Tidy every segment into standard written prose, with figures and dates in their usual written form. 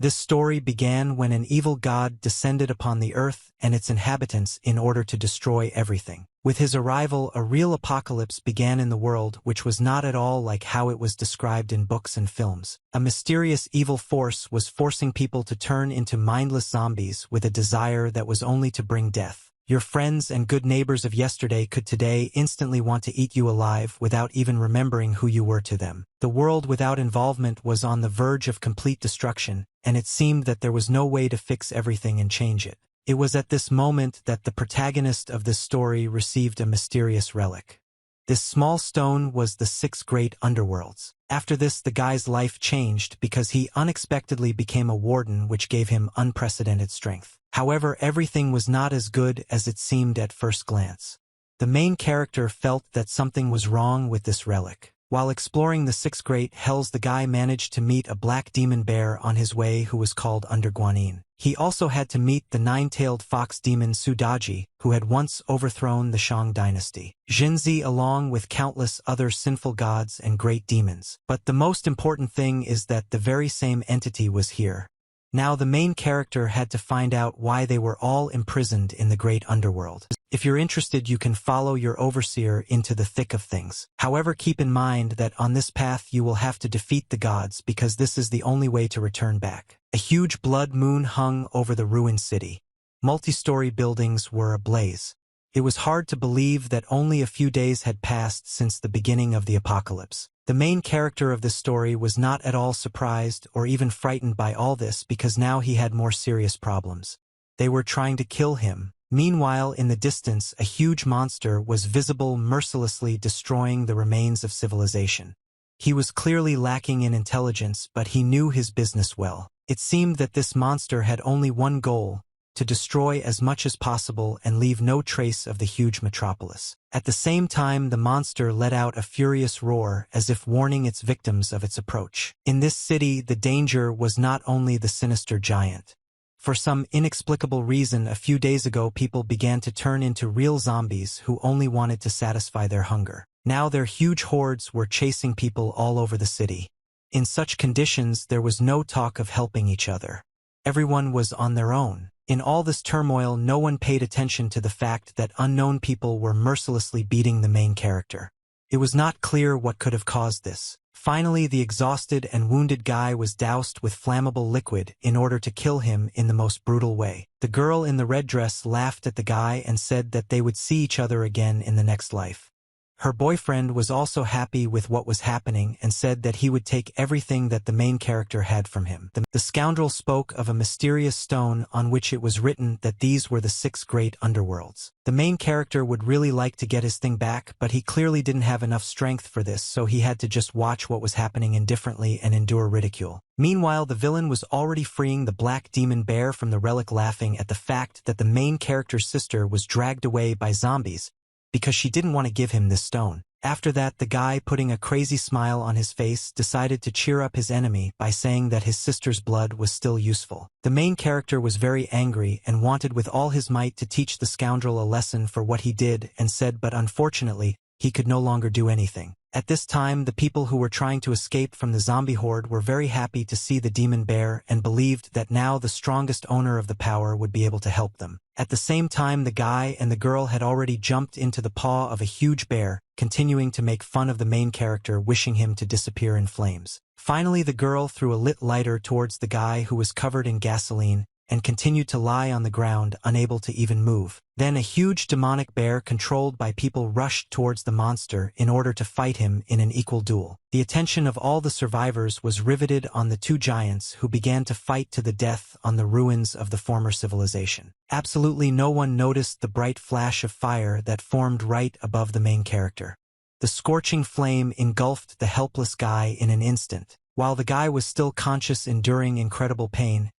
This story began when an evil god descended upon the earth and its inhabitants in order to destroy everything. With his arrival, a real apocalypse began in the world, which was not at all like how it was described in books and films. A mysterious evil force was forcing people to turn into mindless zombies with a desire that was only to bring death. Your friends and good neighbors of yesterday could today instantly want to eat you alive without even remembering who you were to them. The world without involvement was on the verge of complete destruction, and it seemed that there was no way to fix everything and change it. It was at this moment that the protagonist of this story received a mysterious relic. This small stone was the 6 great underworlds. After this, the guy's life changed because he unexpectedly became a warden, which gave him unprecedented strength. However, everything was not as good as it seemed at first glance. The main character felt that something was wrong with this relic. While exploring the 6 great hells, the guy managed to meet a black demon bear on his way who was called Underguanin. He also had to meet the 9-tailed fox demon Sudaji, who had once overthrown the Shang dynasty. Jinzi, along with countless other sinful gods and great demons. But the most important thing is that the very same entity was here. Now the main character had to find out why they were all imprisoned in the great underworld. If you're interested, you can follow your overseer into the thick of things. However, keep in mind that on this path you will have to defeat the gods, because this is the only way to return back. A huge blood moon hung over the ruined city. Multi-story buildings were ablaze. It was hard to believe that only a few days had passed since the beginning of the apocalypse. The main character of this story was not at all surprised or even frightened by all this, because now he had more serious problems. They were trying to kill him. Meanwhile, in the distance, a huge monster was visible, mercilessly destroying the remains of civilization. He was clearly lacking in intelligence, but he knew his business well. It seemed that this monster had only one goal: to destroy as much as possible and leave no trace of the huge metropolis. At the same time, the monster let out a furious roar, as if warning its victims of its approach. In this city, the danger was not only the sinister giant. For some inexplicable reason, a few days ago, people began to turn into real zombies who only wanted to satisfy their hunger. Now their huge hordes were chasing people all over the city. In such conditions, there was no talk of helping each other. Everyone was on their own. In all this turmoil, no one paid attention to the fact that unknown people were mercilessly beating the main character. It was not clear what could have caused this. Finally, the exhausted and wounded guy was doused with flammable liquid in order to kill him in the most brutal way. The girl in the red dress laughed at the guy and said that they would see each other again in the next life. Her boyfriend was also happy with what was happening and said that he would take everything that the main character had from him. The scoundrel spoke of a mysterious stone on which it was written that these were the 6 great underworlds. The main character would really like to get his thing back, but he clearly didn't have enough strength for this, so he had to just watch what was happening indifferently and endure ridicule. Meanwhile, the villain was already freeing the black demon bear from the relic, laughing at the fact that the main character's sister was dragged away by zombies because she didn't want to give him this stone. After that, the guy, putting a crazy smile on his face, decided to cheer up his enemy by saying that his sister's blood was still useful. The main character was very angry and wanted with all his might to teach the scoundrel a lesson for what he did, and said, but unfortunately, he could no longer do anything. At this time, the people who were trying to escape from the zombie horde were very happy to see the demon bear and believed that now the strongest owner of the power would be able to help them. At the same time, the guy and the girl had already jumped into the paw of a huge bear, continuing to make fun of the main character, wishing him to disappear in flames. Finally, the girl threw a lit lighter towards the guy, who was covered in gasoline, and continued to lie on the ground, unable to even move. Then a huge demonic bear controlled by people rushed towards the monster in order to fight him in an equal duel. The attention of all the survivors was riveted on the 2 giants, who began to fight to the death on the ruins of the former civilization. Absolutely no one noticed the bright flash of fire that formed right above the main character. The scorching flame engulfed the helpless guy in an instant. While the guy was still conscious, enduring incredible pain,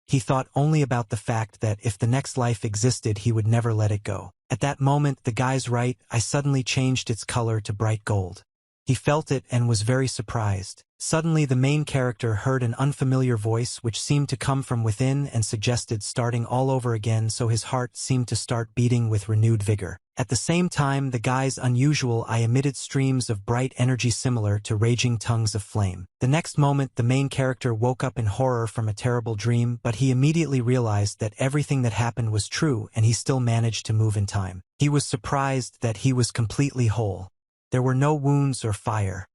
he thought only about the fact that if the next life existed, he would never let it go. At that moment, the guy's right eye suddenly changed its color to bright gold. He felt it and was very surprised. Suddenly the main character heard an unfamiliar voice which seemed to come from within and suggested starting all over again, so his heart seemed to start beating with renewed vigor. At the same time, the guy's unusual eye emitted streams of bright energy similar to raging tongues of flame. The next moment the main character woke up in horror from a terrible dream, but he immediately realized that everything that happened was true and he still managed to move in time. He was surprised that he was completely whole. There were no wounds or fire.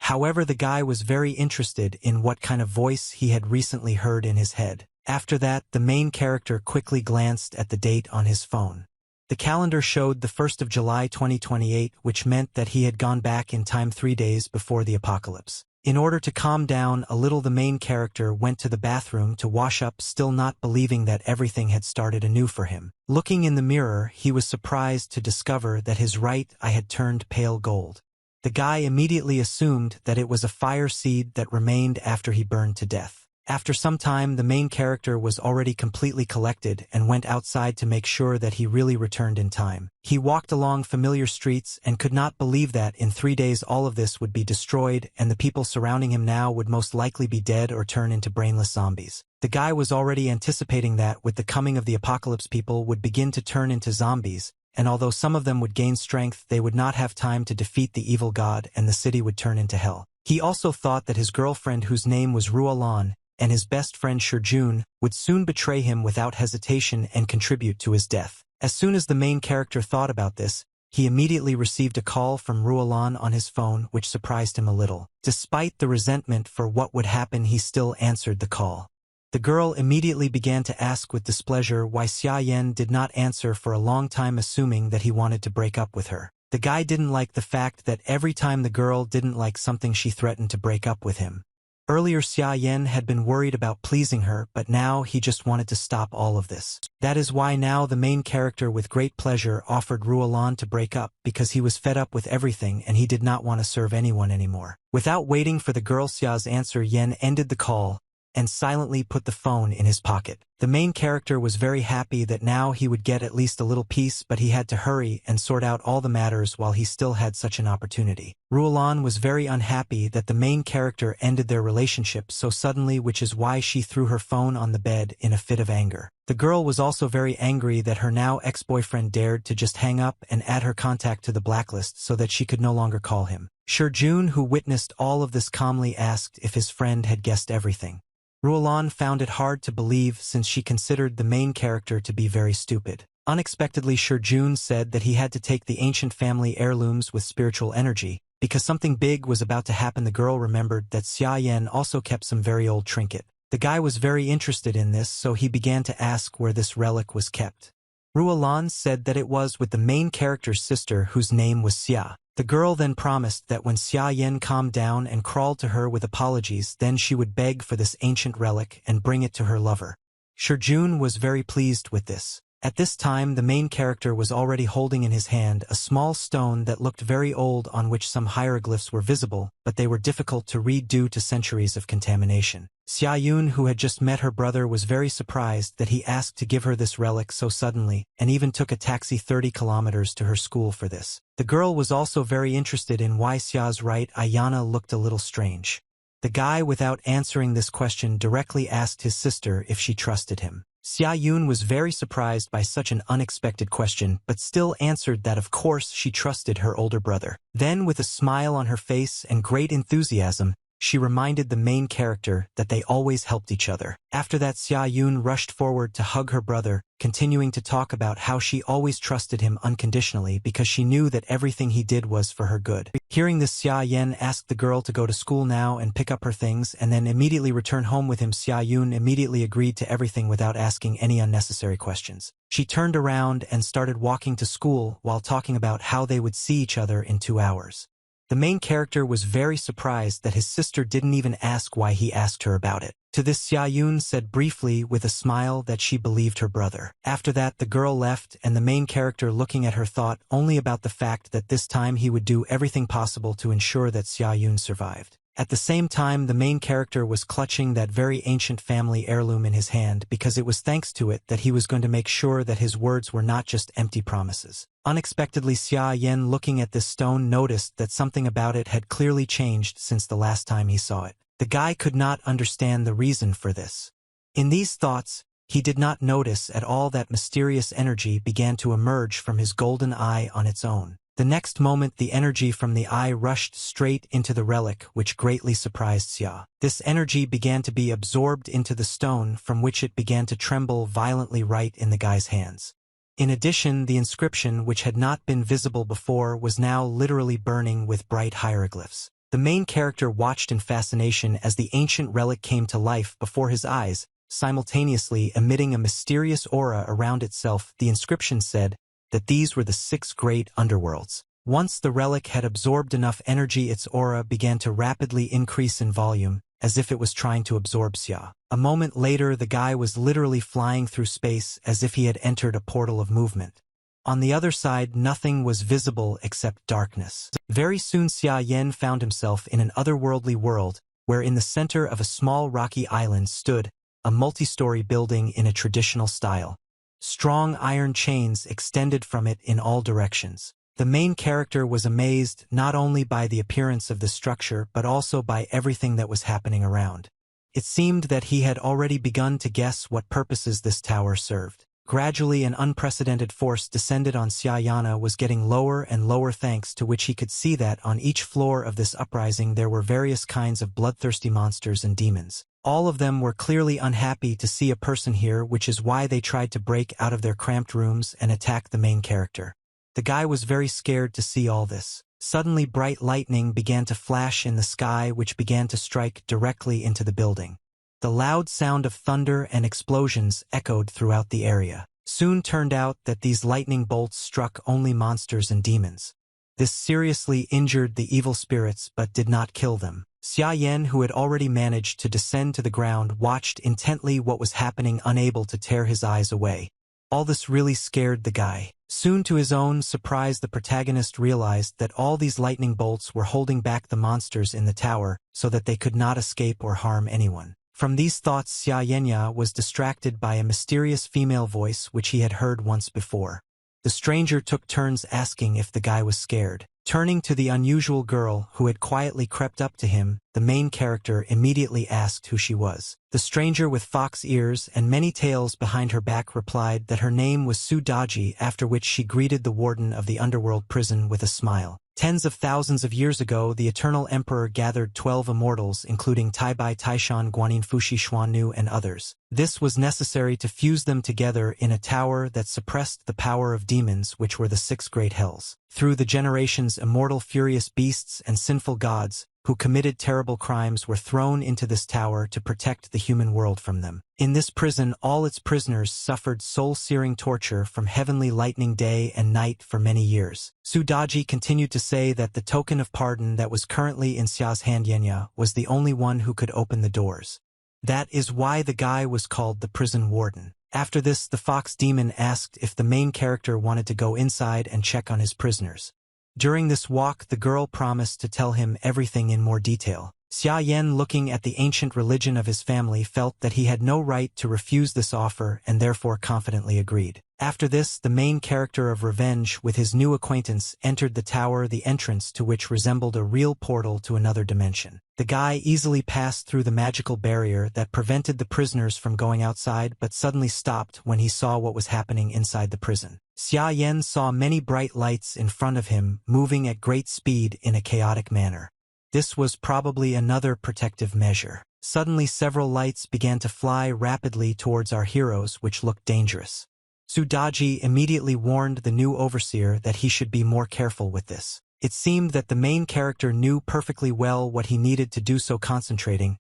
However, the guy was very interested in what kind of voice he had recently heard in his head. After that, the main character quickly glanced at the date on his phone. The calendar showed the 1st of July 2028, which meant that he had gone back in time 3 days before the apocalypse. In order to calm down a little, the main character went to the bathroom to wash up, still not believing that everything had started anew for him. Looking in the mirror, he was surprised to discover that his right eye had turned pale gold. The guy immediately assumed that it was a fire seed that remained after he burned to death. After some time, the main character was already completely collected and went outside to make sure that he really returned in time. He walked along familiar streets and could not believe that in 3 days all of this would be destroyed and the people surrounding him now would most likely be dead or turn into brainless zombies. The guy was already anticipating that with the coming of the apocalypse, people would begin to turn into zombies, and although some of them would gain strength, they would not have time to defeat the evil god and the city would turn into hell. He also thought that his girlfriend, whose name was Ruolan, and his best friend Shurjun would soon betray him without hesitation and contribute to his death. As soon as the main character thought about this, he immediately received a call from Ruolan on his phone, which surprised him a little. Despite the resentment for what would happen, he still answered the call. The girl immediately began to ask with displeasure why Xia Yan did not answer for a long time, assuming that he wanted to break up with her. The guy didn't like the fact that every time the girl didn't like something, she threatened to break up with him. Earlier, Xia Yan had been worried about pleasing her, but now he just wanted to stop all of this. That is why now the main character with great pleasure offered Ruolan to break up, because he was fed up with everything and he did not want to serve anyone anymore. Without waiting for the girl Xia's answer, Yan ended the call and silently put the phone in his pocket. The main character was very happy that now he would get at least a little peace, but he had to hurry and sort out all the matters while he still had such an opportunity. Ruolan was very unhappy that the main character ended their relationship so suddenly, which is why she threw her phone on the bed in a fit of anger. The girl was also very angry that her now ex-boyfriend dared to just hang up and add her contact to the blacklist so that she could no longer call him. Shurjun, who witnessed all of this, calmly asked if his friend had guessed everything. Ruolan found it hard to believe since she considered the main character to be very stupid. Unexpectedly, Shurjun said that he had to take the ancient family heirlooms with spiritual energy, because something big was about to happen. The girl remembered that Xia Yan also kept some very old trinket. The guy was very interested in this, so he began to ask where this relic was kept. Ruolan said that it was with the main character's sister, whose name was Xia. The girl then promised that when Xia Yan calmed down and crawled to her with apologies, then she would beg for this ancient relic and bring it to her lover. Shurjun was very pleased with this. At this time, the main character was already holding in his hand a small stone that looked very old, on which some hieroglyphs were visible, but they were difficult to read due to centuries of contamination. Xia Yun, who had just met her brother, was very surprised that he asked to give her this relic so suddenly, and even took a taxi 30 kilometers to her school for this. The girl was also very interested in why Xia's right Ayana looked a little strange. The guy, without answering this question, directly asked his sister if she trusted him. Xia Yun was very surprised by such an unexpected question, but still answered that of course she trusted her older brother. Then, with a smile on her face and great enthusiasm, she reminded the main character that they always helped each other. After that, Xia Yun rushed forward to hug her brother, continuing to talk about how she always trusted him unconditionally because she knew that everything he did was for her good. Hearing this, Xia Yan asked the girl to go to school now and pick up her things and then immediately return home with him. Xia Yun immediately agreed to everything without asking any unnecessary questions. She turned around and started walking to school while talking about how they would see each other in 2 hours. The main character was very surprised that his sister didn't even ask why he asked her about it. To this, Xia Yun said briefly with a smile that she believed her brother. After that, the girl left, and the main character, looking at her, thought only about the fact that this time he would do everything possible to ensure that Xia Yun survived. At the same time, the main character was clutching that very ancient family heirloom in his hand because it was thanks to it that he was going to make sure that his words were not just empty promises. Unexpectedly, Xia Yan, looking at this stone, noticed that something about it had clearly changed since the last time he saw it. The guy could not understand the reason for this. In these thoughts, he did not notice at all that mysterious energy began to emerge from his golden eye on its own. The next moment the energy from the eye rushed straight into the relic, which greatly surprised Xia. This energy began to be absorbed into the stone, from which it began to tremble violently right in the guy's hands. In addition, the inscription, which had not been visible before, was now literally burning with bright hieroglyphs. The main character watched in fascination as the ancient relic came to life before his eyes, simultaneously emitting a mysterious aura around itself. The inscription said that these were the 6 great underworlds. Once the relic had absorbed enough energy, its aura began to rapidly increase in volume, as if it was trying to absorb Xia. A moment later, the guy was literally flying through space as if he had entered a portal of movement. On the other side, nothing was visible except darkness. Very soon Xia Yan found himself in an otherworldly world, where in the center of a small rocky island stood a multi-story building in a traditional style. Strong iron chains extended from it in all directions. The main character was amazed not only by the appearance of the structure but also by everything that was happening around. It seemed that he had already begun to guess what purposes this tower served. Gradually an unprecedented force descended on Xia Yana was getting lower and lower, thanks to which he could see that on each floor of this uprising there were various kinds of bloodthirsty monsters and demons. All of them were clearly unhappy to see a person here, which is why they tried to break out of their cramped rooms and attack the main character. The guy was very scared to see all this. Suddenly bright lightning began to flash in the sky, which began to strike directly into the building. The loud sound of thunder and explosions echoed throughout the area. Soon turned out that these lightning bolts struck only monsters and demons. This seriously injured the evil spirits but did not kill them. Xia Yan, who had already managed to descend to the ground, watched intently what was happening, unable to tear his eyes away. All this really scared the guy. Soon to his own surprise, the protagonist realized that all these lightning bolts were holding back the monsters in the tower so that they could not escape or harm anyone. From these thoughts, Xia Yenya was distracted by a mysterious female voice which he had heard once before. The stranger took turns asking if the guy was scared. Turning to the unusual girl who had quietly crept up to him, the main character immediately asked who she was. The stranger, with fox ears and many tails behind her back, replied that her name was Su Daji, after which she greeted the warden of the underworld prison with a smile. Tens of thousands of years ago, the Eternal Emperor gathered 12 immortals, including Taibai Taishan, Guanyin Fushi Xuannu, and others. This was necessary to fuse them together in a tower that suppressed the power of demons, which were the 6 great hells. Through the generations, immortal furious beasts and sinful gods, who committed terrible crimes, were thrown into this tower to protect the human world from them. In this prison, all its prisoners suffered soul-searing torture from heavenly lightning day and night for many years. Sudaji continued to say that the token of pardon that was currently in Xia's hand, Yenya, was the only one who could open the doors. That is why the guy was called the prison warden. After this, the fox demon asked if the main character wanted to go inside and check on his prisoners. During this walk, the girl promised to tell him everything in more detail. Xia Yan, looking at the ancient religion of his family, felt that he had no right to refuse this offer and therefore confidently agreed. After this, the main character of Revenge, with his new acquaintance, entered the tower, the entrance to which resembled a real portal to another dimension. The guy easily passed through the magical barrier that prevented the prisoners from going outside, but suddenly stopped when he saw what was happening inside the prison. Xia Yan saw many bright lights in front of him, moving at great speed in a chaotic manner. This was probably another protective measure. Suddenly several lights began to fly rapidly towards our heroes, which looked dangerous. Sudaji immediately warned the new overseer that he should be more careful with this. It seemed that the main character knew perfectly well what he needed to do, so concentrating,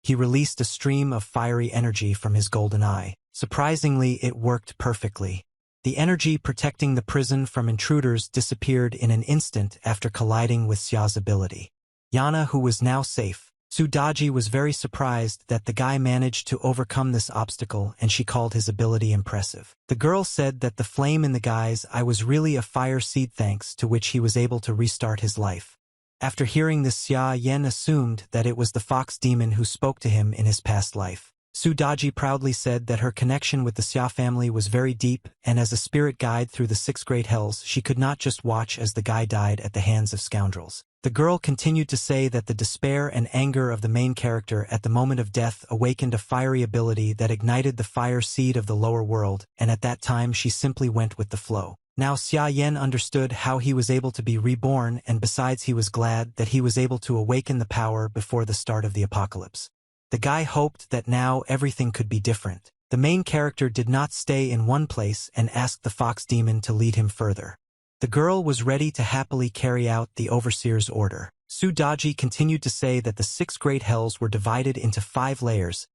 he released a stream of fiery energy from his golden eye. Surprisingly, it worked perfectly. The energy protecting the prison from intruders disappeared in an instant after colliding with Xia's ability. Yana, who was now safe. Sudaji was very surprised that the guy managed to overcome this obstacle, and she called his ability impressive. The girl said that the flame in the guy's eye was really a fire seed, thanks to which he was able to restart his life. After hearing this, Xia Yan assumed that it was the fox demon who spoke to him in his past life. Sudaji proudly said that her connection with the Xia family was very deep, and as a spirit guide through the 6 great hells, she could not just watch as the guy died at the hands of scoundrels. The girl continued to say that the despair and anger of the main character at the moment of death awakened a fiery ability that ignited the fire seed of the lower world, and at that time she simply went with the flow. Now Xia Yan understood how he was able to be reborn, and besides he was glad that he was able to awaken the power before the start of the apocalypse. The guy hoped that now everything could be different. The main character did not stay in one place and asked the fox demon to lead him further. The girl was ready to happily carry out the overseer's order. Su Daji continued to say that the 6 great hells were divided into 5 layers,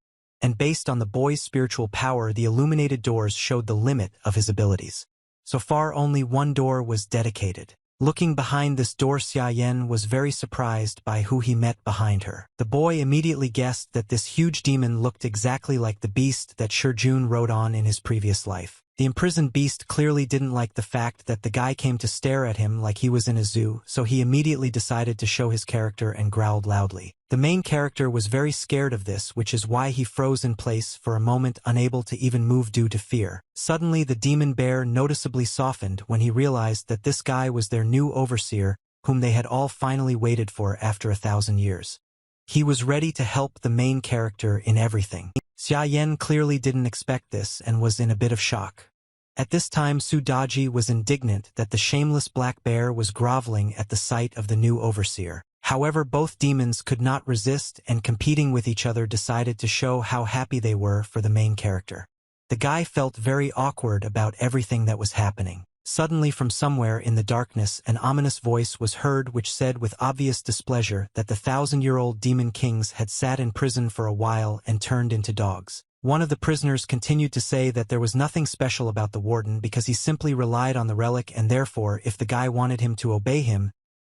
and based on the boy's spiritual power, the illuminated doors showed the limit of his abilities. So far only one door was dedicated. Looking behind this door, Xia Yan was very surprised by who he met behind her. The boy immediately guessed that this huge demon looked exactly like the beast that Shijun rode on in his previous life. The imprisoned beast clearly didn't like the fact that the guy came to stare at him like he was in a zoo, so he immediately decided to show his character and growled loudly. The main character was very scared of this, which is why he froze in place for a moment, unable to even move due to fear. Suddenly the demon bear noticeably softened when he realized that this guy was their new overseer, whom they had all finally waited for after 1,000 years. He was ready to help the main character in everything. Xia Yan clearly didn't expect this and was in a bit of shock. At this time Su Daji was indignant that the shameless black bear was groveling at the sight of the new overseer. However, both demons could not resist and competing with each other decided to show how happy they were for the main character. The guy felt very awkward about everything that was happening. Suddenly from somewhere in the darkness an ominous voice was heard which said with obvious displeasure that the 1,000-year-old demon kings had sat in prison for a while and turned into dogs. One of the prisoners continued to say that there was nothing special about the warden because he simply relied on the relic, and therefore if the guy wanted him to obey him,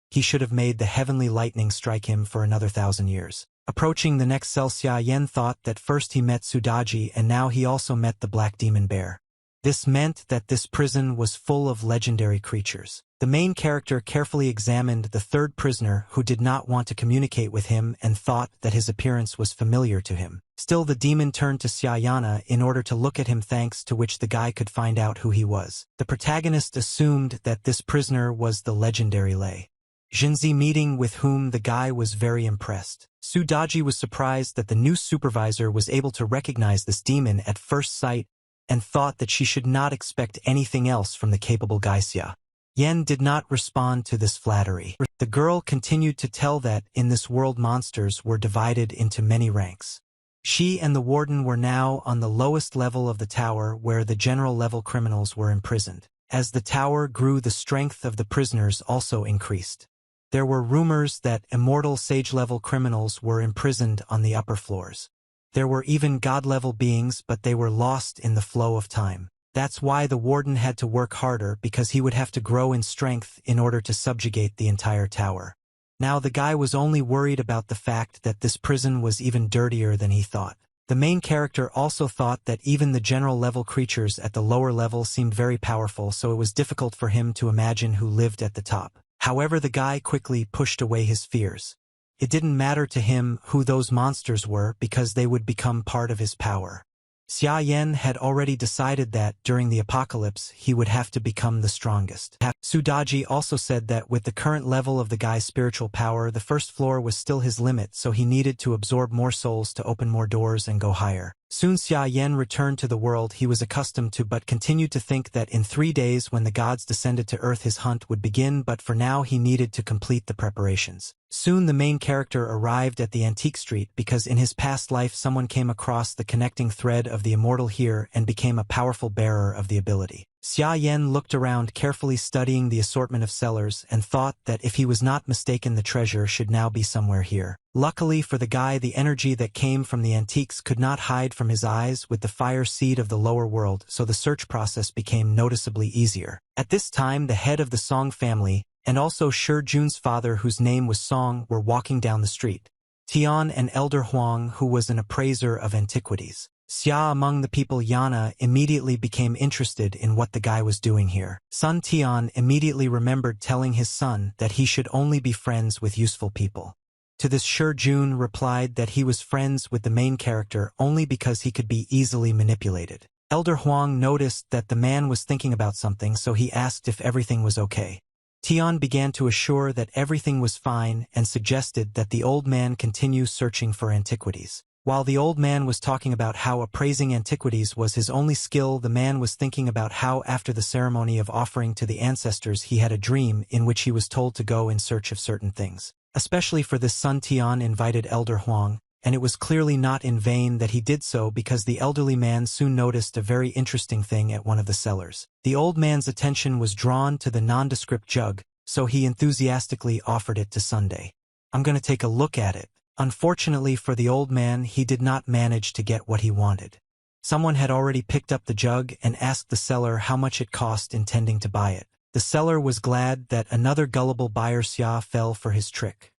he should have made the heavenly lightning strike him for another 1,000 years. Approaching the next cell, Xia Yan thought that first he met Su Daji and now he also met the black demon bear. This meant that this prison was full of legendary creatures. The main character carefully examined the 3rd prisoner, who did not want to communicate with him and thought that his appearance was familiar to him. Still, the demon turned to Xia Yana in order to look at him, thanks to which the guy could find out who he was. The protagonist assumed that this prisoner was the legendary Lei Jinzi, meeting with whom the guy was very impressed. Su Daji was surprised that the new supervisor was able to recognize this demon at first sight and thought that she should not expect anything else from the capable guy. Xia Yan did not respond to this flattery. The girl continued to tell that in this world monsters were divided into many ranks. She and the warden were now on the lowest level of the tower where the general level criminals were imprisoned. As the tower grew, the strength of the prisoners also increased. There were rumors that immortal sage-level criminals were imprisoned on the upper floors. There were even god-level beings, but they were lost in the flow of time. That's why the warden had to work harder, because he would have to grow in strength in order to subjugate the entire tower. Now the guy was only worried about the fact that this prison was even dirtier than he thought. The main character also thought that even the general level creatures at the lower level seemed very powerful, so it was difficult for him to imagine who lived at the top. However, the guy quickly pushed away his fears. It didn't matter to him who those monsters were because they would become part of his power. Xia Yan had already decided that, during the apocalypse, he would have to become the strongest. Su Daji also said that with the current level of the guy's spiritual power, the first floor was still his limit, so he needed to absorb more souls to open more doors and go higher. Soon Xia Yan returned to the world he was accustomed to, but continued to think that in 3 days when the gods descended to earth his hunt would begin, but for now he needed to complete the preparations. Soon the main character arrived at the antique street because in his past life someone came across the connecting thread of the immortal here and became a powerful bearer of the ability. Xia Yan looked around, carefully studying the assortment of sellers, and thought that if he was not mistaken the treasure should now be somewhere here. Luckily for the guy, the energy that came from the antiques could not hide from his eyes with the fire seed of the lower world, so the search process became noticeably easier. At this time the head of the Song family, and also Shijun's father, whose name was Song, were walking down the street. Tian and Elder Huang, who was an appraiser of antiquities. Xia, among the people Yana, immediately became interested in what the guy was doing here. Son Tian immediately remembered telling his son that he should only be friends with useful people. To this Shijun replied that he was friends with the main character only because he could be easily manipulated. Elder Huang noticed that the man was thinking about something, so he asked if everything was okay. Tian began to assure that everything was fine and suggested that the old man continue searching for antiquities. While the old man was talking about how appraising antiquities was his only skill, the man was thinking about how after the ceremony of offering to the ancestors he had a dream in which he was told to go in search of certain things. Especially for this, Sun Tian invited Elder Huang, and it was clearly not in vain that he did so, because the elderly man soon noticed a very interesting thing at one of the cellars. The old man's attention was drawn to the nondescript jug, so he enthusiastically offered it to Sunday. "I'm going to take a look at it." Unfortunately for the old man, he did not manage to get what he wanted. Someone had already picked up the jug and asked the seller how much it cost, intending to buy it. The seller was glad that another gullible buyer Xia fell for his trick.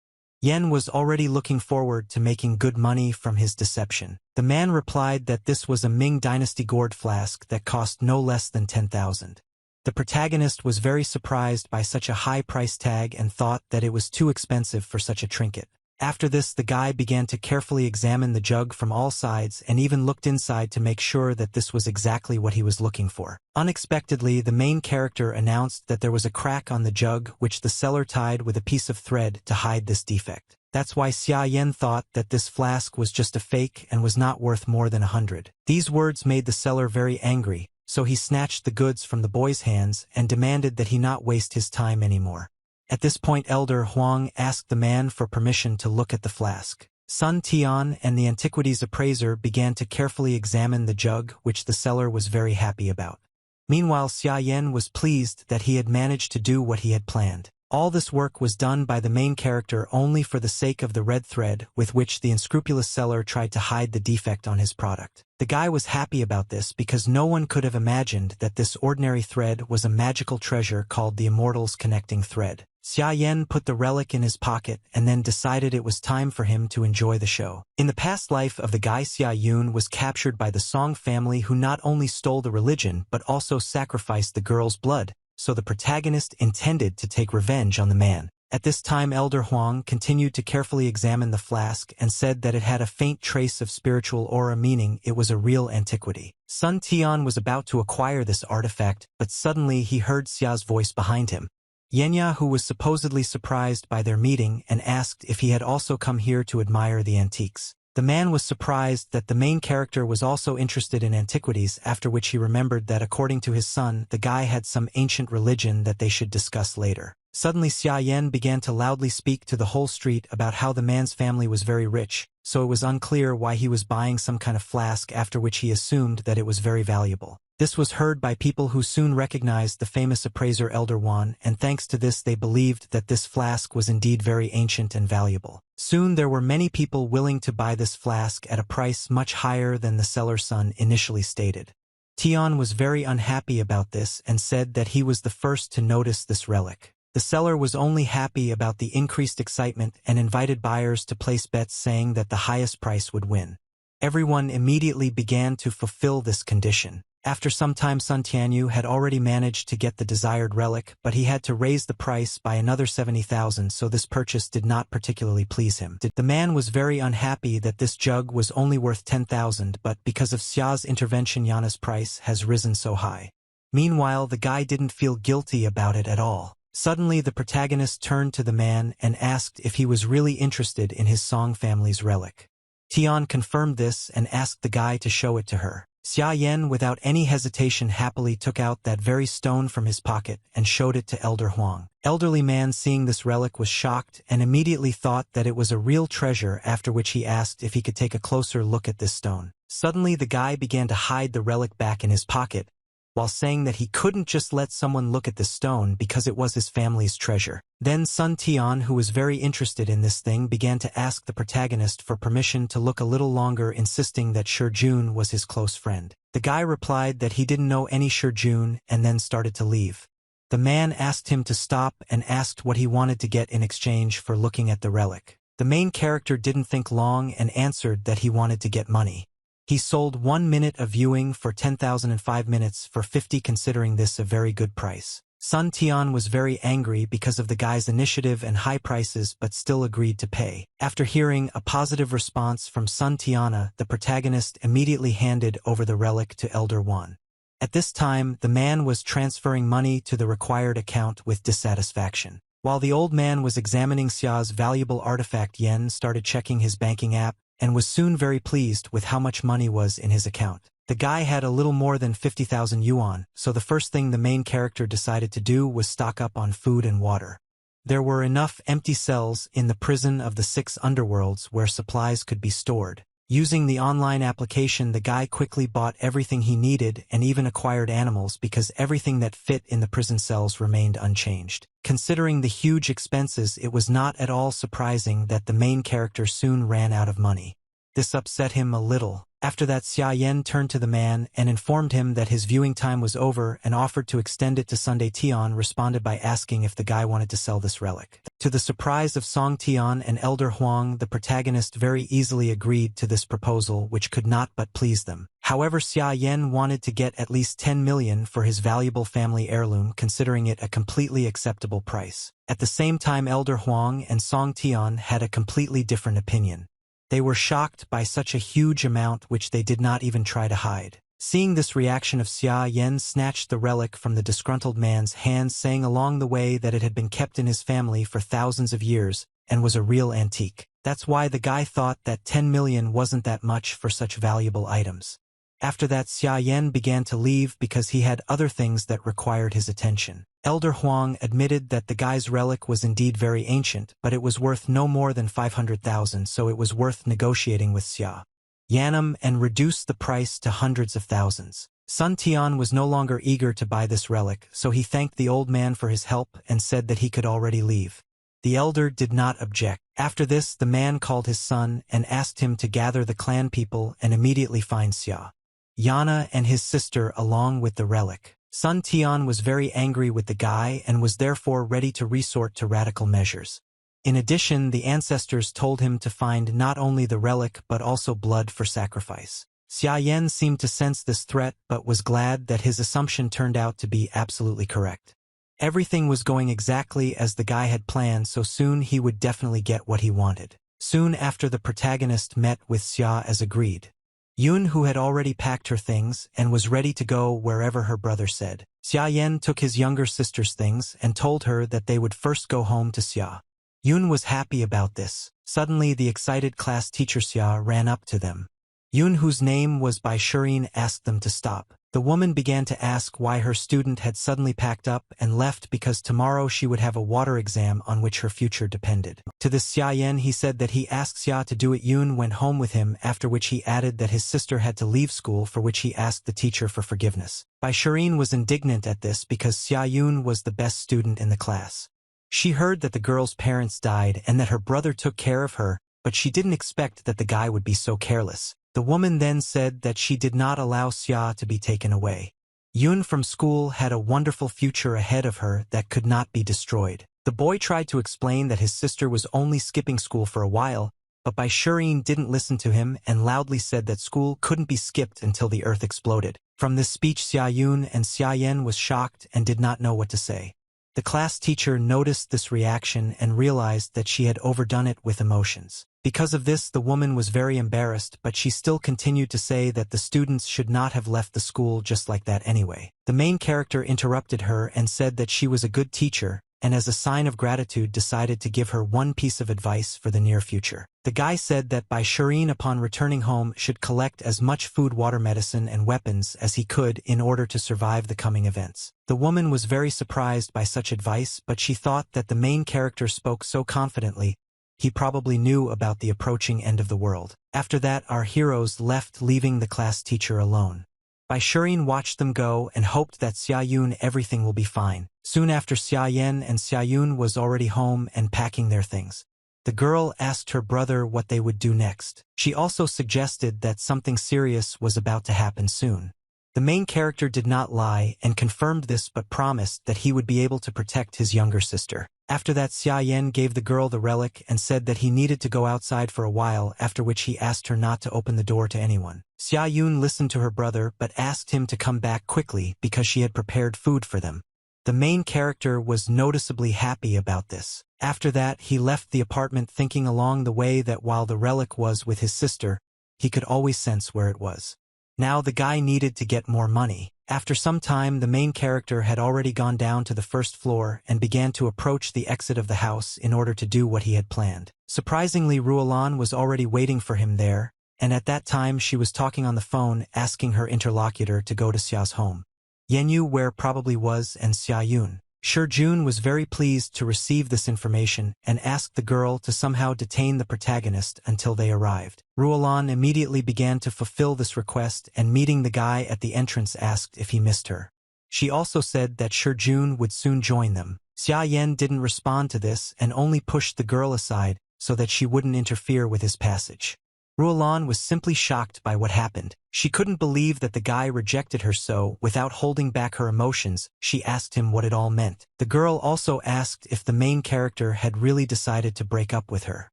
Yen was already looking forward to making good money from his deception. The man replied that this was a Ming Dynasty gourd flask that cost no less than 10,000. The protagonist was very surprised by such a high price tag and thought that it was too expensive for such a trinket. After this, the guy began to carefully examine the jug from all sides and even looked inside to make sure that this was exactly what he was looking for. Unexpectedly, the main character announced that there was a crack on the jug which the seller tied with a piece of thread to hide this defect. That's why Xia Yen thought that this flask was just a fake and was not worth more than 100. These words made the seller very angry, so he snatched the goods from the boy's hands and demanded that he not waste his time anymore. At this point, Elder Huang asked the man for permission to look at the flask. Sun Tian and the antiquities appraiser began to carefully examine the jug, which the seller was very happy about. Meanwhile, Xia Yen was pleased that he had managed to do what he had planned. All this work was done by the main character only for the sake of the red thread with which the unscrupulous seller tried to hide the defect on his product. The guy was happy about this because no one could have imagined that this ordinary thread was a magical treasure called the Immortal's Connecting Thread. Xia Yen put the relic in his pocket and then decided it was time for him to enjoy the show. In the past life of the guy, Xia Yun was captured by the Song family, who not only stole the religion but also sacrificed the girl's blood, so the protagonist intended to take revenge on the man. At this time, Elder Huang continued to carefully examine the flask and said that it had a faint trace of spiritual aura, meaning it was a real antiquity. Sun Tian was about to acquire this artifact, but suddenly he heard Xia's voice behind him. Yenya, who was supposedly surprised by their meeting, and asked if he had also come here to admire the antiques. The man was surprised that the main character was also interested in antiquities, after which he remembered that according to his son, the guy had some ancient religion that they should discuss later. Suddenly Xia Yen began to loudly speak to the whole street about how the man's family was very rich, so it was unclear why he was buying some kind of flask, after which he assumed that it was very valuable. This was heard by people who soon recognized the famous appraiser Elder Wan, and thanks to this they believed that this flask was indeed very ancient and valuable. Soon there were many people willing to buy this flask at a price much higher than the seller's son initially stated. Tian was very unhappy about this and said that he was the first to notice this relic. The seller was only happy about the increased excitement and invited buyers to place bets, saying that the highest price would win. Everyone immediately began to fulfill this condition. After some time, Sun Tianyu had already managed to get the desired relic, but he had to raise the price by another 70,000, so this purchase did not particularly please him. The man was very unhappy that this jug was only worth 10,000, but because of Xia's intervention, Yana's price has risen so high. Meanwhile, the guy didn't feel guilty about it at all. Suddenly, the protagonist turned to the man and asked if he was really interested in his Song family's relic. Tian confirmed this and asked the guy to show it to her. Xia Yen, without any hesitation, happily took out that very stone from his pocket and showed it to Elder Huang. Elderly man, seeing this relic, was shocked and immediately thought that it was a real treasure, after which he asked if he could take a closer look at this stone. Suddenly the guy began to hide the relic back in his pocket, while saying that he couldn't just let someone look at this stone because it was his family's treasure. Then Sun Tian, who was very interested in this thing, began to ask the protagonist for permission to look a little longer, insisting that Shi Jun was his close friend. The guy replied that he didn't know any Shi Jun and then started to leave. The man asked him to stop and asked what he wanted to get in exchange for looking at the relic. The main character didn't think long and answered that he wanted to get money. He sold 1 minute of viewing for 10,000 and 5 minutes for 50, considering this a very good price. Sun Tian was very angry because of the guy's initiative and high prices, but still agreed to pay. After hearing a positive response from Sun Tiana, the protagonist immediately handed over the relic to Elder Wan. At this time, the man was transferring money to the required account with dissatisfaction. While the old man was examining Xia's valuable artifact, Yen started checking his banking app and was soon very pleased with how much money was in his account. The guy had a little more than 50,000 yuan, so the first thing the main character decided to do was stock up on food and water. There were enough empty cells in the prison of the 6 underworlds where supplies could be stored. Using the online application, the guy quickly bought everything he needed and even acquired animals because everything that fit in the prison cells remained unchanged. Considering the huge expenses, it was not at all surprising that the main character soon ran out of money. This upset him a little. After that, Xia Yan turned to the man and informed him that his viewing time was over and offered to extend it to Sunday. Tian responded by asking if the guy wanted to sell this relic. To the surprise of Song Tian and Elder Huang, the protagonist very easily agreed to this proposal, which could not but please them. However, Xia Yan wanted to get at least 10 million for his valuable family heirloom, considering it a completely acceptable price. At the same time, Elder Huang and Song Tian had a completely different opinion. They were shocked by such a huge amount which they did not even try to hide. Seeing this reaction of Xia Yan snatched the relic from the disgruntled man's hands, saying along the way that it had been kept in his family for thousands of years and was a real antique. That's why the guy thought that 10 million wasn't that much for such valuable items. After that, Xia Yan began to leave because he had other things that required his attention. Elder Huang admitted that the guy's relic was indeed very ancient, but it was worth no more than 500,000, so it was worth negotiating with Xia Yan and reduced the price to hundreds of thousands. Sun Tian was no longer eager to buy this relic, so he thanked the old man for his help and said that he could already leave. The elder did not object. After this, the man called his son and asked him to gather the clan people and immediately find Xia Yana and his sister along with the relic. Sun Tian was very angry with the guy and was therefore ready to resort to radical measures. In addition, the ancestors told him to find not only the relic but also blood for sacrifice. Xia Yan seemed to sense this threat but was glad that his assumption turned out to be absolutely correct. Everything was going exactly as the guy had planned, so soon he would definitely get what he wanted. Soon after, the protagonist met with Xia as agreed. Yun, who had already packed her things and was ready to go wherever her brother said. Xia Yan took his younger sister's things and told her that they would first go home to Xia. Yun was happy about this. Suddenly, the excited class teacher Xia ran up to them. Yun, whose name was by Shireen, asked them to stop. The woman began to ask why her student had suddenly packed up and left because tomorrow she would have a water exam on which her future depended. To this Xia Yan, he said that he asked Xia to do it. Yun went home with him, after which he added that his sister had to leave school, for which he asked the teacher for forgiveness. Bai Shireen was indignant at this because Xia Yun was the best student in the class. She heard that the girl's parents died and that her brother took care of her, but she didn't expect that the guy would be so careless. The woman then said that she did not allow Xia to be taken away. Yun from school had a wonderful future ahead of her that could not be destroyed. The boy tried to explain that his sister was only skipping school for a while, but Bai Shireen didn't listen to him and loudly said that school couldn't be skipped until the earth exploded. From this speech, Xia Yun and Xia Yan was shocked and did not know what to say. The class teacher noticed this reaction and realized that she had overdone it with emotions. Because of this, the woman was very embarrassed, but she still continued to say that the students should not have left the school just like that anyway. The main character interrupted her and said that she was a good teacher, and as a sign of gratitude decided to give her one piece of advice for the near future. The guy said that Bai Shireen, upon returning home, should collect as much food, water, medicine, and weapons as he could in order to survive the coming events. The woman was very surprised by such advice, but she thought that the main character spoke so confidently, he probably knew about the approaching end of the world. After that, our heroes left, leaving the class teacher alone. Bai Shireen watched them go and hoped that Xia Yun everything will be fine. Soon after, Xia Yan and Xia Yun was already home and packing their things. The girl asked her brother what they would do next. She also suggested that something serious was about to happen soon. The main character did not lie and confirmed this, but promised that he would be able to protect his younger sister. After that, Xia Yan gave the girl the relic and said that he needed to go outside for a while, after which he asked her not to open the door to anyone. Xia Yun listened to her brother but asked him to come back quickly because she had prepared food for them. The main character was noticeably happy about this. After that, he left the apartment, thinking along the way that while the relic was with his sister, he could always sense where it was. Now the guy needed to get more money. After some time, the main character had already gone down to the first floor and began to approach the exit of the house in order to do what he had planned. Surprisingly, Ruolan was already waiting for him there, and at that time she was talking on the phone asking her interlocutor to go to Xia's home. Yenyu where probably was and Xia Yun. Jun was very pleased to receive this information and asked the girl to somehow detain the protagonist until they arrived. Ruolan immediately began to fulfill this request and meeting the guy at the entrance asked if he missed her. She also said that Jun would soon join them. Xia Yan didn't respond to this and only pushed the girl aside so that she wouldn't interfere with his passage. Ruolan was simply shocked by what happened. She couldn't believe that the guy rejected her, so, without holding back her emotions, she asked him what it all meant. The girl also asked if the main character had really decided to break up with her.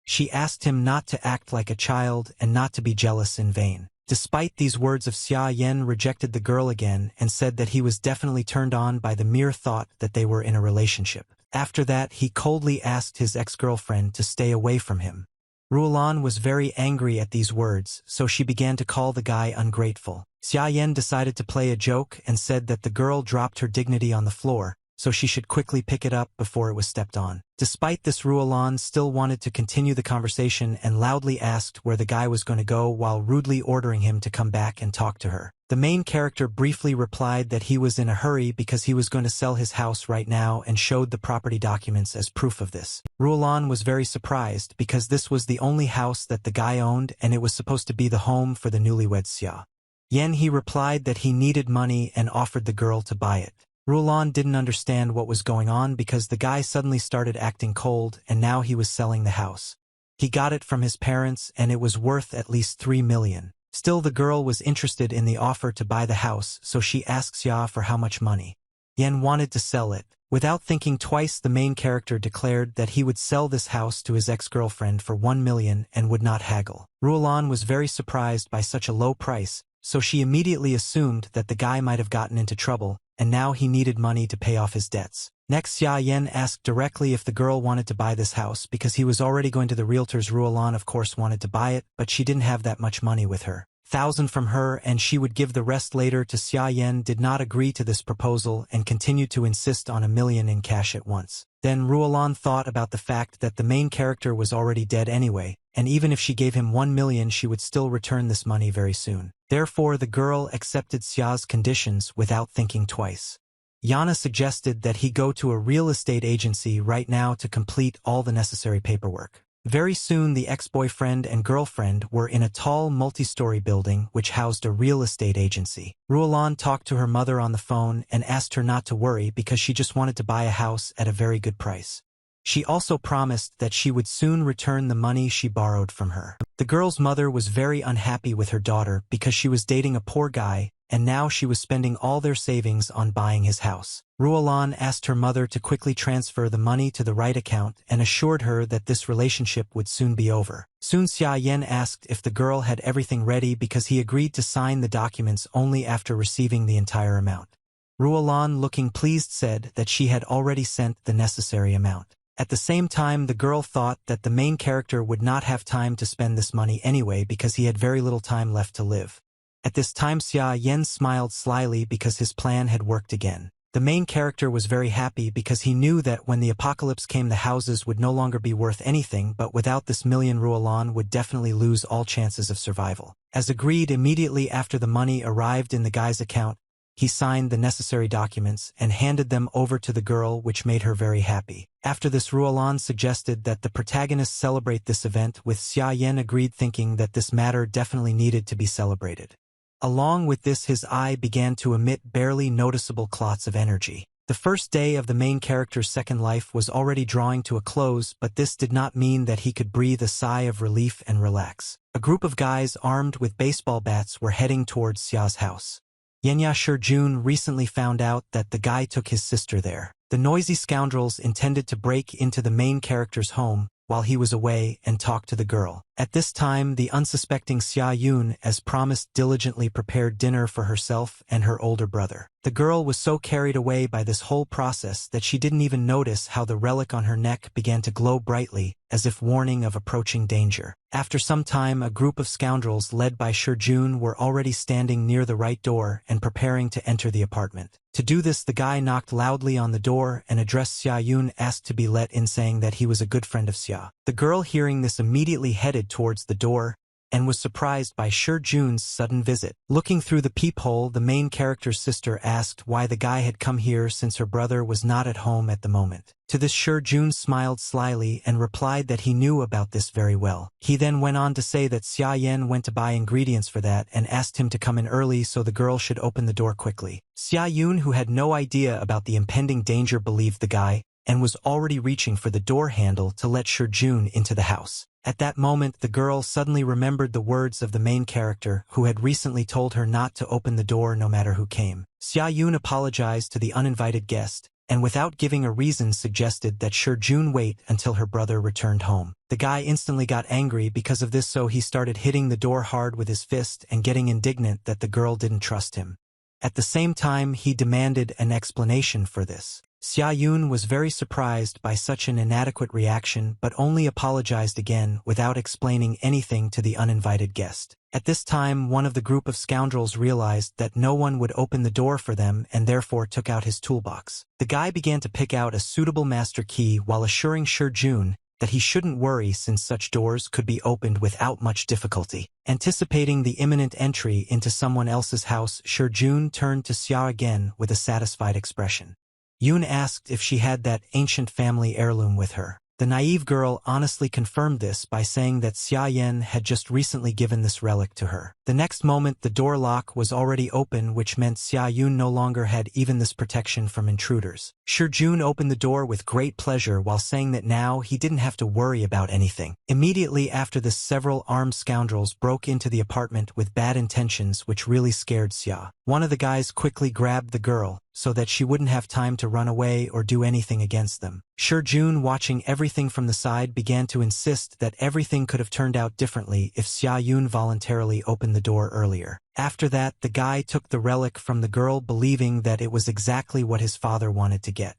She asked him not to act like a child and not to be jealous in vain. Despite these words of Xia Yan rejected the girl again and said that he was definitely turned on by the mere thought that they were in a relationship. After that, he coldly asked his ex-girlfriend to stay away from him. Ruolan was very angry at these words, so she began to call the guy ungrateful. Xia Yan decided to play a joke and said that the girl dropped her dignity on the floor, so she should quickly pick it up before it was stepped on. Despite this, Ruolan still wanted to continue the conversation and loudly asked where the guy was going to go while rudely ordering him to come back and talk to her. The main character briefly replied that he was in a hurry because he was going to sell his house right now and showed the property documents as proof of this. Ruolan was very surprised because this was the only house that the guy owned and it was supposed to be the home for the newlywed Xia Yan. He replied that he needed money and offered the girl to buy it. Ruolan didn't understand what was going on because the guy suddenly started acting cold and now he was selling the house. He got it from his parents and it was worth at least 3 million. Still, the girl was interested in the offer to buy the house, so she asked Xia for how much money. Yan wanted to sell it. Without thinking twice, the main character declared that he would sell this house to his ex-girlfriend for 1 million and would not haggle. Ruolan was very surprised by such a low price, so she immediately assumed that the guy might have gotten into trouble, and now he needed money to pay off his debts. Next, Xia Yan asked directly if the girl wanted to buy this house because he was already going to the realtors. Ruolan of course wanted to buy it, but she didn't have that much money with her. 1,000 from her and she would give the rest later to Xia Yan did not agree to this proposal and continued to insist on 1 million in cash at once. Then Ruolan thought about the fact that the main character was already dead anyway, and even if she gave him 1 million she would still return this money very soon. Therefore the girl accepted Xia's conditions without thinking twice. Yana suggested that he go to a real estate agency right now to complete all the necessary paperwork. Very soon the ex-boyfriend and girlfriend were in a tall multi-story building which housed a real estate agency. Ruolan talked to her mother on the phone and asked her not to worry because she just wanted to buy a house at a very good price. She also promised that she would soon return the money she borrowed from her. The girl's mother was very unhappy with her daughter because she was dating a poor guy and now she was spending all their savings on buying his house. Ruolan asked her mother to quickly transfer the money to the right account and assured her that this relationship would soon be over. Soon Xia Yan asked if the girl had everything ready because he agreed to sign the documents only after receiving the entire amount. Ruolan, looking pleased, said that she had already sent the necessary amount. At the same time, the girl thought that the main character would not have time to spend this money anyway because he had very little time left to live. At this time Xia Yan smiled slyly because his plan had worked again. The main character was very happy because he knew that when the apocalypse came the houses would no longer be worth anything, but without this million Ruolan would definitely lose all chances of survival. As agreed, immediately after the money arrived in the guy's account, he signed the necessary documents and handed them over to the girl, which made her very happy. After this, Ruolan suggested that the protagonists celebrate this event, with Xia Yan agreed, thinking that this matter definitely needed to be celebrated. Along with this, his eye began to emit barely noticeable clots of energy. The first day of the main character's second life was already drawing to a close, but this did not mean that he could breathe a sigh of relief and relax. A group of guys armed with baseball bats were heading towards Xia's house. Yenya Jun recently found out that the guy took his sister there. The noisy scoundrels intended to break into the main character's home while he was away and talk to the girl. At this time, the unsuspecting Xia Yun, as promised, diligently prepared dinner for herself and her older brother. The girl was so carried away by this whole process that she didn't even notice how the relic on her neck began to glow brightly, as if warning of approaching danger. After some time, a group of scoundrels led by Jun were already standing near the right door and preparing to enter the apartment. To do this, the guy knocked loudly on the door and addressed Xia Yun, asked to be let in, saying that he was a good friend of Xia. The girl, hearing this, immediately headed towards the door and was surprised by Jun's sudden visit. Looking through the peephole, the main character's sister asked why the guy had come here since her brother was not at home at the moment. To this, Jun smiled slyly and replied that he knew about this very well. He then went on to say that Xia Yan went to buy ingredients for that and asked him to come in early so the girl should open the door quickly. Xia Yun, who had no idea about the impending danger, believed the guy and was already reaching for the door handle to let Jun into the house. At that moment, the girl suddenly remembered the words of the main character, who had recently told her not to open the door no matter who came. Xia Yun apologized to the uninvited guest, and without giving a reason suggested that Jun wait until her brother returned home. The guy instantly got angry because of this, so he started hitting the door hard with his fist and getting indignant that the girl didn't trust him. At the same time, he demanded an explanation for this. Xia Yun was very surprised by such an inadequate reaction, but only apologized again without explaining anything to the uninvited guest. At this time, one of the group of scoundrels realized that no one would open the door for them and therefore took out his toolbox. The guy began to pick out a suitable master key while assuring Jun that he shouldn't worry since such doors could be opened without much difficulty. Anticipating the imminent entry into someone else's house, Jun turned to Xia again with a satisfied expression. Yun asked if she had that ancient family heirloom with her. The naive girl honestly confirmed this by saying that Xia Yan had just recently given this relic to her. The next moment, the door lock was already open, which meant Xia Yun no longer had even this protection from intruders. Jun opened the door with great pleasure while saying that now he didn't have to worry about anything. Immediately after this, several armed scoundrels broke into the apartment with bad intentions, which really scared Xia. One of the guys quickly grabbed the girl so that she wouldn't have time to run away or do anything against them. Jun, watching everything from the side, began to insist that everything could have turned out differently if Xia Yun voluntarily opened the door earlier. After that, the guy took the relic from the girl, believing that it was exactly what his father wanted to get.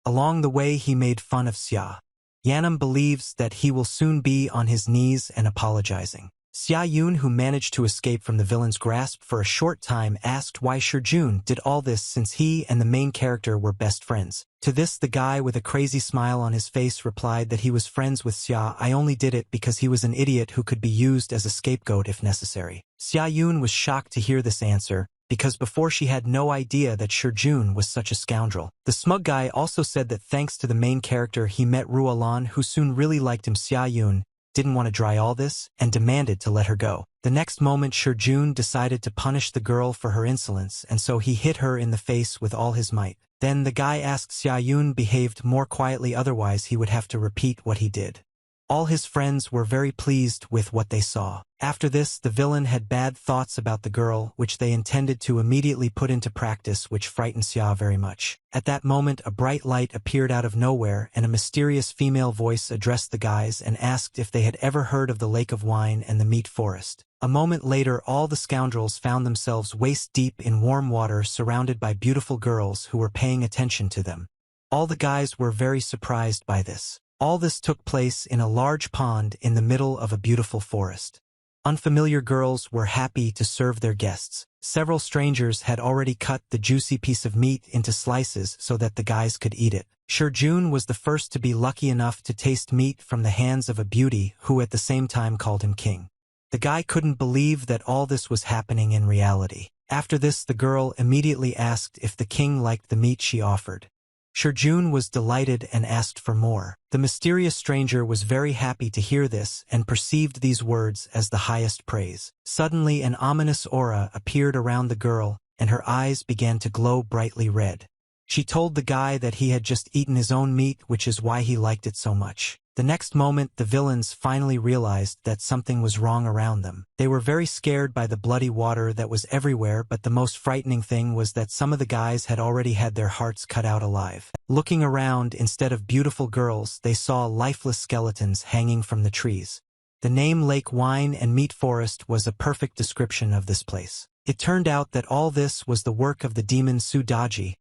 Along the way, he made fun of Xia. Yanam believes that he will soon be on his knees and apologizing. Xia Yun, who managed to escape from the villain's grasp for a short time, asked why Jun did all this since he and the main character were best friends. To this, the guy with a crazy smile on his face replied that he was friends with Xia. I only did it because he was an idiot who could be used as a scapegoat if necessary. Xia Yun was shocked to hear this answer, because before she had no idea that Jun was such a scoundrel. The smug guy also said that thanks to the main character he met Ruolan, who soon really liked him. Xia Yun didn't want to dry all this and demanded to let her go. The next moment, Jun decided to punish the girl for her insolence, and so he hit her in the face with all his might. Then the guy asked Xia Yun behaved more quietly, otherwise he would have to repeat what he did. All his friends were very pleased with what they saw. After this, the villain had bad thoughts about the girl, which they intended to immediately put into practice, which frightened Xia very much. At that moment, a bright light appeared out of nowhere, and a mysterious female voice addressed the guys and asked if they had ever heard of the Lake of Wine and the Meat Forest. A moment later, all the scoundrels found themselves waist-deep in warm water, surrounded by beautiful girls who were paying attention to them. All the guys were very surprised by this. All this took place in a large pond in the middle of a beautiful forest. Unfamiliar girls were happy to serve their guests. Several strangers had already cut the juicy piece of meat into slices so that the guys could eat it. Jun was the first to be lucky enough to taste meat from the hands of a beauty who at the same time called him king. The guy couldn't believe that all this was happening in reality. After this, the girl immediately asked if the king liked the meat she offered. Jun was delighted and asked for more. The mysterious stranger was very happy to hear this and perceived these words as the highest praise. Suddenly, an ominous aura appeared around the girl, and her eyes began to glow brightly red. She told the guy that he had just eaten his own meat, which is why he liked it so much. The next moment, the villains finally realized that something was wrong around them. They were very scared by the bloody water that was everywhere, but the most frightening thing was that some of the guys had already had their hearts cut out alive. Looking around, instead of beautiful girls, they saw lifeless skeletons hanging from the trees. The name Lake Wine and Meat Forest was a perfect description of this place. It turned out that all this was the work of the demon Sudaji,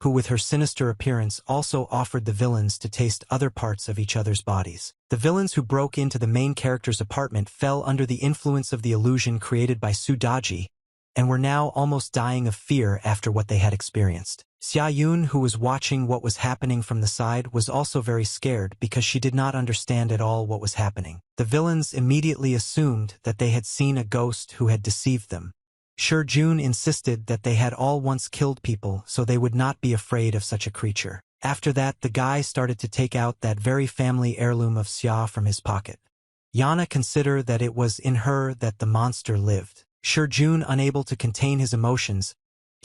who with her sinister appearance also offered the villains to taste other parts of each other's bodies. The villains who broke into the main character's apartment fell under the influence of the illusion created by Sudaji, and were now almost dying of fear after what they had experienced. Xia-yun, who was watching what was happening from the side, was also very scared because she did not understand at all what was happening. The villains immediately assumed that they had seen a ghost who had deceived them. Jun insisted that they had all once killed people, so they would not be afraid of such a creature. After that, the guy started to take out that very family heirloom of Xia from his pocket. Yana considered that it was in her that the monster lived. Jun, unable to contain his emotions,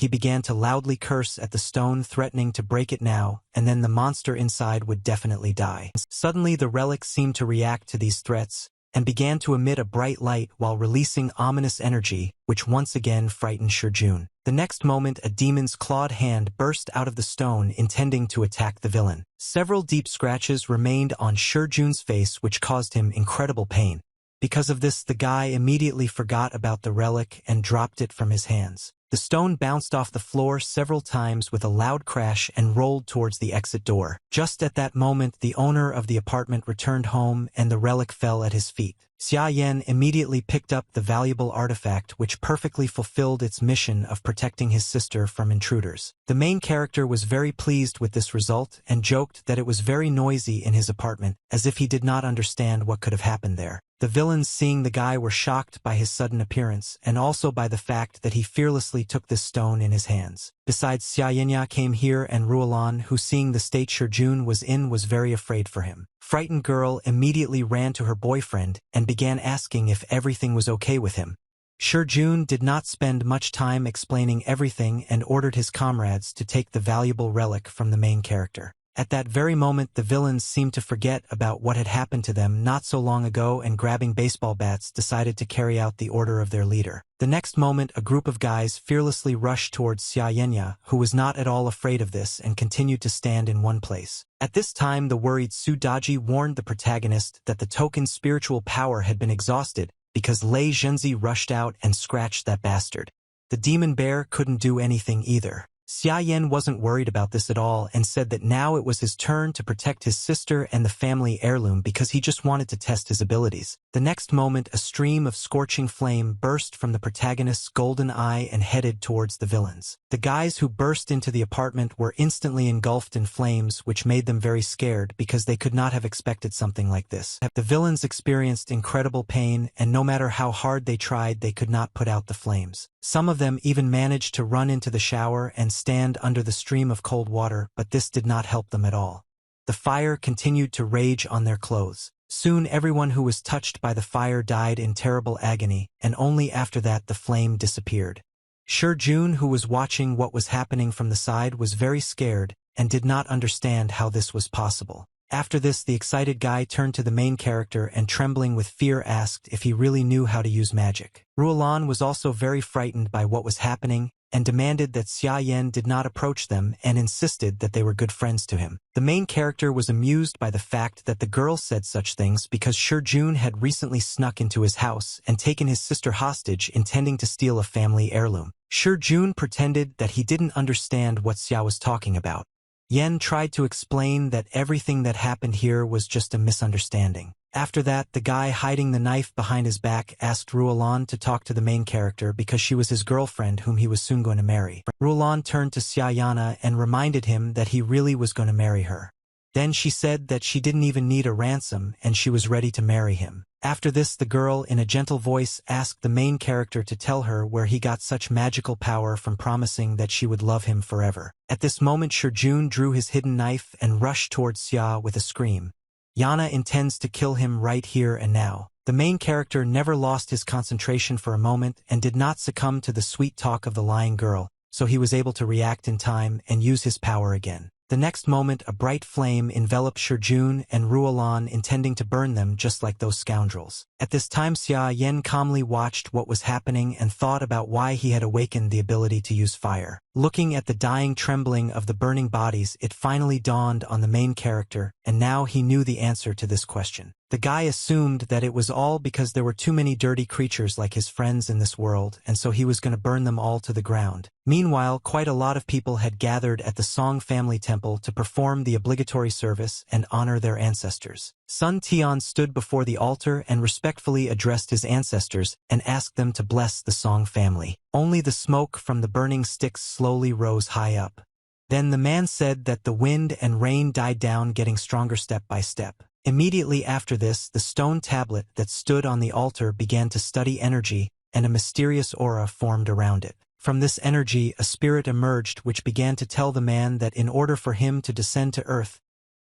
he began to loudly curse at the stone, threatening to break it now, and then the monster inside would definitely die. Suddenly the relic seemed to react to these threats, and began to emit a bright light while releasing ominous energy, which once again frightened Jun. The next moment a demon's clawed hand burst out of the stone, intending to attack the villain. Several deep scratches remained on Jun's face, which caused him incredible pain. Because of this, the guy immediately forgot about the relic and dropped it from his hands. The stone bounced off the floor several times with a loud crash and rolled towards the exit door. Just at that moment, the owner of the apartment returned home and the relic fell at his feet. Xia Yan immediately picked up the valuable artifact, which perfectly fulfilled its mission of protecting his sister from intruders. The main character was very pleased with this result and joked that it was very noisy in his apartment, as if he did not understand what could have happened there. The villains, seeing the guy, were shocked by his sudden appearance and also by the fact that he fearlessly took this stone in his hands. Besides, Xiaoyenya came here, and Ruolan, who seeing the state Jun was in, was very afraid for him. Frightened girl immediately ran to her boyfriend and began asking if everything was okay with him. Jun did not spend much time explaining everything and ordered his comrades to take the valuable relic from the main character. At that very moment, the villains seemed to forget about what had happened to them not so long ago, and grabbing baseball bats decided to carry out the order of their leader. The next moment, a group of guys fearlessly rushed towards Xiaoyenya, who was not at all afraid of this and continued to stand in one place. At this time, the worried Sudaji warned the protagonist that the token's spiritual power had been exhausted because Lei Zhenzi rushed out and scratched that bastard. The demon bear couldn't do anything either. Xia Yan wasn't worried about this at all and said that now it was his turn to protect his sister and the family heirloom because he just wanted to test his abilities. The next moment, a stream of scorching flame burst from the protagonist's golden eye and headed towards the villains. The guys who burst into the apartment were instantly engulfed in flames, which made them very scared because they could not have expected something like this. The villains experienced incredible pain, and no matter how hard they tried, they could not put out the flames. Some of them even managed to run into the shower and stand under the stream of cold water, but this did not help them at all. The fire continued to rage on their clothes. Soon everyone who was touched by the fire died in terrible agony, and only after that the flame disappeared. Jun, who was watching what was happening from the side, was very scared and did not understand how this was possible. After this, the excited guy turned to the main character and, trembling with fear, asked if he really knew how to use magic. Ruolan was also very frightened by what was happening and demanded that Xia Yan did not approach them and insisted that they were good friends to him. The main character was amused by the fact that the girl said such things because Jun had recently snuck into his house and taken his sister hostage, intending to steal a family heirloom. Jun pretended that he didn't understand what Xia was talking about. Yen tried to explain that everything that happened here was just a misunderstanding. After that, the guy hiding the knife behind his back asked Ruolan to talk to the main character because she was his girlfriend whom he was soon going to marry. Ruolan turned to Xiaoyana and reminded him that he really was going to marry her. Then she said that she didn't even need a ransom and she was ready to marry him. After this, the girl, in a gentle voice, asked the main character to tell her where he got such magical power from promising that she would love him forever. At this moment, Jun drew his hidden knife and rushed towards Xia with a scream. Yana intends to kill him right here and now. The main character never lost his concentration for a moment and did not succumb to the sweet talk of the lying girl, so he was able to react in time and use his power again. The next moment, a bright flame enveloped Jun and Ruolan, intending to burn them just like those scoundrels. At this time, Xia Yan calmly watched what was happening and thought about why he had awakened the ability to use fire. Looking at the dying trembling of the burning bodies, it finally dawned on the main character, and now he knew the answer to this question. The guy assumed that it was all because there were too many dirty creatures like his friends in this world, and so he was going to burn them all to the ground. Meanwhile, quite a lot of people had gathered at the Song family temple to perform the obligatory service and honor their ancestors. Sun Tian stood before the altar and respectfully addressed his ancestors and asked them to bless the Song family. Only the smoke from the burning sticks slowly rose high up. Then the man said that the wind and rain died down, getting stronger step by step. Immediately after this, the stone tablet that stood on the altar began to study energy, and a mysterious aura formed around it. From this energy, a spirit emerged which began to tell the man that in order for him to descend to earth,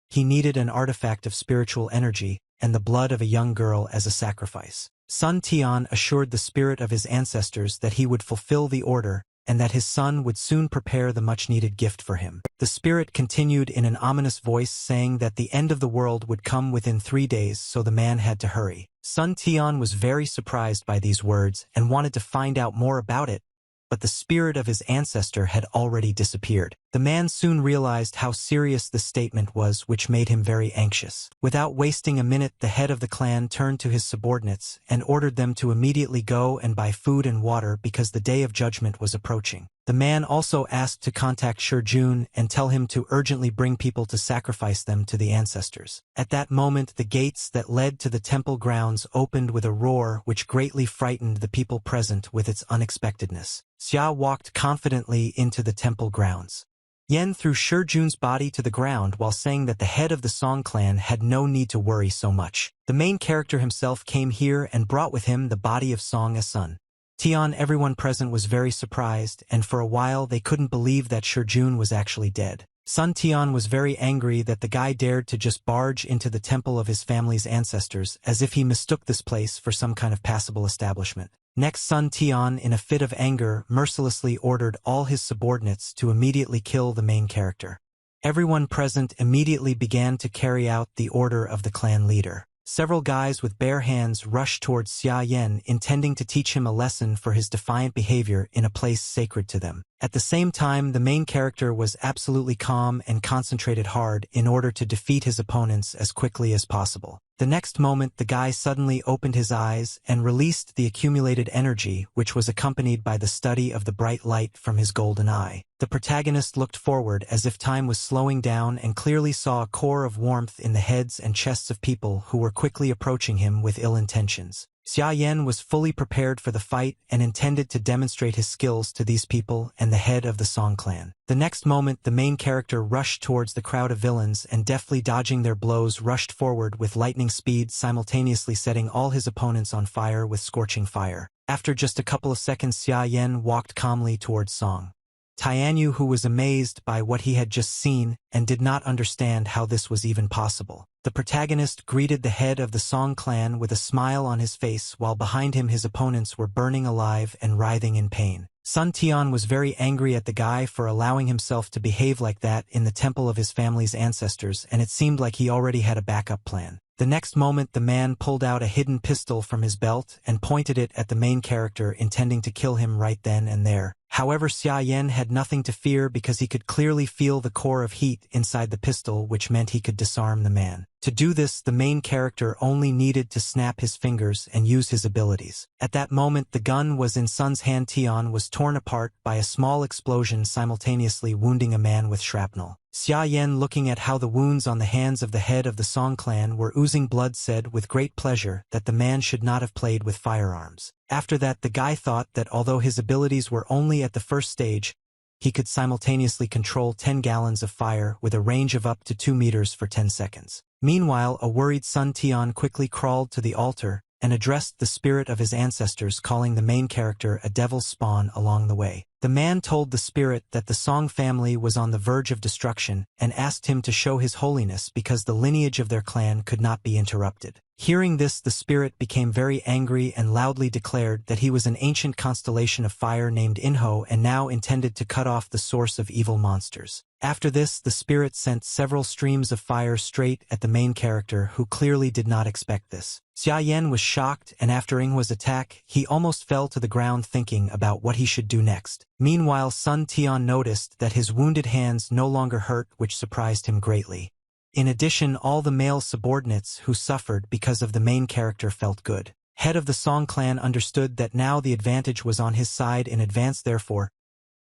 he needed an artifact of spiritual energy and the blood of a young girl as a sacrifice. Sun Tian assured the spirit of his ancestors that he would fulfill the order, and that his son would soon prepare the much-needed gift for him. The spirit continued in an ominous voice, saying that the end of the world would come within 3 days, so the man had to hurry. Sun Tian was very surprised by these words and wanted to find out more about it, but the spirit of his ancestor had already disappeared. The man soon realized how serious this statement was, which made him very anxious. Without wasting a minute, the head of the clan turned to his subordinates and ordered them to immediately go and buy food and water because the day of judgment was approaching. The man also asked to contact Shurjun and tell him to urgently bring people to sacrifice them to the ancestors. At that moment, the gates that led to the temple grounds opened with a roar which greatly frightened the people present with its unexpectedness. Xia walked confidently into the temple grounds. Yen threw Shurjun's body to the ground while saying that the head of the Song clan had no need to worry so much. The main character himself came here and brought with him the body of Song as son. Tian, everyone present was very surprised, and for a while they couldn't believe that Shurjun was actually dead. Sun Tian was very angry that the guy dared to just barge into the temple of his family's ancestors, as if he mistook this place for some kind of passable establishment. Next, Sun Tian, in a fit of anger, mercilessly ordered all his subordinates to immediately kill the main character. Everyone present immediately began to carry out the order of the clan leader. Several guys with bare hands rushed towards Xia Yan, intending to teach him a lesson for his defiant behavior in a place sacred to them. At the same time, the main character was absolutely calm and concentrated hard in order to defeat his opponents as quickly as possible. The next moment, the guy suddenly opened his eyes and released the accumulated energy, which was accompanied by the study of the bright light from his golden eye. The protagonist looked forward as if time was slowing down and clearly saw a core of warmth in the heads and chests of people who were quickly approaching him with ill intentions. Xia Yan was fully prepared for the fight and intended to demonstrate his skills to these people and the head of the Song clan. The next moment, the main character rushed towards the crowd of villains and, deftly dodging their blows, rushed forward with lightning speed, simultaneously setting all his opponents on fire with scorching fire. After just a couple of seconds, Xia Yan walked calmly towards Song Tianyu, who was amazed by what he had just seen and did not understand how this was even possible. The protagonist greeted the head of the Song clan with a smile on his face, while behind him his opponents were burning alive and writhing in pain. Sun Tian was very angry at the guy for allowing himself to behave like that in the temple of his family's ancestors, and it seemed like he already had a backup plan. The next moment, the man pulled out a hidden pistol from his belt and pointed it at the main character, intending to kill him right then and there. However, Xia Yan had nothing to fear because he could clearly feel the core of heat inside the pistol, which meant he could disarm the man. To do this, the main character only needed to snap his fingers and use his abilities. At that moment, the gun was in Sun's hand. Tian was torn apart by a small explosion, simultaneously wounding a man with shrapnel. Xia Yan, looking at how the wounds on the hands of the head of the Song clan were oozing blood, said with great pleasure that the man should not have played with firearms. After that, the guy thought that although his abilities were only at the first stage, he could simultaneously control 10 gallons of fire with a range of up to 2 meters for 10 seconds. Meanwhile, a worried Sun Tian quickly crawled to the altar and addressed the spirit of his ancestors, calling the main character a devil's spawn along the way. The man told the spirit that the Song family was on the verge of destruction and asked him to show his holiness because the lineage of their clan could not be interrupted. Hearing this, the spirit became very angry and loudly declared that he was an ancient constellation of fire named Inho and now intended to cut off the source of evil monsters. After this, the spirit sent several streams of fire straight at the main character, who clearly did not expect this. Xia Yan was shocked, and after Inhwa's attack, he almost fell to the ground thinking about what he should do next. Meanwhile, Sun Tian noticed that his wounded hands no longer hurt, which surprised him greatly. In addition, all the male subordinates who suffered because of the main character felt good. Head of the Song clan understood that now the advantage was on his side in advance, therefore,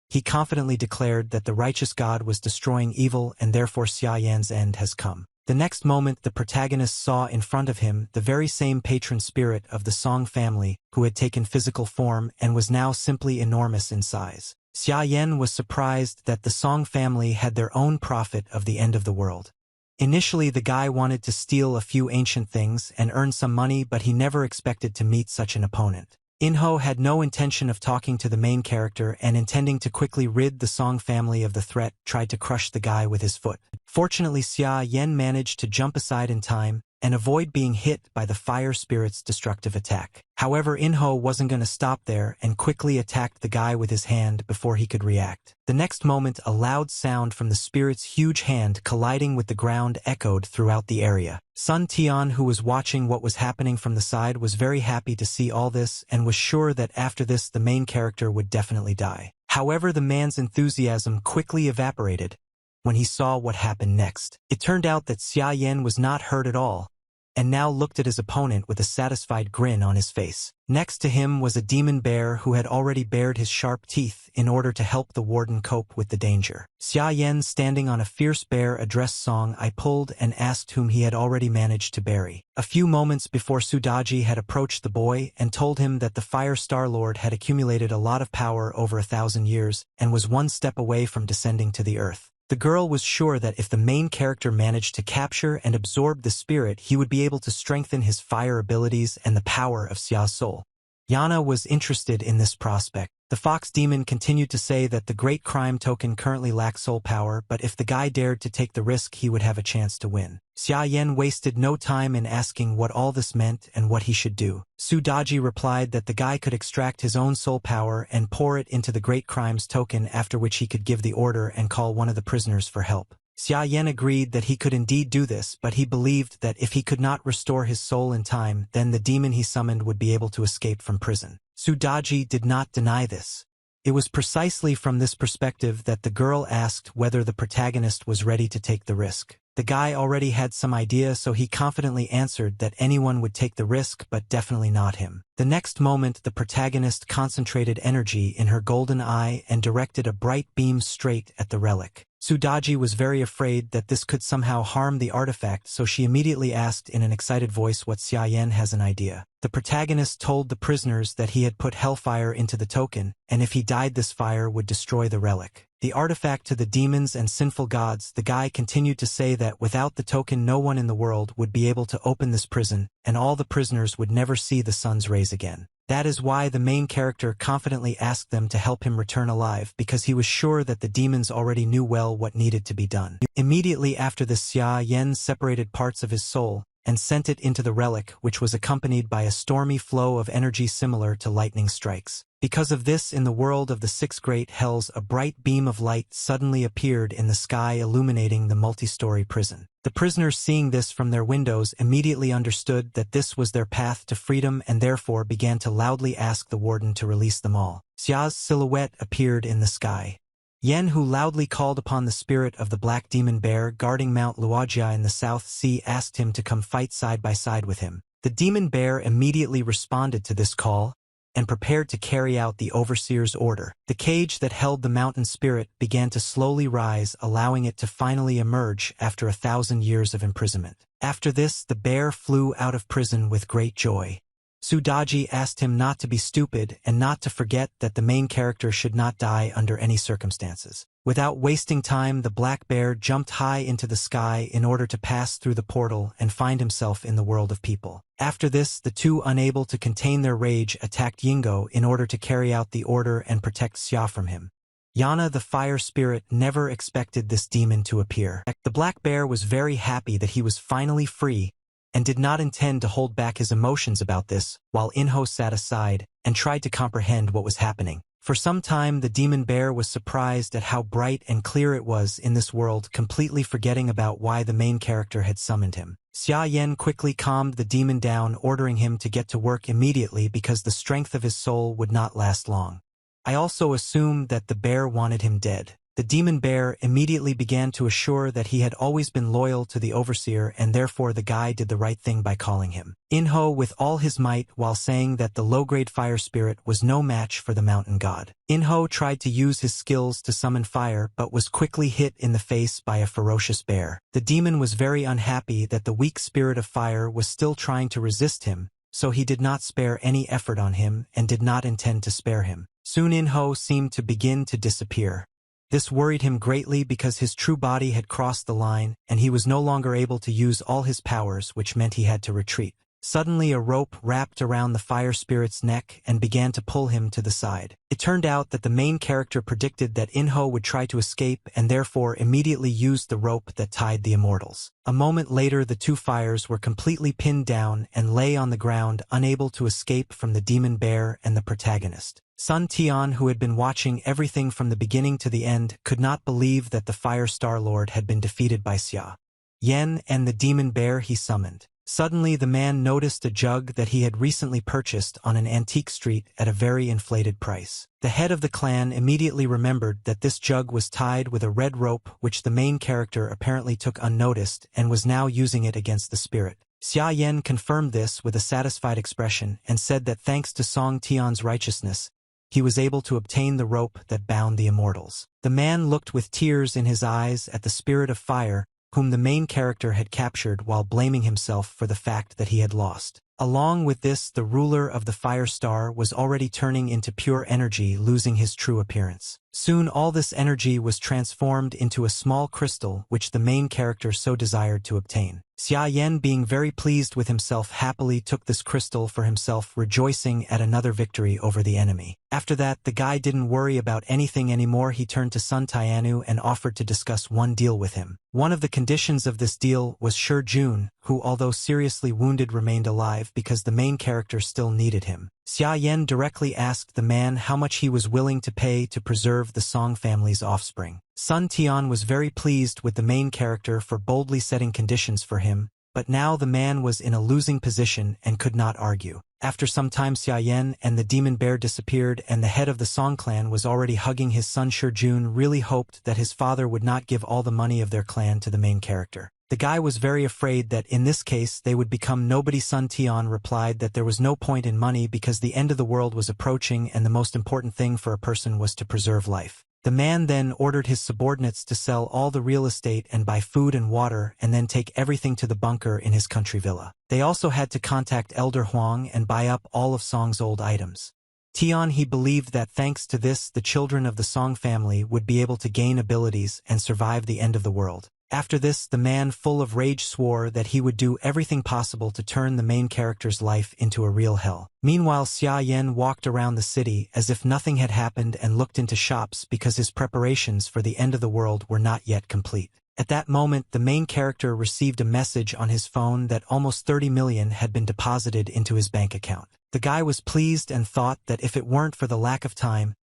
he confidently declared that the righteous god was destroying evil and therefore Xia Yan's end has come. The next moment the protagonist saw in front of him the very same patron spirit of the Song family who had taken physical form and was now simply enormous in size. Xia Yan was surprised that the Song family had their own prophet of the end of the world. Initially the guy wanted to steal a few ancient things and earn some money, but he never expected to meet such an opponent. Inho had no intention of talking to the main character and, intending to quickly rid the Song family of the threat, tried to crush the guy with his foot. Fortunately, Xia Yan managed to jump aside in time and avoid being hit by the fire spirit's destructive attack. However, Inho wasn't going to stop there and quickly attacked the guy with his hand before he could react. The next moment, a loud sound from the spirit's huge hand colliding with the ground echoed throughout the area. Sun Tian, who was watching what was happening from the side, was very happy to see all this and was sure that after this the main character would definitely die. However, the man's enthusiasm quickly evaporated when he saw what happened next. It turned out that Xia Yan was not hurt at all, and now looked at his opponent with a satisfied grin on his face. Next to him was a demon bear who had already bared his sharp teeth in order to help the warden cope with the danger. Xia Yan, standing on a fierce bear, addressed Song I pulled and asked whom he had already managed to bury. A few moments before, Sudaji had approached the boy and told him that the Fire Star Lord had accumulated a lot of power over 1,000 years and was one step away from descending to the earth. The girl was sure that if the main character managed to capture and absorb the spirit, he would be able to strengthen his fire abilities and the power of Xia's soul. Yana was interested in this prospect. The fox demon continued to say that the great crime token currently lacks soul power, but if the guy dared to take the risk, he would have a chance to win. Xia Yan wasted no time in asking what all this meant and what he should do. Su Daji replied that the guy could extract his own soul power and pour it into the great crimes token, after which he could give the order and call one of the prisoners for help. Xia Yan agreed that he could indeed do this, but he believed that if he could not restore his soul in time, then the demon he summoned would be able to escape from prison. Su Daji did not deny this. It was precisely from this perspective that the girl asked whether the protagonist was ready to take the risk. The guy already had some idea, so he confidently answered that anyone would take the risk, but definitely not him. The next moment, the protagonist concentrated energy in her golden eye and directed a bright beam straight at the relic. Sudaji was very afraid that this could somehow harm the artifact, so she immediately asked in an excited voice what Xia Yan has an idea. The protagonist told the prisoners that he had put hellfire into the token, and if he died, this fire would destroy the relic. The artifact to the demons and sinful gods. The guy continued to say that without the token no one in the world would be able to open this prison, and all the prisoners would never see the sun's rays again. That is why the main character confidently asked them to help him return alive, because he was sure that the demons already knew well what needed to be done. Immediately after this, Xia Yan separated parts of his soul and sent it into the relic, which was accompanied by a stormy flow of energy similar to lightning strikes. Because of this, in the world of the six great hells, a bright beam of light suddenly appeared in the sky, illuminating the multi-story prison. The prisoners, seeing this from their windows, immediately understood that this was their path to freedom and therefore began to loudly ask the warden to release them all. Xia's silhouette appeared in the sky. Yen, who loudly called upon the spirit of the black demon bear guarding Mount Luojia in the South Sea, asked him to come fight side by side with him. The demon bear immediately responded to this call and prepared to carry out the overseer's order. The cage that held the mountain spirit began to slowly rise, allowing it to finally emerge after 1,000 years of imprisonment. After this, the bear flew out of prison with great joy. Sudaji asked him not to be stupid and not to forget that the main character should not die under any circumstances. Without wasting time, the black bear jumped high into the sky in order to pass through the portal and find himself in the world of people. After this, the two, unable to contain their rage, attacked Yingo in order to carry out the order and protect Xia from him. Yana, the fire spirit, never expected this demon to appear. The black bear was very happy that he was finally free and did not intend to hold back his emotions about this, while Inho sat aside and tried to comprehend what was happening. For some time, the demon bear was surprised at how bright and clear it was in this world, completely forgetting about why the main character had summoned him. Xia Yan quickly calmed the demon down, ordering him to get to work immediately because the strength of his soul would not last long. I also assumed that the bear wanted him dead. The demon bear immediately began to assure that he had always been loyal to the overseer and therefore the guy did the right thing by calling him Inho with all his might while saying that the low-grade fire spirit was no match for the mountain god. Inho tried to use his skills to summon fire but was quickly hit in the face by a ferocious bear. The demon was very unhappy that the weak spirit of fire was still trying to resist him, so he did not spare any effort on him and did not intend to spare him. Soon Inho seemed to begin to disappear. This worried him greatly because his true body had crossed the line and he was no longer able to use all his powers, which meant he had to retreat. Suddenly a rope wrapped around the fire spirit's neck and began to pull him to the side. It turned out that the main character predicted that Inho would try to escape and therefore immediately used the rope that tied the immortals. A moment later the two fires were completely pinned down and lay on the ground unable to escape from the demon bear and the protagonist. Sun Tian, who had been watching everything from the beginning to the end, could not believe that the Fire Star Lord had been defeated by Xia Yan and the demon bear he summoned. Suddenly the man noticed a jug that he had recently purchased on an antique street at a very inflated price. The head of the clan immediately remembered that this jug was tied with a red rope which the main character apparently took unnoticed and was now using it against the spirit. Xia Yan confirmed this with a satisfied expression and said that thanks to Song Tian's righteousness, he was able to obtain the rope that bound the immortals. The man looked with tears in his eyes at the spirit of fire, whom the main character had captured while blaming himself for the fact that he had lost. Along with this, the ruler of the Fire Star was already turning into pure energy, losing his true appearance. Soon all this energy was transformed into a small crystal which the main character so desired to obtain. Xia Yan, being very pleased with himself, happily took this crystal for himself, rejoicing at another victory over the enemy. After that, the guy didn't worry about anything anymore. He turned to Sun Tianu and offered to discuss one deal with him. One of the conditions of this deal was Shi Jun, who although seriously wounded remained alive because the main character still needed him. Xia Yan directly asked the man how much he was willing to pay to preserve the Song family's offspring. Sun Tian was very pleased with the main character for boldly setting conditions for him, but now the man was in a losing position and could not argue. After some time, Xia Yan and the demon bear disappeared and the head of the Song clan was already hugging his son. Shi Jun really hoped that his father would not give all the money of their clan to the main character. The guy was very afraid that in this case they would become nobody. Sun Tian replied that there was no point in money because the end of the world was approaching and the most important thing for a person was to preserve life. The man then ordered his subordinates to sell all the real estate and buy food and water and then take everything to the bunker in his country villa. They also had to contact Elder Huang and buy up all of Song's old items. Tian, he believed that thanks to this the children of the Song family would be able to gain abilities and survive the end of the world. After this, the man full of rage swore that he would do everything possible to turn the main character's life into a real hell. Meanwhile, Xia Yan walked around the city as if nothing had happened and looked into shops because his preparations for the end of the world were not yet complete. At that moment, the main character received a message on his phone that almost 30 million had been deposited into his bank account. The guy was pleased and thought that if it weren't for the lack of time,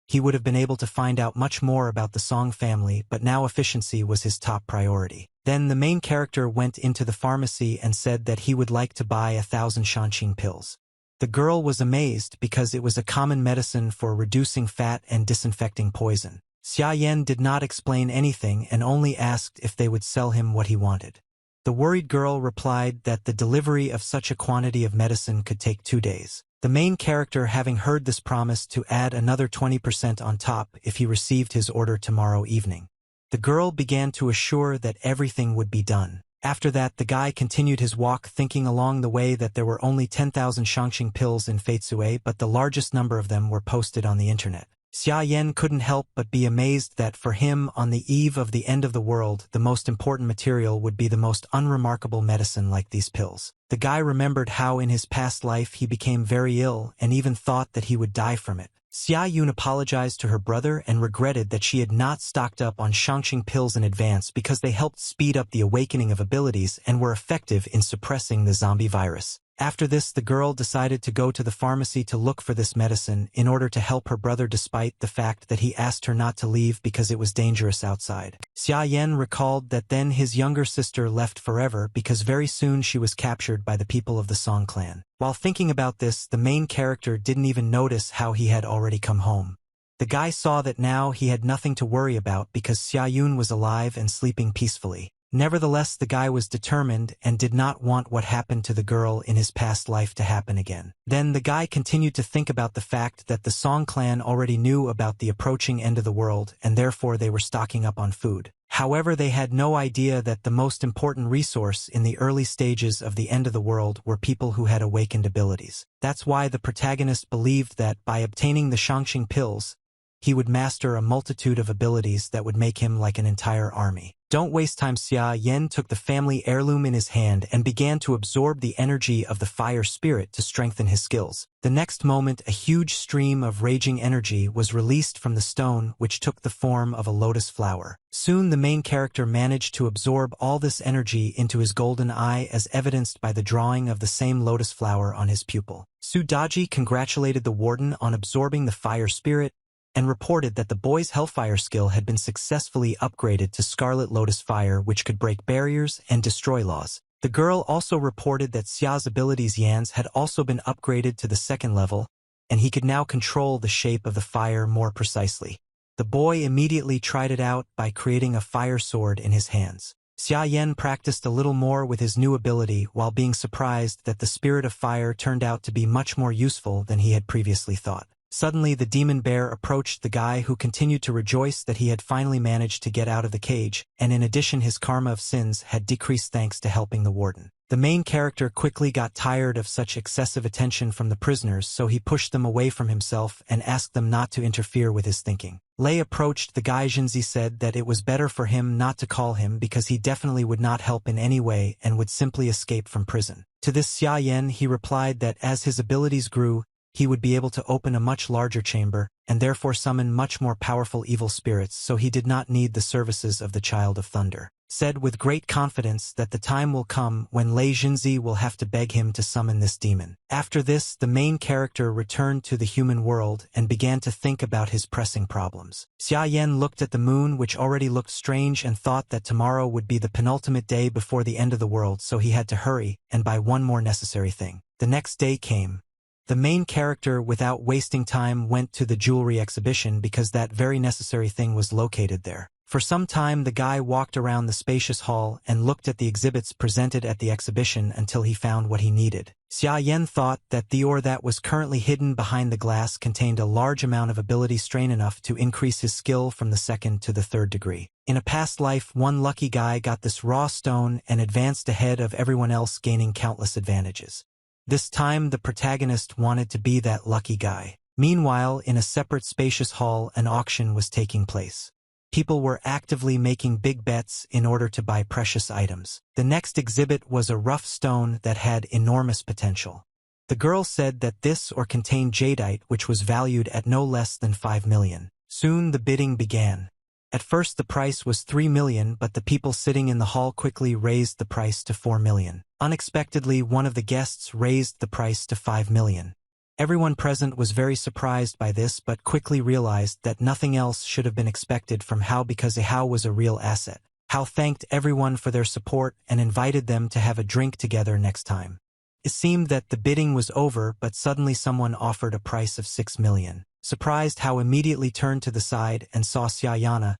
he would have been able to find out much more about the Song family, but now efficiency was his top priority. Then the main character went into the pharmacy and said that he would like to buy 1,000 Shanqing pills. The girl was amazed because it was a common medicine for reducing fat and disinfecting poison. Xia Yan did not explain anything and only asked if they would sell him what he wanted. The worried girl replied that the delivery of such a quantity of medicine could take 2 days. The main character, having heard this, promised to add another 20% on top if he received his order tomorrow evening. The girl began to assure that everything would be done. After that, the guy continued his walk, thinking along the way that there were only 10,000 Shanqing pills in Feitsue, but the largest number of them were posted on the internet. Xia Yan couldn't help but be amazed that for him, on the eve of the end of the world, the most important material would be the most unremarkable medicine like these pills. The guy remembered how in his past life he became very ill and even thought that he would die from it. Xia Yun apologized to her brother and regretted that she had not stocked up on Shanqing pills in advance because they helped speed up the awakening of abilities and were effective in suppressing the zombie virus. After this, the girl decided to go to the pharmacy to look for this medicine in order to help her brother despite the fact that he asked her not to leave because it was dangerous outside. Xia Yan recalled that then his younger sister left forever because very soon she was captured by the people of the Song clan. While thinking about this, the main character didn't even notice how he had already come home. The guy saw that now he had nothing to worry about because Xia was alive and sleeping peacefully. Nevertheless, the guy was determined and did not want what happened to the girl in his past life to happen again. Then the guy continued to think about the fact that the Song clan already knew about the approaching end of the world and therefore they were stocking up on food. However, they had no idea that the most important resource in the early stages of the end of the world were people who had awakened abilities. That's why the protagonist believed that by obtaining the Shangxing pills, he would master a multitude of abilities that would make him like an entire army. Don't waste time. Xia Yan took the family heirloom in his hand and began to absorb the energy of the fire spirit to strengthen his skills. The next moment, a huge stream of raging energy was released from the stone, which took the form of a lotus flower. Soon the main character managed to absorb all this energy into his golden eye, as evidenced by the drawing of the same lotus flower on his pupil. Su Daji congratulated the warden on absorbing the fire spirit and reported that the boy's hellfire skill had been successfully upgraded to Scarlet Lotus Fire, which could break barriers and destroy laws. The girl also reported that Xia's abilities Yan's had also been upgraded to the second level, and he could now control the shape of the fire more precisely. The boy immediately tried it out by creating a fire sword in his hands. Xia Yan practiced a little more with his new ability while being surprised that the spirit of fire turned out to be much more useful than he had previously thought. Suddenly, the demon bear approached the guy, who continued to rejoice that he had finally managed to get out of the cage, and in addition his karma of sins had decreased thanks to helping the warden. The main character quickly got tired of such excessive attention from the prisoners, so he pushed them away from himself and asked them not to interfere with his thinking. Lei approached the guy. Jinzi said that it was better for him not to call him because he definitely would not help in any way and would simply escape from prison. To this Xia Yan he replied that as his abilities grew, he would be able to open a much larger chamber, and therefore summon much more powerful evil spirits, so he did not need the services of the Child of Thunder. Said with great confidence that the time will come when Lei Jinzi will have to beg him to summon this demon. After this, the main character returned to the human world and began to think about his pressing problems. Xia Yan looked at the moon, which already looked strange, and thought that tomorrow would be the penultimate day before the end of the world, so he had to hurry and buy one more necessary thing. The next day came. The main character, without wasting time, went to the jewelry exhibition because that very necessary thing was located there. For some time the guy walked around the spacious hall and looked at the exhibits presented at the exhibition until he found what he needed. Xia Yan thought that the ore that was currently hidden behind the glass contained a large amount of ability strain enough to increase his skill from the second to the third degree. In a past life, one lucky guy got this raw stone and advanced ahead of everyone else, gaining countless advantages. This time the protagonist wanted to be that lucky guy. Meanwhile, in a separate spacious hall, an auction was taking place. People were actively making big bets in order to buy precious items. The next exhibit was a rough stone that had enormous potential. The girl said that this ore contained jadeite, which was valued at no less than 5 million. Soon the bidding began. At first the price was 3 million, but the people sitting in the hall quickly raised the price to 4 million. Unexpectedly, one of the guests raised the price to 5 million. Everyone present was very surprised by this, but quickly realized that nothing else should have been expected from Hao, because Hao was a real asset. Hao thanked everyone for their support and invited them to have a drink together next time. It seemed that the bidding was over, but suddenly someone offered a price of 6 million. Surprised, Hao immediately turned to the side and saw Xiayana,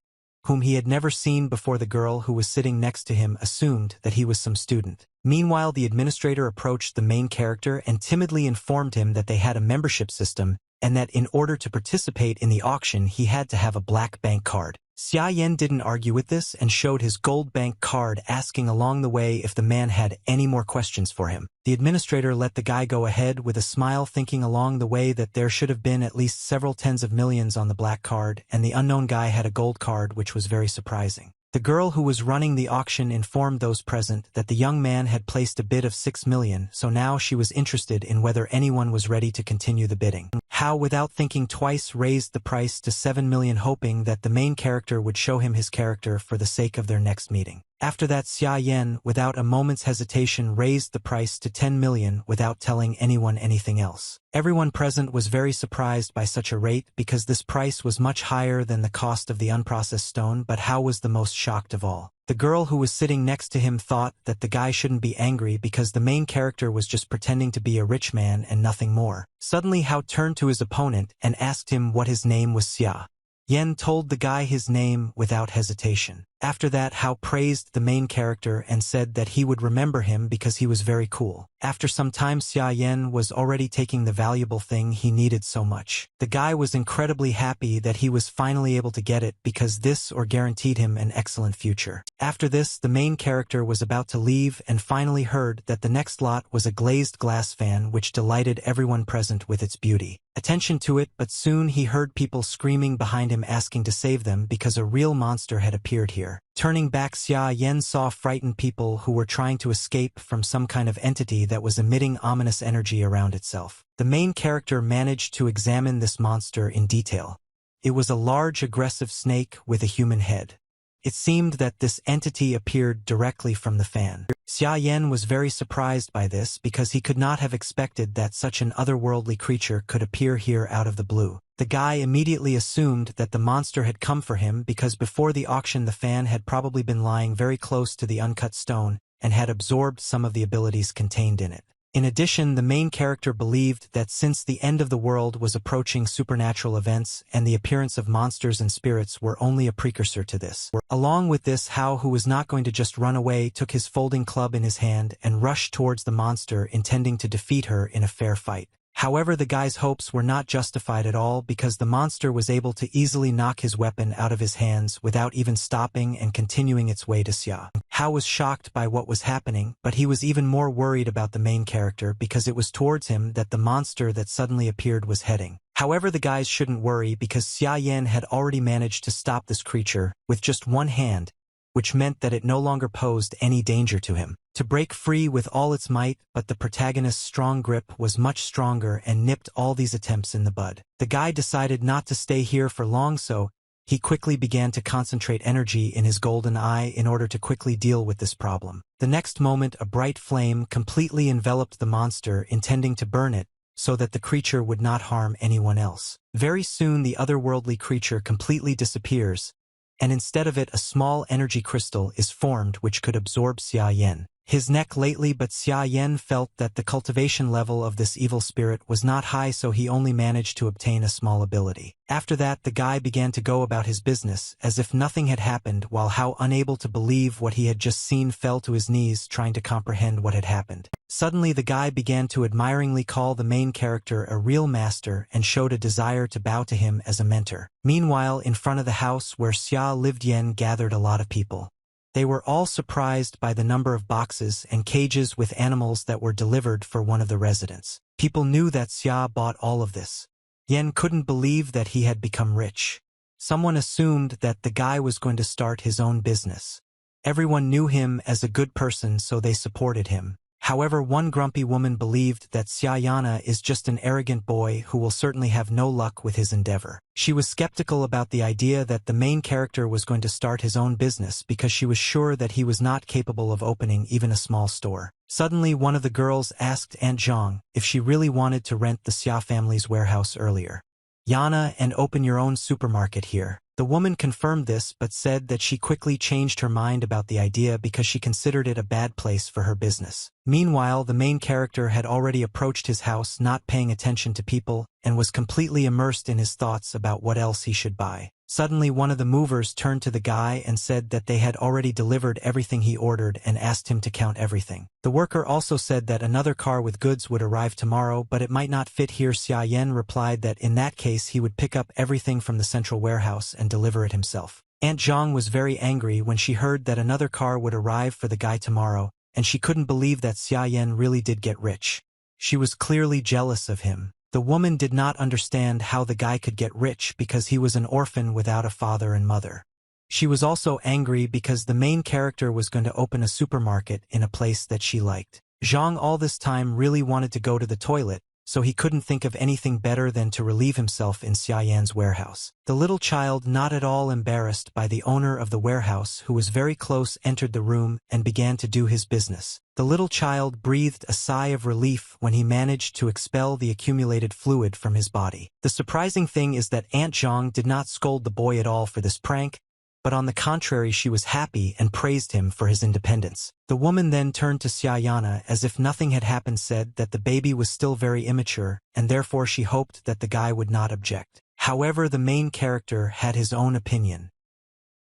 whom he had never seen before. The girl who was sitting next to him assumed that he was some student. Meanwhile, the administrator approached the main character and timidly informed him that they had a membership system, and that in order to participate in the auction he had to have a black bank card. Xia Yan didn't argue with this and showed his gold bank card, asking along the way if the man had any more questions for him. The administrator let the guy go ahead with a smile, thinking along the way that there should have been at least several tens of millions on the black card, and the unknown guy had a gold card, which was very surprising. The girl who was running the auction informed those present that the young man had placed a bid of 6 million, so now she was interested in whether anyone was ready to continue the bidding. Hao, without thinking twice, raised the price to 7 million, hoping that the main character would show him his character for the sake of their next meeting. After that, Xia Yan, without a moment's hesitation, raised the price to 10 million without telling anyone anything else. Everyone present was very surprised by such a rate because this price was much higher than the cost of the unprocessed stone, but Hao was the most shocked of all. The girl who was sitting next to him thought that the guy shouldn't be angry because the main character was just pretending to be a rich man and nothing more. Suddenly Hao turned to his opponent and asked him what his name was. Xia Yan told the guy his name without hesitation. After that, Hao praised the main character and said that he would remember him because he was very cool. After some time, Xia Yan was already taking the valuable thing he needed so much. The guy was incredibly happy that he was finally able to get it because this guaranteed him an excellent future. After this, the main character was about to leave and finally heard that the next lot was a glazed glass fan which delighted everyone present with its beauty. Attention to it, but soon he heard people screaming behind him asking to save them because a real monster had appeared here. Turning back, Xia Yan saw frightened people who were trying to escape from some kind of entity that was emitting ominous energy around itself. The main character managed to examine this monster in detail. It was a large aggressive snake with a human head. It seemed that this entity appeared directly from the fan. Xia Yan was very surprised by this because he could not have expected that such an otherworldly creature could appear here out of the blue. The guy immediately assumed that the monster had come for him because before the auction the fan had probably been lying very close to the uncut stone and had absorbed some of the abilities contained in it. In addition, the main character believed that since the end of the world was approaching, supernatural events and the appearance of monsters and spirits were only a precursor to this. Along with this, Hao, who was not going to just run away, took his folding club in his hand and rushed towards the monster, intending to defeat her in a fair fight. However, the guy's hopes were not justified at all because the monster was able to easily knock his weapon out of his hands without even stopping and continuing its way to Xia. Hao was shocked by what was happening, but he was even more worried about the main character because it was towards him that the monster that suddenly appeared was heading. However, the guys shouldn't worry because Xia Yan had already managed to stop this creature with just one hand, which meant that it no longer posed any danger to him. To break free with all its might, but the protagonist's strong grip was much stronger and nipped all these attempts in the bud. The guy decided not to stay here for long, so he quickly began to concentrate energy in his golden eye in order to quickly deal with this problem. The next moment, a bright flame completely enveloped the monster, intending to burn it, so that the creature would not harm anyone else. Very soon the otherworldly creature completely disappears, and instead of it a small energy crystal is formed which could absorb Xia Yan. His neck lately, but Xia Yan felt that the cultivation level of this evil spirit was not high, so he only managed to obtain a small ability. After that, the guy began to go about his business as if nothing had happened, while Hao, unable to believe what he had just seen, fell to his knees trying to comprehend what had happened. Suddenly the guy began to admiringly call the main character a real master and showed a desire to bow to him as a mentor. Meanwhile, in front of the house where Xia lived, Yan gathered a lot of people. They were all surprised by the number of boxes and cages with animals that were delivered for one of the residents. People knew that Xia bought all of this. Yan couldn't believe that he had become rich. Someone assumed that the guy was going to start his own business. Everyone knew him as a good person, so they supported him. However, one grumpy woman believed that Xia Yana is just an arrogant boy who will certainly have no luck with his endeavor. She was skeptical about the idea that the main character was going to start his own business because she was sure that he was not capable of opening even a small store. Suddenly, one of the girls asked Aunt Zhang if she really wanted to rent the Xia family's warehouse earlier. Yana, and open your own supermarket here. The woman confirmed this but said that she quickly changed her mind about the idea because she considered it a bad place for her business. Meanwhile, the main character had already approached his house, not paying attention to people, and was completely immersed in his thoughts about what else he should buy. Suddenly, one of the movers turned to the guy and said that they had already delivered everything he ordered and asked him to count everything. The worker also said that another car with goods would arrive tomorrow, but it might not fit here. Xia Yan replied that in that case he would pick up everything from the central warehouse and deliver it himself. Aunt Zhang was very angry when she heard that another car would arrive for the guy tomorrow, and she couldn't believe that Xia Yan really did get rich. She was clearly jealous of him. The woman did not understand how the guy could get rich because he was an orphan without a father and mother. She was also angry because the main character was going to open a supermarket in a place that she liked. Zhang all this time really wanted to go to the toilet, so he couldn't think of anything better than to relieve himself in Xia Yan's warehouse. The little child, not at all embarrassed by the owner of the warehouse who was very close, entered the room and began to do his business. The little child breathed a sigh of relief when he managed to expel the accumulated fluid from his body. The surprising thing is that Aunt Zhang did not scold the boy at all for this prank, but on the contrary she was happy and praised him for his independence. The woman then turned to Xiaoyana as if nothing had happened, said that the baby was still very immature, and therefore she hoped that the guy would not object. However, the main character had his own opinion.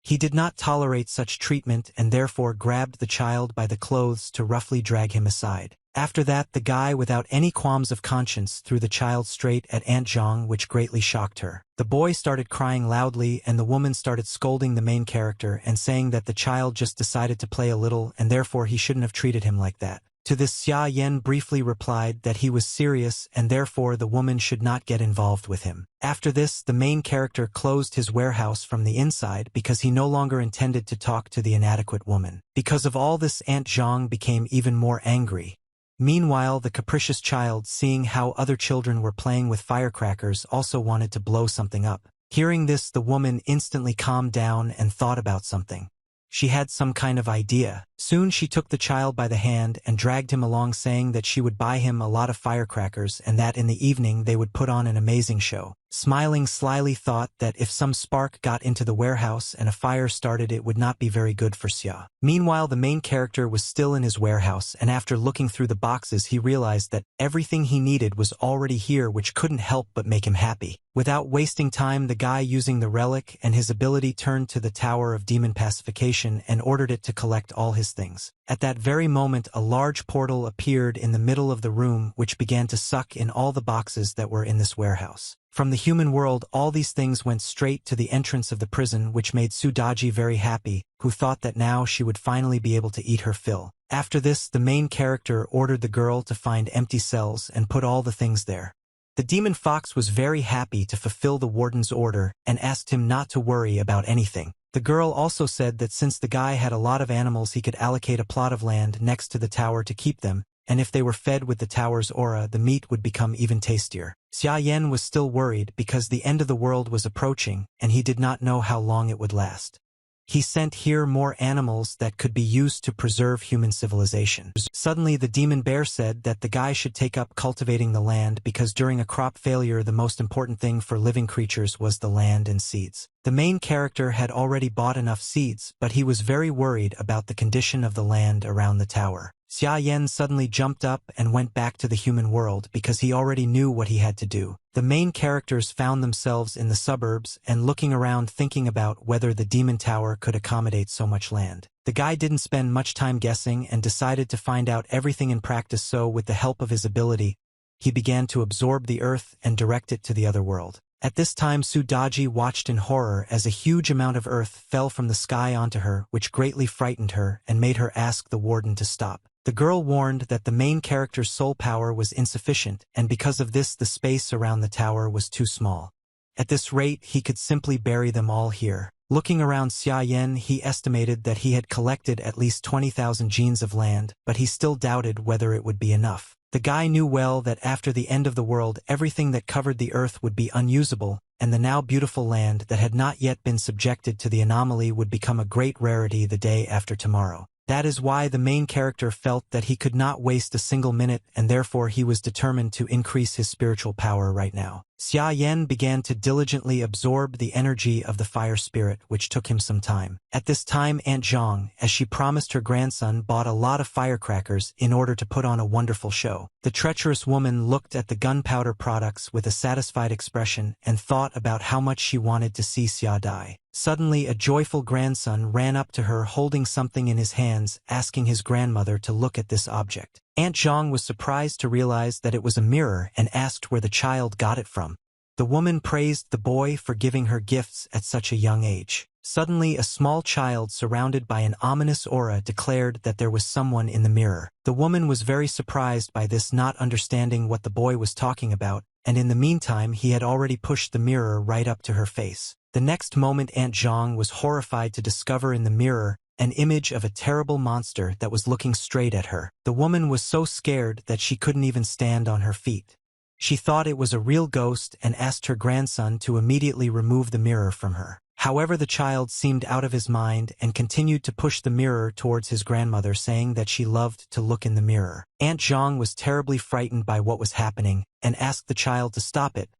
He did not tolerate such treatment and therefore grabbed the child by the clothes to roughly drag him aside. After that, the guy, without any qualms of conscience, threw the child straight at Aunt Zhang, which greatly shocked her. The boy started crying loudly and the woman started scolding the main character and saying that the child just decided to play a little and therefore he shouldn't have treated him like that. To this, Xia Yan briefly replied that he was serious and therefore the woman should not get involved with him. After this, the main character closed his warehouse from the inside because he no longer intended to talk to the inadequate woman. Because of all this, Aunt Zhang became even more angry. Meanwhile, the capricious child, seeing how other children were playing with firecrackers, also wanted to blow something up. Hearing this, the woman instantly calmed down and thought about something. She had some kind of idea. Soon she took the child by the hand and dragged him along, saying that she would buy him a lot of firecrackers and that in the evening they would put on an amazing show. Smiling slyly thought that if some spark got into the warehouse and a fire started, it would not be very good for Xia. Meanwhile, the main character was still in his warehouse, and after looking through the boxes he realized that everything he needed was already here, which couldn't help but make him happy. Without wasting time, the guy, using the relic and his ability, turned to the Tower of Demon Pacification and ordered it to collect all his things. At that very moment, a large portal appeared in the middle of the room, which began to suck in all the boxes that were in this warehouse. From the human world, all these things went straight to the entrance of the prison, which made Su Daji very happy, who thought that now she would finally be able to eat her fill. After this, the main character ordered the girl to find empty cells and put all the things there. The demon fox was very happy to fulfill the warden's order and asked him not to worry about anything. The girl also said that since the guy had a lot of animals, he could allocate a plot of land next to the tower to keep them, and if they were fed with the tower's aura, the meat would become even tastier. Xia Yan was still worried because the end of the world was approaching, and he did not know how long it would last. He sent here more animals that could be used to preserve human civilization. Suddenly, the demon bear said that the guy should take up cultivating the land because during a crop failure, the most important thing for living creatures was the land and seeds. The main character had already bought enough seeds, but he was very worried about the condition of the land around the tower. Xia Yan suddenly jumped up and went back to the human world because he already knew what he had to do. The main characters found themselves in the suburbs and looking around, thinking about whether the demon tower could accommodate so much land. The guy didn't spend much time guessing and decided to find out everything in practice, so with the help of his ability, he began to absorb the earth and direct it to the other world. At this time, Su Daji watched in horror as a huge amount of earth fell from the sky onto her, which greatly frightened her and made her ask the warden to stop. The girl warned that the main character's soul power was insufficient, and because of this the space around the tower was too small. At this rate, he could simply bury them all here. Looking around Xia Yan, he estimated that he had collected at least 20,000 genes of land, but he still doubted whether it would be enough. The guy knew well that after the end of the world, everything that covered the earth would be unusable, and the now beautiful land that had not yet been subjected to the anomaly would become a great rarity the day after tomorrow. That is why the main character felt that he could not waste a single minute, and therefore he was determined to increase his spiritual power right now. Xia Yan began to diligently absorb the energy of the fire spirit, which took him some time. At this time, Aunt Zhang, as she promised her grandson, bought a lot of firecrackers in order to put on a wonderful show. The treacherous woman looked at the gunpowder products with a satisfied expression and thought about how much she wanted to see Xia die. Suddenly, a joyful grandson ran up to her holding something in his hands, asking his grandmother to look at this object. Aunt Zhang was surprised to realize that it was a mirror and asked where the child got it from. The woman praised the boy for giving her gifts at such a young age. Suddenly, a small child surrounded by an ominous aura declared that there was someone in the mirror. The woman was very surprised by this, not understanding what the boy was talking about, and in the meantime he had already pushed the mirror right up to her face. The next moment, Aunt Zhang was horrified to discover in the mirror an image of a terrible monster that was looking straight at her. The woman was so scared that she couldn't even stand on her feet. She thought it was a real ghost and asked her grandson to immediately remove the mirror from her. However, the child seemed out of his mind and continued to push the mirror towards his grandmother, saying that she loved to look in the mirror. Aunt Zhang was terribly frightened by what was happening and asked the child to stop it.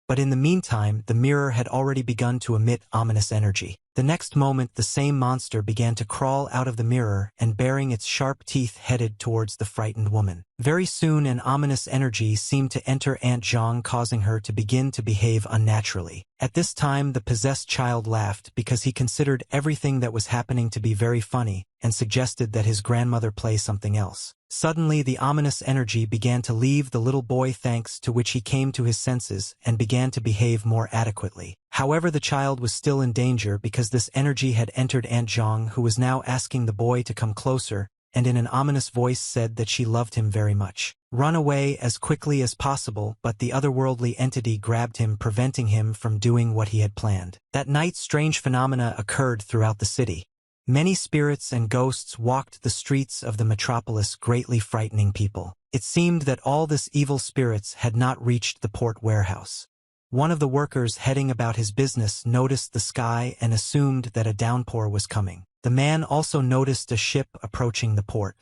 But in the meantime, the mirror had already begun to emit ominous energy. The next moment, the same monster began to crawl out of the mirror and, baring its sharp teeth, headed towards the frightened woman. Very soon, an ominous energy seemed to enter Aunt Zhang, causing her to begin to behave unnaturally. At this time, the possessed child laughed because he considered everything that was happening to be very funny and suggested that his grandmother play something else. Suddenly, the ominous energy began to leave the little boy, thanks to which he came to his senses and began to behave more adequately. However, the child was still in danger because this energy had entered Aunt Zhang, who was now asking the boy to come closer and in an ominous voice said that she loved him very much. Run away as quickly as possible, but the otherworldly entity grabbed him, preventing him from doing what he had planned. That night, strange phenomena occurred throughout the city. Many spirits and ghosts walked the streets of the metropolis, greatly frightening people. It seemed that all this evil spirits had not reached the port warehouse. One of the workers heading about his business noticed the sky and assumed that a downpour was coming. The man also noticed a ship approaching the port.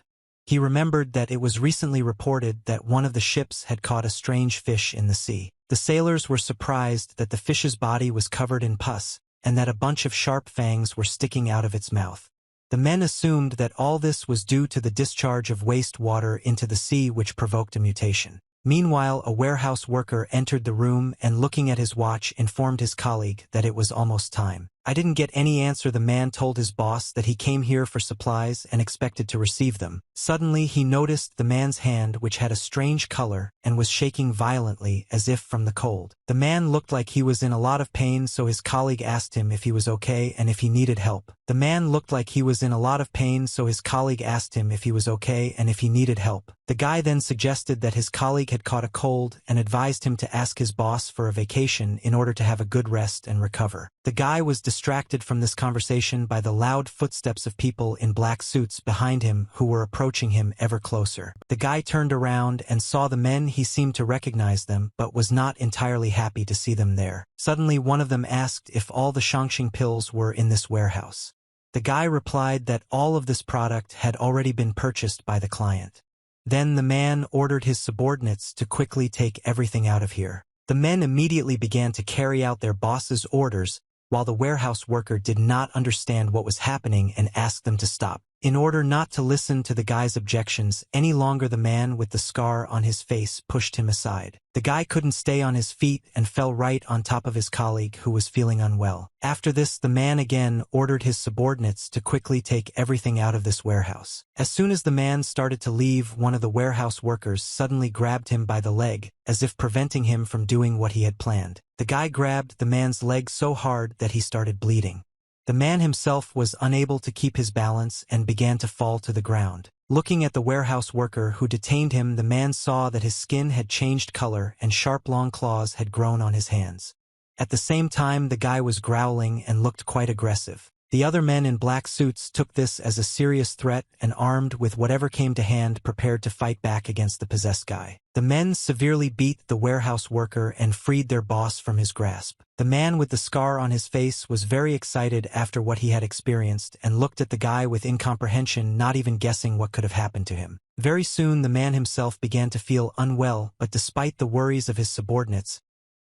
He remembered that it was recently reported that one of the ships had caught a strange fish in the sea. The sailors were surprised that the fish's body was covered in pus, and that a bunch of sharp fangs were sticking out of its mouth. The men assumed that all this was due to the discharge of waste water into the sea, which provoked a mutation. Meanwhile, a warehouse worker entered the room and, looking at his watch, informed his colleague that it was almost time. "I didn't get any answer," the man told his boss that he came here for supplies and expected to receive them. Suddenly, he noticed the man's hand, which had a strange color and was shaking violently as if from the cold. The man looked like he was in a lot of pain, so his colleague asked him if he was okay and if he needed help. The man looked like he was in a lot of pain, so his colleague asked him if he was okay and if he needed help. The guy then suggested that his colleague had caught a cold and advised him to ask his boss for a vacation in order to have a good rest and recover. The guy was distracted from this conversation by the loud footsteps of people in black suits behind him who were approaching him ever closer. The guy turned around and saw the men. He seemed to recognize them, but was not entirely happy to see them there. Suddenly, one of them asked if all the Shangxing pills were in this warehouse. The guy replied that all of this product had already been purchased by the client. Then the man ordered his subordinates to quickly take everything out of here. The men immediately began to carry out their boss's orders, while the warehouse worker did not understand what was happening and asked them to stop. In order not to listen to the guy's objections any longer, the man with the scar on his face pushed him aside. The guy couldn't stay on his feet and fell right on top of his colleague, who was feeling unwell. After this, the man again ordered his subordinates to quickly take everything out of this warehouse. As soon as the man started to leave, one of the warehouse workers suddenly grabbed him by the leg, as if preventing him from doing what he had planned. The guy grabbed the man's leg so hard that he started bleeding. The man himself was unable to keep his balance and began to fall to the ground. Looking at the warehouse worker who detained him, the man saw that his skin had changed color and sharp long claws had grown on his hands. At the same time, the guy was growling and looked quite aggressive. The other men in black suits took this as a serious threat and, armed with whatever came to hand, prepared to fight back against the possessed guy. The men severely beat the warehouse worker and freed their boss from his grasp. The man with the scar on his face was very excited after what he had experienced and looked at the guy with incomprehension, not even guessing what could have happened to him. Very soon, the man himself began to feel unwell, but despite the worries of his subordinates,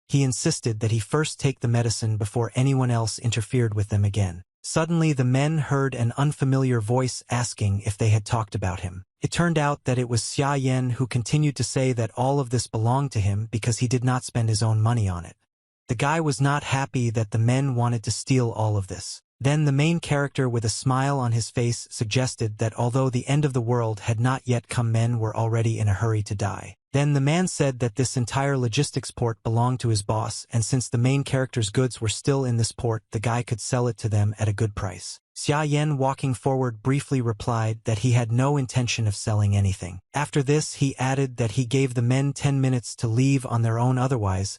he insisted that he first take the medicine before anyone else interfered with them again. Suddenly, the men heard an unfamiliar voice asking if they had talked about him. It turned out that it was Xia Yan, who continued to say that all of this belonged to him because he did not spend his own money on it. The guy was not happy that the men wanted to steal all of this. Then the main character, with a smile on his face, suggested that although the end of the world had not yet come, men were already in a hurry to die. Then the man said that this entire logistics port belonged to his boss, and since the main character's goods were still in this port, the guy could sell it to them at a good price. Xia Yan, walking forward, briefly replied that he had no intention of selling anything. After this, he added that he gave the men 10 minutes to leave on their own, otherwise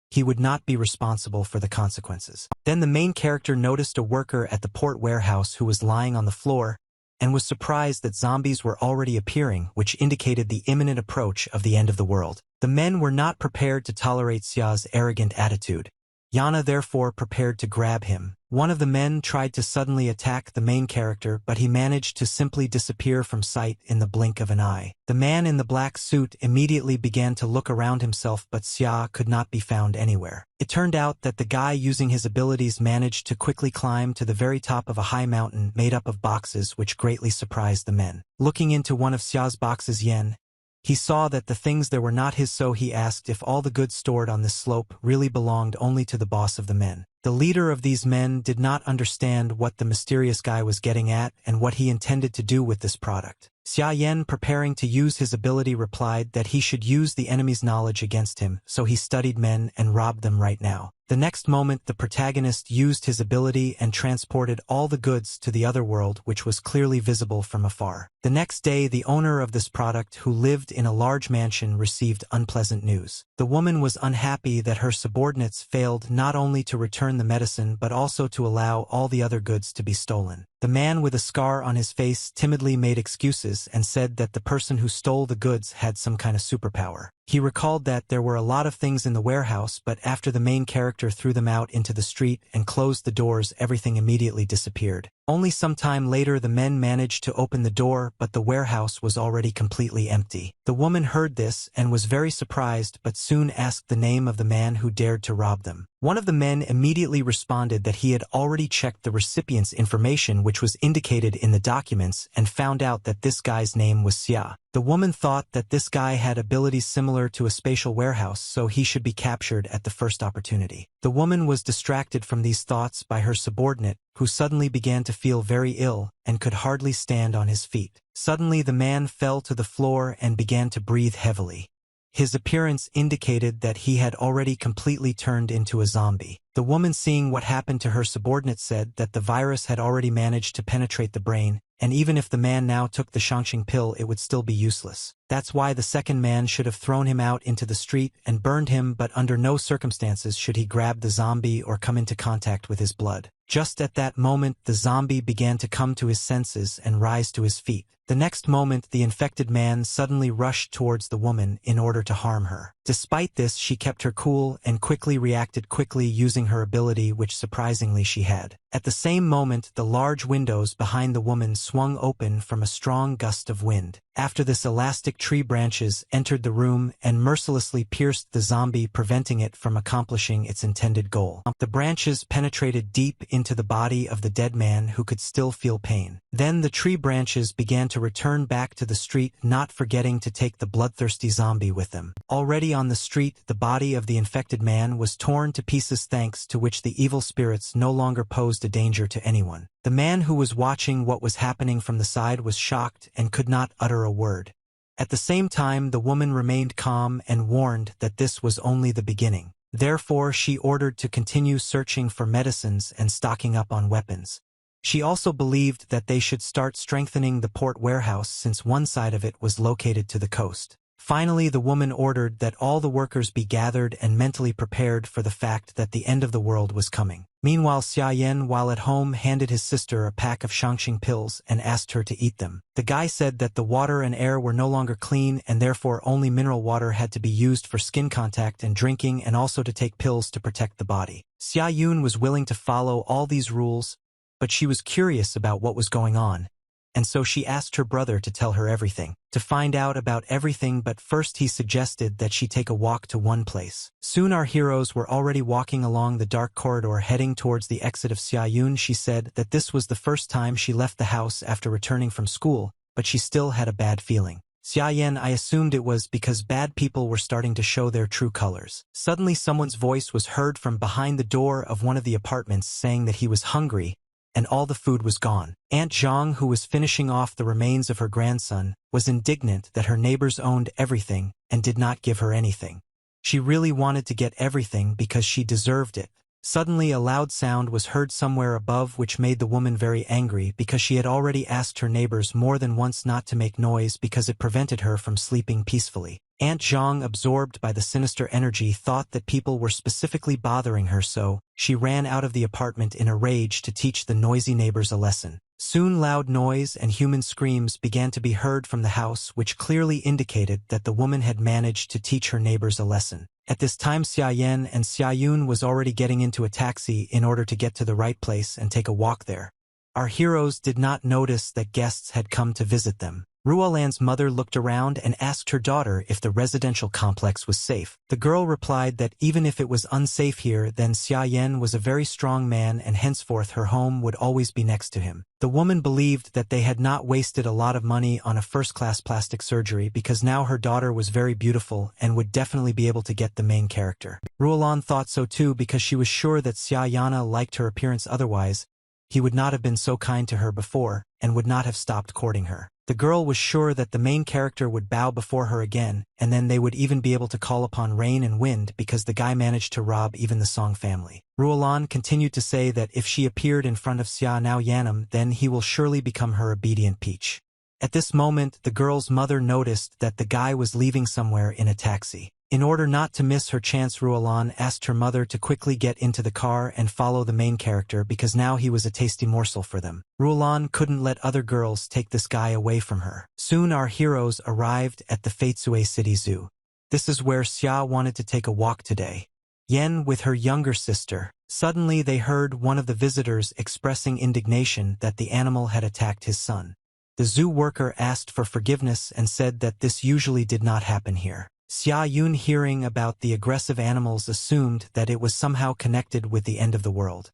he would not be responsible for the consequences. Then the main character noticed a worker at the port warehouse who was lying on the floor. and was surprised that zombies were already appearing, which indicated the imminent approach of the end of the world. The men were not prepared to tolerate Xia's arrogant attitude. Yana therefore prepared to grab him. One of the men tried to suddenly attack the main character, but he managed to simply disappear from sight in the blink of an eye. The man in the black suit immediately began to look around himself, but Xia could not be found anywhere. It turned out that the guy using his abilities managed to quickly climb to the very top of a high mountain made up of boxes, which greatly surprised the men. Looking into one of Xia's boxes, he saw that the things there were not his, so he asked if all the goods stored on this slope really belonged only to the boss of the men. The leader of these men did not understand what the mysterious guy was getting at and what he intended to do with this product. Xia Yan, preparing to use his ability, replied that he should use the enemy's knowledge against him, so he studied men and robbed them right now. The next moment, the protagonist used his ability and transported all the goods to the other world, which was clearly visible from afar. The next day, the owner of this product, who lived in a large mansion, received unpleasant news. The woman was unhappy that her subordinates failed not only to return the medicine but also to allow all the other goods to be stolen. The man with a scar on his face timidly made excuses and said that the person who stole the goods had some kind of superpower. He recalled that there were a lot of things in the warehouse, but after the main character threw them out into the street and closed the doors, everything immediately disappeared. Only some time later, the men managed to open the door, but the warehouse was already completely empty. The woman heard this and was very surprised, but soon asked the name of the man who dared to rob them. One of the men immediately responded that he had already checked the recipient's information, which was indicated in the documents, and found out that this guy's name was Xia. The woman thought that this guy had abilities similar to a spatial warehouse, so he should be captured at the first opportunity. The woman was distracted from these thoughts by her subordinate, who suddenly began to feel very ill and could hardly stand on his feet. Suddenly the man fell to the floor and began to breathe heavily. His appearance indicated that he had already completely turned into a zombie. The woman, seeing what happened to her subordinate, said that the virus had already managed to penetrate the brain, and even if the man now took the Shangxing pill, it would still be useless. That's why the second man should have thrown him out into the street and burned him, but under no circumstances should he grab the zombie or come into contact with his blood. Just at that moment, the zombie began to come to his senses and rise to his feet. The next moment, the infected man suddenly rushed towards the woman in order to harm her. Despite this, she kept her cool and quickly reacted using her ability, which surprisingly she had. At the same moment, the large windows behind the woman swung open from a strong gust of wind. After this, elastic tree branches entered the room and mercilessly pierced the zombie, preventing it from accomplishing its intended goal. The branches penetrated deep into the body of the dead man, who could still feel pain. Then the tree branches began to return back to the street, not forgetting to take the bloodthirsty zombie with them. Already on the street, the body of the infected man was torn to pieces, thanks to which the evil spirits no longer posed a danger to anyone. The man who was watching what was happening from the side was shocked and could not utter a word. At the same time, the woman remained calm and warned that this was only the beginning. Therefore, she ordered to continue searching for medicines and stocking up on weapons. She also believed that they should start strengthening the port warehouse, since one side of it was located to the coast. Finally, the woman ordered that all the workers be gathered and mentally prepared for the fact that the end of the world was coming. Meanwhile, Xia Yan, while at home, handed his sister a pack of Shangxing pills and asked her to eat them. The guy said that the water and air were no longer clean, and therefore only mineral water had to be used for skin contact and drinking, and also to take pills to protect the body. Xia Yun was willing to follow all these rules, but she was curious about what was going on, and so she asked her brother to tell her everything, to find out about everything, but first he suggested that she take a walk to one place. Soon our heroes were already walking along the dark corridor heading towards the exit of Xia Yun. She said that this was the first time she left the house after returning from school, but she still had a bad feeling. Xia Yan, I assumed it was because bad people were starting to show their true colors. Suddenly someone's voice was heard from behind the door of one of the apartments, saying that he was hungry, and all the food was gone. Aunt Zhang, who was finishing off the remains of her grandson, was indignant that her neighbors owned everything and did not give her anything. She really wanted to get everything because she deserved it. Suddenly a loud sound was heard somewhere above, which made the woman very angry because she had already asked her neighbors more than once not to make noise because it prevented her from sleeping peacefully. Aunt Zhang, absorbed by the sinister energy, thought that people were specifically bothering her, so she ran out of the apartment in a rage to teach the noisy neighbors a lesson. Soon loud noise and human screams began to be heard from the house, which clearly indicated that the woman had managed to teach her neighbors a lesson. At this time Xia and Xia was already getting into a taxi in order to get to the right place and take a walk there. Our heroes did not notice that guests had come to visit them. Ruolan's mother looked around and asked her daughter if the residential complex was safe. The girl replied that even if it was unsafe here, then Xia was a very strong man and henceforth her home would always be next to him. The woman believed that they had not wasted a lot of money on a first-class plastic surgery because now her daughter was very beautiful and would definitely be able to get the main character. Ruolan thought so too because she was sure that Xia liked her appearance, otherwise he would not have been so kind to her before and would not have stopped courting her. The girl was sure that the main character would bow before her again, and then they would even be able to call upon rain and wind because the guy managed to rob even the Song family. Ruolan continued to say that if she appeared in front of Xia Yanam, then he will surely become her obedient peach. At this moment, the girl's mother noticed that the guy was leaving somewhere in a taxi. In order not to miss her chance, Ruolan asked her mother to quickly get into the car and follow the main character because now he was a tasty morsel for them. Ruolan couldn't let other girls take this guy away from her. Soon our heroes arrived at the Faitsue City Zoo. This is where Xia wanted to take a walk today. Yen with her younger sister. Suddenly they heard one of the visitors expressing indignation that the animal had attacked his son. The zoo worker asked for forgiveness and said that this usually did not happen here. Xia hearing about the aggressive animals assumed that it was somehow connected with the end of the world.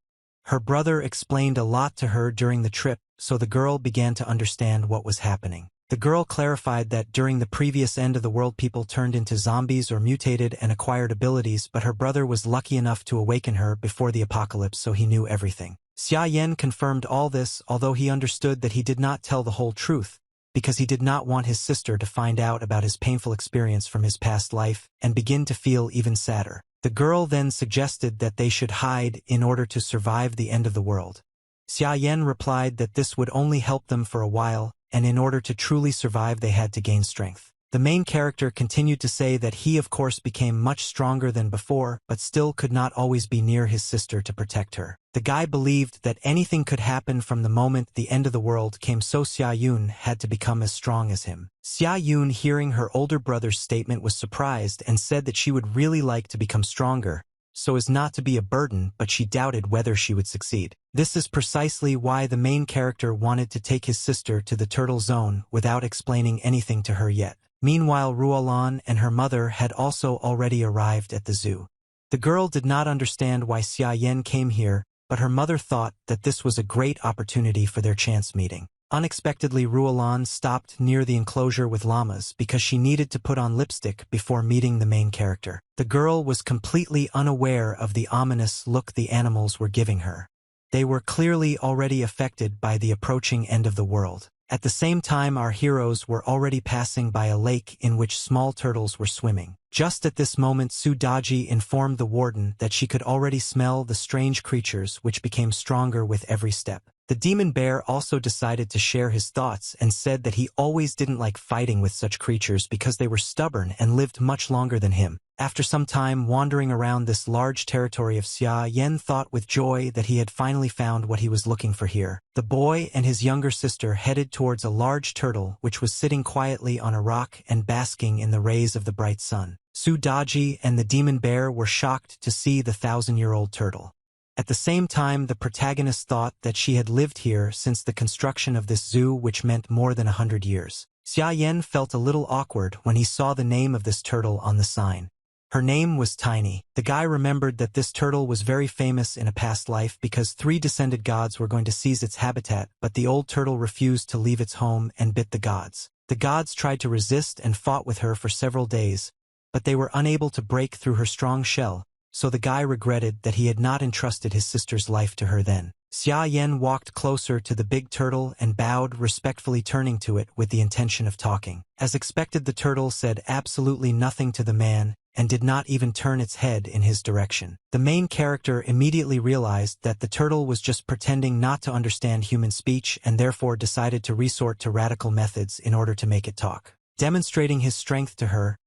Her brother explained a lot to her during the trip, so the girl began to understand what was happening. The girl clarified that during the previous end of the world people turned into zombies or mutated and acquired abilities, but her brother was lucky enough to awaken her before the apocalypse, so he knew everything. Xia confirmed all this, although he understood that he did not tell the whole truth, because he did not want his sister to find out about his painful experience from his past life and begin to feel even sadder. The girl then suggested that they should hide in order to survive the end of the world. Xia replied that this would only help them for a while, and in order to truly survive they had to gain strength. The main character continued to say that he of course became much stronger than before, but still could not always be near his sister to protect her. The guy believed that anything could happen from the moment the end of the world came, so Xia had to become as strong as him. Xia hearing her older brother's statement was surprised and said that she would really like to become stronger, so as not to be a burden, but she doubted whether she would succeed. This is precisely why the main character wanted to take his sister to the turtle zone without explaining anything to her yet. Meanwhile, Ruolan and her mother had also already arrived at the zoo. The girl did not understand why Xia came here, but her mother thought that this was a great opportunity for their chance meeting. Unexpectedly, Ruolan stopped near the enclosure with llamas because she needed to put on lipstick before meeting the main character. The girl was completely unaware of the ominous look the animals were giving her. They were clearly already affected by the approaching end of the world. At the same time, our heroes were already passing by a lake in which small turtles were swimming. Just at this moment, Sudaji informed the warden that she could already smell the strange creatures which became stronger with every step. The demon bear also decided to share his thoughts and said that he always didn't like fighting with such creatures because they were stubborn and lived much longer than him. After some time wandering around this large territory of Xia thought with joy that he had finally found what he was looking for here. The boy and his younger sister headed towards a large turtle which was sitting quietly on a rock and basking in the rays of the bright sun. Sudaji and the demon bear were shocked to see the 1,000-year-old turtle. At the same time, the protagonist thought that she had lived here since the construction of this zoo, which meant more than 100 years. Xia felt a little awkward when he saw the name of this turtle on the sign. Her name was Tiny. The guy remembered that this turtle was very famous in a past life because 3 descended gods were going to seize its habitat, but the old turtle refused to leave its home and bit the gods. The gods tried to resist and fought with her for several days, but they were unable to break through her strong shell, so the guy regretted that he had not entrusted his sister's life to her then. Xia walked closer to the big turtle and bowed, respectfully turning to it with the intention of talking. As expected, the turtle said absolutely nothing to the man and did not even turn its head in his direction. The main character immediately realized that the turtle was just pretending not to understand human speech and therefore decided to resort to radical methods in order to make it talk. Demonstrating his strength to her,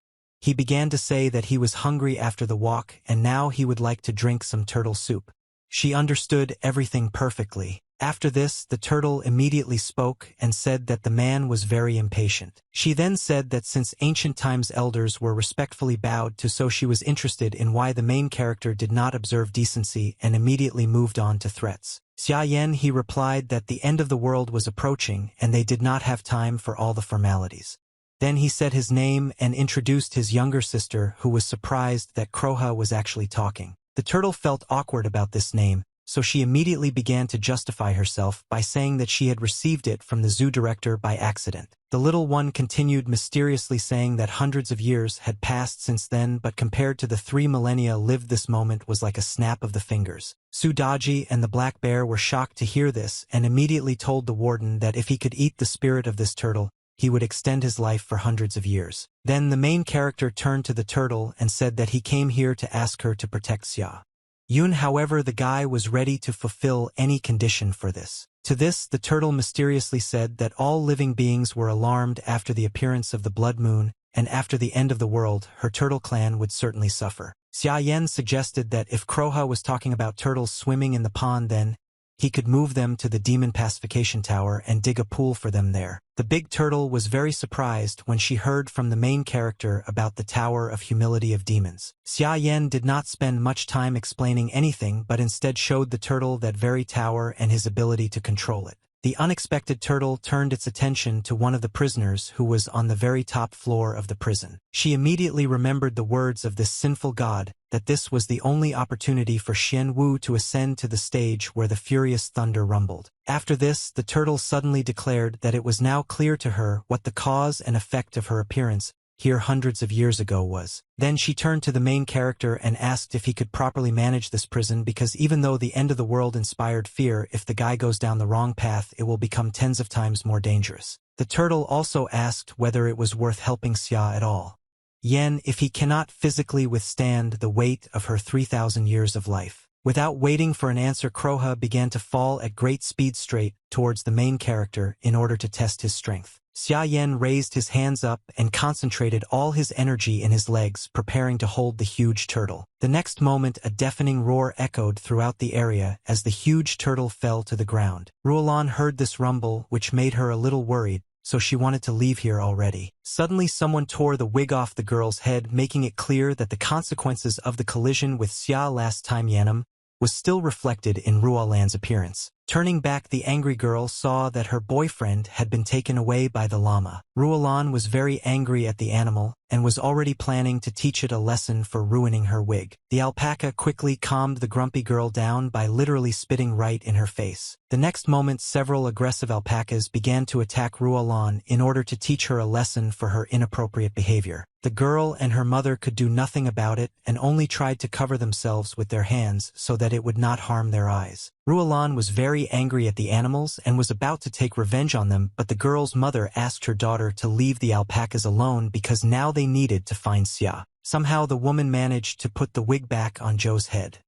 he began to say that he was hungry after the walk and now he would like to drink some turtle soup. She understood everything perfectly. After this, the turtle immediately spoke and said that the man was very impatient. She then said that since ancient times elders were respectfully bowed to, so she was interested in why the main character did not observe decency and immediately moved on to threats. Xia Yan, he replied that the end of the world was approaching and they did not have time for all the formalities. Then he said his name and introduced his younger sister, who was surprised that Kroha was actually talking. The turtle felt awkward about this name, so she immediately began to justify herself by saying that she had received it from the zoo director by accident. The little one continued mysteriously saying that hundreds of years had passed since then, but compared to the 3 millennia lived, this moment was like a snap of the fingers. Sudaji and the black bear were shocked to hear this and immediately told the warden that if he could eat the spirit of this turtle, he would extend his life for hundreds of years. Then the main character turned to the turtle and said that he came here to ask her to protect Xia Yun. However, the guy was ready to fulfill any condition for this. To this, the turtle mysteriously said that all living beings were alarmed after the appearance of the blood moon, and after the end of the world, her turtle clan would certainly suffer. Xia Yan suggested that if Kroha was talking about turtles swimming in the pond, then he could move them to the demon pacification tower and dig a pool for them there. The big turtle was very surprised when she heard from the main character about the Tower of Humility of Demons. Xia Yan did not spend much time explaining anything, but instead showed the turtle that very tower and his ability to control it. The unexpected turtle turned its attention to one of the prisoners who was on the very top floor of the prison. She immediately remembered the words of this sinful god, that this was the only opportunity for Xian Wu to ascend to the stage where the furious thunder rumbled. After this, the turtle suddenly declared that it was now clear to her what the cause and effect of her appearance here hundreds of years ago was. Then she turned to the main character and asked if he could properly manage this prison, because even though the end of the world inspired fear, if the guy goes down the wrong path it will become tens of times more dangerous. The turtle also asked whether it was worth helping Xia at all Yan if he cannot physically withstand the weight of her 3,000 years of life. Without waiting for an answer, Kroha began to fall at great speed straight towards the main character in order to test his strength. Xia Yan raised his hands up and concentrated all his energy in his legs, preparing to hold the huge turtle. The next moment, a deafening roar echoed throughout the area as the huge turtle fell to the ground. Ruolan heard this rumble, which made her a little worried, so she wanted to leave here already. Suddenly someone tore the wig off the girl's head, making it clear that the consequences of the collision with Xia last time Yanam was still reflected in Ruolan's appearance. Turning back, the angry girl saw that her boyfriend had been taken away by the llama. Ruolan was very angry at the animal and was already planning to teach it a lesson for ruining her wig. The alpaca quickly calmed the grumpy girl down by literally spitting right in her face. The next moment, several aggressive alpacas began to attack Ruolan in order to teach her a lesson for her inappropriate behavior. The girl and her mother could do nothing about it and only tried to cover themselves with their hands so that it would not harm their eyes. Ruolan was very angry at the animals and was about to take revenge on them, but the girl's mother asked her daughter to leave the alpacas alone because now they needed to find Xia. Somehow the woman managed to put the wig back on Zhou's head.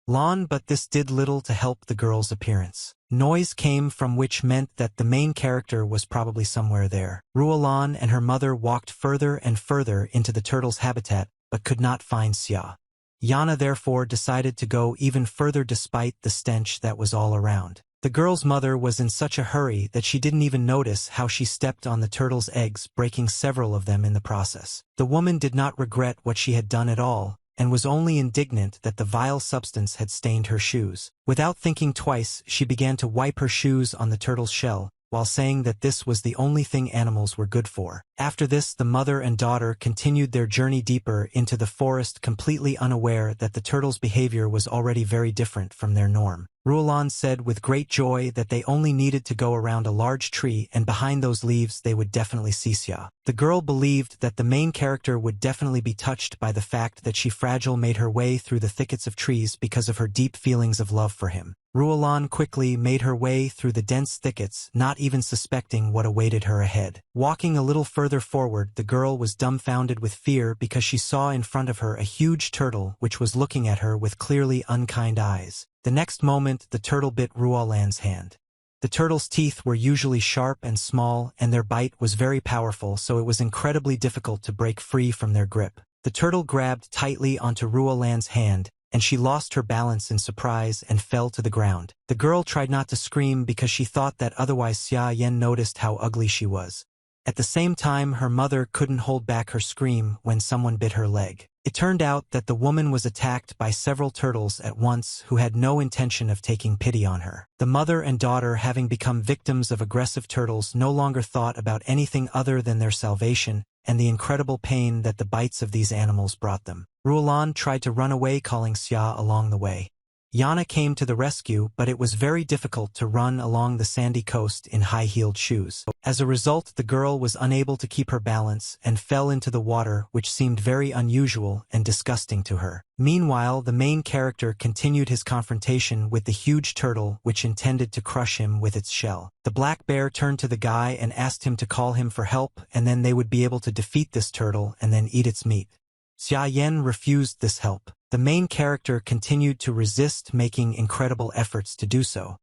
But this did little to help the girl's appearance. Noise came from, which meant that the main character was probably somewhere there. Ruolan and her mother walked further and further into the turtle's habitat, but could not find Xia. Yana therefore decided to go even further despite the stench that was all around. The girl's mother was in such a hurry that she didn't even notice how she stepped on the turtle's eggs, breaking several of them in the process. The woman did not regret what she had done at all, and was only indignant that the vile substance had stained her shoes. Without thinking twice, she began to wipe her shoes on the turtle's shell, while saying that this was the only thing animals were good for. After this, the mother and daughter continued their journey deeper into the forest, completely unaware that the turtle's behavior was already very different from their norm. Ruolan said with great joy that they only needed to go around a large tree, and behind those leaves they would definitely see Xia. The girl believed that the main character would definitely be touched by the fact that she fragile made her way through the thickets of trees because of her deep feelings of love for him. Ruolan quickly made her way through the dense thickets, not even suspecting what awaited her ahead. Walking a little further forward, the girl was dumbfounded with fear because she saw in front of her a huge turtle which was looking at her with clearly unkind eyes. The next moment, the turtle bit Ruolan's hand. The turtle's teeth were usually sharp and small, and their bite was very powerful, so it was incredibly difficult to break free from their grip. The turtle grabbed tightly onto Ruolan's hand, and she lost her balance in surprise and fell to the ground. The girl tried not to scream because she thought that otherwise Xia Yan noticed how ugly she was. At the same time, her mother couldn't hold back her scream when someone bit her leg. It turned out that the woman was attacked by several turtles at once who had no intention of taking pity on her. The mother and daughter, having become victims of aggressive turtles, no longer thought about anything other than their salvation and the incredible pain that the bites of these animals brought them. Ruolan tried to run away, calling Xia along the way. Yana came to the rescue, but it was very difficult to run along the sandy coast in high-heeled shoes. As a result, the girl was unable to keep her balance and fell into the water, which seemed very unusual and disgusting to her. Meanwhile, the main character continued his confrontation with the huge turtle, which intended to crush him with its shell. The black bear turned to the guy and asked him to call him for help, and then they would be able to defeat this turtle and then eat its meat. Xia Yan refused this help. The main character continued to resist, making incredible efforts to do so.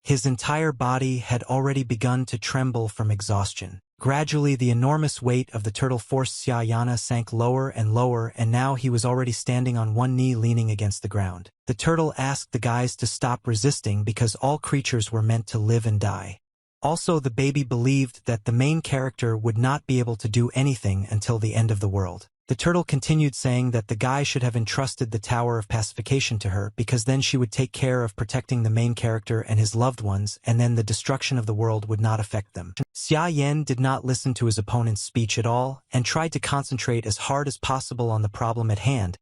His entire body had already begun to tremble from exhaustion. Gradually, the enormous weight of the turtle forced Xia Yan sank lower and lower, and now he was already standing on one knee leaning against the ground. The turtle asked the guys to stop resisting because all creatures were meant to live and die. Also, the baby believed that the main character would not be able to do anything until the end of the world. The turtle continued, saying that the guy should have entrusted the Tower of Pacification to her because then she would take care of protecting the main character and his loved ones, and then the destruction of the world would not affect them. Xia Yan did not listen to his opponent's speech at all and tried to concentrate as hard as possible on the problem at hand,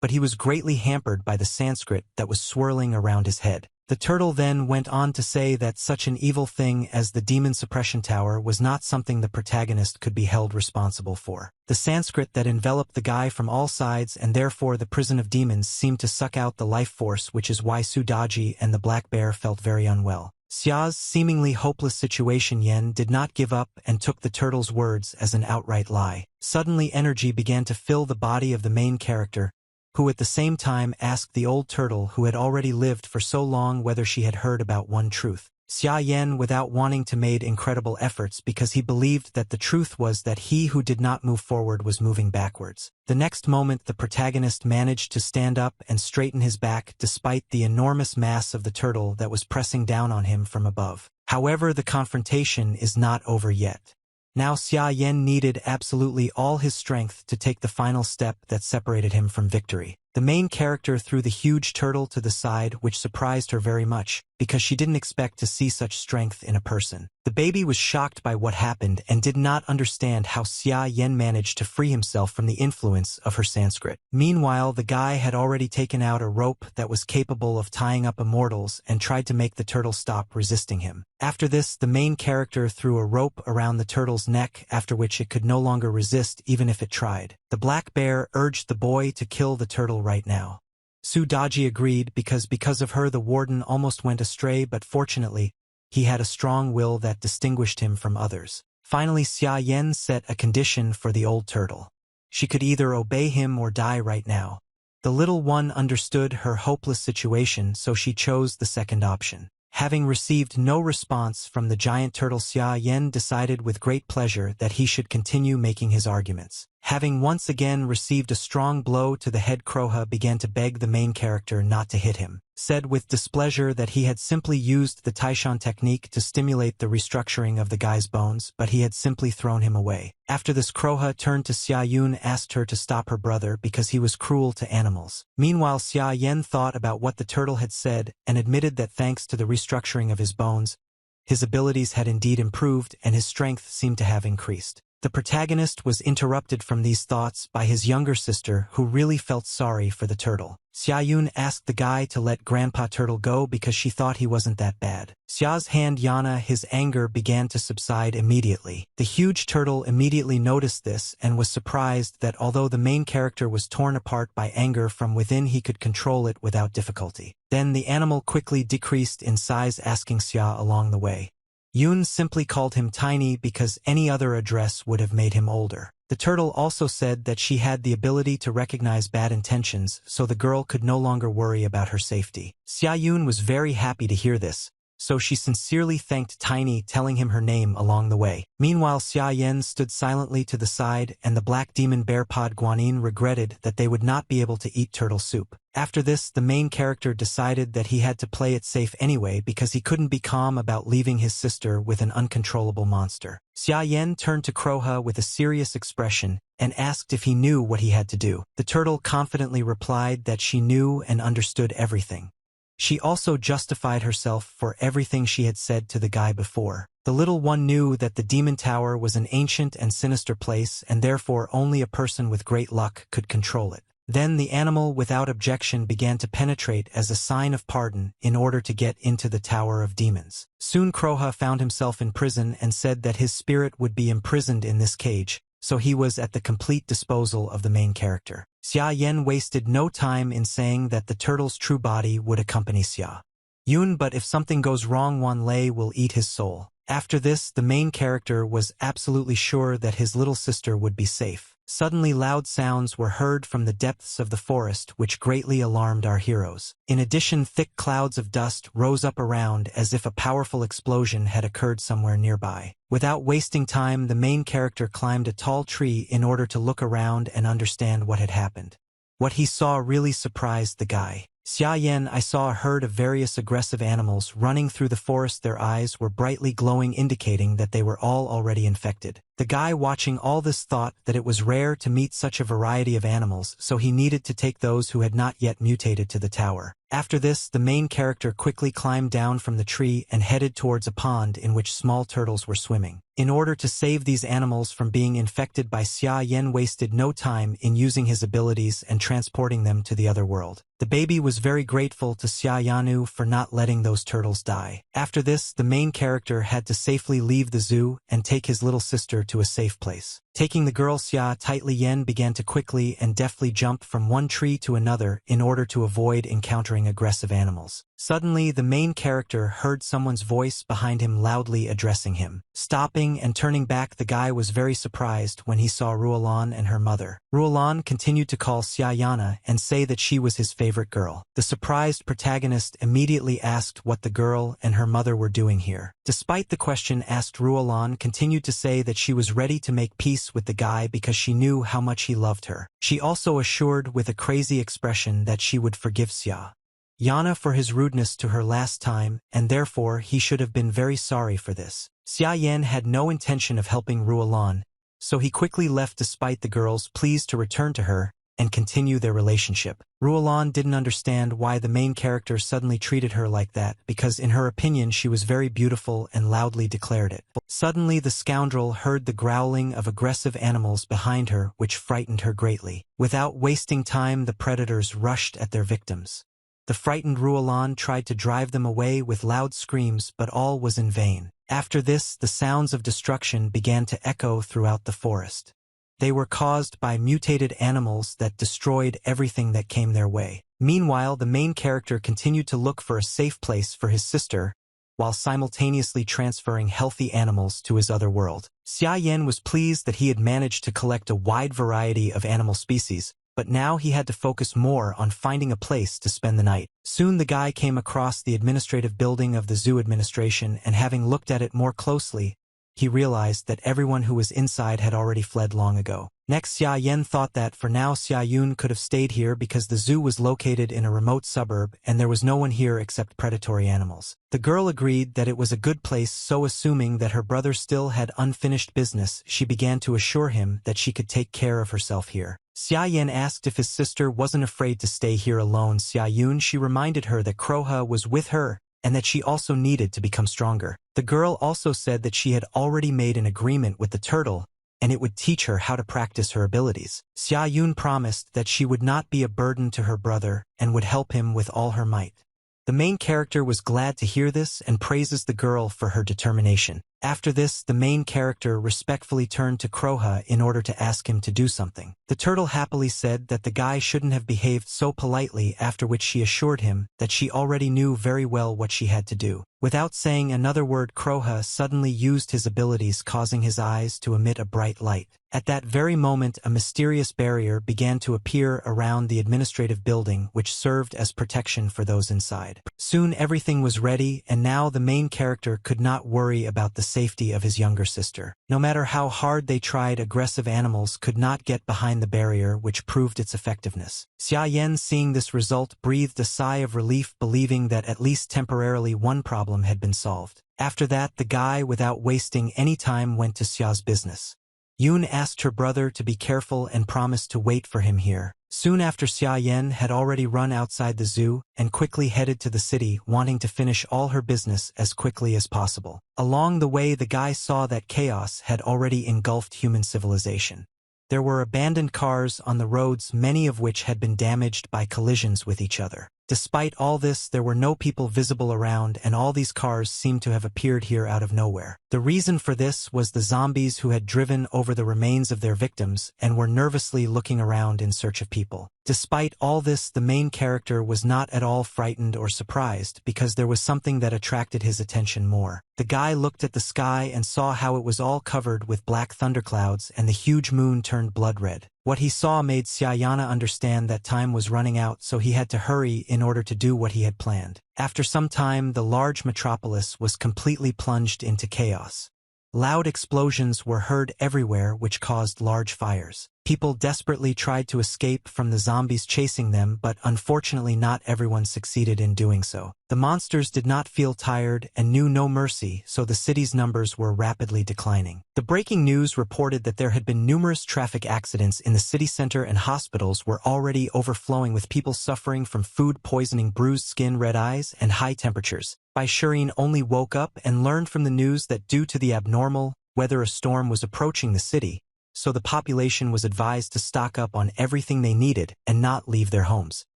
but he was greatly hampered by the Sanskrit that was swirling around his head. The turtle then went on to say that such an evil thing as the Demon Suppression Tower was not something the protagonist could be held responsible for. The Sanskrit that enveloped the guy from all sides, and therefore the prison of demons, seemed to suck out the life force, which is why Sudaji and the black bear felt very unwell. Xia's seemingly hopeless situation, Yen did not give up and took the turtle's words as an outright lie. Suddenly energy began to fill the body of the main character, who at the same time asked the old turtle who had already lived for so long whether she had heard about one truth. Xia Yan, without wanting to, made incredible efforts because he believed that the truth was that he who did not move forward was moving backwards. The next moment the protagonist managed to stand up and straighten his back despite the enormous mass of the turtle that was pressing down on him from above. However, the confrontation is not over yet. Now Xia Yan needed absolutely all his strength to take the final step that separated him from victory. The main character threw the huge turtle to the side, which surprised her very much, because she didn't expect to see such strength in a person. The baby was shocked by what happened and did not understand how Xia Yan managed to free himself from the influence of her Sanskrit. Meanwhile, the guy had already taken out a rope that was capable of tying up immortals and tried to make the turtle stop resisting him. After this, the main character threw a rope around the turtle's neck, after which it could no longer resist even if it tried. The black bear urged the boy to kill the turtle right now. Sudaji agreed because of her the warden almost went astray, but fortunately, he had a strong will that distinguished him from others. Finally, Xia Yan set a condition for the old turtle. She could either obey him or die right now. The little one understood her hopeless situation, so she chose the second option. Having received no response from the giant turtle, Xia Yan decided with great pleasure that he should continue making his arguments. Having once again received a strong blow to the head, Kroha began to beg the main character not to hit him, said with displeasure that he had simply used the Taishan technique to stimulate the restructuring of the guy's bones, but he had simply thrown him away. After this, Kroha turned to Xia Yun, asked her to stop her brother because he was cruel to animals. Meanwhile, Xia Yan thought about what the turtle had said and admitted that thanks to the restructuring of his bones, his abilities had indeed improved and his strength seemed to have increased. The protagonist was interrupted from these thoughts by his younger sister, who really felt sorry for the turtle. Xia Yun asked the guy to let Grandpa Turtle go because she thought he wasn't that bad. Xia's hand Yana, his anger began to subside immediately. The huge turtle immediately noticed this and was surprised that although the main character was torn apart by anger from within, he could control it without difficulty. Then the animal quickly decreased in size, asking Xia along the way. Yun simply called him tiny because any other address would have made him older. The turtle also said that she had the ability to recognize bad intentions, so the girl could no longer worry about her safety. Xia Yun was very happy to hear this, so she sincerely thanked Tiny, telling him her name along the way. Meanwhile, Xia Yan stood silently to the side, and the black demon bear Pod Guanyin regretted that they would not be able to eat turtle soup. After this, the main character decided that he had to play it safe anyway because he couldn't be calm about leaving his sister with an uncontrollable monster. Xia Yan turned to Kroha with a serious expression and asked if he knew what he had to do. The turtle confidently replied that she knew and understood everything. She also justified herself for everything she had said to the guy before. The little one knew that the demon tower was an ancient and sinister place, and therefore only a person with great luck could control it. Then the animal without objection began to penetrate as a sign of pardon in order to get into the Tower of Demons. Soon Kroha found himself in prison and said that his spirit would be imprisoned in this cage, so he was at the complete disposal of the main character. Xia Yan wasted no time in saying that the turtle's true body would accompany Xia Yun, but if something goes wrong, Wan Lei will eat his soul. After this, the main character was absolutely sure that his little sister would be safe. Suddenly loud sounds were heard from the depths of the forest, which greatly alarmed our heroes. In addition, thick clouds of dust rose up around as if a powerful explosion had occurred somewhere nearby. Without wasting time, the main character climbed a tall tree in order to look around and understand what had happened. What he saw really surprised the guy. Xia Yan, I saw a herd of various aggressive animals running through the forest. Their eyes were brightly glowing, indicating that they were all already infected. The guy watching all this thought that it was rare to meet such a variety of animals, so he needed to take those who had not yet mutated to the tower. After this, the main character quickly climbed down from the tree and headed towards a pond in which small turtles were swimming. In order to save these animals from being infected by Xia Yan wasted no time in using his abilities and transporting them to the other world. The baby was very grateful to Xia Yanu for not letting those turtles die. After this, the main character had to safely leave the zoo and take his little sister to a safe place. Taking the girl Xia tightly, Yen began to quickly and deftly jump from one tree to another in order to avoid encountering aggressive animals. Suddenly, the main character heard someone's voice behind him loudly addressing him. Stopping and turning back, the guy was very surprised when he saw Ruolan and her mother. Ruolan continued to call Xia Yana and say that she was his favorite girl. The surprised protagonist immediately asked what the girl and her mother were doing here. Despite the question asked, Ruolan continued to say that she was ready to make peace with the guy because she knew how much he loved her. She also assured with a crazy expression that she would forgive Xia Yana for his rudeness to her last time, and therefore he should have been very sorry for this. Xia Yan had no intention of helping Ruolan, so he quickly left despite the girl's pleas to return to her and continue their relationship. Ruolan didn't understand why the main character suddenly treated her like that, because in her opinion she was very beautiful and loudly declared it. Suddenly the scoundrel heard the growling of aggressive animals behind her, which frightened her greatly. Without wasting time, the predators rushed at their victims. The frightened Ruolan tried to drive them away with loud screams, but all was in vain. After this, the sounds of destruction began to echo throughout the forest. They were caused by mutated animals that destroyed everything that came their way. Meanwhile, the main character continued to look for a safe place for his sister, while simultaneously transferring healthy animals to his other world. Xia Yan was pleased that he had managed to collect a wide variety of animal species, but now he had to focus more on finding a place to spend the night. Soon the guy came across the administrative building of the zoo administration, and having looked at it more closely, he realized that everyone who was inside had already fled long ago. Next, Xia Yan thought that for now Xia Yun could have stayed here because the zoo was located in a remote suburb and there was no one here except predatory animals. The girl agreed that it was a good place, so assuming that her brother still had unfinished business, she began to assure him that she could take care of herself here. Xia Yan asked if his sister wasn't afraid to stay here alone. Xia Yun, she reminded her that Kroha was with her and that she also needed to become stronger. The girl also said that she had already made an agreement with the turtle, and it would teach her how to practice her abilities. Xia Yun promised that she would not be a burden to her brother and would help him with all her might. The main character was glad to hear this and praises the girl for her determination. After this, the main character respectfully turned to Kroha in order to ask him to do something. The turtle happily said that the guy shouldn't have behaved so politely, after which she assured him that she already knew very well what she had to do. Without saying another word, Kroha suddenly used his abilities, causing his eyes to emit a bright light. At that very moment, a mysterious barrier began to appear around the administrative building, which served as protection for those inside. Soon everything was ready, and now the main character could not worry about the safety of his younger sister. No matter how hard they tried, aggressive animals could not get behind the barrier, which proved its effectiveness. Xia Yan, seeing this result, breathed a sigh of relief, believing that at least temporarily one problem had been solved. After that, the guy, without wasting any time, went to Xia's business. Yoon asked her brother to be careful and promised to wait for him here. Soon after, Xia Yan had already run outside the zoo and quickly headed to the city, wanting to finish all her business as quickly as possible. Along the way, the guy saw that chaos had already engulfed human civilization. There were abandoned cars on the roads, many of which had been damaged by collisions with each other. Despite all this, there were no people visible around, and all these cars seemed to have appeared here out of nowhere. The reason for this was the zombies who had driven over the remains of their victims and were nervously looking around in search of people. Despite all this, the main character was not at all frightened or surprised, because there was something that attracted his attention more. The guy looked at the sky and saw how it was all covered with black thunderclouds and the huge moon turned blood red. What he saw made Xiayana understand that time was running out, so he had to hurry in order to do what he had planned. After some time, the large metropolis was completely plunged into chaos. Loud explosions were heard everywhere, which caused large fires. People desperately tried to escape from the zombies chasing them, but unfortunately not everyone succeeded in doing so. The monsters did not feel tired and knew no mercy, so the city's numbers were rapidly declining. The breaking news reported that there had been numerous traffic accidents in the city center, and hospitals were already overflowing with people suffering from food poisoning, bruised skin, red eyes, and high temperatures. Shireen only woke up and learned from the news that due to the abnormal weather, a storm was approaching the city, so the population was advised to stock up on everything they needed and not leave their homes.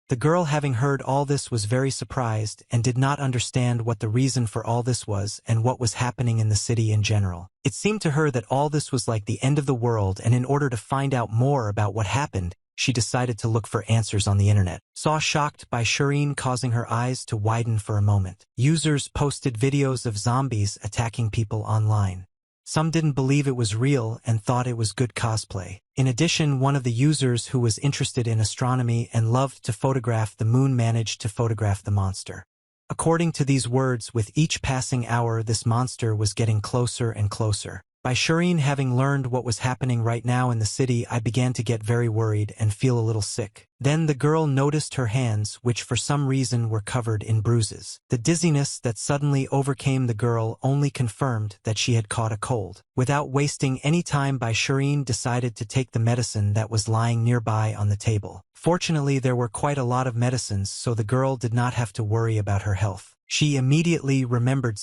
The girl, having heard all this, was very surprised and did not understand what the reason for all this was and what was happening in the city in general. It seemed to her that all this was like the end of the world, and in order to find out more about what happened, she decided to look for answers on the internet. Shocked by Shireen, causing her eyes to widen for a moment. Users posted videos of zombies attacking people online. Some didn't believe it was real and thought it was good cosplay. In addition, one of the users, who was interested in astronomy and loved to photograph the moon, managed to photograph the monster. According to these words, with each passing hour, this monster was getting closer and closer. By Shireen having learned what was happening right now in the city, I began to get very worried and feel a little sick. Then the girl noticed her hands, which for some reason were covered in bruises. The dizziness that suddenly overcame the girl only confirmed that she had caught a cold. Without wasting any time, Shireen decided to take the medicine that was lying nearby on the table. Fortunately, there were quite a lot of medicines, so the girl did not have to worry about her health. She immediately remembered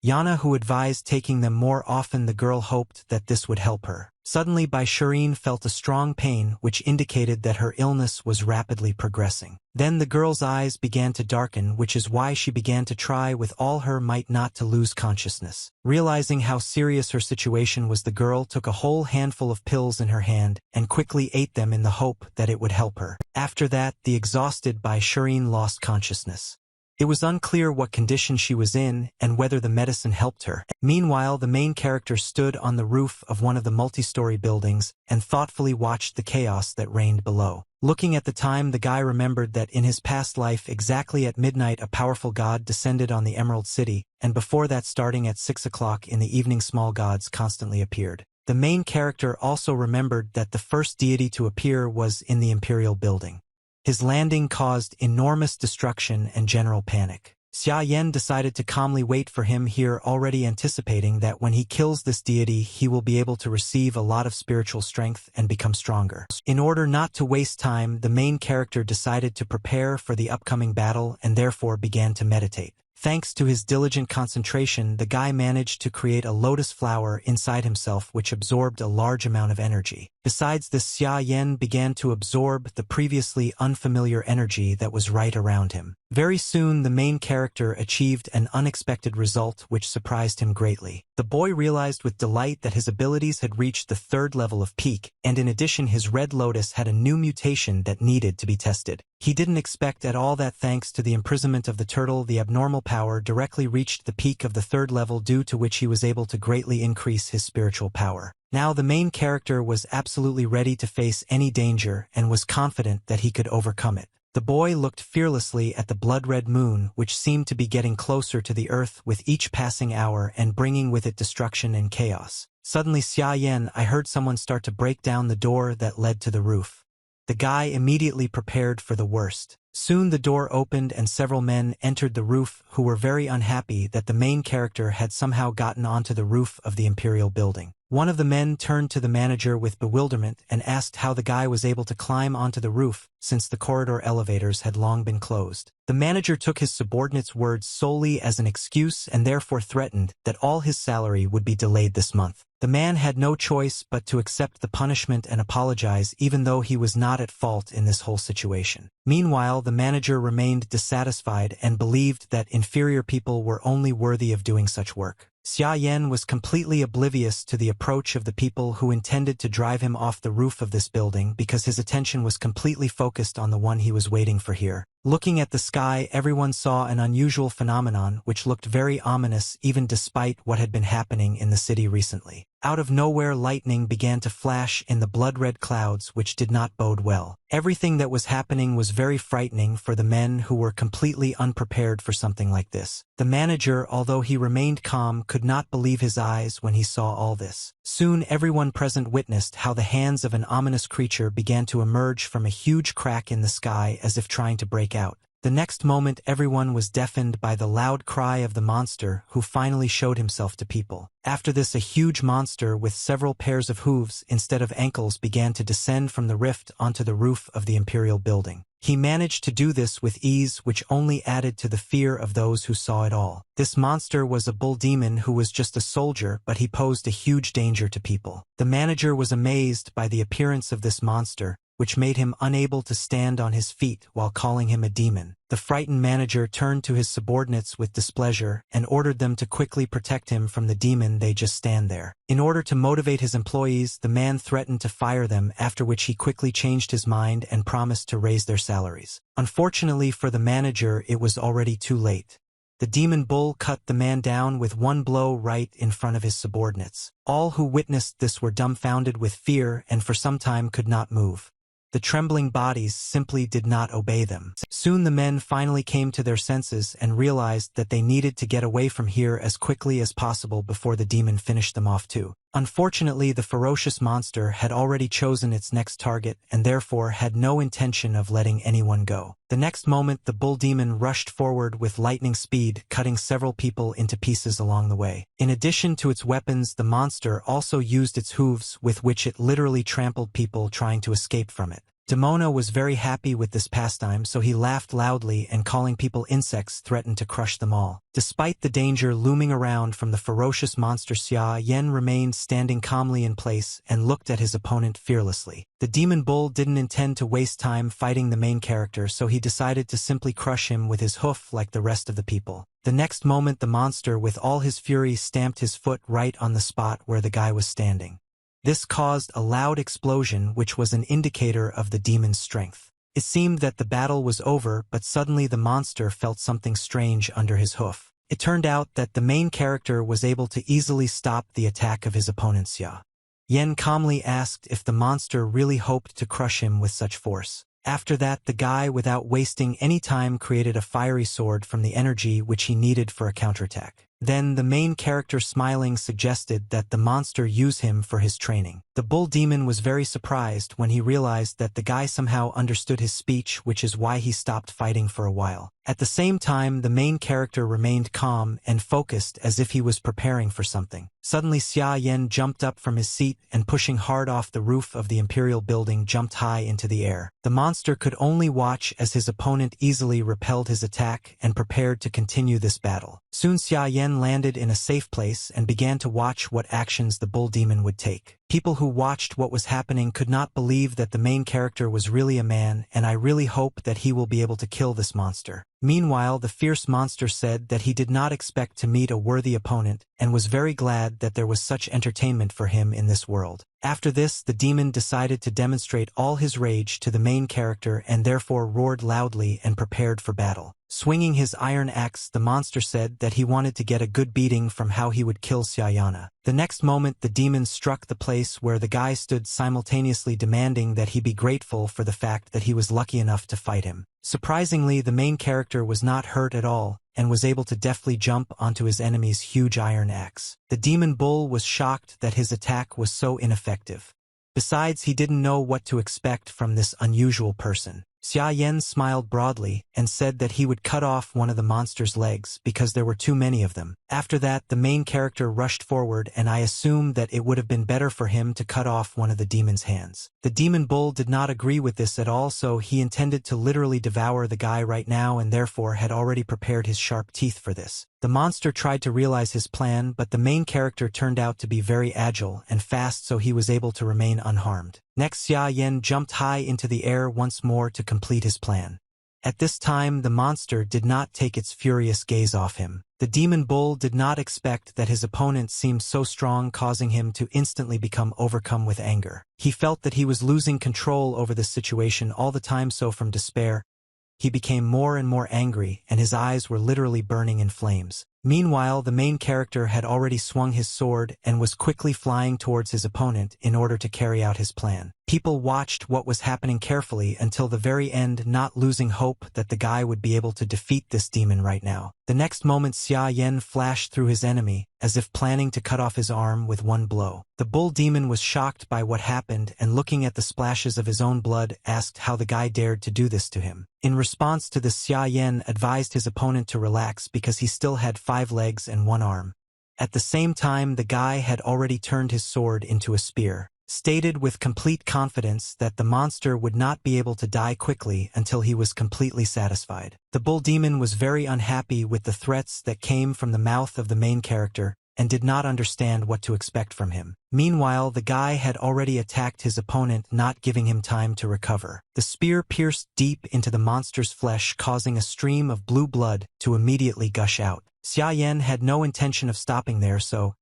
Yana, who advised taking them more often. The girl hoped that this would help her. Suddenly, Shireen felt a strong pain, which indicated that her illness was rapidly progressing. Then the girl's eyes began to darken, which is why she began to try with all her might not to lose consciousness. Realizing how serious her situation was, the girl took a whole handful of pills in her hand and quickly ate them in the hope that it would help her. After that, the exhausted Shireen lost consciousness. It was unclear what condition she was in and whether the medicine helped her. Meanwhile, the main character stood on the roof of one of the multi-story buildings and thoughtfully watched the chaos that reigned below. Looking at the time, the guy remembered that in his past life, exactly at midnight, a powerful god descended on the Emerald City, and before that, starting at 6 o'clock in the evening, small gods constantly appeared. The main character also remembered that the first deity to appear was in the Imperial Building. His landing caused enormous destruction and general panic. Xia Yan decided to calmly wait for him here, already anticipating that when he kills this deity, he will be able to receive a lot of spiritual strength and become stronger. In order not to waste time, the main character decided to prepare for the upcoming battle and therefore began to meditate. Thanks to his diligent concentration, the guy managed to create a lotus flower inside himself, which absorbed a large amount of energy. Besides this, Xia Yan began to absorb the previously unfamiliar energy that was right around him. Very soon the main character achieved an unexpected result which surprised him greatly. The boy realized with delight that his abilities had reached the 3rd level of peak, and in addition his red lotus had a new mutation that needed to be tested. He didn't expect at all that thanks to the imprisonment of the turtle, the abnormal power directly reached the peak of the 3rd level, due to which he was able to greatly increase his spiritual power. Now the main character was absolutely ready to face any danger and was confident that he could overcome it. The boy looked fearlessly at the blood-red moon, which seemed to be getting closer to the earth with each passing hour and bringing with it destruction and chaos. Suddenly, Xia Yan, I heard someone start to break down the door that led to the roof. The guy immediately prepared for the worst. Soon the door opened and several men entered the roof who were very unhappy that the main character had somehow gotten onto the roof of the Imperial building. One of the men turned to the manager with bewilderment and asked how the guy was able to climb onto the roof, since the corridor elevators had long been closed. The manager took his subordinate's words solely as an excuse and therefore threatened that all his salary would be delayed this month. The man had no choice but to accept the punishment and apologize, even though he was not at fault in this whole situation. Meanwhile, the manager remained dissatisfied and believed that inferior people were only worthy of doing such work. Xia Yan was completely oblivious to the approach of the people who intended to drive him off the roof of this building, because his attention was completely focused on the one he was waiting for here. Looking at the sky, everyone saw an unusual phenomenon which looked very ominous even despite what had been happening in the city recently. Out of nowhere, lightning began to flash in the blood-red clouds, which did not bode well. Everything that was happening was very frightening for the men who were completely unprepared for something like this. The manager, although he remained calm, could not believe his eyes when he saw all this. Soon everyone present witnessed how the hands of an ominous creature began to emerge from a huge crack in the sky as if trying to break out. The next moment everyone was deafened by the loud cry of the monster, who finally showed himself to people. After this, a huge monster with several pairs of hooves instead of ankles began to descend from the rift onto the roof of the Imperial building. He managed to do this with ease, which only added to the fear of those who saw it all. This monster was a bull demon who was just a soldier, but he posed a huge danger to people. The manager was amazed by the appearance of this monster, which made him unable to stand on his feet while calling him a demon. The frightened manager turned to his subordinates with displeasure and ordered them to quickly protect him from the demon they just stand there. In order to motivate his employees, the man threatened to fire them, after which he quickly changed his mind and promised to raise their salaries. Unfortunately for the manager, it was already too late. The demon bull cut the man down with one blow right in front of his subordinates. All who witnessed this were dumbfounded with fear and for some time could not move. The trembling bodies simply did not obey them. Soon the men finally came to their senses and realized that they needed to get away from here as quickly as possible before the demon finished them off too. Unfortunately, the ferocious monster had already chosen its next target and therefore had no intention of letting anyone go. The next moment, the bull demon rushed forward with lightning speed, cutting several people into pieces along the way. In addition to its weapons, the monster also used its hooves, with which it literally trampled people trying to escape from it. Demona was very happy with this pastime, so he laughed loudly and, calling people insects, threatened to crush them all. Despite the danger looming around from the ferocious monster, Xia Yan remained standing calmly in place and looked at his opponent fearlessly. The demon bull didn't intend to waste time fighting the main character, so he decided to simply crush him with his hoof like the rest of the people. The next moment, the monster with all his fury stamped his foot right on the spot where the guy was standing. This caused a loud explosion, which was an indicator of the demon's strength. It seemed that the battle was over, but suddenly the monster felt something strange under his hoof. It turned out that the main character was able to easily stop the attack of his opponent Xia Yan calmly asked if the monster really hoped to crush him with such force. After that, the guy, without wasting any time, created a fiery sword from the energy which he needed for a counterattack. Then the main character, smiling, suggested that the monster use him for his training. The bull demon was very surprised when he realized that the guy somehow understood his speech, which is why he stopped fighting for a while. At the same time, the main character remained calm and focused as if he was preparing for something. Suddenly, Xia Yan jumped up from his seat and, pushing hard off the roof of the Imperial building, jumped high into the air. The monster could only watch as his opponent easily repelled his attack and prepared to continue this battle. Soon Xia Yan landed in a safe place and began to watch what actions the bull demon would take. People who watched what was happening could not believe that the main character was really a man, and I really hope that he will be able to kill this monster. Meanwhile, the fierce monster said that he did not expect to meet a worthy opponent, and was very glad that there was such entertainment for him in this world. After this, the demon decided to demonstrate all his rage to the main character and therefore roared loudly and prepared for battle. Swinging his iron axe, the monster said that he wanted to get a good beating from how he would kill Xiaoyana. The next moment, the demon struck the place where the guy stood, simultaneously demanding that he be grateful for the fact that he was lucky enough to fight him. Surprisingly, the main character was not hurt at all, and was able to deftly jump onto his enemy's huge iron axe. The demon bull was shocked that his attack was so ineffective. Besides, he didn't know what to expect from this unusual person. Xia Yan smiled broadly and said that he would cut off one of the monster's legs because there were too many of them. After that, the main character rushed forward, and I assumed that it would have been better for him to cut off one of the demon's hands. The demon bull did not agree with this at all, so he intended to literally devour the guy right now and therefore had already prepared his sharp teeth for this. The monster tried to realize his plan, but the main character turned out to be very agile and fast, so he was able to remain unharmed. Next, Xia Yan jumped high into the air once more to complete his plan. At this time, the monster did not take its furious gaze off him. The demon bull did not expect that his opponent seemed so strong, causing him to instantly become overcome with anger. He felt that he was losing control over the situation all the time, so from despair, he became more and more angry, and his eyes were literally burning in flames. Meanwhile, the main character had already swung his sword and was quickly flying towards his opponent in order to carry out his plan. People watched what was happening carefully until the very end, not losing hope that the guy would be able to defeat this demon right now. The next moment, Xia Yan flashed through his enemy, as if planning to cut off his arm with one blow. The bull demon was shocked by what happened, and looking at the splashes of his own blood, asked how the guy dared to do this to him. In response to this, Xia Yan advised his opponent to relax because he still had 5 legs and 1 arm. At the same time, the guy had already turned his sword into a spear. Stated with complete confidence that the monster would not be able to die quickly until he was completely satisfied. The bull demon was very unhappy with the threats that came from the mouth of the main character, and did not understand what to expect from him. Meanwhile, the guy had already attacked his opponent, not giving him time to recover. The spear pierced deep into the monster's flesh, causing a stream of blue blood to immediately gush out. Xia Yan had no intention of stopping there, so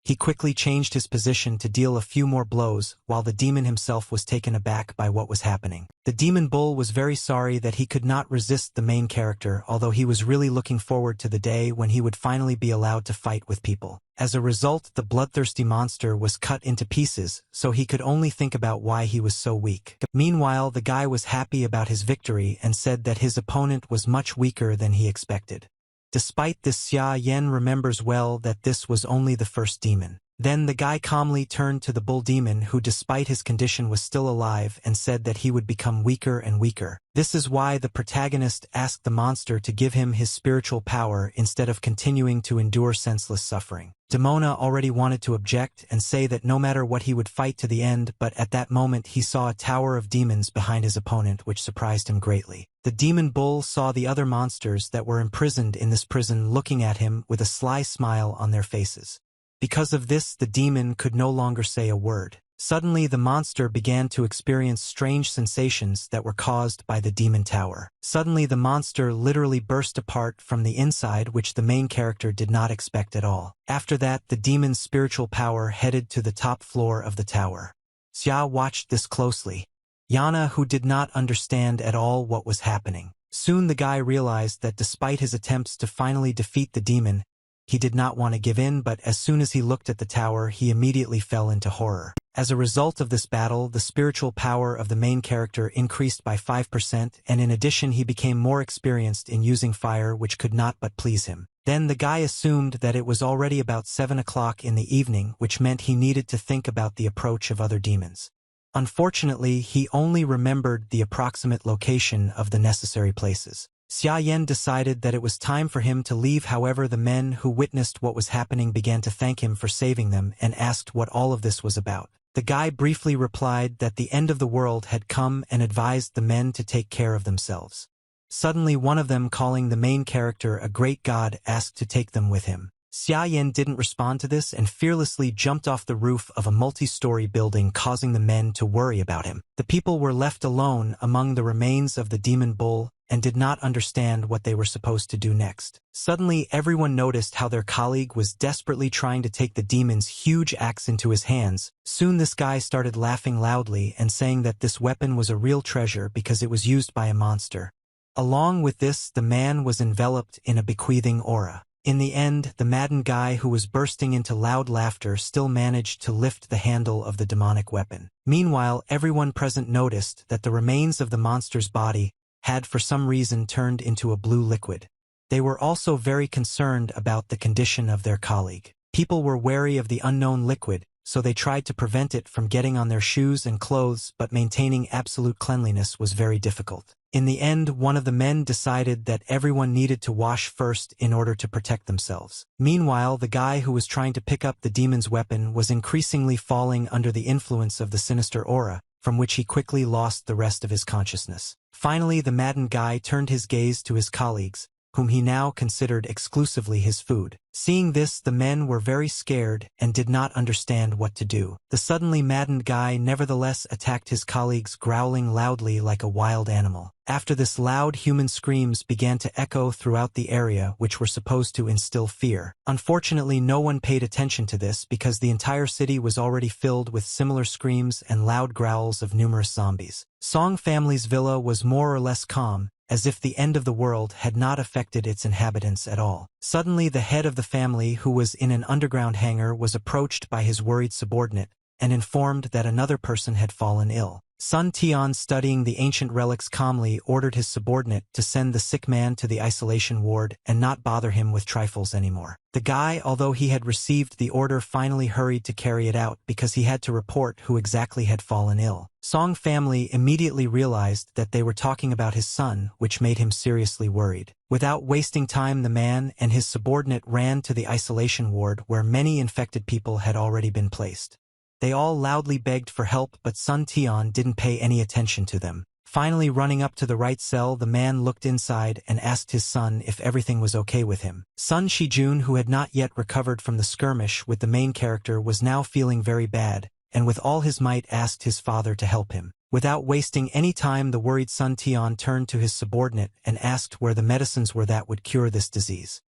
he quickly changed his position to deal a few more blows, while the demon himself was taken aback by what was happening. The demon bull was very sorry that he could not resist the main character, although he was really looking forward to the day when he would finally be allowed to fight with people. As a result, the bloodthirsty monster was cut into pieces, so he could only think about why he was so weak. Meanwhile, the guy was happy about his victory and said that his opponent was much weaker than he expected. Despite this, Xia Yan remembers well that this was only the first demon. Then the guy calmly turned to the bull demon, who despite his condition was still alive, and said that he would become weaker and weaker. This is why the protagonist asked the monster to give him his spiritual power instead of continuing to endure senseless suffering. Demona already wanted to object and say that no matter what he would fight to the end, but at that moment he saw a tower of demons behind his opponent, which surprised him greatly. The demon bull saw the other monsters that were imprisoned in this prison looking at him with a sly smile on their faces. Because of this, the demon could no longer say a word. Suddenly, the monster began to experience strange sensations that were caused by the demon tower. Suddenly, the monster literally burst apart from the inside, which the main character did not expect at all. After that, the demon's spiritual power headed to the top floor of the tower. Xia watched this closely. Yana, who did not understand at all what was happening. Soon the guy realized that despite his attempts to finally defeat the demon, he did not want to give in, but as soon as he looked at the tower, he immediately fell into horror. As a result of this battle, the spiritual power of the main character increased by 5%, and in addition he became more experienced in using fire, which could not but please him. Then the guy assumed that it was already about 7 o'clock in the evening, which meant he needed to think about the approach of other demons. Unfortunately, he only remembered the approximate location of the necessary places. Xia Yan decided that it was time for him to leave. However, the men who witnessed what was happening began to thank him for saving them and asked what all of this was about. The guy briefly replied that the end of the world had come and advised the men to take care of themselves. Suddenly, one of them, calling the main character a great god, asked to take them with him. Xia Yan didn't respond to this and fearlessly jumped off the roof of a multi-story building, causing the men to worry about him. The people were left alone among the remains of the demon bull and did not understand what they were supposed to do next. Suddenly, everyone noticed how their colleague was desperately trying to take the demon's huge axe into his hands. Soon this guy started laughing loudly and saying that this weapon was a real treasure because it was used by a monster. Along with this, the man was enveloped in a bequeathing aura. In the end, the maddened guy who was bursting into loud laughter still managed to lift the handle of the demonic weapon. Meanwhile, everyone present noticed that the remains of the monster's body had for some reason turned into a blue liquid. They were also very concerned about the condition of their colleague. People were wary of the unknown liquid, so they tried to prevent it from getting on their shoes and clothes, but maintaining absolute cleanliness was very difficult. In the end, one of the men decided that everyone needed to wash first in order to protect themselves. Meanwhile, the guy who was trying to pick up the demon's weapon was increasingly falling under the influence of the sinister aura, from which he quickly lost the rest of his consciousness. Finally, the maddened guy turned his gaze to his colleagues, whom he now considered exclusively his food. Seeing this, the men were very scared and did not understand what to do. The suddenly maddened guy nevertheless attacked his colleagues, growling loudly like a wild animal. After this, loud human screams began to echo throughout the area, which were supposed to instill fear. Unfortunately, no one paid attention to this because the entire city was already filled with similar screams and loud growls of numerous zombies. Song family's villa was more or less calm, as if the end of the world had not affected its inhabitants at all. Suddenly, the head of the family, who was in an underground hangar, was approached by his worried subordinate and informed that another person had fallen ill. Sun Tian, studying the ancient relics calmly, ordered his subordinate to send the sick man to the isolation ward and not bother him with trifles anymore. The guy, although he had received the order, finally hurried to carry it out because he had to report who exactly had fallen ill. Song family immediately realized that they were talking about his son, which made him seriously worried. Without wasting time, the man and his subordinate ran to the isolation ward where many infected people had already been placed. They all loudly begged for help, but Sun Tian didn't pay any attention to them. Finally, running up to the right cell, the man looked inside and asked his son if everything was okay with him. Sun Shijun, who had not yet recovered from the skirmish with the main character, was now feeling very bad, and with all his might asked his father to help him. Without wasting any time, the worried Sun Tian turned to his subordinate and asked where the medicines were that would cure this disease.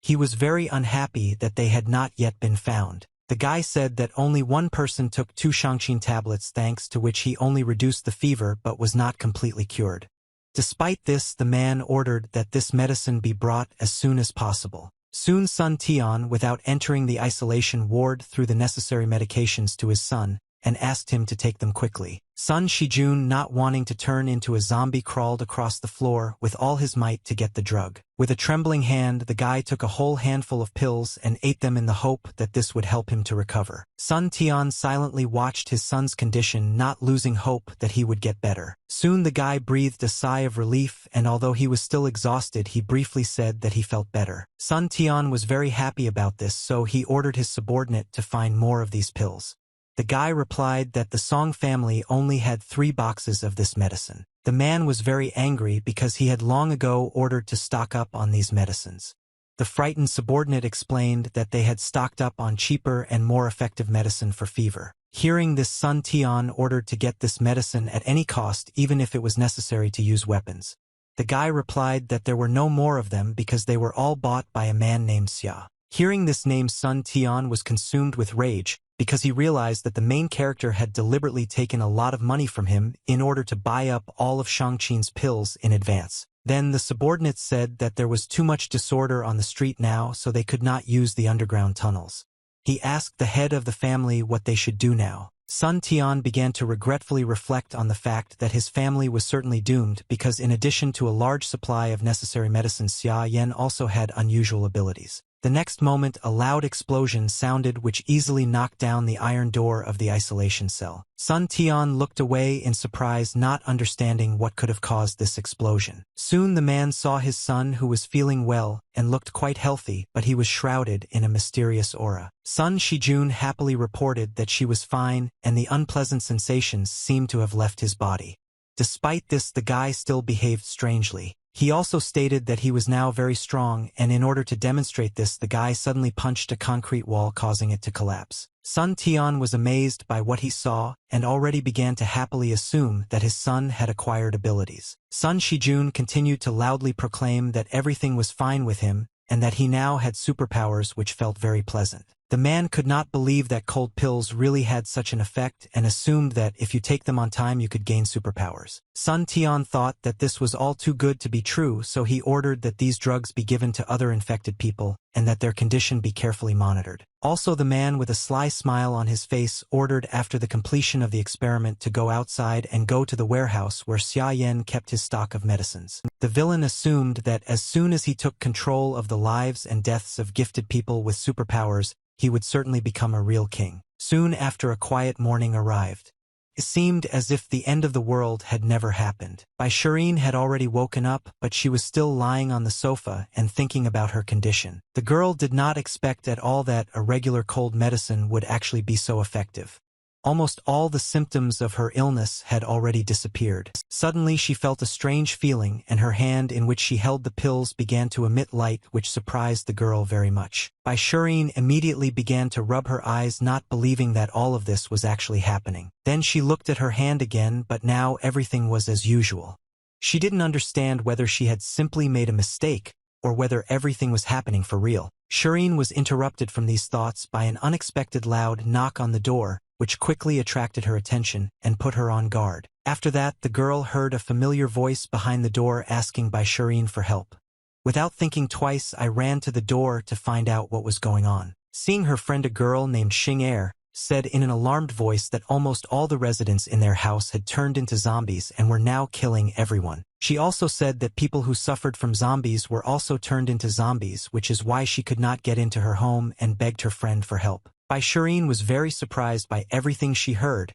He was very unhappy that they had not yet been found. The guy said that only one person took 2 Shangqin tablets, thanks to which he only reduced the fever but was not completely cured. Despite this, the man ordered that this medicine be brought as soon as possible. Soon Sun Tian, without entering the isolation ward, threw the necessary medications to his son and asked him to take them quickly. Sun Shijun, not wanting to turn into a zombie, crawled across the floor with all his might to get the drug. With a trembling hand, the guy took a whole handful of pills and ate them in the hope that this would help him to recover. Sun Tian silently watched his son's condition, not losing hope that he would get better. Soon the guy breathed a sigh of relief, and although he was still exhausted, he briefly said that he felt better. Sun Tian was very happy about this, so he ordered his subordinate to find more of these pills. The guy replied that the Song family only had 3 boxes of this medicine. The man was very angry because he had long ago ordered to stock up on these medicines. The frightened subordinate explained that they had stocked up on cheaper and more effective medicine for fever. Hearing this, Sun Tian ordered to get this medicine at any cost, even if it was necessary to use weapons. The guy replied that there were no more of them because they were all bought by a man named Xia. Hearing this name, Sun Tian was consumed with rage, because he realized that the main character had deliberately taken a lot of money from him in order to buy up all of Shangqin's pills in advance. Then the subordinates said that there was too much disorder on the street now, so they could not use the underground tunnels. He asked the head of the family what they should do now. Sun Tian began to regretfully reflect on the fact that his family was certainly doomed because in addition to a large supply of necessary medicines, Xia Yan also had unusual abilities. The next moment, a loud explosion sounded which easily knocked down the iron door of the isolation cell. Sun Tian looked away in surprise, not understanding what could have caused this explosion. Soon the man saw his son, who was feeling well and looked quite healthy, but he was shrouded in a mysterious aura. Sun Shijun happily reported that she was fine and the unpleasant sensations seemed to have left his body. Despite this, the guy still behaved strangely. He also stated that he was now very strong, and in order to demonstrate this, the guy suddenly punched a concrete wall, causing it to collapse. Sun Tian was amazed by what he saw and already began to happily assume that his son had acquired abilities. Sun Shijun continued to loudly proclaim that everything was fine with him and that he now had superpowers, which felt very pleasant. The man could not believe that cold pills really had such an effect and assumed that if you take them on time you could gain superpowers. Sun Tian thought that this was all too good to be true, so he ordered that these drugs be given to other infected people and that their condition be carefully monitored. Also, the man with a sly smile on his face ordered after the completion of the experiment to go outside and go to the warehouse where Xia Yan kept his stock of medicines. The villain assumed that as soon as he took control of the lives and deaths of gifted people with superpowers, he would certainly become a real king. Soon after, a quiet morning arrived. It seemed as if the end of the world had never happened. Shireen had already woken up, but she was still lying on the sofa and thinking about her condition. The girl did not expect at all that a regular cold medicine would actually be so effective. Almost all the symptoms of her illness had already disappeared. Suddenly she felt a strange feeling, and her hand in which she held the pills began to emit light, which surprised the girl very much. Shireen immediately began to rub her eyes, not believing that all of this was actually happening. Then she looked at her hand again, but now everything was as usual. She didn't understand whether she had simply made a mistake or whether everything was happening for real. Shireen was interrupted from these thoughts by an unexpected loud knock on the door, which quickly attracted her attention and put her on guard. After that, the girl heard a familiar voice behind the door asking Shireen for help. Without thinking twice, I ran to the door to find out what was going on. Seeing her friend, a girl named Xing Er, said in an alarmed voice that almost all the residents in their house had turned into zombies and were now killing everyone. She also said that people who suffered from zombies were also turned into zombies, which is why she could not get into her home, and begged her friend for help. Shireen was very surprised by everything she heard,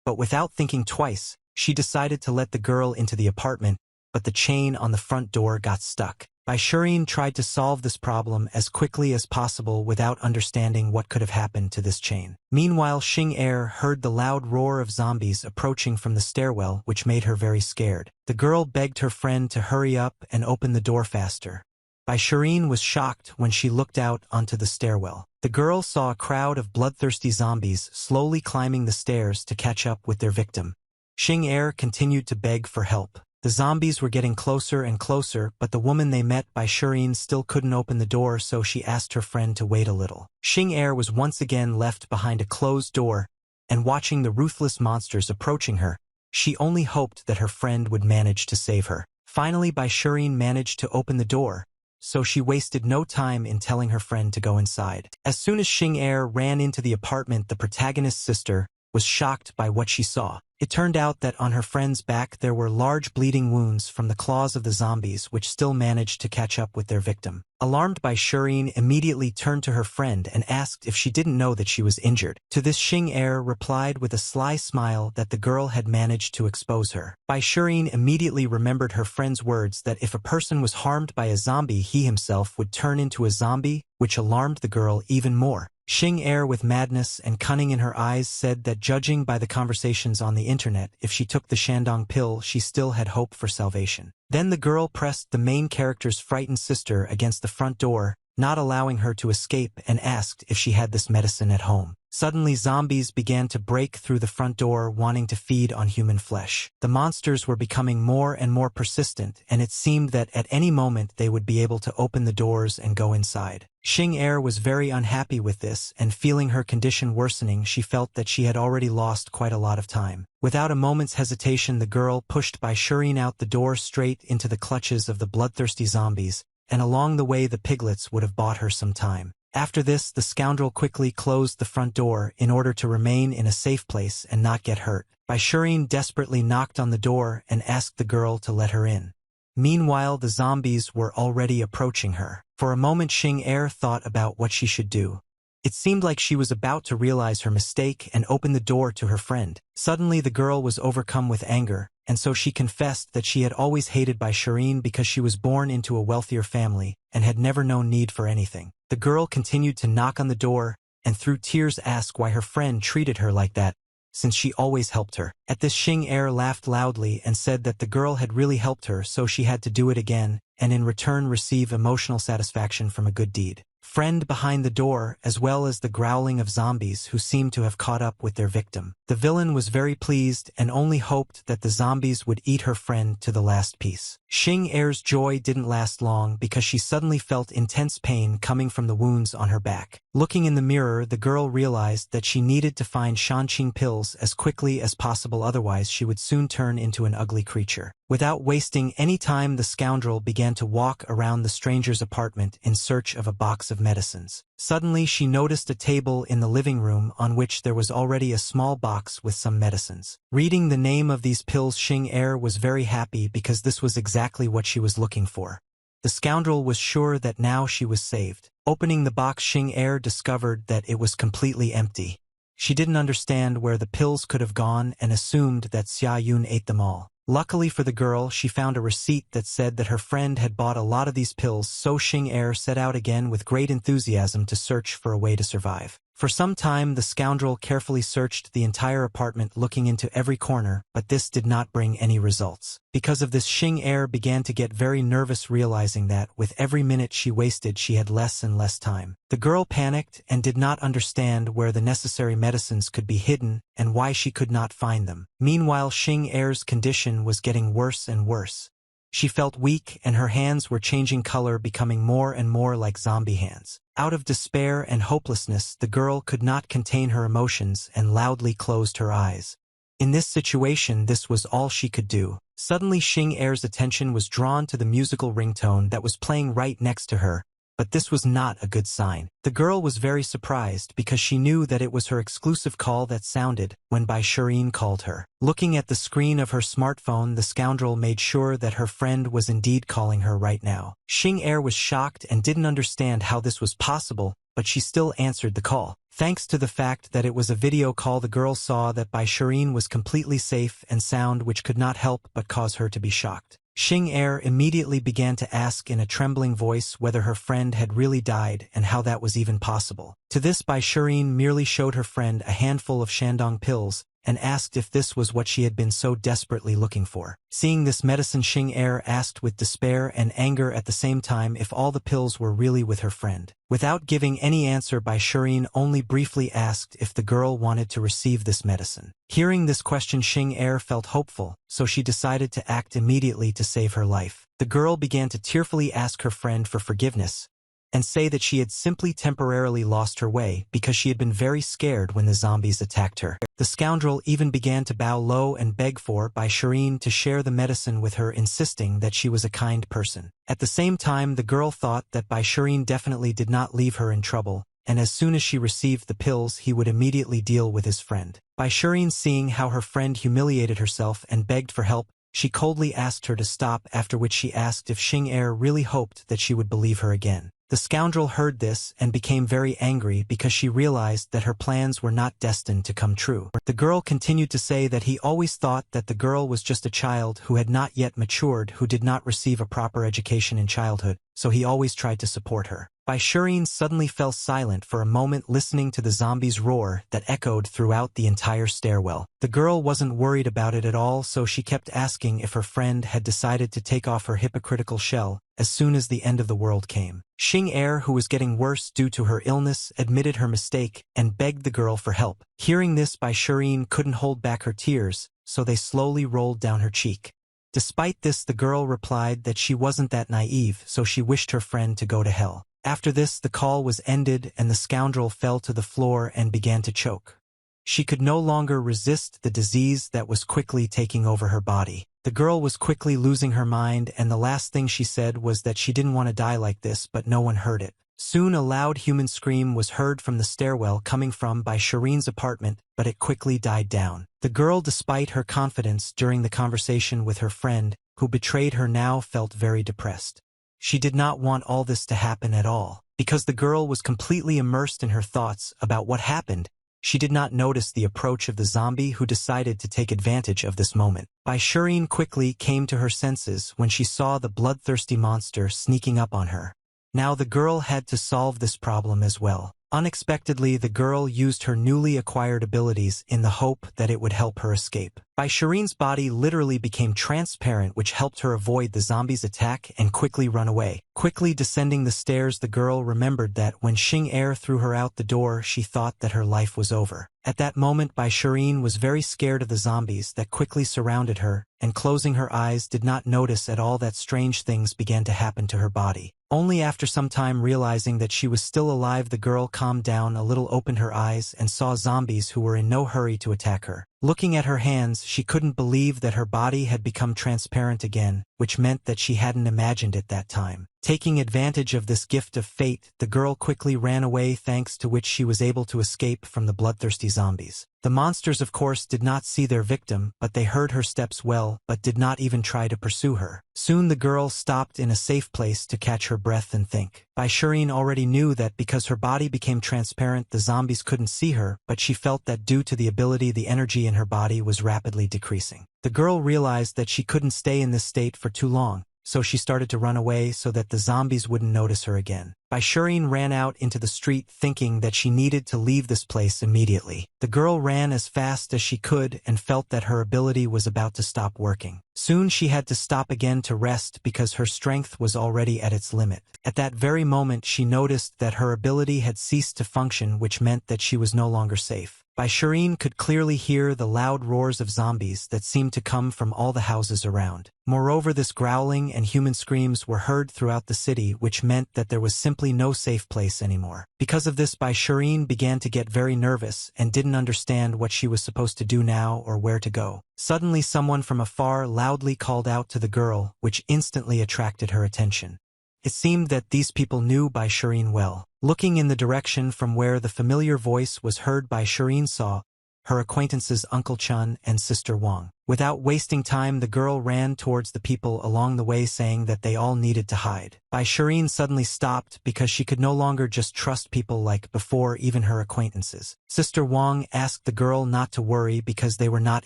but without thinking twice, she decided to let the girl into the apartment, but the chain on the front door got stuck. Shireen tried to solve this problem as quickly as possible without understanding what could have happened to this chain. Meanwhile, Xing Er heard the loud roar of zombies approaching from the stairwell, which made her very scared. The girl begged her friend to hurry up and open the door faster. Shireen was shocked when she looked out onto the stairwell. The girl saw a crowd of bloodthirsty zombies slowly climbing the stairs to catch up with their victim. Xing Er continued to beg for help. The zombies were getting closer and closer, but the woman they met, Shireen, still couldn't open the door, so she asked her friend to wait a little. Xing Er was once again left behind a closed door, and watching the ruthless monsters approaching her, she only hoped that her friend would manage to save her. Finally, Shireen managed to open the door, so she wasted no time in telling her friend to go inside. As soon as Xing Er ran into the apartment, the protagonist's sister was shocked by what she saw. It turned out that on her friend's back there were large bleeding wounds from the claws of the zombies, which still managed to catch up with their victim. Alarmed, Shireen immediately turned to her friend and asked if she didn't know that she was injured. To this, Xing Er replied with a sly smile that the girl had managed to expose her. Shireen immediately remembered her friend's words that if a person was harmed by a zombie, he himself would turn into a zombie, which alarmed the girl even more. Xing Er, with madness and cunning in her eyes, said that judging by the conversations on the internet, if she took the Shandong pill, she still had hope for salvation. Then the girl pressed the main character's frightened sister against the front door, not allowing her to escape, and asked if she had this medicine at home. Suddenly, zombies began to break through the front door, wanting to feed on human flesh. The monsters were becoming more and more persistent, and it seemed that at any moment they would be able to open the doors and go inside. Xing Er was very unhappy with this, and feeling her condition worsening, she felt that she had already lost quite a lot of time. Without a moment's hesitation, the girl pushed Shireen out the door straight into the clutches of the bloodthirsty zombies, and along the way the piglets would have bought her some time. After this, the scoundrel quickly closed the front door in order to remain in a safe place and not get hurt. Shireen desperately knocked on the door and asked the girl to let her in. Meanwhile, the zombies were already approaching her. For a moment, Xing Er thought about what she should do. It seemed like she was about to realize her mistake and open the door to her friend. Suddenly, the girl was overcome with anger, and so she confessed that she had always hated Shireen because she was born into a wealthier family and had never known need for anything. The girl continued to knock on the door and through tears asked why her friend treated her like that, since she always helped her. At this, Xing Er laughed loudly and said that the girl had really helped her, so she had to do it again, and in return receive emotional satisfaction from a good deed. Friend behind the door, as well as the growling of zombies who seemed to have caught up with their victim. The villain was very pleased and only hoped that the zombies would eat her friend to the last piece. Xing Er's joy didn't last long because she suddenly felt intense pain coming from the wounds on her back. Looking in the mirror, the girl realized that she needed to find Shanqing pills as quickly as possible, otherwise she would soon turn into an ugly creature. Without wasting any time, the scoundrel began to walk around the stranger's apartment in search of a box of medicines. Suddenly she noticed a table in the living room on which there was already a small box with some medicines. Reading the name of these pills, Xing Er was very happy because this was exactly what she was looking for. The scoundrel was sure that now she was saved. Opening the box, Xing Er discovered that it was completely empty. She didn't understand where the pills could have gone and assumed that Xia Yun ate them all. Luckily for the girl, she found a receipt that said that her friend had bought a lot of these pills, so Xing Er set out again with great enthusiasm to search for a way to survive. For some time, the scoundrel carefully searched the entire apartment, looking into every corner, but this did not bring any results. Because of this, Xing Er began to get very nervous, realizing that, with every minute she wasted, she had less and less time. The girl panicked and did not understand where the necessary medicines could be hidden and why she could not find them. Meanwhile, Xing Er's condition was getting worse and worse. She felt weak and her hands were changing color, becoming more and more like zombie hands. Out of despair and hopelessness, the girl could not contain her emotions and loudly closed her eyes. In this situation, this was all she could do. Suddenly, Xing Er's attention was drawn to the musical ringtone that was playing right next to her, but this was not a good sign. The girl was very surprised because she knew that it was her exclusive call that sounded when Bai Shirin called her. Looking at the screen of her smartphone, the scoundrel made sure that her friend was indeed calling her right now. Xing Er was shocked and didn't understand how this was possible, but she still answered the call. Thanks to the fact that it was a video call, the girl saw that Bai Shirin was completely safe and sound, which could not help but cause her to be shocked. Xing Er immediately began to ask in a trembling voice whether her friend had really died and how that was even possible. To this, Bai Shirin merely showed her friend a handful of Shandong pills and asked if this was what she had been so desperately looking for. Seeing this medicine, Xing Er asked with despair and anger at the same time if all the pills were really with her friend. Without giving any answer, Bai Shirin only briefly asked if the girl wanted to receive this medicine. Hearing this question, Xing Er felt hopeful, so she decided to act immediately to save her life. The girl began to tearfully ask her friend for forgiveness and say that she had simply temporarily lost her way because she had been very scared when the zombies attacked her. The scoundrel even began to bow low and beg for Bai Shirin to share the medicine with her, insisting that she was a kind person. At the same time, the girl thought that Bai Shirin definitely did not leave her in trouble, and as soon as she received the pills, he would immediately deal with his friend. Bai Shirin, seeing how her friend humiliated herself and begged for help, she coldly asked her to stop, after which she asked if Xing Er really hoped that she would believe her again. The scoundrel heard this and became very angry because she realized that her plans were not destined to come true. The girl continued to say that he always thought that the girl was just a child who had not yet matured, who did not receive a proper education in childhood, so he always tried to support her. Bai Shirin suddenly fell silent for a moment, listening to the zombies' roar that echoed throughout the entire stairwell. The girl wasn't worried about it at all, so she kept asking if her friend had decided to take off her hypocritical shell as soon as the end of the world came. Xing Er, who was getting worse due to her illness, admitted her mistake and begged the girl for help. Hearing this, Bai Shirin couldn't hold back her tears, so they slowly rolled down her cheek. Despite this, the girl replied that she wasn't that naive, so she wished her friend to go to hell. After this, the call was ended and the scoundrel fell to the floor and began to choke. She could no longer resist the disease that was quickly taking over her body. The girl was quickly losing her mind, and the last thing she said was that she didn't want to die like this, but no one heard it. Soon a loud human scream was heard from the stairwell coming from Bai Shirin's apartment, but it quickly died down. The girl, despite her confidence during the conversation with her friend, who betrayed her, now felt very depressed. She did not want all this to happen at all. Because the girl was completely immersed in her thoughts about what happened, she did not notice the approach of the zombie, who decided to take advantage of this moment. Bai Shirin quickly came to her senses when she saw the bloodthirsty monster sneaking up on her. Now the girl had to solve this problem as well. Unexpectedly, the girl used her newly acquired abilities in the hope that it would help her escape. Shireen's body literally became transparent, which helped her avoid the zombies' attack and quickly run away. Quickly descending the stairs, the girl remembered that when Xing Er threw her out the door, she thought that her life was over. At that moment, Shireen was very scared of the zombies that quickly surrounded her, and closing her eyes did not notice at all that strange things began to happen to her body. Only after some time, realizing that she was still alive, the girl calmed down a little, opened her eyes, and saw zombies who were in no hurry to attack her. Looking at her hands, she couldn't believe that her body had become transparent again, which meant that she hadn't imagined it that time. Taking advantage of this gift of fate, the girl quickly ran away, thanks to which she was able to escape from the bloodthirsty zombies. The monsters, of course, did not see their victim, but they heard her steps well, but did not even try to pursue her. Soon the girl stopped in a safe place to catch her breath and think. Shireen already knew that because her body became transparent, the zombies couldn't see her, but she felt that due to the ability, the energy in her body was rapidly decreasing. The girl realized that she couldn't stay in this state for too long, so she started to run away so that the zombies wouldn't notice her again. Shireen ran out into the street, thinking that she needed to leave this place immediately. The girl ran as fast as she could and felt that her ability was about to stop working. Soon she had to stop again to rest because her strength was already at its limit. At that very moment, she noticed that her ability had ceased to function, which meant that she was no longer safe. Shireen could clearly hear the loud roars of zombies that seemed to come from all the houses around. Moreover, this growling and human screams were heard throughout the city, which meant that there was simply no safe place anymore. Because of this, Shireen began to get very nervous and didn't understand what she was supposed to do now or where to go. Suddenly, someone from afar loudly called out to the girl, which instantly attracted her attention. It seemed that these people knew Shireen well. Looking in the direction from where the familiar voice was heard, Shireen saw her acquaintances Uncle Chun and Sister Wang. Without wasting time, the girl ran towards the people along the way, saying that they all needed to hide. Shireen suddenly stopped because she could no longer just trust people like before, even her acquaintances. Sister Wang asked the girl not to worry because they were not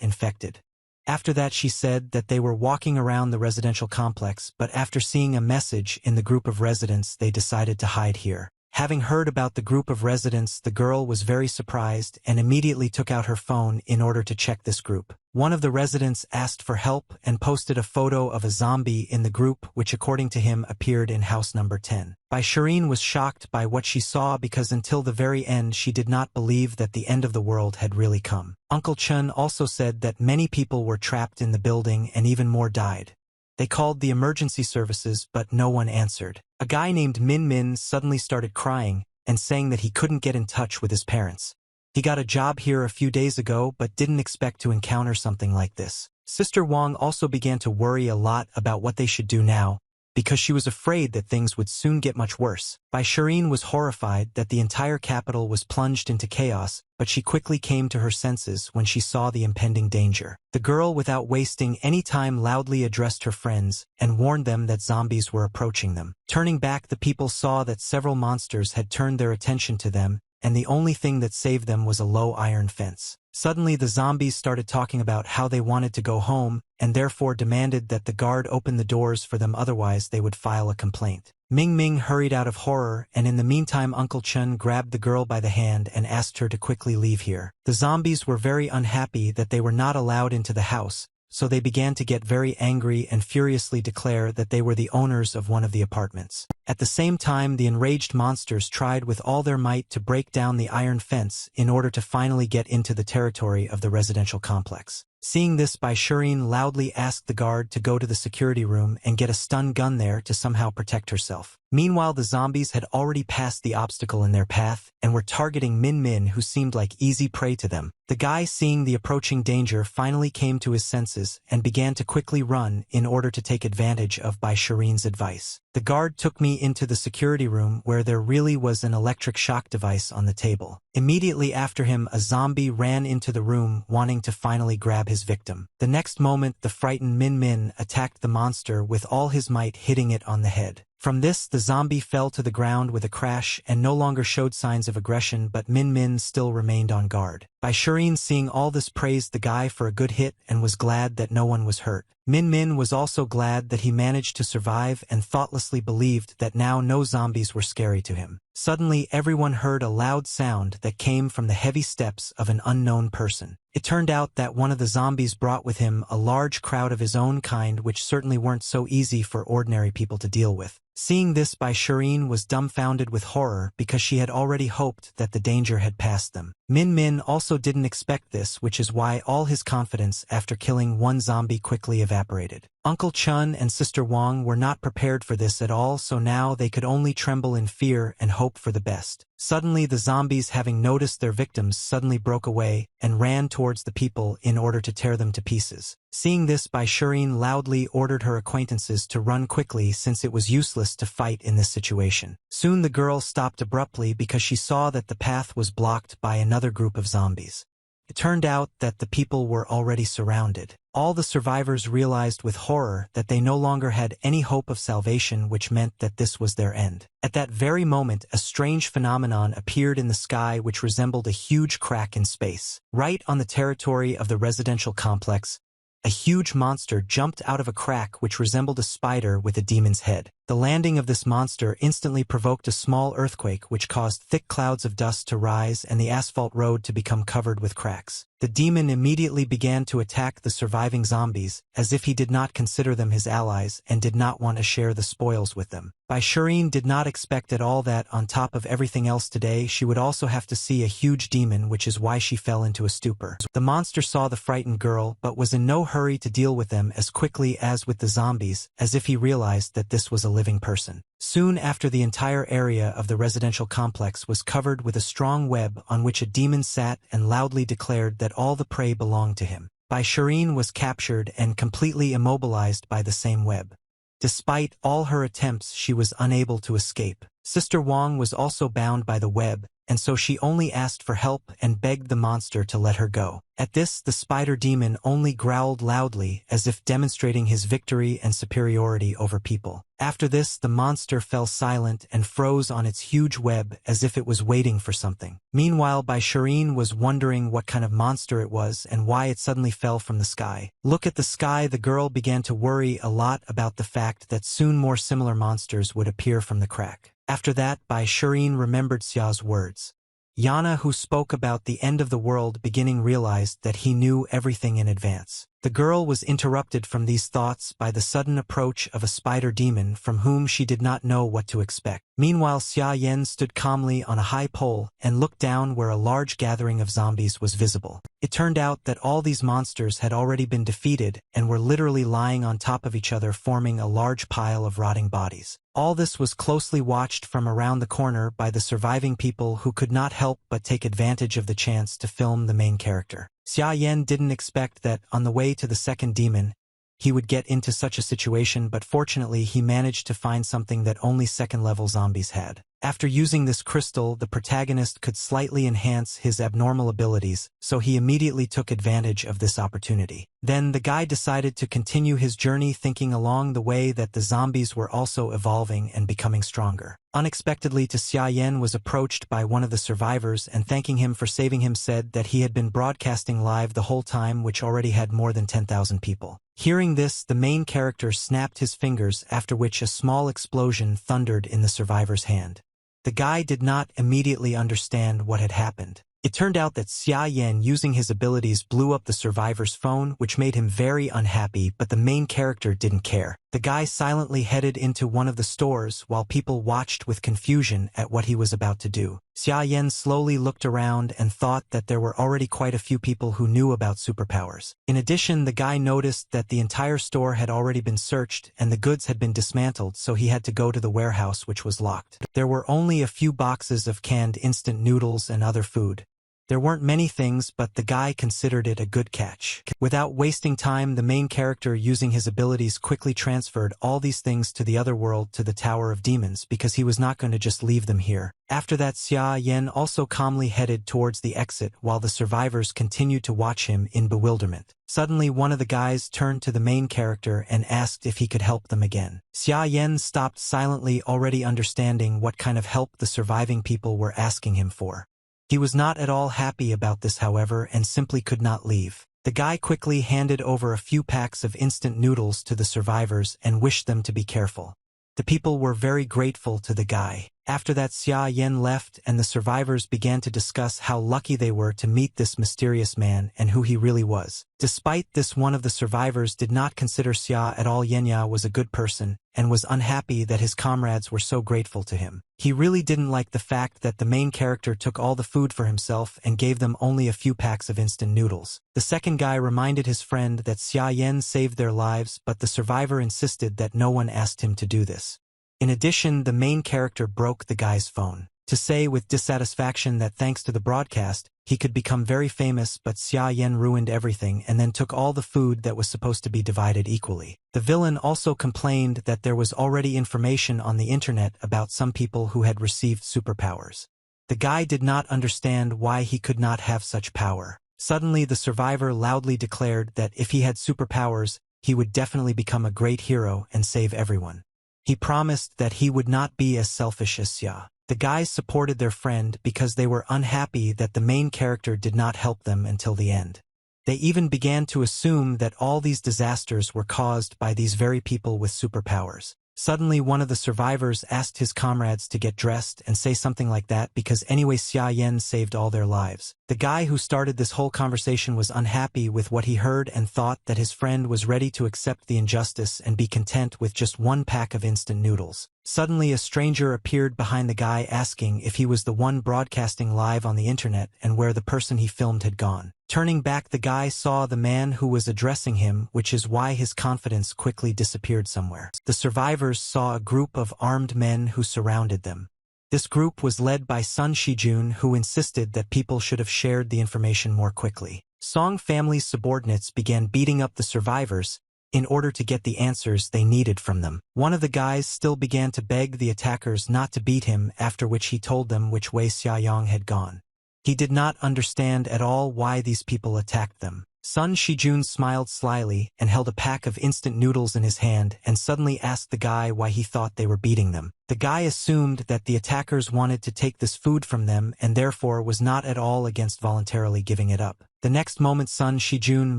infected. After that, she said that they were walking around the residential complex, but after seeing a message in the group of residents, they decided to hide here. Having heard about the group of residents, the girl was very surprised and immediately took out her phone in order to check this group. One of the residents asked for help and posted a photo of a zombie in the group, which according to him appeared in house number 10. Shireen was shocked by what she saw because until the very end she did not believe that the end of the world had really come. Uncle Chun also said that many people were trapped in the building and even more died. They called the emergency services, but no one answered. A guy named Min Min suddenly started crying and saying that he couldn't get in touch with his parents. He got a job here a few days ago but didn't expect to encounter something like this. Sister Wang also began to worry a lot about what they should do now, because she was afraid that things would soon get much worse. Shireen was horrified that the entire capital was plunged into chaos, but she quickly came to her senses when she saw the impending danger. The girl, without wasting any time, loudly addressed her friends and warned them that zombies were approaching them. Turning back, the people saw that several monsters had turned their attention to them, and the only thing that saved them was a low iron fence. Suddenly, the zombies started talking about how they wanted to go home and therefore demanded that the guard open the doors for them, otherwise they would file a complaint. Ming Ming hurried out of horror, and in the meantime Uncle Chun grabbed the girl by the hand and asked her to quickly leave here. The zombies were very unhappy that they were not allowed into the house, so they began to get very angry and furiously declare that they were the owners of one of the apartments. At the same time, the enraged monsters tried with all their might to break down the iron fence in order to finally get into the territory of the residential complex. Seeing this, Shireen loudly asked the guard to go to the security room and get a stun gun there to somehow protect herself. Meanwhile, the zombies had already passed the obstacle in their path and were targeting Min Min, who seemed like easy prey to them. The guy, seeing the approaching danger, finally came to his senses and began to quickly run in order to take advantage of Shireen's advice. The guard took me into the security room where there really was an electric shock device on the table. Immediately after him, a zombie ran into the room wanting to finally grab his victim. The next moment, the frightened Min Min attacked the monster with all his might, hitting it on the head. From this, the zombie fell to the ground with a crash and no longer showed signs of aggression, but Min Min still remained on guard. By Shireen, seeing all this, praised the guy for a good hit and was glad that no one was hurt. Min Min was also glad that he managed to survive and thoughtlessly believed that now no zombies were scary to him. Suddenly everyone heard a loud sound that came from the heavy steps of an unknown person. It turned out that one of the zombies brought with him a large crowd of his own kind, which certainly weren't so easy for ordinary people to deal with. Seeing this, Bai Shireen was dumbfounded with horror because she had already hoped that the danger had passed them. Min Min also didn't expect this, which is why all his confidence after killing one zombie quickly evaporated. Uncle Chun and Sister Wang were not prepared for this at all, so now they could only tremble in fear and hope for the best. Suddenly the zombies, having noticed their victims, suddenly broke away and ran towards the people in order to tear them to pieces. Seeing this, Bai Shireen loudly ordered her acquaintances to run quickly since it was useless to fight in this situation. Soon the girl stopped abruptly because she saw that the path was blocked by another group of zombies. It turned out that the people were already surrounded. All the survivors realized with horror that they no longer had any hope of salvation, which meant that this was their end. At that very moment, a strange phenomenon appeared in the sky which resembled a huge crack in space. Right on the territory of the residential complex, a huge monster jumped out of a crack which resembled a spider with a demon's head. The landing of this monster instantly provoked a small earthquake which caused thick clouds of dust to rise and the asphalt road to become covered with cracks. The demon immediately began to attack the surviving zombies, as if he did not consider them his allies and did not want to share the spoils with them. Bai Shireen did not expect at all that, on top of everything else today, she would also have to see a huge demon, which is why she fell into a stupor. The monster saw the frightened girl but was in no hurry to deal with them as quickly as with the zombies, as if he realized that this was a living person. Soon after, the entire area of the residential complex was covered with a strong web on which a demon sat and loudly declared that all the prey belonged to him. Bai Shireen was captured and completely immobilized by the same web. Despite all her attempts, she was unable to escape. Sister Wang was also bound by the web, and so she only asked for help and begged the monster to let her go. At this, the spider demon only growled loudly, as if demonstrating his victory and superiority over people. After this, the monster fell silent and froze on its huge web as if it was waiting for something. Meanwhile, Bai Shireen was wondering what kind of monster it was and why it suddenly fell from the sky. Look at the sky. The girl began to worry a lot about the fact that soon more similar monsters would appear from the crack. After that, Bai Shireen remembered Xia's words. Yana, who spoke about the end of the world beginning, realized that he knew everything in advance. The girl was interrupted from these thoughts by the sudden approach of a spider demon from whom she did not know what to expect. Meanwhile, Xia Yan stood calmly on a high pole and looked down where a large gathering of zombies was visible. It turned out that all these monsters had already been defeated and were literally lying on top of each other, forming a large pile of rotting bodies. All this was closely watched from around the corner by the surviving people, who could not help but take advantage of the chance to film the main character. Xia Yan didn't expect that, on the way to the second demon, he would get into such a situation, but fortunately he managed to find something that only second-level zombies had. After using this crystal, the protagonist could slightly enhance his abnormal abilities, so he immediately took advantage of this opportunity. Then the guy decided to continue his journey, thinking along the way that the zombies were also evolving and becoming stronger. Unexpectedly, Xia Yan was approached by one of the survivors and, thanking him for saving him, said that he had been broadcasting live the whole time, which already had more than 10,000 people. Hearing this, the main character snapped his fingers, after which a small explosion thundered in the survivor's hand. The guy did not immediately understand what had happened. It turned out that Xia Yan, using his abilities, blew up the survivor's phone, which made him very unhappy, but the main character didn't care. The guy silently headed into one of the stores while people watched with confusion at what he was about to do. Xia Yan slowly looked around and thought that there were already quite a few people who knew about superpowers. In addition, the guy noticed that the entire store had already been searched and the goods had been dismantled, so he had to go to the warehouse, which was locked. There were only a few boxes of canned instant noodles and other food. There weren't many things, but the guy considered it a good catch. Without wasting time, the main character, using his abilities, quickly transferred all these things to the other world, to the Tower of Demons, because he was not going to just leave them here. After that, Xia Yan also calmly headed towards the exit while the survivors continued to watch him in bewilderment. Suddenly, one of the guys turned to the main character and asked if he could help them again. Xia Yan stopped silently, already understanding what kind of help the surviving people were asking him for. He was not at all happy about this, however, and simply could not leave. The guy quickly handed over a few packs of instant noodles to the survivors and wished them to be careful. The people were very grateful to the guy. After that, Xia Yan left and the survivors began to discuss how lucky they were to meet this mysterious man and who he really was. Despite this, one of the survivors did not consider Xia at all. Yenya was a good person and was unhappy that his comrades were so grateful to him. He really didn't like the fact that the main character took all the food for himself and gave them only a few packs of instant noodles. The second guy reminded his friend that Xia Yan saved their lives, but the survivor insisted that no one asked him to do this. In addition, the main character broke the guy's phone to say with dissatisfaction that thanks to the broadcast, he could become very famous, but Xia Yan ruined everything and then took all the food that was supposed to be divided equally. The villain also complained that there was already information on the internet about some people who had received superpowers. The guy did not understand why he could not have such power. Suddenly, the survivor loudly declared that if he had superpowers, he would definitely become a great hero and save everyone. He promised that he would not be as selfish as Xia. The guys supported their friend because they were unhappy that the main character did not help them until the end. They even began to assume that all these disasters were caused by these very people with superpowers. Suddenly, one of the survivors asked his comrades to get dressed and say something like that because anyway Xia Yan saved all their lives. The guy who started this whole conversation was unhappy with what he heard and thought that his friend was ready to accept the injustice and be content with just one pack of instant noodles. Suddenly, a stranger appeared behind the guy asking if he was the one broadcasting live on the internet and where the person he filmed had gone. Turning back, the guy saw the man who was addressing him, which is why his confidence quickly disappeared somewhere. The survivors saw a group of armed men who surrounded them. This group was led by Sun Shijun, who insisted that people should have shared the information more quickly. Song family's subordinates began beating up the survivors in order to get the answers they needed from them. One of the guys still began to beg the attackers not to beat him, after which he told them which way Xiaoyang had gone. He did not understand at all why these people attacked them. Sun Shijun smiled slyly and held a pack of instant noodles in his hand and suddenly asked the guy why he thought they were beating them. The guy assumed that the attackers wanted to take this food from them and therefore was not at all against voluntarily giving it up. The next moment, Sun Shijun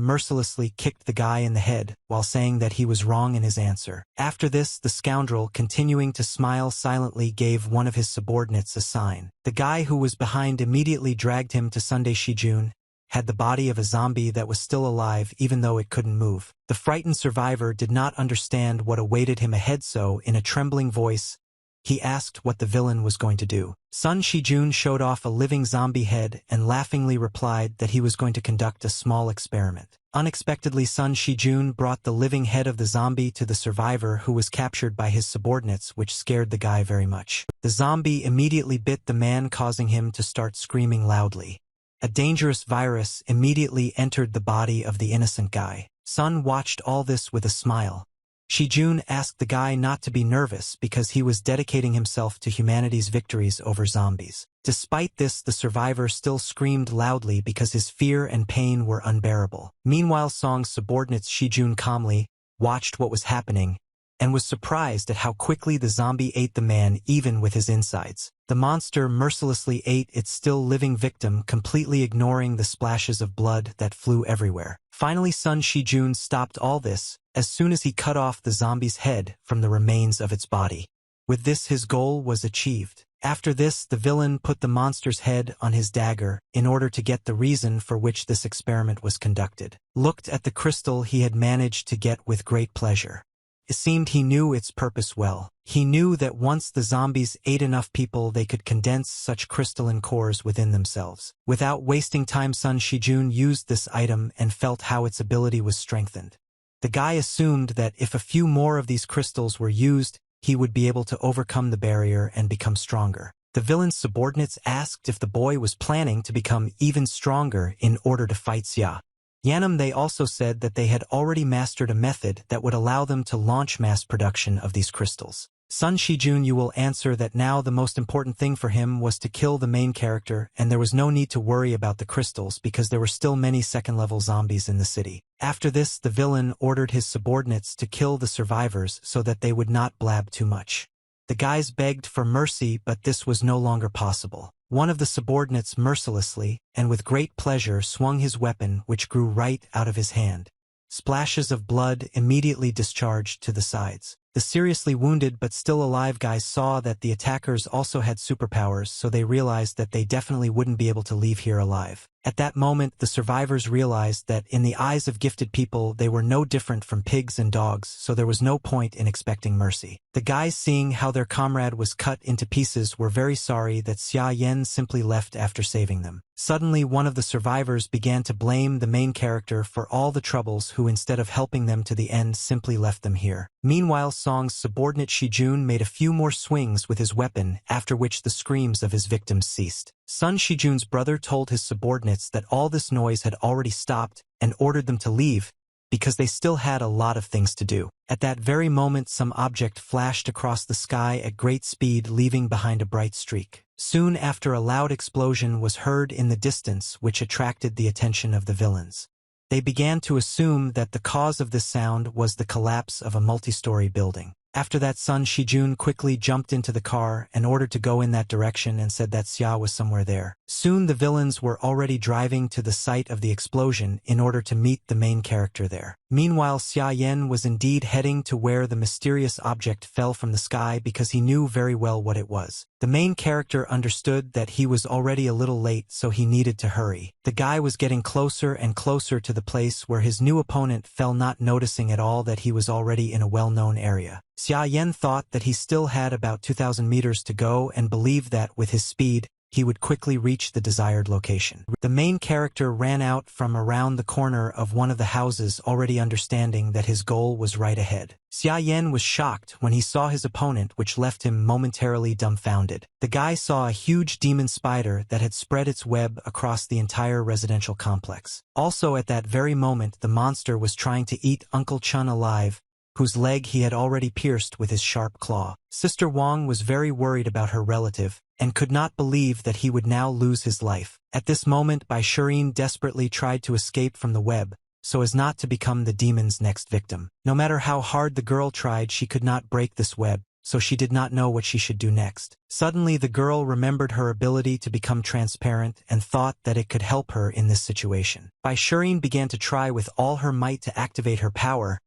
mercilessly kicked the guy in the head while saying that he was wrong in his answer. After this, the scoundrel, continuing to smile silently, gave one of his subordinates a sign. The guy who was behind immediately dragged him to Sunday. Shijun had the body of a zombie that was still alive even though it couldn't move. The frightened survivor did not understand what awaited him ahead, so in a trembling voice, he asked what the villain was going to do. Sun Shijun showed off a living zombie head and laughingly replied that he was going to conduct a small experiment. Unexpectedly, Sun Shijun brought the living head of the zombie to the survivor, who was captured by his subordinates, which scared the guy very much. The zombie immediately bit the man, causing him to start screaming loudly. A dangerous virus immediately entered the body of the innocent guy. Sun watched all this with a smile. Shijun asked the guy not to be nervous because he was dedicating himself to humanity's victories over zombies. Despite this, the survivor still screamed loudly because his fear and pain were unbearable. Meanwhile, Song's subordinates Shijun calmly watched what was happening and was surprised at how quickly the zombie ate the man, even with his insides. The monster mercilessly ate its still living victim, completely ignoring the splashes of blood that flew everywhere. Finally, Sun Shijun stopped all this as soon as he cut off the zombie's head from the remains of its body. With this, his goal was achieved. After this, the villain put the monster's head on his dagger in order to get the reason for which this experiment was conducted. Looked at the crystal he had managed to get with great pleasure. It seemed he knew its purpose well. He knew that once the zombies ate enough people, they could condense such crystalline cores within themselves. Without wasting time, Sun Shijun used this item and felt how its ability was strengthened. The guy assumed that if a few more of these crystals were used, he would be able to overcome the barrier and become stronger. The villain's subordinates asked if the boy was planning to become even stronger in order to fight Xia Yanam. They also said that they had already mastered a method that would allow them to launch mass production of these crystals. Sun Shijun, you will answer that now the most important thing for him was to kill the main character, and there was no need to worry about the crystals because there were still many second-level zombies in the city. After this, the villain ordered his subordinates to kill the survivors so that they would not blab too much. The guys begged for mercy, but this was no longer possible. one of the subordinates mercilessly, and with great pleasure swung his weapon which grew right out of his hand. Splashes of blood immediately discharged to the sides. The seriously wounded but still alive guys saw that the attackers also had superpowers, so they realized that they definitely wouldn't be able to leave here alive. At that moment, the survivors realized that in the eyes of gifted people, they were no different from pigs and dogs, so there was no point in expecting mercy. The guys, seeing how their comrade was cut into pieces, were very sorry that Xia Yan simply left after saving them. Suddenly, one of the survivors began to blame the main character for all the troubles, who instead of helping them to the end simply left them here. Meanwhile, Song's subordinate Shijun made a few more swings with his weapon, after which the screams of his victims ceased. Sun Shijun's brother told his subordinates that all this noise had already stopped and ordered them to leave, because they still had a lot of things to do. At that very moment, some object flashed across the sky at great speed, leaving behind a bright streak. Soon after, a loud explosion was heard in the distance, which attracted the attention of the villains. They began to assume that the cause of this sound was the collapse of a multi-story building. After that, Sun Shijun quickly jumped into the car and ordered to go in that direction and said that Xia was somewhere there. Soon the villains were already driving to the site of the explosion in order to meet the main character there. Meanwhile, Xia Yan was indeed heading to where the mysterious object fell from the sky because he knew very well what it was. The main character understood that he was already a little late, so he needed to hurry. The guy was getting closer and closer to the place where his new opponent fell, not noticing at all that he was already in a well-known area. Xia Yan thought that he still had about 2,000 meters to go and believed that with his speed, he would quickly reach the desired location. The main character ran out from around the corner of one of the houses, already understanding that his goal was right ahead. Xia Yan was shocked when he saw his opponent, which left him momentarily dumbfounded. The guy saw a huge demon spider that had spread its web across the entire residential complex. Also at that very moment, the monster was trying to eat Uncle Chun alive, whose leg he had already pierced with his sharp claw. Sister Wang was very worried about her relative, and could not believe that he would now lose his life. At this moment, Bai Shirin desperately tried to escape from the web, so as not to become the demon's next victim. No matter how hard the girl tried, she could not break this web, so she did not know what she should do next. Suddenly, the girl remembered her ability to become transparent and thought that it could help her in this situation. Bai Shirin began to try with all her might to activate her power,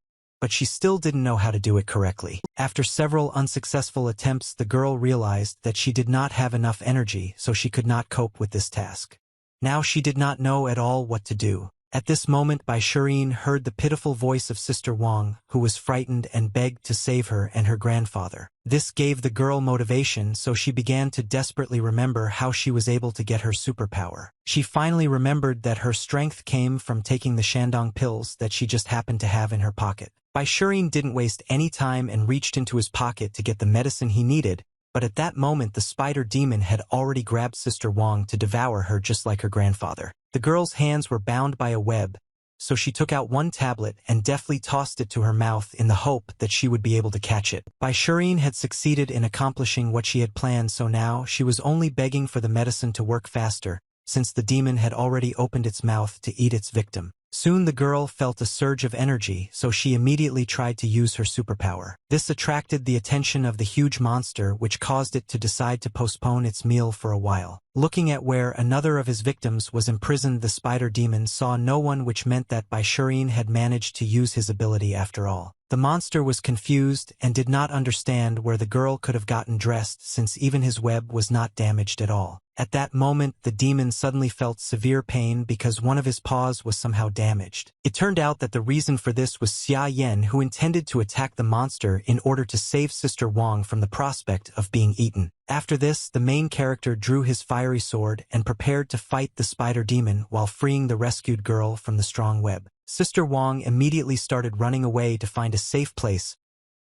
but she still didn't know how to do it correctly. After several unsuccessful attempts, the girl realized that she did not have enough energy, so she could not cope with this task. Now she did not know at all what to do. At this moment, Bai Shirin heard the pitiful voice of Sister Wang, who was frightened and begged to save her and her grandfather. This gave the girl motivation, so she began to desperately remember how she was able to get her superpower. She finally remembered that her strength came from taking the Shandong pills that she just happened to have in her pocket. Bai Shirin didn't waste any time and reached into his pocket to get the medicine he needed, but at that moment the spider demon had already grabbed Sister Wang to devour her just like her grandfather. The girl's hands were bound by a web, so she took out one tablet and deftly tossed it to her mouth in the hope that she would be able to catch it. Bai Shirin had succeeded in accomplishing what she had planned, so now she was only begging for the medicine to work faster, since the demon had already opened its mouth to eat its victim. Soon the girl felt a surge of energy, so she immediately tried to use her superpower. This attracted the attention of the huge monster, which caused it to decide to postpone its meal for a while. Looking at where another of his victims was imprisoned, the spider demon saw no one, which meant that Bai Shirin had managed to use his ability after all. The monster was confused and did not understand where the girl could have gotten dressed, since even his web was not damaged at all. At that moment, the demon suddenly felt severe pain because one of his paws was somehow damaged. It turned out that the reason for this was Xia Yan, who intended to attack the monster in order to save Sister Wang from the prospect of being eaten. After this, the main character drew his fiery sword and prepared to fight the spider demon while freeing the rescued girl from the strong web. Sister Wang immediately started running away to find a safe place,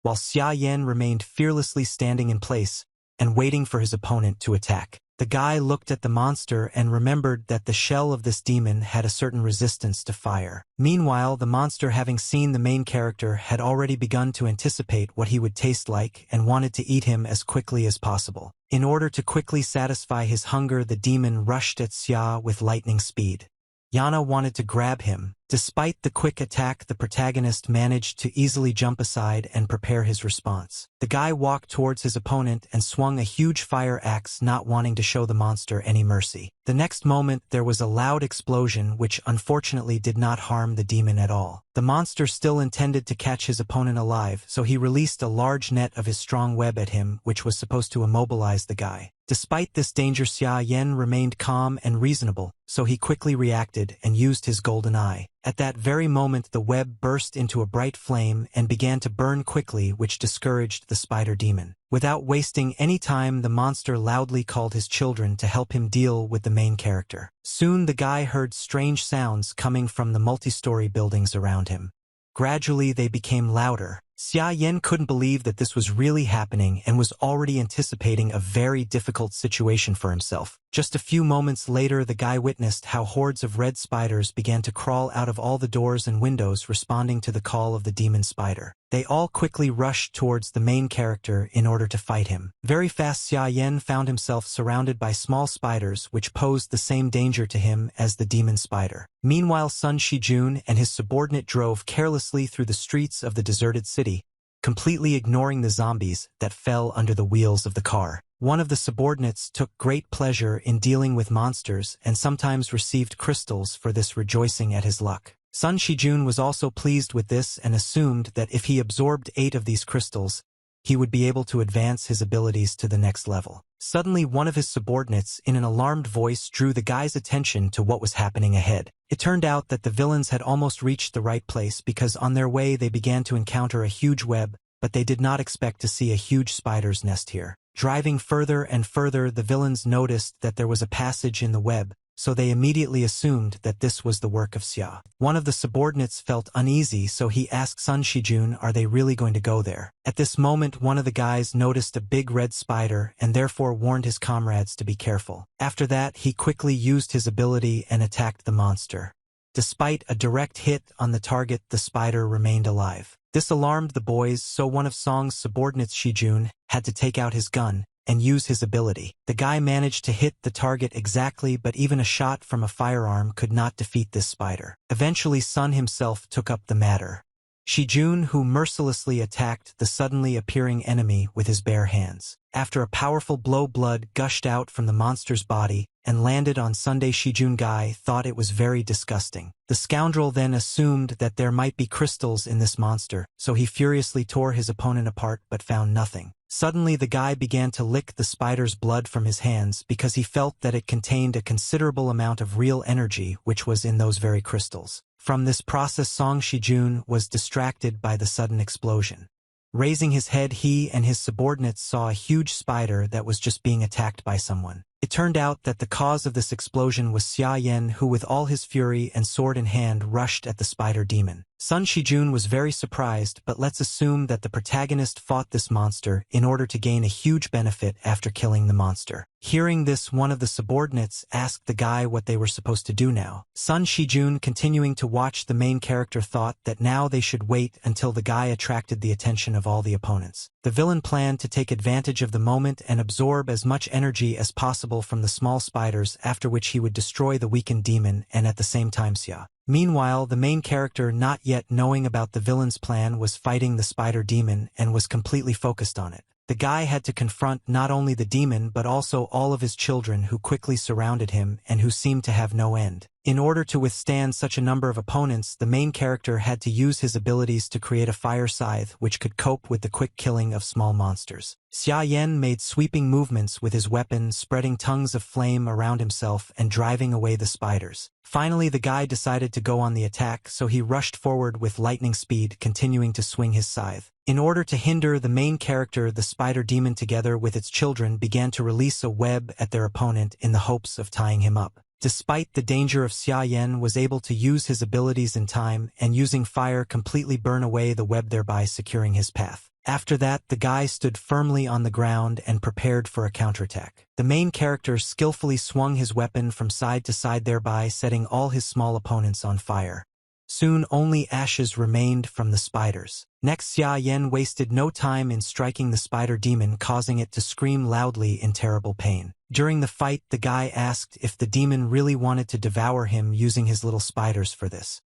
while Xia Yan remained fearlessly standing in place and waiting for his opponent to attack. The guy looked at the monster and remembered that the shell of this demon had a certain resistance to fire. Meanwhile, the monster, having seen the main character, had already begun to anticipate what he would taste like and wanted to eat him as quickly as possible. In order to quickly satisfy his hunger, the demon rushed at Xia with lightning speed. Yana wanted to grab him. Despite the quick attack, the protagonist managed to easily jump aside and prepare his response. The guy walked towards his opponent and swung a huge fire axe, not wanting to show the monster any mercy. The next moment, there was a loud explosion which unfortunately did not harm the demon at all. The monster still intended to catch his opponent alive, so he released a large net of his strong web at him, which was supposed to immobilize the guy. Despite this danger, Xia Yan remained calm and reasonable, so he quickly reacted and used his golden eye. At that very moment, the web burst into a bright flame and began to burn quickly, which discouraged the spider demon. Without wasting any time, the monster loudly called his children to help him deal with the main character. Soon the guy heard strange sounds coming from the multi-story buildings around him. Gradually they became louder. Xia Yan couldn't believe that this was really happening and was already anticipating a very difficult situation for himself. Just a few moments later, the guy witnessed how hordes of red spiders began to crawl out of all the doors and windows, responding to the call of the demon spider. They all quickly rushed towards the main character in order to fight him. Very fast, Xia Yan found himself surrounded by small spiders which posed the same danger to him as the demon spider. Meanwhile, Sun Shijun and his subordinate drove carelessly through the streets of the deserted city, completely ignoring the zombies that fell under the wheels of the car. One of the subordinates took great pleasure in dealing with monsters and sometimes received crystals for this, rejoicing at his luck. Sun Shijun was also pleased with this and assumed that if he absorbed 8 of these crystals, he would be able to advance his abilities to the next level. Suddenly, one of his subordinates, in an alarmed voice, drew the guy's attention to what was happening ahead. It turned out that the villains had almost reached the right place, because on their way they began to encounter a huge web, but they did not expect to see a huge spider's nest here. Driving further and further, the villains noticed that there was a passage in the web, so they immediately assumed that this was the work of Xia. One of the subordinates felt uneasy, so he asked Sun Shijun, "Are they really going to go there?" At this moment, one of the guys noticed a big red spider and therefore warned his comrades to be careful. After that, he quickly used his ability and attacked the monster. Despite a direct hit on the target, the spider remained alive. This alarmed the boys, so one of Song's subordinates, Shijun, had to take out his gun and use his ability. The guy managed to hit the target exactly, but even a shot from a firearm could not defeat this spider. Eventually, Sun himself took up the matter. Shijun, who mercilessly attacked the suddenly appearing enemy with his bare hands. After a powerful blow, blood gushed out from the monster's body and landed on Sunday. Shijun guy thought it was very disgusting. The scoundrel then assumed that there might be crystals in this monster, so he furiously tore his opponent apart but found nothing. Suddenly, the guy began to lick the spider's blood from his hands because he felt that it contained a considerable amount of real energy which was in those very crystals. From this process, Song Shijun was distracted by the sudden explosion. Raising his head, he and his subordinates saw a huge spider that was just being attacked by someone. It turned out that the cause of this explosion was Xia Yan, who with all his fury and sword in hand rushed at the spider demon. Sun Shijun was very surprised, but let's assume that the protagonist fought this monster in order to gain a huge benefit after killing the monster. Hearing this, one of the subordinates asked the guy what they were supposed to do now. Sun Shijun, continuing to watch the main character, thought that now they should wait until the guy attracted the attention of all the opponents. The villain planned to take advantage of the moment and absorb as much energy as possible from the small spiders, after which he would destroy the weakened demon and at the same time Xia. Meanwhile, the main character, not yet knowing about the villain's plan, was fighting the spider demon and was completely focused on it. The guy had to confront not only the demon but also all of his children, who quickly surrounded him and who seemed to have no end. In order to withstand such a number of opponents, the main character had to use his abilities to create a fire scythe which could cope with the quick killing of small monsters. Xia Yan made sweeping movements with his weapon, spreading tongues of flame around himself and driving away the spiders. Finally, the guy decided to go on the attack, so he rushed forward with lightning speed, continuing to swing his scythe. In order to hinder the main character, the spider demon together with its children began to release a web at their opponent in the hopes of tying him up. Despite the danger of, Xia Yan was able to use his abilities in time and using fire completely burn away the web, thereby securing his path. After that, the guy stood firmly on the ground and prepared for a counterattack. The main character skillfully swung his weapon from side to side, thereby setting all his small opponents on fire. Soon only ashes remained from the spiders. Next, Xia Yan wasted no time in striking the spider demon, causing it to scream loudly in terrible pain. During the fight, the guy asked if the demon really wanted to devour him using his little spiders for this.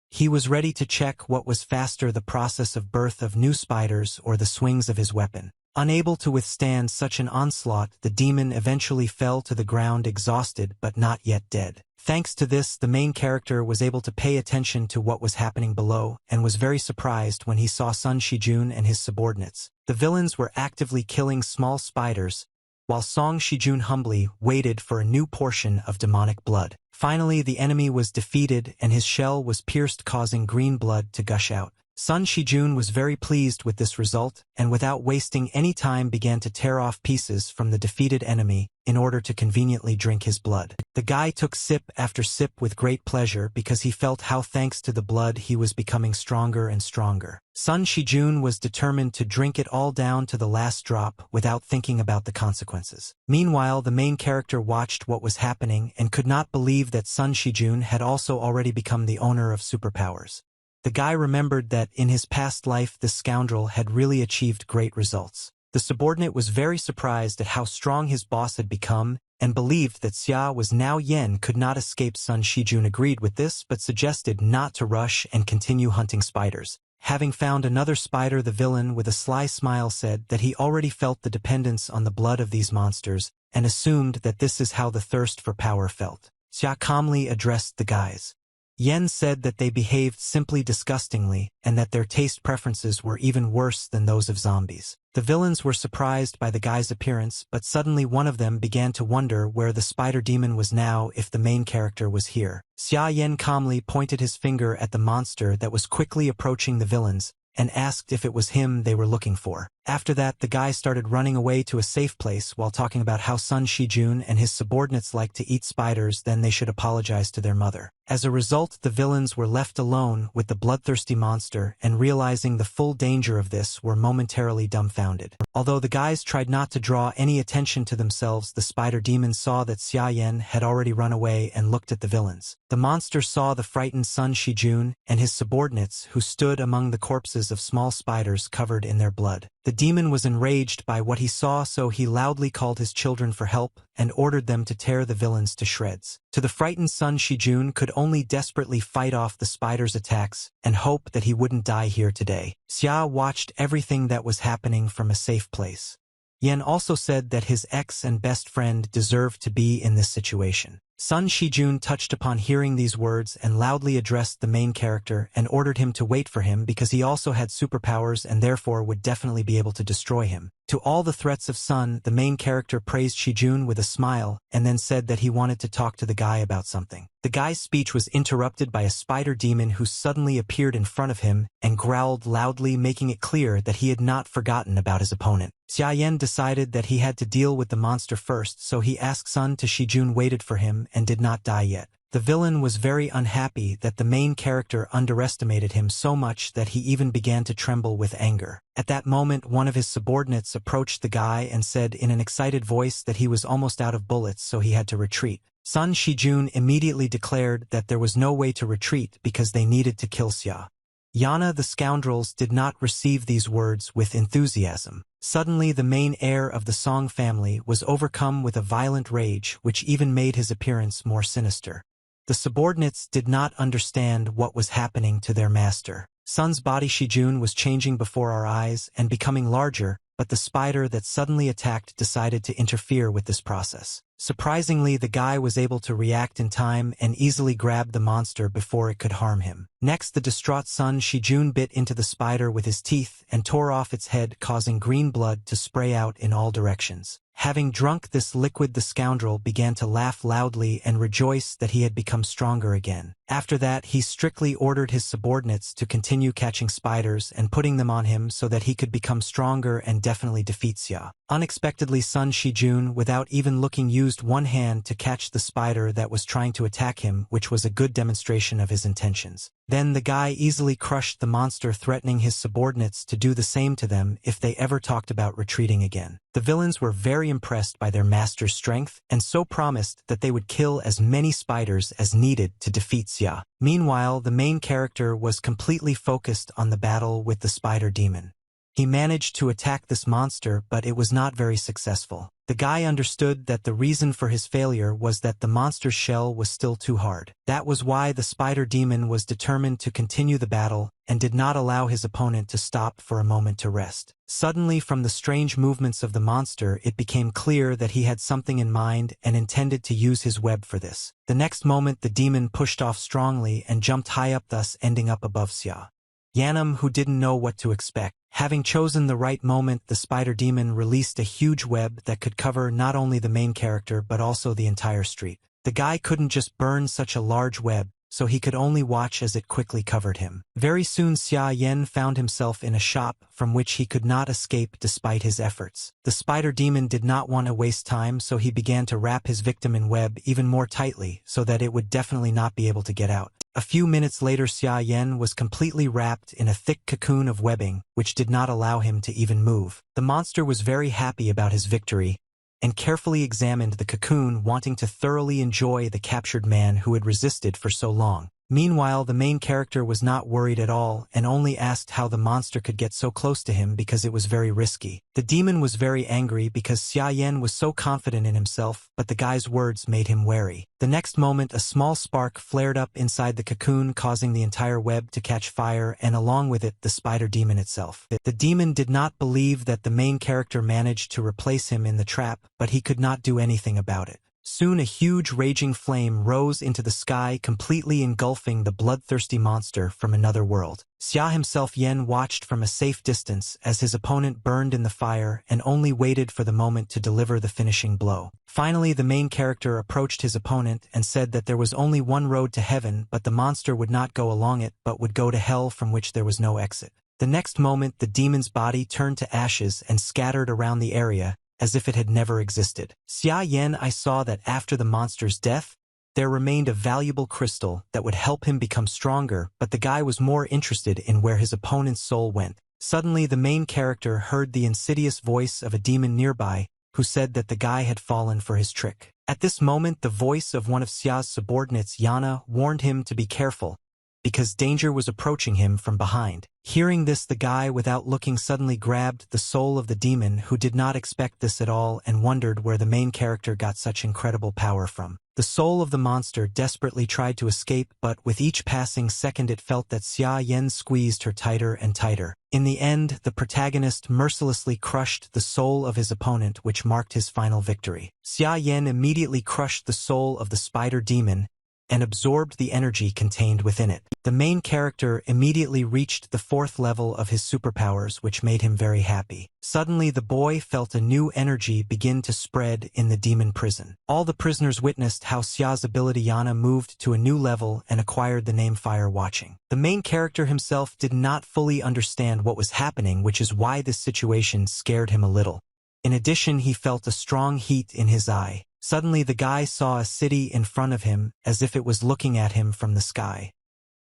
He was ready to check what was faster, the process of birth of new spiders or the swings of his weapon. Unable to withstand such an onslaught, the demon eventually fell to the ground exhausted but not yet dead. Thanks to this, the main character was able to pay attention to what was happening below and was very surprised when he saw Sun Shijun and his subordinates. The villains were actively killing small spiders, while Song Shijun humbly waited for a new portion of demonic blood. Finally, the enemy was defeated and his shell was pierced, causing green blood to gush out. Sun Shijun was very pleased with this result, and without wasting any time began to tear off pieces from the defeated enemy in order to conveniently drink his blood. The guy took sip after sip with great pleasure because he felt how thanks to the blood he was becoming stronger and stronger. Sun Shijun was determined to drink it all down to the last drop without thinking about the consequences. Meanwhile, the main character watched what was happening and could not believe that Sun Shijun had also already become the owner of superpowers. The guy remembered that in his past life this scoundrel had really achieved great results. The subordinate was very surprised at how strong his boss had become and believed that Xia was now Yen could not escape. Sun Shijun agreed with this but suggested not to rush and continue hunting spiders. Having found another spider, the villain with a sly smile said that he already felt the dependence on the blood of these monsters and assumed that this is how the thirst for power felt. Xia calmly addressed the guys. Yen said that they behaved simply disgustingly and that their taste preferences were even worse than those of zombies. The villains were surprised by the guy's appearance, but suddenly one of them began to wonder where the spider demon was now if the main character was here. Xia Yen calmly pointed his finger at the monster that was quickly approaching the villains and asked if it was him they were looking for. After that, the guy started running away to a safe place while talking about how Sun Shijun and his subordinates like to eat spiders, then they should apologize to their mother. As a result, the villains were left alone with the bloodthirsty monster and, realizing the full danger of this, were momentarily dumbfounded. Although the guys tried not to draw any attention to themselves, the spider demon saw that Xia Yan had already run away and looked at the villains. The monster saw the frightened Sun Shijun and his subordinates who stood among the corpses of small spiders covered in their blood. The demon was enraged by what he saw, so he loudly called his children for help and ordered them to tear the villains to shreds. To the frightened Sun Shijun could only desperately fight off the spider's attacks and hope that he wouldn't die here today. Xia watched everything that was happening from a safe place. Yen also said that his ex and best friend deserved to be in this situation. Sun Shijun touched upon hearing these words and loudly addressed the main character and ordered him to wait for him because he also had superpowers and therefore would definitely be able to destroy him. To all the threats of Sun, the main character praised Shijun with a smile and then said that he wanted to talk to the guy about something. The guy's speech was interrupted by a spider demon who suddenly appeared in front of him and growled loudly, making it clear that he had not forgotten about his opponent. Xia Yan decided that he had to deal with the monster first, so he asked Sun to Shijun waited for him and did not die yet. The villain was very unhappy that the main character underestimated him so much that he even began to tremble with anger. At that moment, one of his subordinates approached the guy and said in an excited voice that he was almost out of bullets, so he had to retreat. Sun Shijun immediately declared that there was no way to retreat because they needed to kill Xia. Yana the scoundrels did not receive these words with enthusiasm. Suddenly, the main heir of the Song family was overcome with a violent rage which even made his appearance more sinister. The subordinates did not understand what was happening to their master. Sun's body Shijun was changing before our eyes and becoming larger, but the spider that suddenly attacked decided to interfere with this process. Surprisingly, the guy was able to react in time and easily grab the monster before it could harm him. Next, the distraught Sun Shijun bit into the spider with his teeth and tore off its head, causing green blood to spray out in all directions. Having drunk this liquid, the scoundrel began to laugh loudly and rejoice that he had become stronger again. After that, he strictly ordered his subordinates to continue catching spiders and putting them on him so that he could become stronger and definitely defeat Xia. Unexpectedly, Sun Shijun, without even looking, used one hand to catch the spider that was trying to attack him, which was a good demonstration of his intentions. Then the guy easily crushed the monster, threatening his subordinates to do the same to them if they ever talked about retreating again. The villains were very impressed by their master's strength and so promised that they would kill as many spiders as needed to defeat Xia. Xia. Meanwhile, the main character was completely focused on the battle with the spider demon. He managed to attack this monster, but it was not very successful. The guy understood that the reason for his failure was that the monster's shell was still too hard. That was why the spider demon was determined to continue the battle and did not allow his opponent to stop for a moment to rest. Suddenly, from the strange movements of the monster, it became clear that he had something in mind and intended to use his web for this. The next moment, the demon pushed off strongly and jumped high up, thus ending up above Xia Yanam, who didn't know what to expect. Having chosen the right moment, the spider demon released a huge web that could cover not only the main character but also the entire street. The guy couldn't just burn such a large web, so he could only watch as it quickly covered him. Very soon Xia Yan found himself in a shop from which he could not escape despite his efforts. The spider demon did not want to waste time, so he began to wrap his victim in web even more tightly so that it would definitely not be able to get out. A few minutes later, Xia Yan was completely wrapped in a thick cocoon of webbing, which did not allow him to even move. The monster was very happy about his victory and carefully examined the cocoon, wanting to thoroughly enjoy the captured man who had resisted for so long. Meanwhile, the main character was not worried at all and only asked how the monster could get so close to him because it was very risky. The demon was very angry because Xia Yan was so confident in himself, but the guy's words made him wary. The next moment, a small spark flared up inside the cocoon, causing the entire web to catch fire and along with it, the spider demon itself. The demon did not believe that the main character managed to replace him in the trap, but he could not do anything about it. Soon a huge raging flame rose into the sky, completely engulfing the bloodthirsty monster from another world. Xia himself Yen watched from a safe distance as his opponent burned in the fire and only waited for the moment to deliver the finishing blow. Finally, the main character approached his opponent and said that there was only one road to heaven, but the monster would not go along it but would go to hell, from which there was no exit. The next moment, the demon's body turned to ashes and scattered around the area, as if it had never existed. Xia Yan, I saw that after the monster's death, there remained a valuable crystal that would help him become stronger, but the guy was more interested in where his opponent's soul went. Suddenly, the main character heard the insidious voice of a demon nearby, who said that the guy had fallen for his trick. At this moment, the voice of one of Xia's subordinates, Yana, warned him to be careful, because danger was approaching him from behind. Hearing this, the guy, without looking, suddenly grabbed the soul of the demon, who did not expect this at all and wondered where the main character got such incredible power from. The soul of the monster desperately tried to escape, but with each passing second it felt that Xia Yan squeezed her tighter and tighter. In the end, the protagonist mercilessly crushed the soul of his opponent, which marked his final victory. Xia Yan immediately crushed the soul of the spider demon and absorbed the energy contained within it. The main character immediately reached the 4th level of his superpowers, which made him very happy. Suddenly, the boy felt a new energy begin to spread in the demon prison. All the prisoners witnessed how Xia's ability Yana moved to a new level and acquired the name Fire Watching. The main character himself did not fully understand what was happening, which is why this situation scared him a little. In addition, he felt a strong heat in his eye. Suddenly, the guy saw a city in front of him as if it was looking at him from the sky.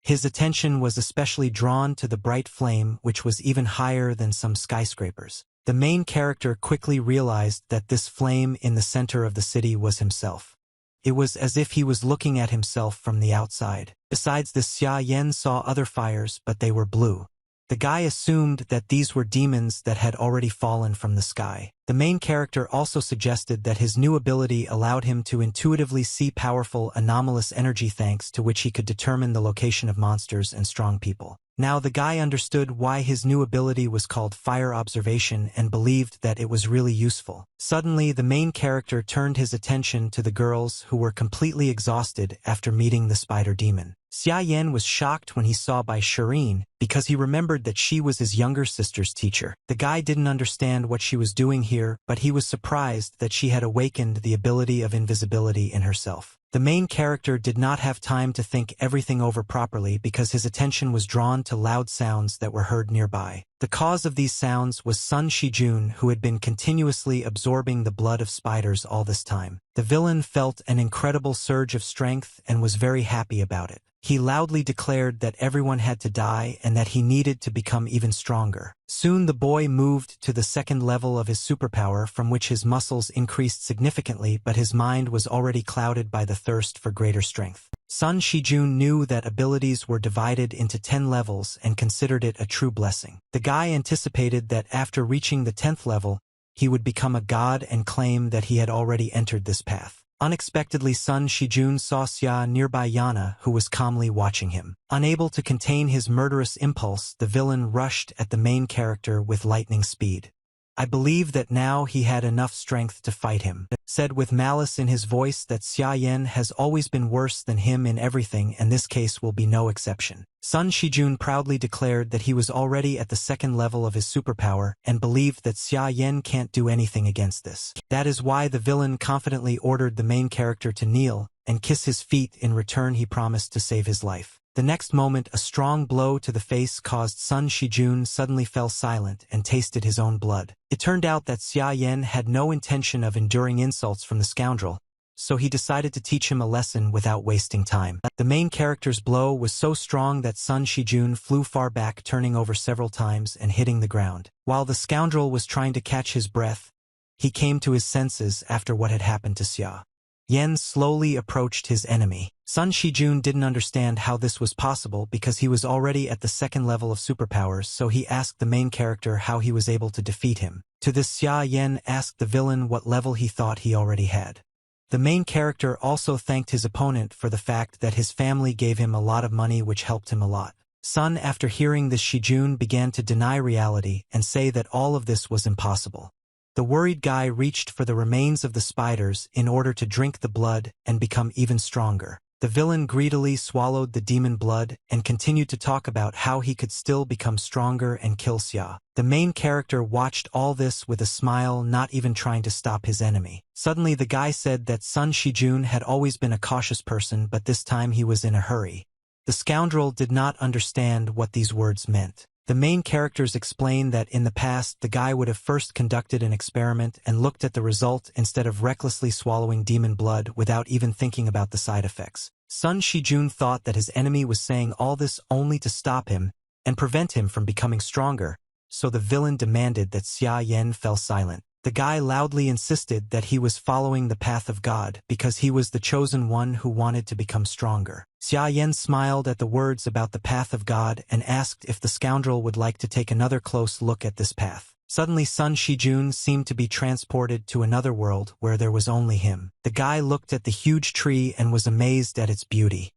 His attention was especially drawn to the bright flame, which was even higher than some skyscrapers. The main character quickly realized that this flame in the center of the city was himself. It was as if he was looking at himself from the outside. Besides this, Xia Yan saw other fires, but they were blue. The guy assumed that these were demons that had already fallen from the sky. The main character also suggested that his new ability allowed him to intuitively see powerful, anomalous energy, thanks to which he could determine the location of monsters and strong people. Now the guy understood why his new ability was called Fire Observation and believed that it was really useful. Suddenly, the main character turned his attention to the girls, who were completely exhausted after meeting the spider demon. Xia Yan was shocked when he saw Bai Shireen, because he remembered that she was his younger sister's teacher. The guy didn't understand what she was doing here, but he was surprised that she had awakened the ability of invisibility in herself. The main character did not have time to think everything over properly because his attention was drawn to loud sounds that were heard nearby. The cause of these sounds was Sun Shijun, who had been continuously absorbing the blood of spiders all this time. The villain felt an incredible surge of strength and was very happy about it. He loudly declared that everyone had to die and that he needed to become even stronger. Soon the boy moved to the second level of his superpower, from which his muscles increased significantly, but his mind was already clouded by the thirst for greater strength. Sun Shijun knew that abilities were divided into 10 levels and considered it a true blessing. The guy anticipated that after reaching the 10th level, he would become a god and claim that he had already entered this path. Unexpectedly, Sun Shijun saw Xia nearby Yana, who was calmly watching him. Unable to contain his murderous impulse, the villain rushed at the main character with lightning speed. "I believe that now he had enough strength to fight him," said with malice in his voice that Xia Yan has always been worse than him in everything, and this case will be no exception. Sun Shijun proudly declared that he was already at the second level of his superpower and believed that Xia Yan can't do anything against this. That is why the villain confidently ordered the main character to kneel and kiss his feet. In return, he promised to save his life. The next moment, a strong blow to the face caused Sun Shijun suddenly fell silent and tasted his own blood. It turned out that Xia Yan had no intention of enduring insults from the scoundrel, so he decided to teach him a lesson without wasting time. The main character's blow was so strong that Sun Shijun flew far back, turning over several times and hitting the ground. While the scoundrel was trying to catch his breath, he came to his senses after what had happened to Xia Yan slowly approached his enemy. Sun Shijun didn't understand how this was possible because he was already at the second level of superpowers, so he asked the main character how he was able to defeat him. To this, Xia Yan asked the villain what level he thought he already had. The main character also thanked his opponent for the fact that his family gave him a lot of money, which helped him a lot. Sun, after hearing this, Shijun began to deny reality and say that all of this was impossible. The worried guy reached for the remains of the spiders in order to drink the blood and become even stronger. The villain greedily swallowed the demon blood and continued to talk about how he could still become stronger and kill Xia. The main character watched all this with a smile, not even trying to stop his enemy. Suddenly the guy said that Sun Shijun had always been a cautious person, but this time he was in a hurry. The scoundrel did not understand what these words meant. The main characters explained that in the past the guy would have first conducted an experiment and looked at the result instead of recklessly swallowing demon blood without even thinking about the side effects. Sun Shijun thought that his enemy was saying all this only to stop him and prevent him from becoming stronger, so the villain demanded that Xia Yan fell silent. The guy loudly insisted that he was following the path of God because he was the chosen one who wanted to become stronger. Xia Yan smiled at the words about the path of God and asked if the scoundrel would like to take another close look at this path. Suddenly Sun Shijun seemed to be transported to another world where there was only him. The guy looked at the huge tree and was amazed at its beauty.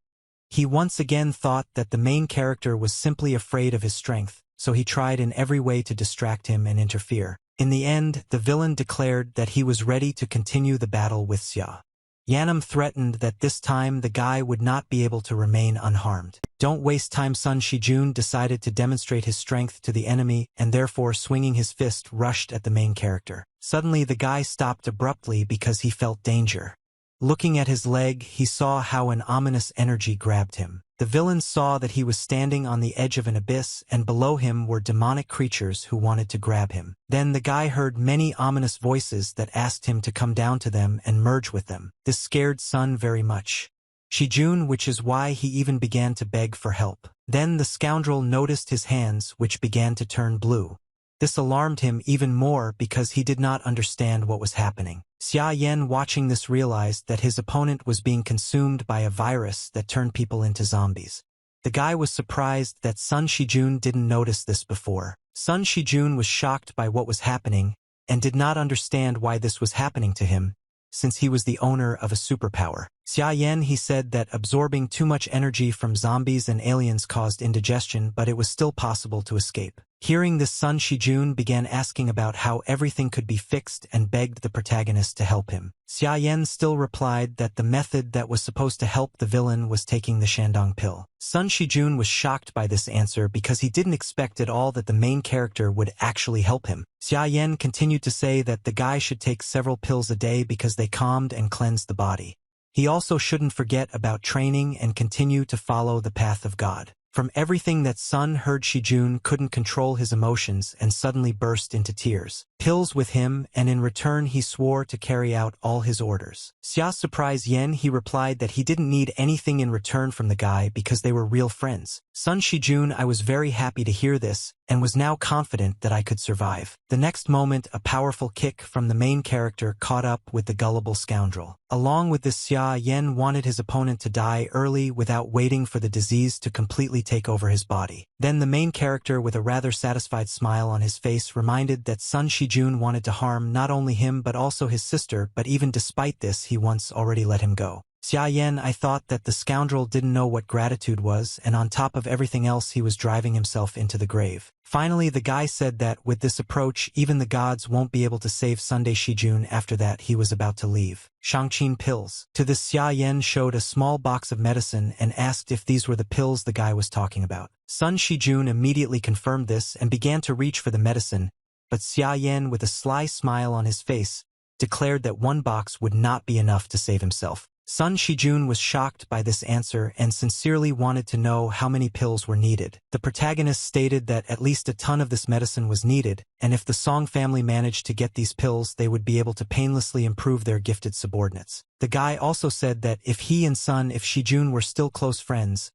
He once again thought that the main character was simply afraid of his strength, so he tried in every way to distract him and interfere. In the end, the villain declared that he was ready to continue the battle with Xia Yanam threatened that this time the guy would not be able to remain unharmed. Don't waste time. Sun Shijun decided to demonstrate his strength to the enemy and therefore, swinging his fist, rushed at the main character. Suddenly the guy stopped abruptly because he felt danger. Looking at his leg, he saw how an ominous energy grabbed him. The villain saw that he was standing on the edge of an abyss, and below him were demonic creatures who wanted to grab him. Then the guy heard many ominous voices that asked him to come down to them and merge with them. This scared Sun very much. Shijun, which is why he even began to beg for help. Then the scoundrel noticed his hands, which began to turn blue. This alarmed him even more because he did not understand what was happening. Xia Yan, watching this, realized that his opponent was being consumed by a virus that turned people into zombies. The guy was surprised that Sun Shijun didn't notice this before. Sun Shijun was shocked by what was happening and did not understand why this was happening to him, since he was the owner of a superpower. Xia Yan, he said that absorbing too much energy from zombies and aliens caused indigestion, but it was still possible to escape. Hearing this, Sun Shijun began asking about how everything could be fixed and begged the protagonist to help him. Xia Yan still replied that the method that was supposed to help the villain was taking the Shandong pill. Sun Shijun was shocked by this answer because he didn't expect at all that the main character would actually help him. Xia Yan continued to say that the guy should take several pills a day because they calmed and cleansed the body. He also shouldn't forget about training and continue to follow the path of God. From everything that Sun heard, Shijun couldn't control his emotions and suddenly burst into tears. Pills with him, and in return he swore to carry out all his orders. Xia's surprised Yen, he replied that he didn't need anything in return from the guy because they were real friends. Sun Shijun, I was very happy to hear this, and was now confident that I could survive. The next moment, a powerful kick from the main character caught up with the gullible scoundrel. Along with this, Xia Yen wanted his opponent to die early without waiting for the disease to completely take over his body. Then the main character, with a rather satisfied smile on his face, reminded that Sun Shijun wanted to harm not only him but also his sister, but even despite this he once already let him go. Xia Yen, I thought that the scoundrel didn't know what gratitude was, and on top of everything else he was driving himself into the grave. Finally the guy said that with this approach even the gods won't be able to save Sunday Shijun. After that he was about to leave. Shangqin pills. To this, Xia Yen showed a small box of medicine and asked if these were the pills the guy was talking about. Sun Shijun immediately confirmed this and began to reach for the medicine, but Xia Yen, with a sly smile on his face, declared that one box would not be enough to save himself. Sun Shijun was shocked by this answer and sincerely wanted to know how many pills were needed. The protagonist stated that at least a ton of this medicine was needed, and if the Song family managed to get these pills they would be able to painlessly improve their gifted subordinates. The guy also said that if he and Sun, if Shijun were still close friends,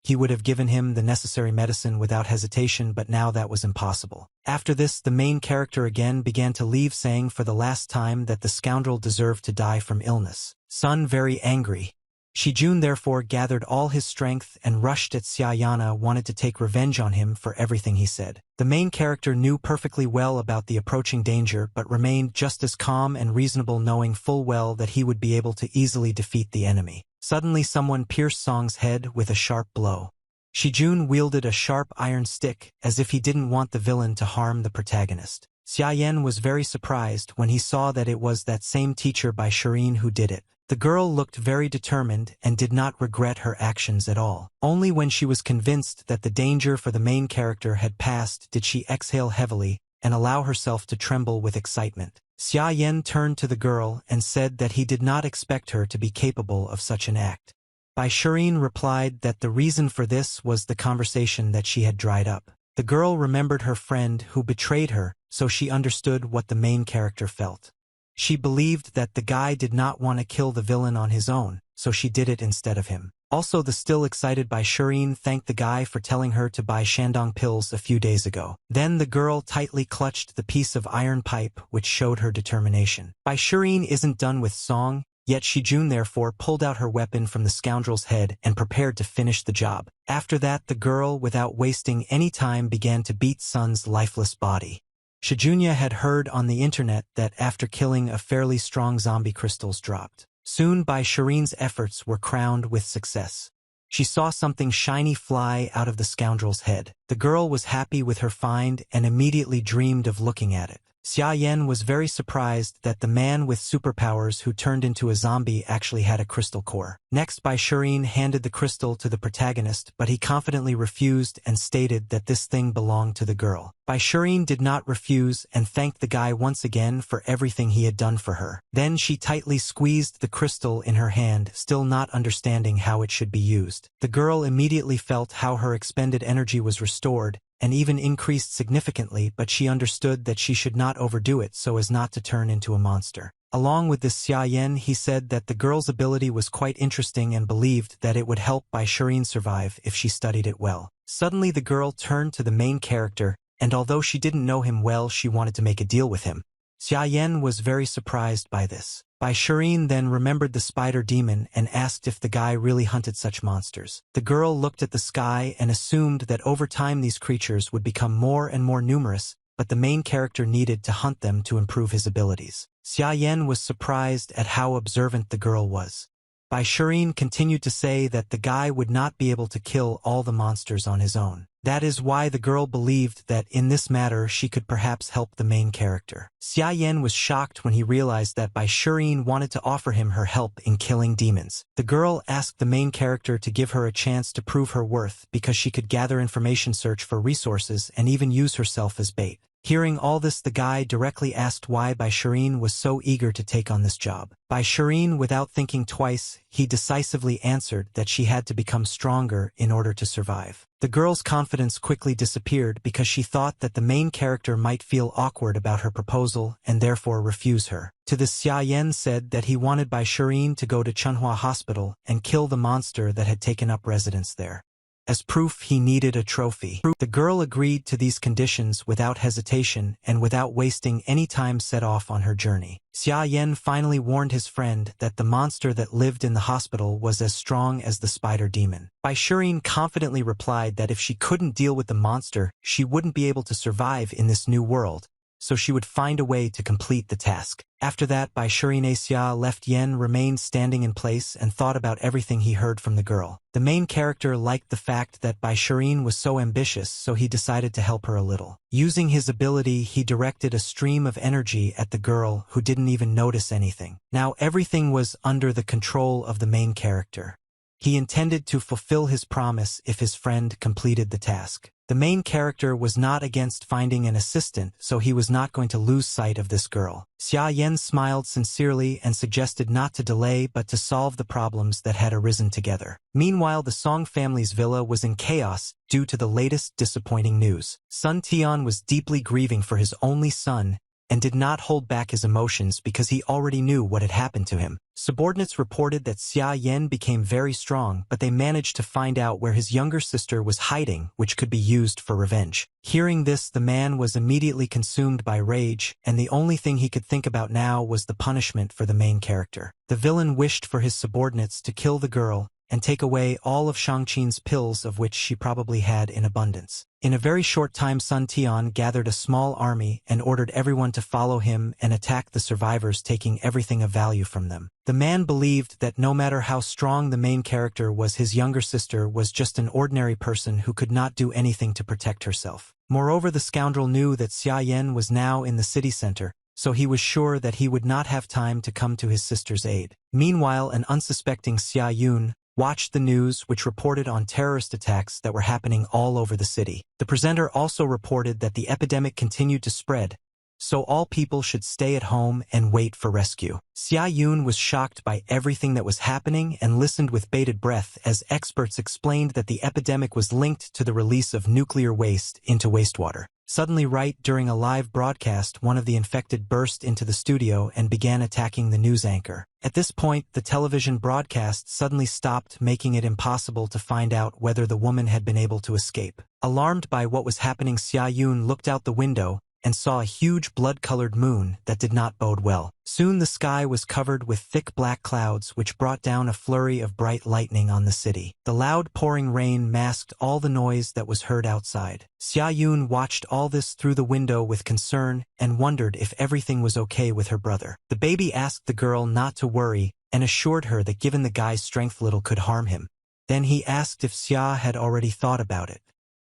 he would have given him the necessary medicine without hesitation, but now that was impossible. After this, the main character again began to leave, saying for the last time that the scoundrel deserved to die from illness. Sun, very angry, Shijun therefore gathered all his strength and rushed at Xiayana, wanted to take revenge on him for everything he said. The main character knew perfectly well about the approaching danger but remained just as calm and reasonable, knowing full well that he would be able to easily defeat the enemy. Suddenly someone pierced Song's head with a sharp blow. Shijun wielded a sharp iron stick, as if he didn't want the villain to harm the protagonist. Xia Yen was very surprised when he saw that it was that same teacher by Shireen who did it. The girl looked very determined and did not regret her actions at all. Only when she was convinced that the danger for the main character had passed did she exhale heavily and allow herself to tremble with excitement. Xia Yen turned to the girl and said that he did not expect her to be capable of such an act. Bai Shireen replied that the reason for this was the conversation that she had dried up. The girl remembered her friend who betrayed her, so she understood what the main character felt. She believed that the guy did not want to kill the villain on his own, so she did it instead of him. Also, the still excited Bai Shireen thanked the guy for telling her to buy Shandong pills a few days ago. Then the girl tightly clutched the piece of iron pipe, which showed her determination. Bai Shireen isn't done with Song, yet Shijun therefore pulled out her weapon from the scoundrel's head and prepared to finish the job. After that, the girl, without wasting any time, began to beat Sun's lifeless body. Shijunya had heard on the internet that after killing a fairly strong zombie, crystals dropped. Soon Bai Shireen's efforts were crowned with success. She saw something shiny fly out of the scoundrel's head. The girl was happy with her find and immediately dreamed of looking at it. Xia Yen was very surprised that the man with superpowers who turned into a zombie actually had a crystal core. Next, Bai Shireen handed the crystal to the protagonist, but he confidently refused and stated that this thing belonged to the girl. Bai Shireen did not refuse and thanked the guy once again for everything he had done for her. Then she tightly squeezed the crystal in her hand, still not understanding how it should be used. The girl immediately felt how her expended energy was restored, and even increased significantly, but she understood that she should not overdo it so as not to turn into a monster. Along with this, Xia Yen, he said that the girl's ability was quite interesting and believed that it would help Bai Shireen survive if she studied it well. Suddenly the girl turned to the main character, and although she didn't know him well, she wanted to make a deal with him. Xia Yen was very surprised by this. Bai Shireen then remembered the spider demon and asked if the guy really hunted such monsters. The girl looked at the sky and assumed that over time these creatures would become more and more numerous, but the main character needed to hunt them to improve his abilities. Xia Yen was surprised at how observant the girl was. Bai Shireen continued to say that the guy would not be able to kill all the monsters on his own. That is why the girl believed that in this matter she could perhaps help the main character. Xia Yen was shocked when he realized that Bai Shireen wanted to offer him her help in killing demons. The girl asked the main character to give her a chance to prove her worth because she could gather information, search for resources, and even use herself as bait. Hearing all this, the guy directly asked why Bai Shireen was so eager to take on this job. Bai Shireen, without thinking twice, he decisively answered that she had to become stronger in order to survive. The girl's confidence quickly disappeared because she thought that the main character might feel awkward about her proposal and therefore refuse her. To this, Xia Yan said that he wanted Bai Shirin to go to Chunhua Hospital and kill the monster that had taken up residence there. As proof, he needed a trophy. The girl agreed to these conditions without hesitation and without wasting any time set off on her journey. Xia Yan finally warned his friend that the monster that lived in the hospital was as strong as the spider demon. Bai Shirin confidently replied that if she couldn't deal with the monster, she wouldn't be able to survive in this new world, so she would find a way to complete the task. After that, Bai Shirin Xia left. Yen remained standing in place and thought about everything he heard from the girl. The main character liked the fact that Bai Shirin was so ambitious, so he decided to help her a little. Using his ability, he directed a stream of energy at the girl, who didn't even notice anything. Now everything was under the control of the main character. He intended to fulfill his promise if his friend completed the task. The main character was not against finding an assistant, so he was not going to lose sight of this girl. Xia Yan smiled sincerely and suggested not to delay but to solve the problems that had arisen together. Meanwhile, the Song family's villa was in chaos due to the latest disappointing news. Sun Tian was deeply grieving for his only son and did not hold back his emotions because he already knew what had happened to him. Subordinates reported that Xia Yan became very strong, but they managed to find out where his younger sister was hiding, which could be used for revenge. Hearing this, the man was immediately consumed by rage, and the only thing he could think about now was the punishment for the main character. The villain wished for his subordinates to kill the girl and take away all of Shangqin's pills, of which she probably had in abundance. In a very short time, Sun Tian gathered a small army and ordered everyone to follow him and attack the survivors, taking everything of value from them. The man believed that no matter how strong the main character was, his younger sister was just an ordinary person who could not do anything to protect herself. Moreover, the scoundrel knew that Xia Yan was now in the city center, so he was sure that he would not have time to come to his sister's aid. Meanwhile, an unsuspecting Xia Yun watched the news, which reported on terrorist attacks that were happening all over the city. The presenter also reported that the epidemic continued to spread, so all people should stay at home and wait for rescue. Xia Yun was shocked by everything that was happening and listened with bated breath as experts explained that the epidemic was linked to the release of nuclear waste into wastewater. Suddenly, right during a live broadcast, one of the infected burst into the studio and began attacking the news anchor. At this point, the television broadcast suddenly stopped, making it impossible to find out whether the woman had been able to escape. Alarmed by what was happening, Xia Yun looked out the window and saw a huge blood-colored moon that did not bode well. Soon the sky was covered with thick black clouds, which brought down a flurry of bright lightning on the city. The loud pouring rain masked all the noise that was heard outside. Xia Yun watched all this through the window with concern and wondered if everything was okay with her brother. The baby asked the girl not to worry and assured her that given the guy's strength, little could harm him. Then he asked if Xia had already thought about it.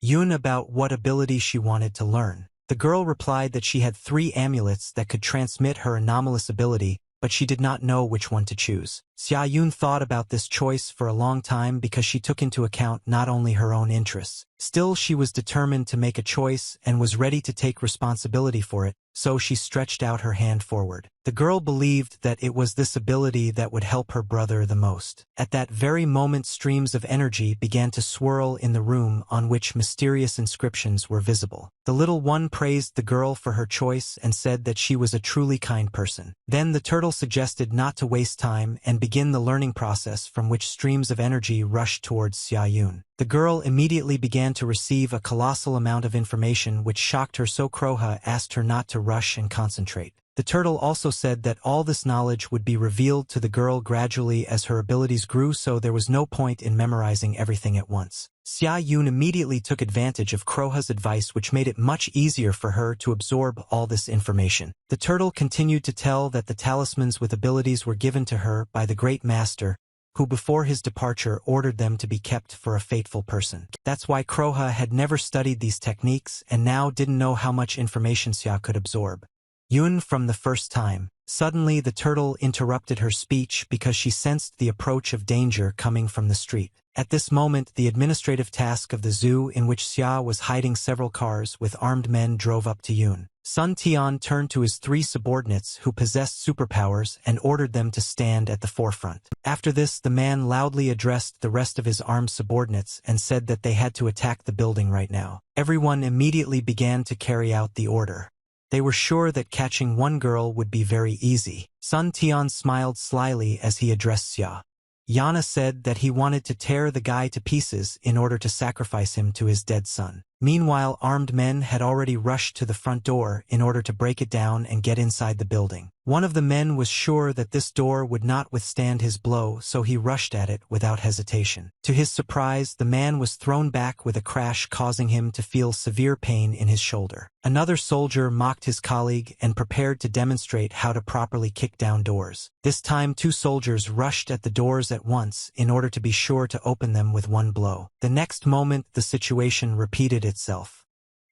Yun about what ability she wanted to learn. The girl replied that she had 3 amulets that could transmit her anomalous ability, but she did not know which one to choose. Xia Yun thought about this choice for a long time because she took into account not only her own interests. Still, she was determined to make a choice and was ready to take responsibility for it, so she stretched out her hand forward. The girl believed that it was this ability that would help her brother the most. At that very moment, streams of energy began to swirl in the room on which mysterious inscriptions were visible. The little one praised the girl for her choice and said that she was a truly kind person. Then the turtle suggested not to waste time and begin the learning process, from which streams of energy rushed towards Xia Yun. The girl immediately began to receive a colossal amount of information which shocked her, so Kroha asked her not to rush and concentrate. The turtle also said that all this knowledge would be revealed to the girl gradually as her abilities grew, so there was no point in memorizing everything at once. Xia Yun immediately took advantage of Kroha's advice, which made it much easier for her to absorb all this information. The turtle continued to tell that the talismans with abilities were given to her by the great master, who before his departure ordered them to be kept for a fateful person. That's why Kroha had never studied these techniques and now didn't know how much information Xia could absorb. Yun from the first time. Suddenly the turtle interrupted her speech because she sensed the approach of danger coming from the street. At this moment, the administrative task of the zoo in which Xia was hiding several cars with armed men drove up to Yun. Sun Tian turned to his 3 subordinates who possessed superpowers and ordered them to stand at the forefront. After this, the man loudly addressed the rest of his armed subordinates and said that they had to attack the building right now. Everyone immediately began to carry out the order. They were sure that catching one girl would be very easy. Sun Tian smiled slyly as he addressed Xia. Yana said that he wanted to tear the guy to pieces in order to sacrifice him to his dead son. Meanwhile, armed men had already rushed to the front door in order to break it down and get inside the building. One of the men was sure that this door would not withstand his blow, so he rushed at it without hesitation. To his surprise, the man was thrown back with a crash, causing him to feel severe pain in his shoulder. Another soldier mocked his colleague and prepared to demonstrate how to properly kick down doors. This time, 2 soldiers rushed at the doors at once in order to be sure to open them with one blow. The next moment, the situation repeated itself.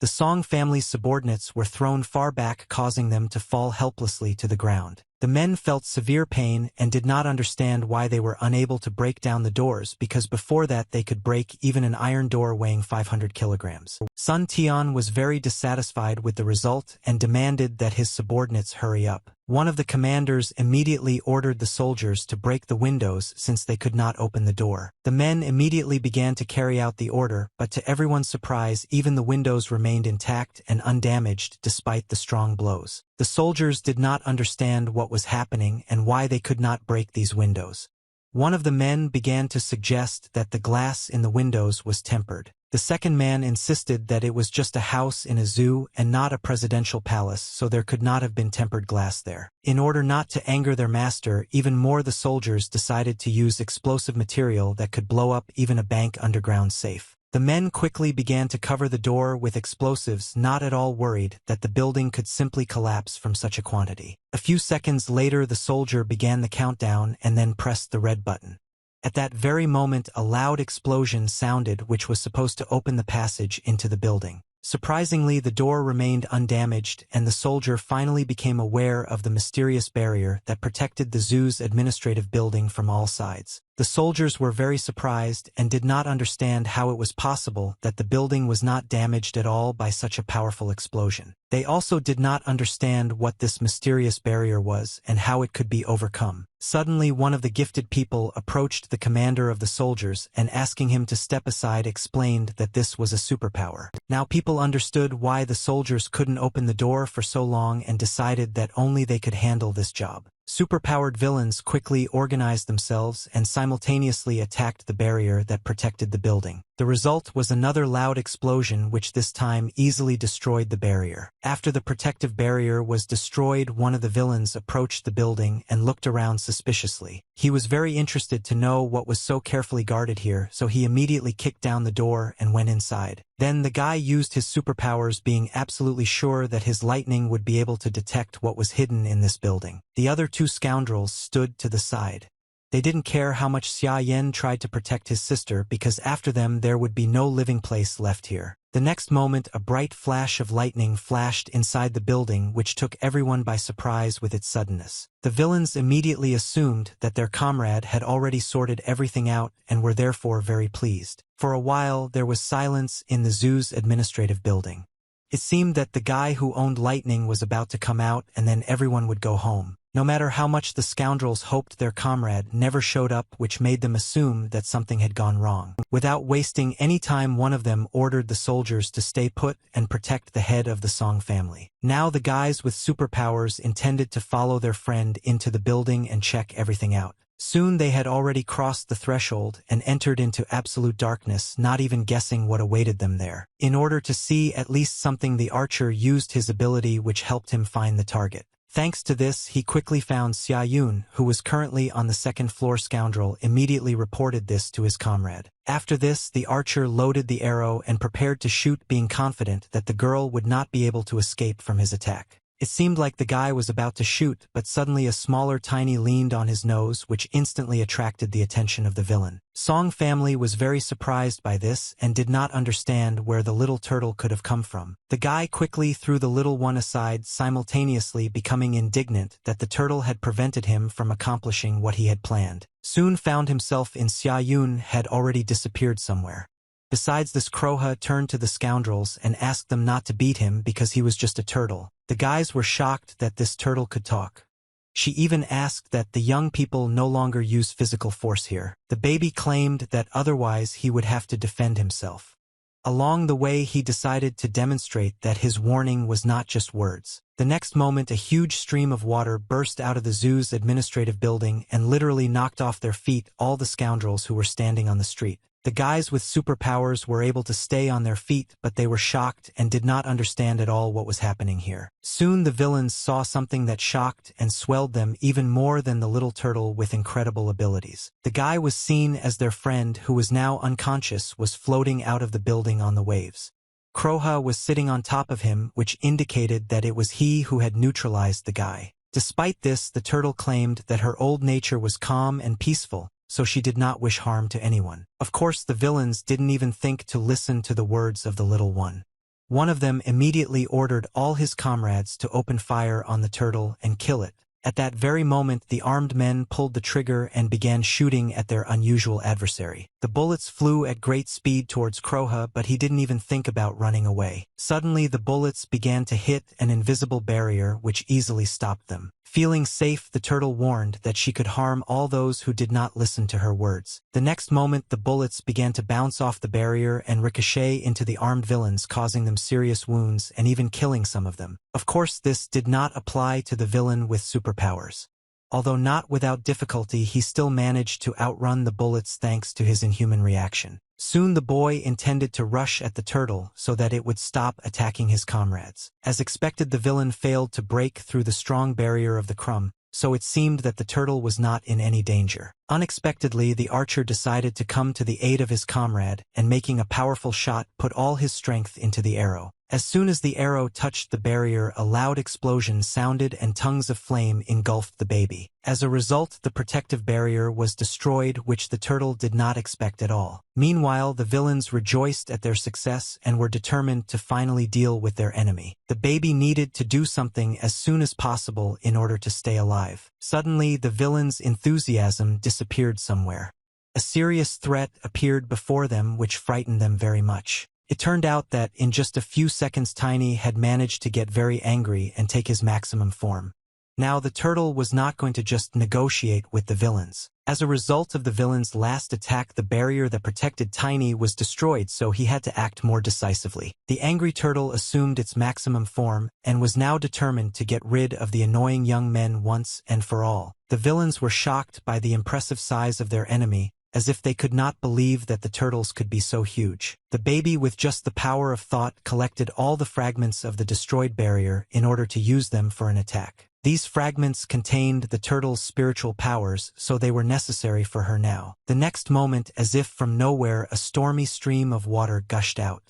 The Song family's subordinates were thrown far back, causing them to fall helplessly to the ground. The men felt severe pain and did not understand why they were unable to break down the doors, because before that they could break even an iron door weighing 500 kilograms. Sun Tian was very dissatisfied with the result and demanded that his subordinates hurry up. One of the commanders immediately ordered the soldiers to break the windows since they could not open the door. The men immediately began to carry out the order, but to everyone's surprise, even the windows remained intact and undamaged despite the strong blows. The soldiers did not understand what was happening and why they could not break these windows. One of the men began to suggest that the glass in the windows was tempered. The second man insisted that it was just a house in a zoo and not a presidential palace, so there could not have been tempered glass there. In order not to anger their master even more, the soldiers decided to use explosive material that could blow up even a bank underground safe. The men quickly began to cover the door with explosives, not at all worried that the building could simply collapse from such a quantity. A few seconds later, the soldier began the countdown and then pressed the red button. At that very moment, a loud explosion sounded, which was supposed to open the passage into the building. Surprisingly, the door remained undamaged, and the soldier finally became aware of the mysterious barrier that protected the zoo's administrative building from all sides. The soldiers were very surprised and did not understand how it was possible that the building was not damaged at all by such a powerful explosion. They also did not understand what this mysterious barrier was and how it could be overcome. Suddenly, one of the gifted people approached the commander of the soldiers and, asking him to step aside, explained that this was a superpower. Now people understood why the soldiers couldn't open the door for so long and decided that only they could handle this job. Superpowered villains quickly organized themselves and simultaneously attacked the barrier that protected the building. The result was another loud explosion, which this time easily destroyed the barrier. After the protective barrier was destroyed, one of the villains approached the building and looked around suspiciously. He was very interested to know what was so carefully guarded here, so he immediately kicked down the door and went inside. Then the guy used his superpowers, being absolutely sure that his lightning would be able to detect what was hidden in this building. The other 2 scoundrels stood to the side. They didn't care how much Xia Yan tried to protect his sister, because after them there would be no living place left here. The next moment, a bright flash of lightning flashed inside the building, which took everyone by surprise with its suddenness. The villains immediately assumed that their comrade had already sorted everything out and were therefore very pleased. For a while, there was silence in the zoo's administrative building. It seemed that the guy who owned lightning was about to come out, and then everyone would go home. No matter how much the scoundrels hoped, their comrade never showed up, which made them assume that something had gone wrong. Without wasting any time, one of them ordered the soldiers to stay put and protect the head of the Song family. Now the guys with superpowers intended to follow their friend into the building and check everything out. Soon they had already crossed the threshold and entered into absolute darkness, not even guessing what awaited them there. In order to see at least something, the archer used his ability, which helped him find the target. Thanks to this, he quickly found Xia Yun, who was currently on the 2nd floor. Scoundrel immediately reported this to his comrade. After this, the archer loaded the arrow and prepared to shoot, being confident that the girl would not be able to escape from his attack. It seemed like the guy was about to shoot, but suddenly a smaller tiny leaned on his nose, which instantly attracted the attention of the villain. Song family was very surprised by this and did not understand where the little turtle could have come from. The guy quickly threw the little one aside, simultaneously becoming indignant that the turtle had prevented him from accomplishing what he had planned. Soon found himself in Xia Yun had already disappeared somewhere. Besides this, Kroha turned to the scoundrels and asked them not to beat him because he was just a turtle. The guys were shocked that this turtle could talk. She even asked that the young people no longer use physical force here. The baby claimed that otherwise he would have to defend himself. Along the way he decided to demonstrate that his warning was not just words. The next moment a huge stream of water burst out of the zoo's administrative building and literally knocked off their feet all the scoundrels who were standing on the street. The guys with superpowers were able to stay on their feet, but they were shocked and did not understand at all what was happening here. Soon the villains saw something that shocked and swelled them even more than the little turtle with incredible abilities. The guy was seen as their friend, who was now unconscious, was floating out of the building on the waves. Kroha was sitting on top of him, which indicated that it was he who had neutralized the guy. Despite this, the turtle claimed that her old nature was calm and peaceful, so she did not wish harm to anyone. Of course, the villains didn't even think to listen to the words of the little one. One of them immediately ordered all his comrades to open fire on the turtle and kill it. At that very moment, the armed men pulled the trigger and began shooting at their unusual adversary. The bullets flew at great speed towards Kroha, but he didn't even think about running away. Suddenly, the bullets began to hit an invisible barrier which easily stopped them. Feeling safe, the turtle warned that she could harm all those who did not listen to her words. The next moment, the bullets began to bounce off the barrier and ricochet into the armed villains, causing them serious wounds and even killing some of them. Of course, this did not apply to the villain with superpowers. Although not without difficulty, he still managed to outrun the bullets thanks to his inhuman reaction. Soon the boy intended to rush at the turtle so that it would stop attacking his comrades. As expected, the villain failed to break through the strong barrier of the crumb, so it seemed that the turtle was not in any danger. Unexpectedly, the archer decided to come to the aid of his comrade, and making a powerful shot, put all his strength into the arrow. As soon as the arrow touched the barrier, a loud explosion sounded and tongues of flame engulfed the baby. As a result, the protective barrier was destroyed, which the turtle did not expect at all. Meanwhile, the villains rejoiced at their success and were determined to finally deal with their enemy. The baby needed to do something as soon as possible in order to stay alive. Suddenly, the villains' enthusiasm disappeared somewhere. A serious threat appeared before them which frightened them very much. It turned out that in just a few seconds Tiny had managed to get very angry and take his maximum form. Now the turtle was not going to just negotiate with the villains. As a result of the villains' last attack, the barrier that protected Tiny was destroyed, so he had to act more decisively. The angry turtle assumed its maximum form and was now determined to get rid of the annoying young men once and for all. The villains were shocked by the impressive size of their enemy, as if they could not believe that the turtles could be so huge. The baby, with just the power of thought, collected all the fragments of the destroyed barrier in order to use them for an attack. These fragments contained the turtle's spiritual powers, so they were necessary for her now. The next moment, as if from nowhere, a stormy stream of water gushed out.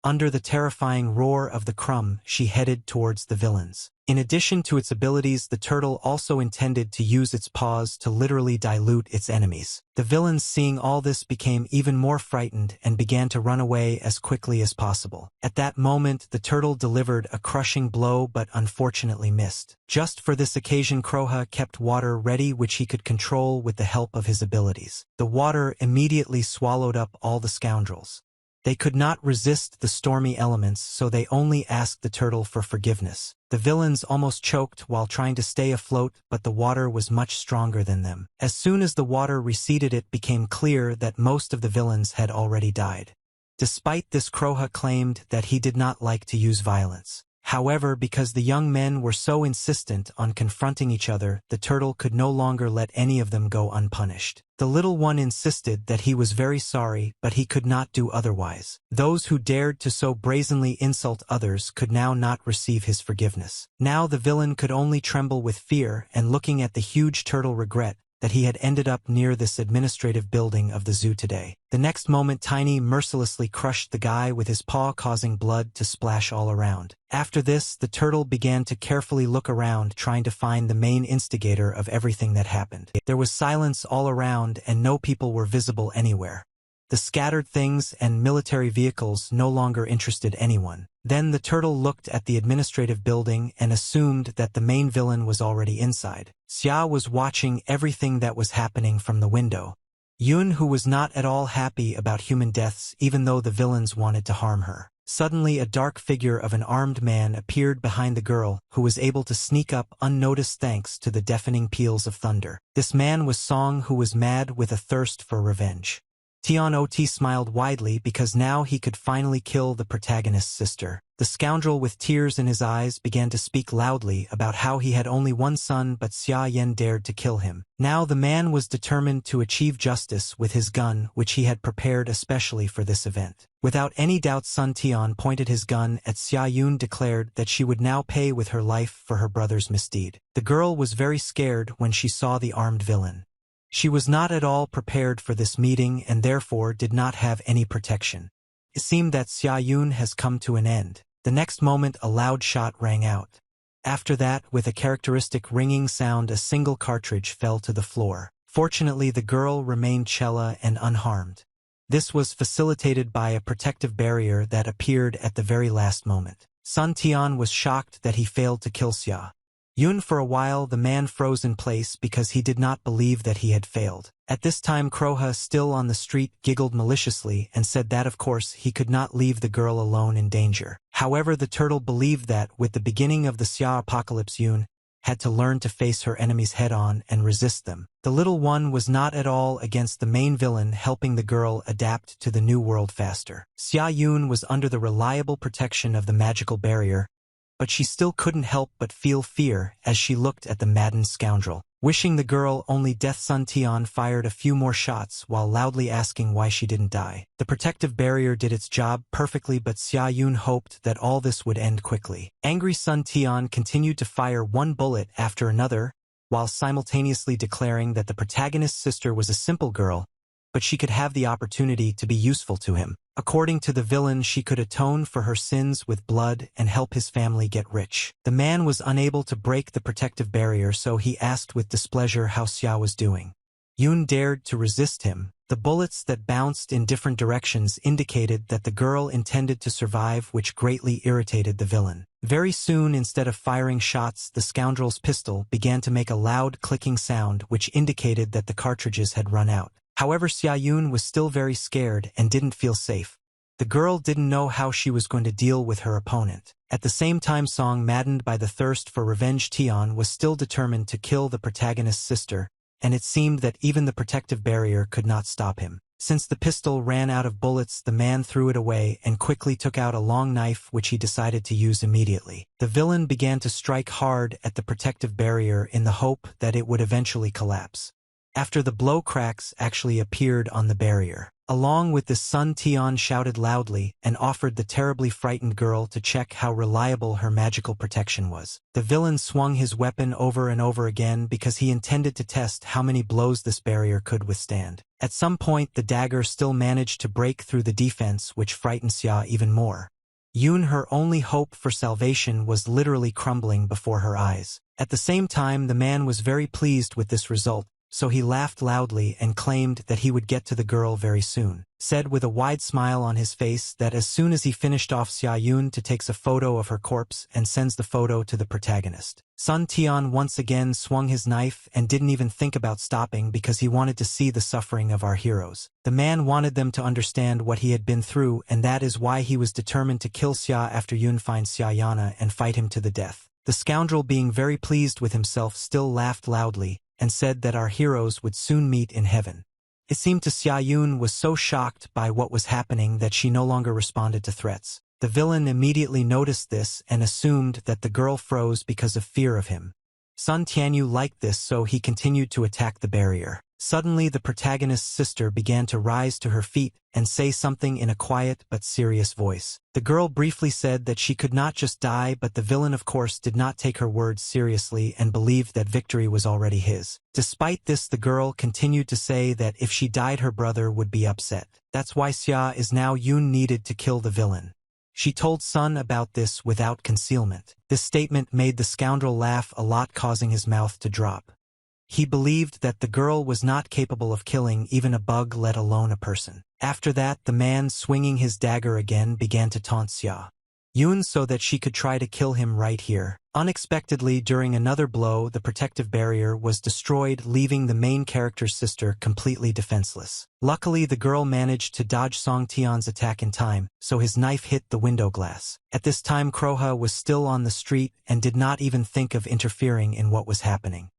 Under the terrifying roar of the crumb, she headed towards the villains. In addition to its abilities, the turtle also intended to use its paws to literally dilute its enemies. The villains, seeing all this, became even more frightened and began to run away as quickly as possible. At that moment, the turtle delivered a crushing blow but unfortunately missed. Just for this occasion, Kroha kept water ready, which he could control with the help of his abilities. The water immediately swallowed up all the scoundrels. They could not resist the stormy elements, so they only asked the turtle for forgiveness. The villains almost choked while trying to stay afloat, but the water was much stronger than them. As soon as the water receded, it became clear that most of the villains had already died. Despite this, Kroha claimed that he did not like to use violence. However, because the young men were so insistent on confronting each other, the turtle could no longer let any of them go unpunished. The little one insisted that he was very sorry, but he could not do otherwise. Those who dared to so brazenly insult others could now not receive his forgiveness. Now the villain could only tremble with fear, and looking at the huge turtle, regret that he had ended up near this administrative building of the zoo today. The next moment, Tiny mercilessly crushed the guy with his paw, causing blood to splash all around. After this, the turtle began to carefully look around, trying to find the main instigator of everything that happened. There was silence all around, and no people were visible anywhere. The scattered things and military vehicles no longer interested anyone. Then the turtle looked at the administrative building and assumed that the main villain was already inside. Xia was watching everything that was happening from the window. Yun, who was not at all happy about human deaths even though the villains wanted to harm her. Suddenly a dark figure of an armed man appeared behind the girl, who was able to sneak up unnoticed thanks to the deafening peals of thunder. This man was Song, who was mad with a thirst for revenge. Ot smiled widely because now he could finally kill the protagonist's sister. The scoundrel with tears in his eyes began to speak loudly about how he had only one son but Xia Yan dared to kill him. Now the man was determined to achieve justice with his gun, which he had prepared especially for this event. Without any doubt, Sun Tian pointed his gun at Xia Yun, declared that she would now pay with her life for her brother's misdeed. The girl was very scared when she saw the armed villain. She was not at all prepared for this meeting and therefore did not have any protection. It seemed that Xia Yun has come to an end. The next moment a loud shot rang out. After that, with a characteristic ringing sound, a single cartridge fell to the floor. Fortunately, the girl remained chella and unharmed. This was facilitated by a protective barrier that appeared at the very last moment. Sun Tian was shocked that he failed to kill Xia Yun. For a while the man froze in place because he did not believe that he had failed. At this time Kroha, still on the street, giggled maliciously and said that of course he could not leave the girl alone in danger. However, the turtle believed that with the beginning of the Xia apocalypse, Yun had to learn to face her enemies head-on and resist them. The little one was not at all against the main villain, helping the girl adapt to the new world faster. Xia Yun was under the reliable protection of the magical barrier, but she still couldn't help but feel fear as she looked at the maddened scoundrel. Wishing the girl only death, Sun Tian fired a few more shots while loudly asking why she didn't die. The protective barrier did its job perfectly, but Xia Yun hoped that all this would end quickly. Angry, Sun Tian continued to fire one bullet after another, while simultaneously declaring that the protagonist's sister was a simple girl, but she could have the opportunity to be useful to him. According to the villain, she could atone for her sins with blood and help his family get rich. The man was unable to break the protective barrier, so he asked with displeasure how Xia was doing. Yun dared to resist him. The bullets that bounced in different directions indicated that the girl intended to survive, which greatly irritated the villain. Very soon, instead of firing shots, the scoundrel's pistol began to make a loud clicking sound, which indicated that the cartridges had run out. However, Xia Yun was still very scared and didn't feel safe. The girl didn't know how she was going to deal with her opponent. At the same time, Song, maddened by the thirst for revenge, Tian was still determined to kill the protagonist's sister, and it seemed that even the protective barrier could not stop him. Since the pistol ran out of bullets, the man threw it away and quickly took out a long knife, which he decided to use immediately. The villain began to strike hard at the protective barrier in the hope that it would eventually collapse. After the blow, cracks actually appeared on the barrier. Along with this, Sun Tian shouted loudly and offered the terribly frightened girl to check how reliable her magical protection was. The villain swung his weapon over and over again because he intended to test how many blows this barrier could withstand. At some point, the dagger still managed to break through the defense, which frightened Xia even more. Yun, her only hope for salvation, was literally crumbling before her eyes. At the same time, the man was very pleased with this result, so he laughed loudly and claimed that he would get to the girl very soon. Said with a wide smile on his face that as soon as he finished off, Xia Yun takes a photo of her corpse and sends the photo to the protagonist. Sun Tian once again swung his knife and didn't even think about stopping because he wanted to see the suffering of our heroes. The man wanted them to understand what he had been through, and that is why he was determined to kill Xia after Yun finds Xia Yana and fight him to the death. The scoundrel, being very pleased with himself, still laughed loudly and said that our heroes would soon meet in heaven. It seemed to Xia Yun was so shocked by what was happening that she no longer responded to threats. The villain immediately noticed this and assumed that the girl froze because of fear of him. Sun Tianyu liked this, so he continued to attack the barrier. Suddenly, the protagonist's sister began to rise to her feet and say something in a quiet but serious voice. The girl briefly said that she could not just die, but the villain, of course, did not take her words seriously and believed that victory was already his. Despite this, the girl continued to say that if she died, her brother would be upset. That's why Xia is now Yun needed to kill the villain. She told Sun about this without concealment. This statement made the scoundrel laugh a lot, causing his mouth to drop. He believed that the girl was not capable of killing even a bug, let alone a person. After that, the man, swinging his dagger again, began to taunt Xia Yun so that she could try to kill him right here. Unexpectedly, during another blow, the protective barrier was destroyed, leaving the main character's sister completely defenseless. Luckily, the girl managed to dodge Song Tian's attack in time, so his knife hit the window glass. At this time, Kroha was still on the street and did not even think of interfering in what was happening.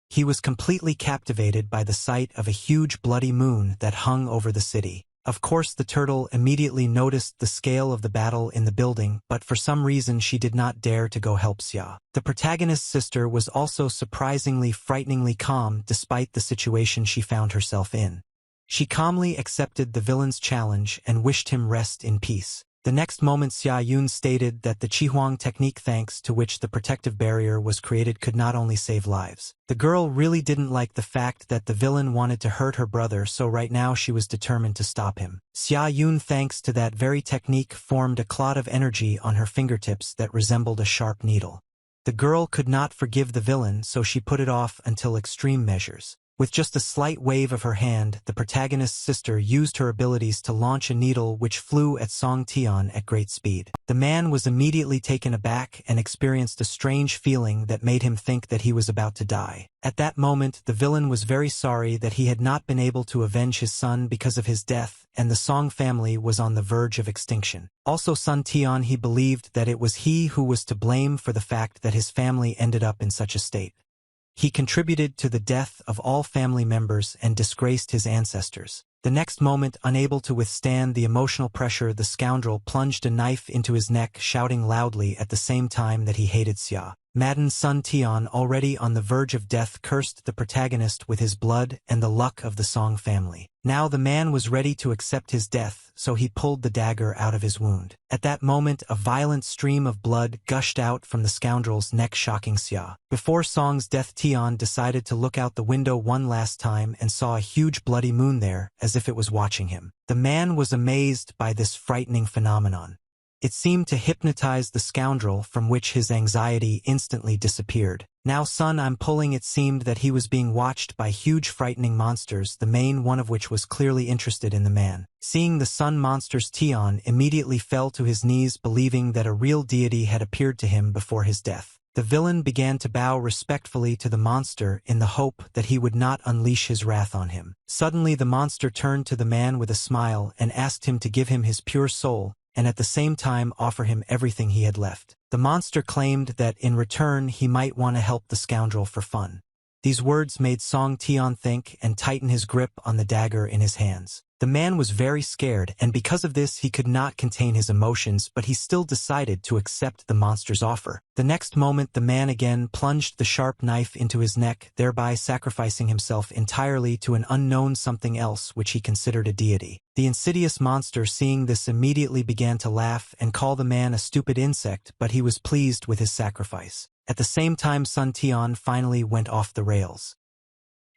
He was completely captivated by the sight of a huge bloody moon that hung over the city. Of course, the turtle immediately noticed the scale of the battle in the building, but for some reason she did not dare to go help Xia. The protagonist's sister was also surprisingly frighteningly calm despite the situation she found herself in. She calmly accepted the villain's challenge and wished him rest in peace. The next moment, Xia Yun stated that the Qihuang technique thanks to which the protective barrier was created could not only save lives. The girl really didn't like the fact that the villain wanted to hurt her brother, so right now she was determined to stop him. Xia Yun, thanks to that very technique, formed a cloud of energy on her fingertips that resembled a sharp needle. The girl could not forgive the villain, so she put it off until extreme measures. With just a slight wave of her hand, the protagonist's sister used her abilities to launch a needle which flew at Song Tian at great speed. The man was immediately taken aback and experienced a strange feeling that made him think that he was about to die. At that moment, the villain was very sorry that he had not been able to avenge his son because of his death, and the Song family was on the verge of extinction. Also, Sun Tian, he believed that it was he who was to blame for the fact that his family ended up in such a state. He contributed to the death of all family members and disgraced his ancestors. The next moment, unable to withstand the emotional pressure, the scoundrel plunged a knife into his neck, shouting loudly at the same time that he hated Xia. Maddened, Sun Tian, already on the verge of death, cursed the protagonist with his blood and the luck of the Song family. Now the man was ready to accept his death, so he pulled the dagger out of his wound. At that moment, a violent stream of blood gushed out from the scoundrel's neck, shocking Xia. Before Song's death, Tian decided to look out the window one last time and saw a huge bloody moon there, as if it was watching him. The man was amazed by this frightening phenomenon. It seemed to hypnotize the scoundrel, from which his anxiety instantly disappeared. Now, son, I'm pulling. It seemed that he was being watched by huge frightening monsters, the main one of which was clearly interested in the man. Seeing the sun monsters, Tian immediately fell to his knees, believing that a real deity had appeared to him before his death. The villain began to bow respectfully to the monster in the hope that he would not unleash his wrath on him. Suddenly, the monster turned to the man with a smile and asked him to give him his pure soul, and at the same time offer him everything he had left. The monster claimed that in return he might want to help the scoundrel for fun. These words made Song Tian think and tighten his grip on the dagger in his hands. The man was very scared, and because of this he could not contain his emotions, but he still decided to accept the monster's offer. The next moment, the man again plunged the sharp knife into his neck, thereby sacrificing himself entirely to an unknown something else which he considered a deity. The insidious monster, seeing this, immediately began to laugh and call the man a stupid insect, but he was pleased with his sacrifice. At the same time, Sun Tian finally went off the rails.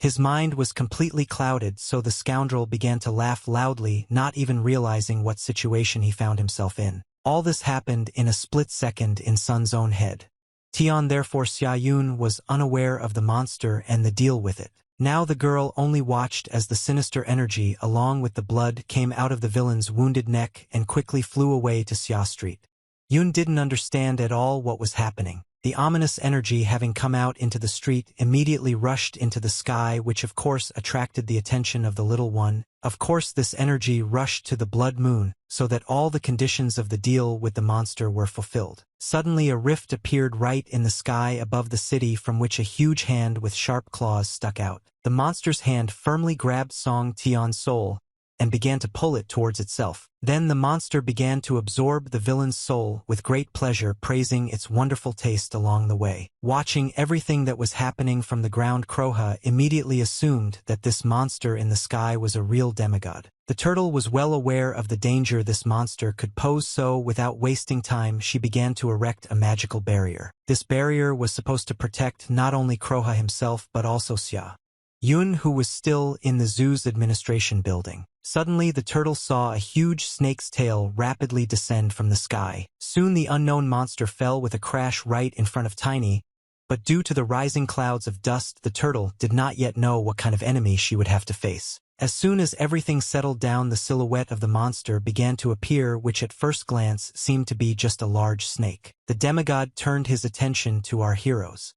His mind was completely clouded, so the scoundrel began to laugh loudly, not even realizing what situation he found himself in. All this happened in a split second in Sun's own head. Tian, therefore, Xia Yun, was unaware of the monster and the deal with it. Now the girl only watched as the sinister energy along with the blood came out of the villain's wounded neck and quickly flew away to Xia Street. Yun didn't understand at all what was happening. The ominous energy, having come out into the street, immediately rushed into the sky, which of course attracted the attention of the little one. Of course, this energy rushed to the blood moon, so that all the conditions of the deal with the monster were fulfilled. Suddenly a rift appeared right in the sky above the city, from which a huge hand with sharp claws stuck out. The monster's hand firmly grabbed Song Tian's soul and began to pull it towards itself. Then the monster began to absorb the villain's soul with great pleasure, praising its wonderful taste along the way. Watching everything that was happening from the ground, Kroha immediately assumed that this monster in the sky was a real demigod. The turtle was well aware of the danger this monster could pose, so without wasting time she began to erect a magical barrier. This barrier was supposed to protect not only Kroha himself but also Xia Yun, who was still in the zoo's administration building. Suddenly the turtle saw a huge snake's tail rapidly descend from the sky. Soon the unknown monster fell with a crash right in front of Tiny, but due to the rising clouds of dust, the turtle did not yet know what kind of enemy she would have to face. As soon as everything settled down, the silhouette of the monster began to appear, which at first glance seemed to be just a large snake. The demigod turned his attention to our heroes.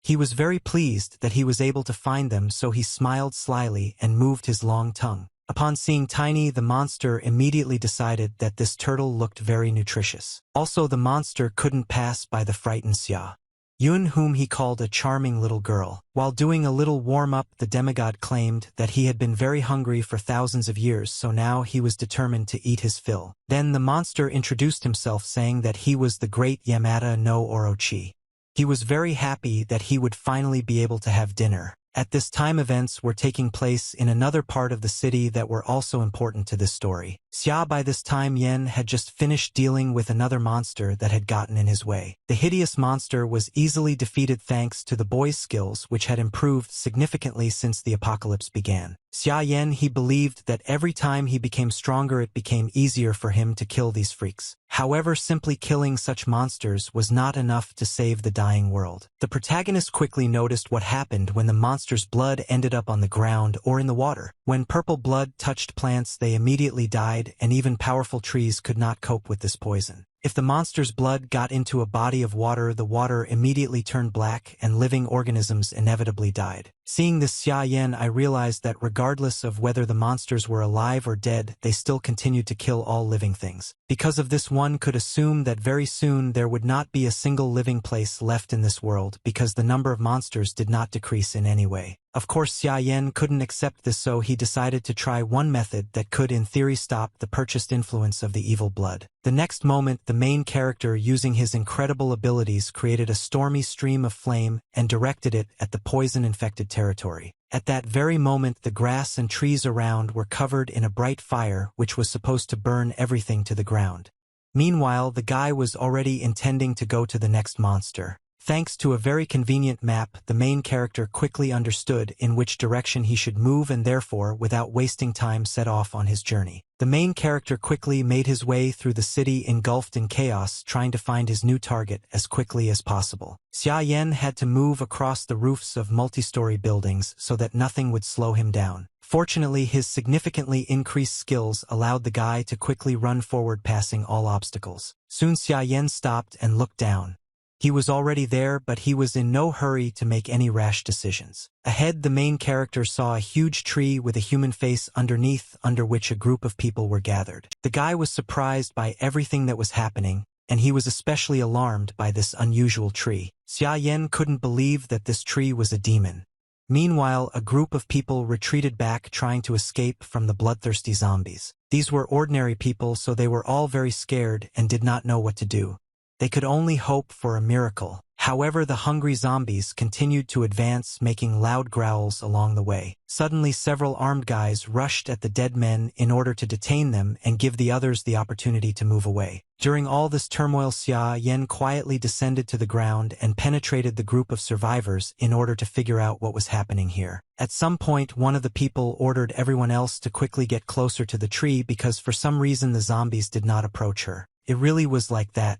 He was very pleased that he was able to find them, so he smiled slyly and moved his long tongue. Upon seeing Tiny, the monster immediately decided that this turtle looked very nutritious. Also, the monster couldn't pass by the frightened Xia Yun, whom he called a charming little girl. While doing a little warm-up, the demigod claimed that he had been very hungry for thousands of years, so now he was determined to eat his fill. Then the monster introduced himself, saying that he was the great Yamata no Orochi. He was very happy that he would finally be able to have dinner. At this time, events were taking place in another part of the city that were also important to this story. Xia, by this time, Yen had just finished dealing with another monster that had gotten in his way. The hideous monster was easily defeated thanks to the boy's skills, which had improved significantly since the apocalypse began. Xia Yen, he believed that every time he became stronger, it became easier for him to kill these freaks. However, simply killing such monsters was not enough to save the dying world. The protagonist quickly noticed what happened when the monster's blood ended up on the ground or in the water. When purple blood touched plants, they immediately died, and even powerful trees could not cope with this poison. If the monster's blood got into a body of water, the water immediately turned black and living organisms inevitably died. Seeing this, Xia Yen, I realized that regardless of whether the monsters were alive or dead, they still continued to kill all living things. Because of this, one could assume that very soon there would not be a single living place left in this world, because the number of monsters did not decrease in any way. Of course, Xia Yen couldn't accept this, so he decided to try one method that could in theory stop the purchased influence of the evil blood. The next moment, the main character, using his incredible abilities, created a stormy stream of flame and directed it at the poison-infected territory. At that very moment, the grass and trees around were covered in a bright fire, which was supposed to burn everything to the ground. Meanwhile, the guy was already intending to go to the next monster. Thanks to a very convenient map, the main character quickly understood in which direction he should move and therefore, without wasting time, set off on his journey. The main character quickly made his way through the city engulfed in chaos, trying to find his new target as quickly as possible. Xia Yen had to move across the roofs of multi-story buildings so that nothing would slow him down. Fortunately, his significantly increased skills allowed the guy to quickly run forward, passing all obstacles. Soon Xia Yen stopped and looked down. He was already there, but he was in no hurry to make any rash decisions. Ahead, the main character saw a huge tree with a human face underneath, under which a group of people were gathered. The guy was surprised by everything that was happening, and he was especially alarmed by this unusual tree. Xia Yen couldn't believe that this tree was a demon. Meanwhile, a group of people retreated back, trying to escape from the bloodthirsty zombies. These were ordinary people, so they were all very scared and did not know what to do. They could only hope for a miracle. However, the hungry zombies continued to advance, making loud growls along the way. Suddenly, several armed guys rushed at the dead men in order to detain them and give the others the opportunity to move away. During all this turmoil, Xia Yen quietly descended to the ground and penetrated the group of survivors in order to figure out what was happening here. At some point, one of the people ordered everyone else to quickly get closer to the tree because for some reason the zombies did not approach her. It really was like that.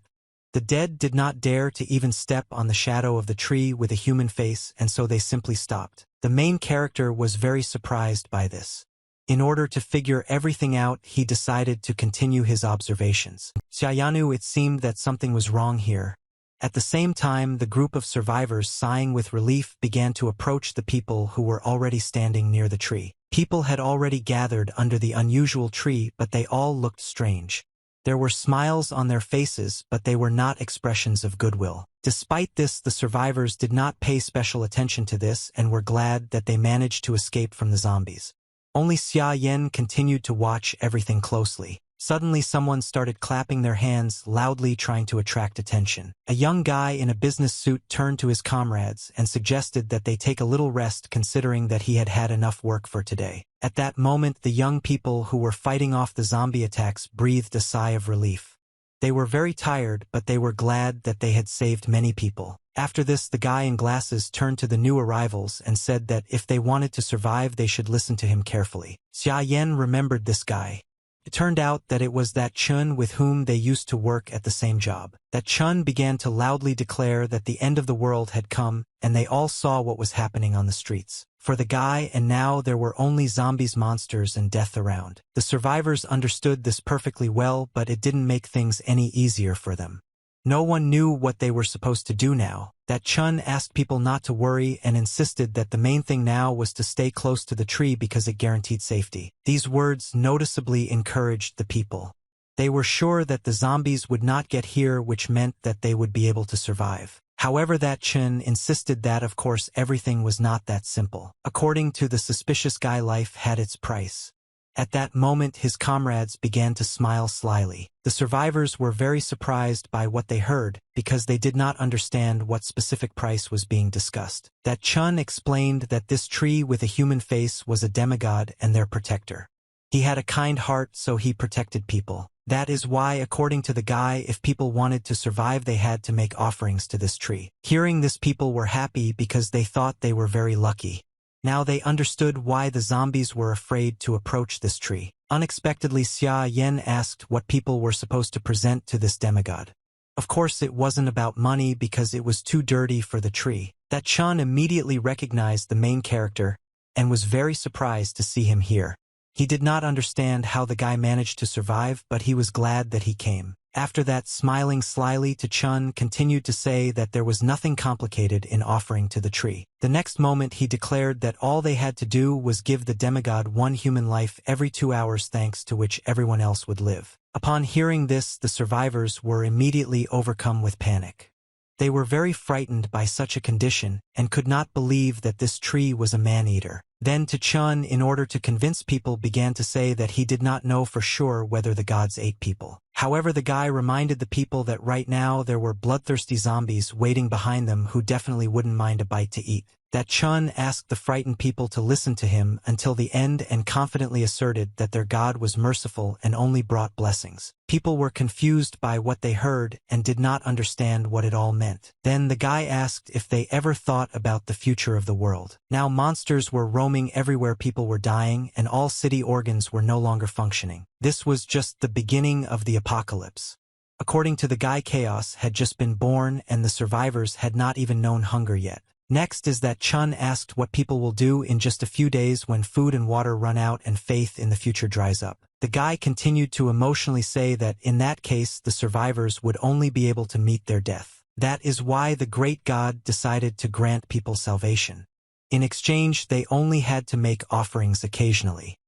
The dead did not dare to even step on the shadow of the tree with a human face, and so they simply stopped. The main character was very surprised by this. In order to figure everything out, he decided to continue his observations. Xiayanu, it seemed that something was wrong here. At the same time, the group of survivors, sighing with relief, began to approach the people who were already standing near the tree. People had already gathered under the unusual tree, but they all looked strange. There were smiles on their faces, but they were not expressions of goodwill. Despite this, the survivors did not pay special attention to this and were glad that they managed to escape from the zombies. Only Xia Yen continued to watch everything closely. Suddenly, someone started clapping their hands loudly, trying to attract attention. A young guy in a business suit turned to his comrades and suggested that they take a little rest, considering that he had had enough work for today. At that moment, the young people who were fighting off the zombie attacks breathed a sigh of relief. They were very tired, but they were glad that they had saved many people. After this, the guy in glasses turned to the new arrivals and said that if they wanted to survive, they should listen to him carefully. Xia Yen remembered this guy. It turned out that it was that Chun with whom they used to work at the same job. That Chun began to loudly declare that the end of the world had come, and they all saw what was happening on the streets. for the guy, and now there were only zombies, monsters, and death around. The survivors understood this perfectly well, but it didn't make things any easier for them. No one knew what they were supposed to do now. That Chun asked people not to worry and insisted that the main thing now was to stay close to the tree because it guaranteed safety. These words noticeably encouraged the people. They were sure that the zombies would not get here, which meant that they would be able to survive. However, that Chun insisted that, of course, everything was not that simple. According to the suspicious guy, life had its price. At that moment, his comrades began to smile slyly. The survivors were very surprised by what they heard, because they did not understand what specific price was being discussed. That Chun explained that this tree with a human face was a demigod and their protector. He had a kind heart, so he protected people. That is why, according to the guy, if people wanted to survive, they had to make offerings to this tree. Hearing this, people were happy because they thought they were very lucky. Now they understood why the zombies were afraid to approach this tree. Unexpectedly, Xia Yen asked what people were supposed to present to this demigod. Of course, it wasn't about money because it was too dirty for the tree. That Chun immediately recognized the main character and was very surprised to see him here. He did not understand how the guy managed to survive, but he was glad that he came. After that, smiling slyly, to Chun continued to say that there was nothing complicated in offering to the tree. The next moment he declared that all they had to do was give the demigod one human life every 2 hours, thanks to which everyone else would live. Upon hearing this, the survivors were immediately overcome with panic. They were very frightened by such a condition and could not believe that this tree was a man-eater. Then to Chun, in order to convince people, began to say that he did not know for sure whether the gods ate people. However, the guy reminded the people that right now there were bloodthirsty zombies waiting behind them who definitely wouldn't mind a bite to eat. That Chun asked the frightened people to listen to him until the end and confidently asserted that their god was merciful and only brought blessings. People were confused by what they heard and did not understand what it all meant. Then the guy asked if they ever thought about the future of the world. Now monsters were roaming everywhere, people were dying, and all city organs were no longer functioning. This was just the beginning of the apocalypse. According to the guy, chaos had just been born and the survivors had not even known hunger yet. Next is that Chun asked what people will do in just a few days when food and water run out and faith in the future dries up. The guy continued to emotionally say that in that case the survivors would only be able to meet their death. That is why the great god decided to grant people salvation. In exchange, they only had to make offerings occasionally.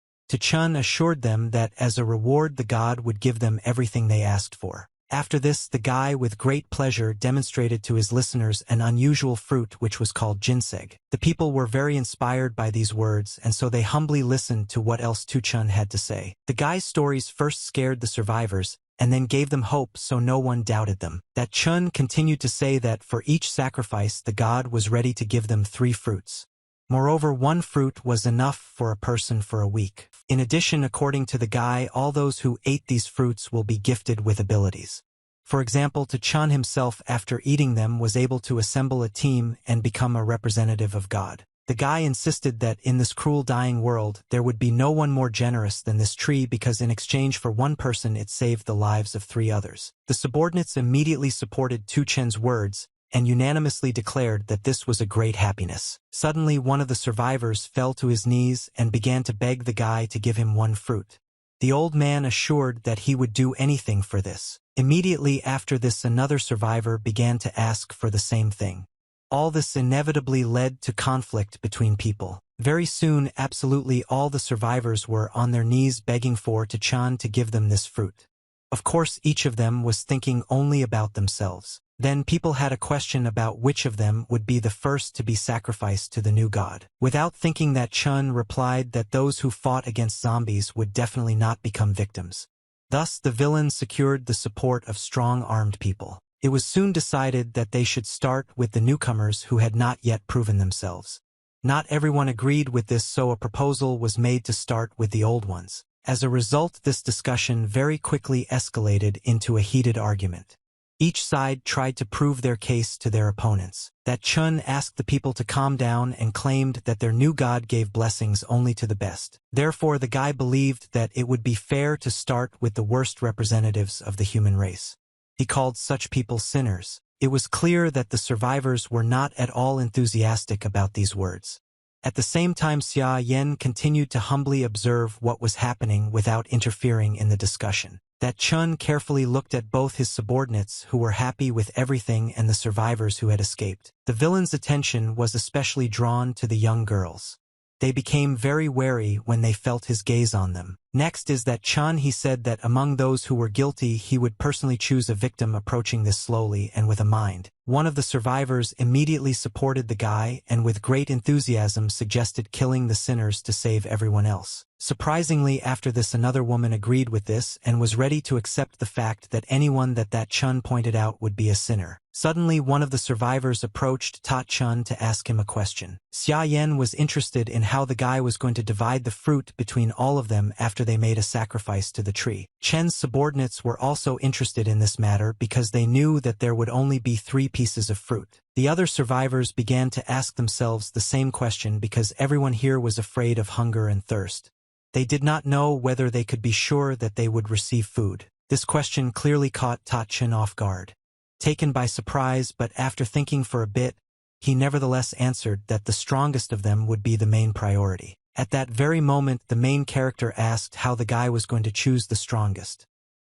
Chun assured them that as a reward the god would give them everything they asked for. After this, the guy with great pleasure demonstrated to his listeners an unusual fruit which was called ginseng. The people were very inspired by these words, and so they humbly listened to what else Chun had to say. The guy's stories first scared the survivors, and then gave them hope, so no one doubted them. That Chun continued to say that for each sacrifice the god was ready to give them 3 fruits. Moreover, 1 fruit was enough for a person for a week. In addition, according to the guy, all those who ate these fruits will be gifted with abilities. For example, Chun himself, after eating them, was able to assemble a team and become a representative of God. The guy insisted that in this cruel dying world there would be no one more generous than this tree, because in exchange for 1 person it saved the lives of 3 others. The subordinates immediately supported Chun's words and unanimously declared that this was a great happiness. Suddenly, one of the survivors fell to his knees and began to beg the guy to give him 1 fruit. The old man assured that he would do anything for this. Immediately after this, another survivor began to ask for the same thing. All this inevitably led to conflict between people. Very soon, absolutely all the survivors were on their knees begging for Chun to give them this fruit. Of course, each of them was thinking only about themselves. Then people had a question about which of them would be the first to be sacrificed to the new god. Without thinking, that Chun replied that those who fought against zombies would definitely not become victims. Thus, the villains secured the support of strong armed people. It was soon decided that they should start with the newcomers who had not yet proven themselves. Not everyone agreed with this, so a proposal was made to start with the old ones. As a result, this discussion very quickly escalated into a heated argument. Each side tried to prove their case to their opponents. That Chun asked the people to calm down and claimed that their new god gave blessings only to the best. Therefore, the guy believed that it would be fair to start with the worst representatives of the human race. He called such people sinners. It was clear that the survivors were not at all enthusiastic about these words. At the same time, Xia Yan continued to humbly observe what was happening without interfering in the discussion. That Chun carefully looked at both his subordinates who were happy with everything and the survivors who had escaped. The villain's attention was especially drawn to the young girls. They became very wary when they felt his gaze on them. Next is that Chun, he said that among those who were guilty he would personally choose a victim, approaching this slowly and with a mind. One of the survivors immediately supported the guy and with great enthusiasm suggested killing the sinners to save everyone else. Surprisingly, after this, another woman agreed with this and was ready to accept the fact that anyone that Chun pointed out would be a sinner. Suddenly, one of the survivors approached Ta Chun to ask him a question. Xia Yan was interested in how the guy was going to divide the fruit between all of them after they made a sacrifice to the tree. Chen's subordinates were also interested in this matter because they knew that there would only be 3 pieces of fruit. The other survivors began to ask themselves the same question because everyone here was afraid of hunger and thirst. They did not know whether they could be sure that they would receive food. This question clearly caught Ta Chun off guard. Taken by surprise, but after thinking for a bit, he nevertheless answered that the strongest of them would be the main priority. At that very moment, the main character asked how the guy was going to choose the strongest.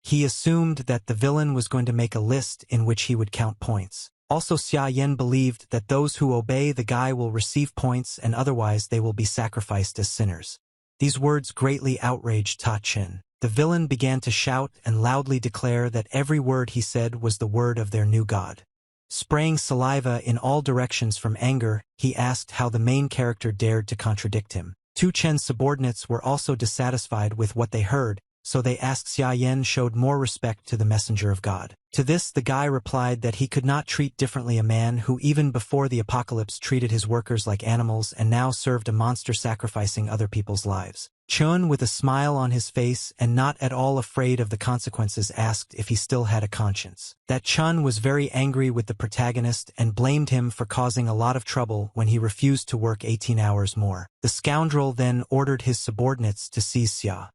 He assumed that the villain was going to make a list in which he would count points. Also, Xia Yan believed that those who obey the guy will receive points and otherwise they will be sacrificed as sinners. These words greatly outraged Ta Chun. The villain began to shout and loudly declare that every word he said was the word of their new god. Spraying saliva in all directions from anger, he asked how the main character dared to contradict him. Tu Chen's subordinates were also dissatisfied with what they heard, so they asked Xia Yan showed more respect to the messenger of God. To this, the guy replied that he could not treat differently a man who even before the apocalypse treated his workers like animals and now served a monster sacrificing other people's lives. Chun, with a smile on his face and not at all afraid of the consequences, asked if he still had a conscience. That Chun was very angry with the protagonist and blamed him for causing a lot of trouble when he refused to work 18 hours more. The scoundrel then ordered his subordinates to seize Xia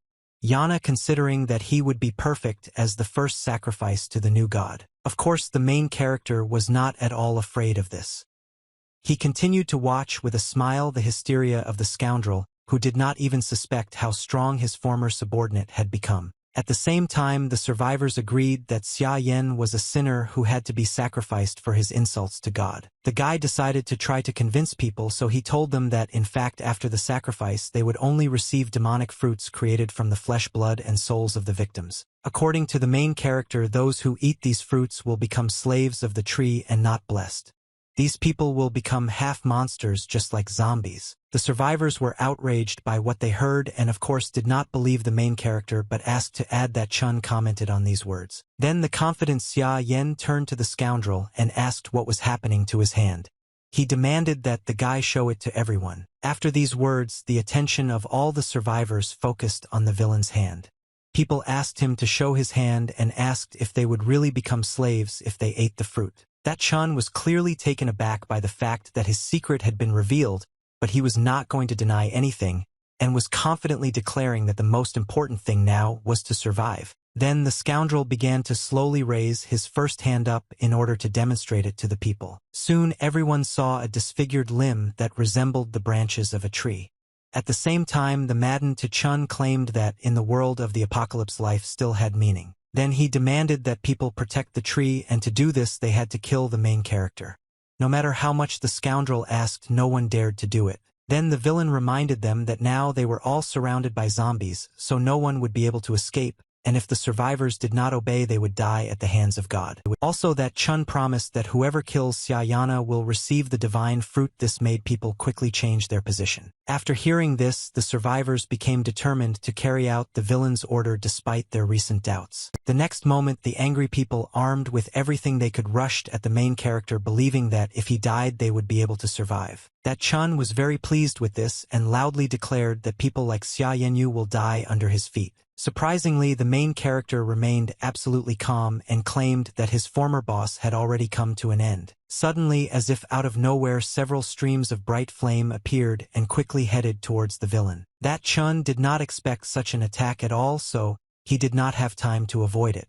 Yana, considering that he would be perfect as the first sacrifice to the new god. Of course, the main character was not at all afraid of this. He continued to watch with a smile the hysteria of the scoundrel, who did not even suspect how strong his former subordinate had become. At the same time, the survivors agreed that Xia Yan was a sinner who had to be sacrificed for his insults to God. The guy decided to try to convince people, so he told them that in fact after the sacrifice they would only receive demonic fruits created from the flesh, blood, and souls of the victims. According to the main character, those who eat these fruits will become slaves of the tree and not blessed. These people will become half monsters just like zombies. The survivors were outraged by what they heard and of course did not believe the main character but asked to add that Chun commented on these words. Then the confident Xia Yan turned to the scoundrel and asked what was happening to his hand. He demanded that the guy show it to everyone. After these words, the attention of all the survivors focused on the villain's hand. People asked him to show his hand and asked if they would really become slaves if they ate the fruit. That Chun was clearly taken aback by the fact that his secret had been revealed, but he was not going to deny anything, and was confidently declaring that the most important thing now was to survive. Then the scoundrel began to slowly raise his first hand up in order to demonstrate it to the people. Soon everyone saw a disfigured limb that resembled the branches of a tree. At the same time, the maddened Chun claimed that in the world of the apocalypse life still had meaning. Then he demanded that people protect the tree, and to do this they had to kill the main character. No matter how much the scoundrel asked, no one dared to do it. Then the villain reminded them that now they were all surrounded by zombies, so no one would be able to escape, and if the survivors did not obey they would die at the hands of God. Also that Chun promised that whoever kills Xia Yana will receive the divine fruit. This made people quickly change their position. After hearing this, the survivors became determined to carry out the villain's order despite their recent doubts. The next moment, the angry people, armed with everything they could, rushed at the main character, believing that if he died they would be able to survive. That Chun was very pleased with this and loudly declared that people like Xia Yanyu will die under his feet. Surprisingly, the main character remained absolutely calm and claimed that his former boss had already come to an end. Suddenly, as if out of nowhere, several streams of bright flame appeared and quickly headed towards the villain. That Chun did not expect such an attack at all, so he did not have time to avoid it.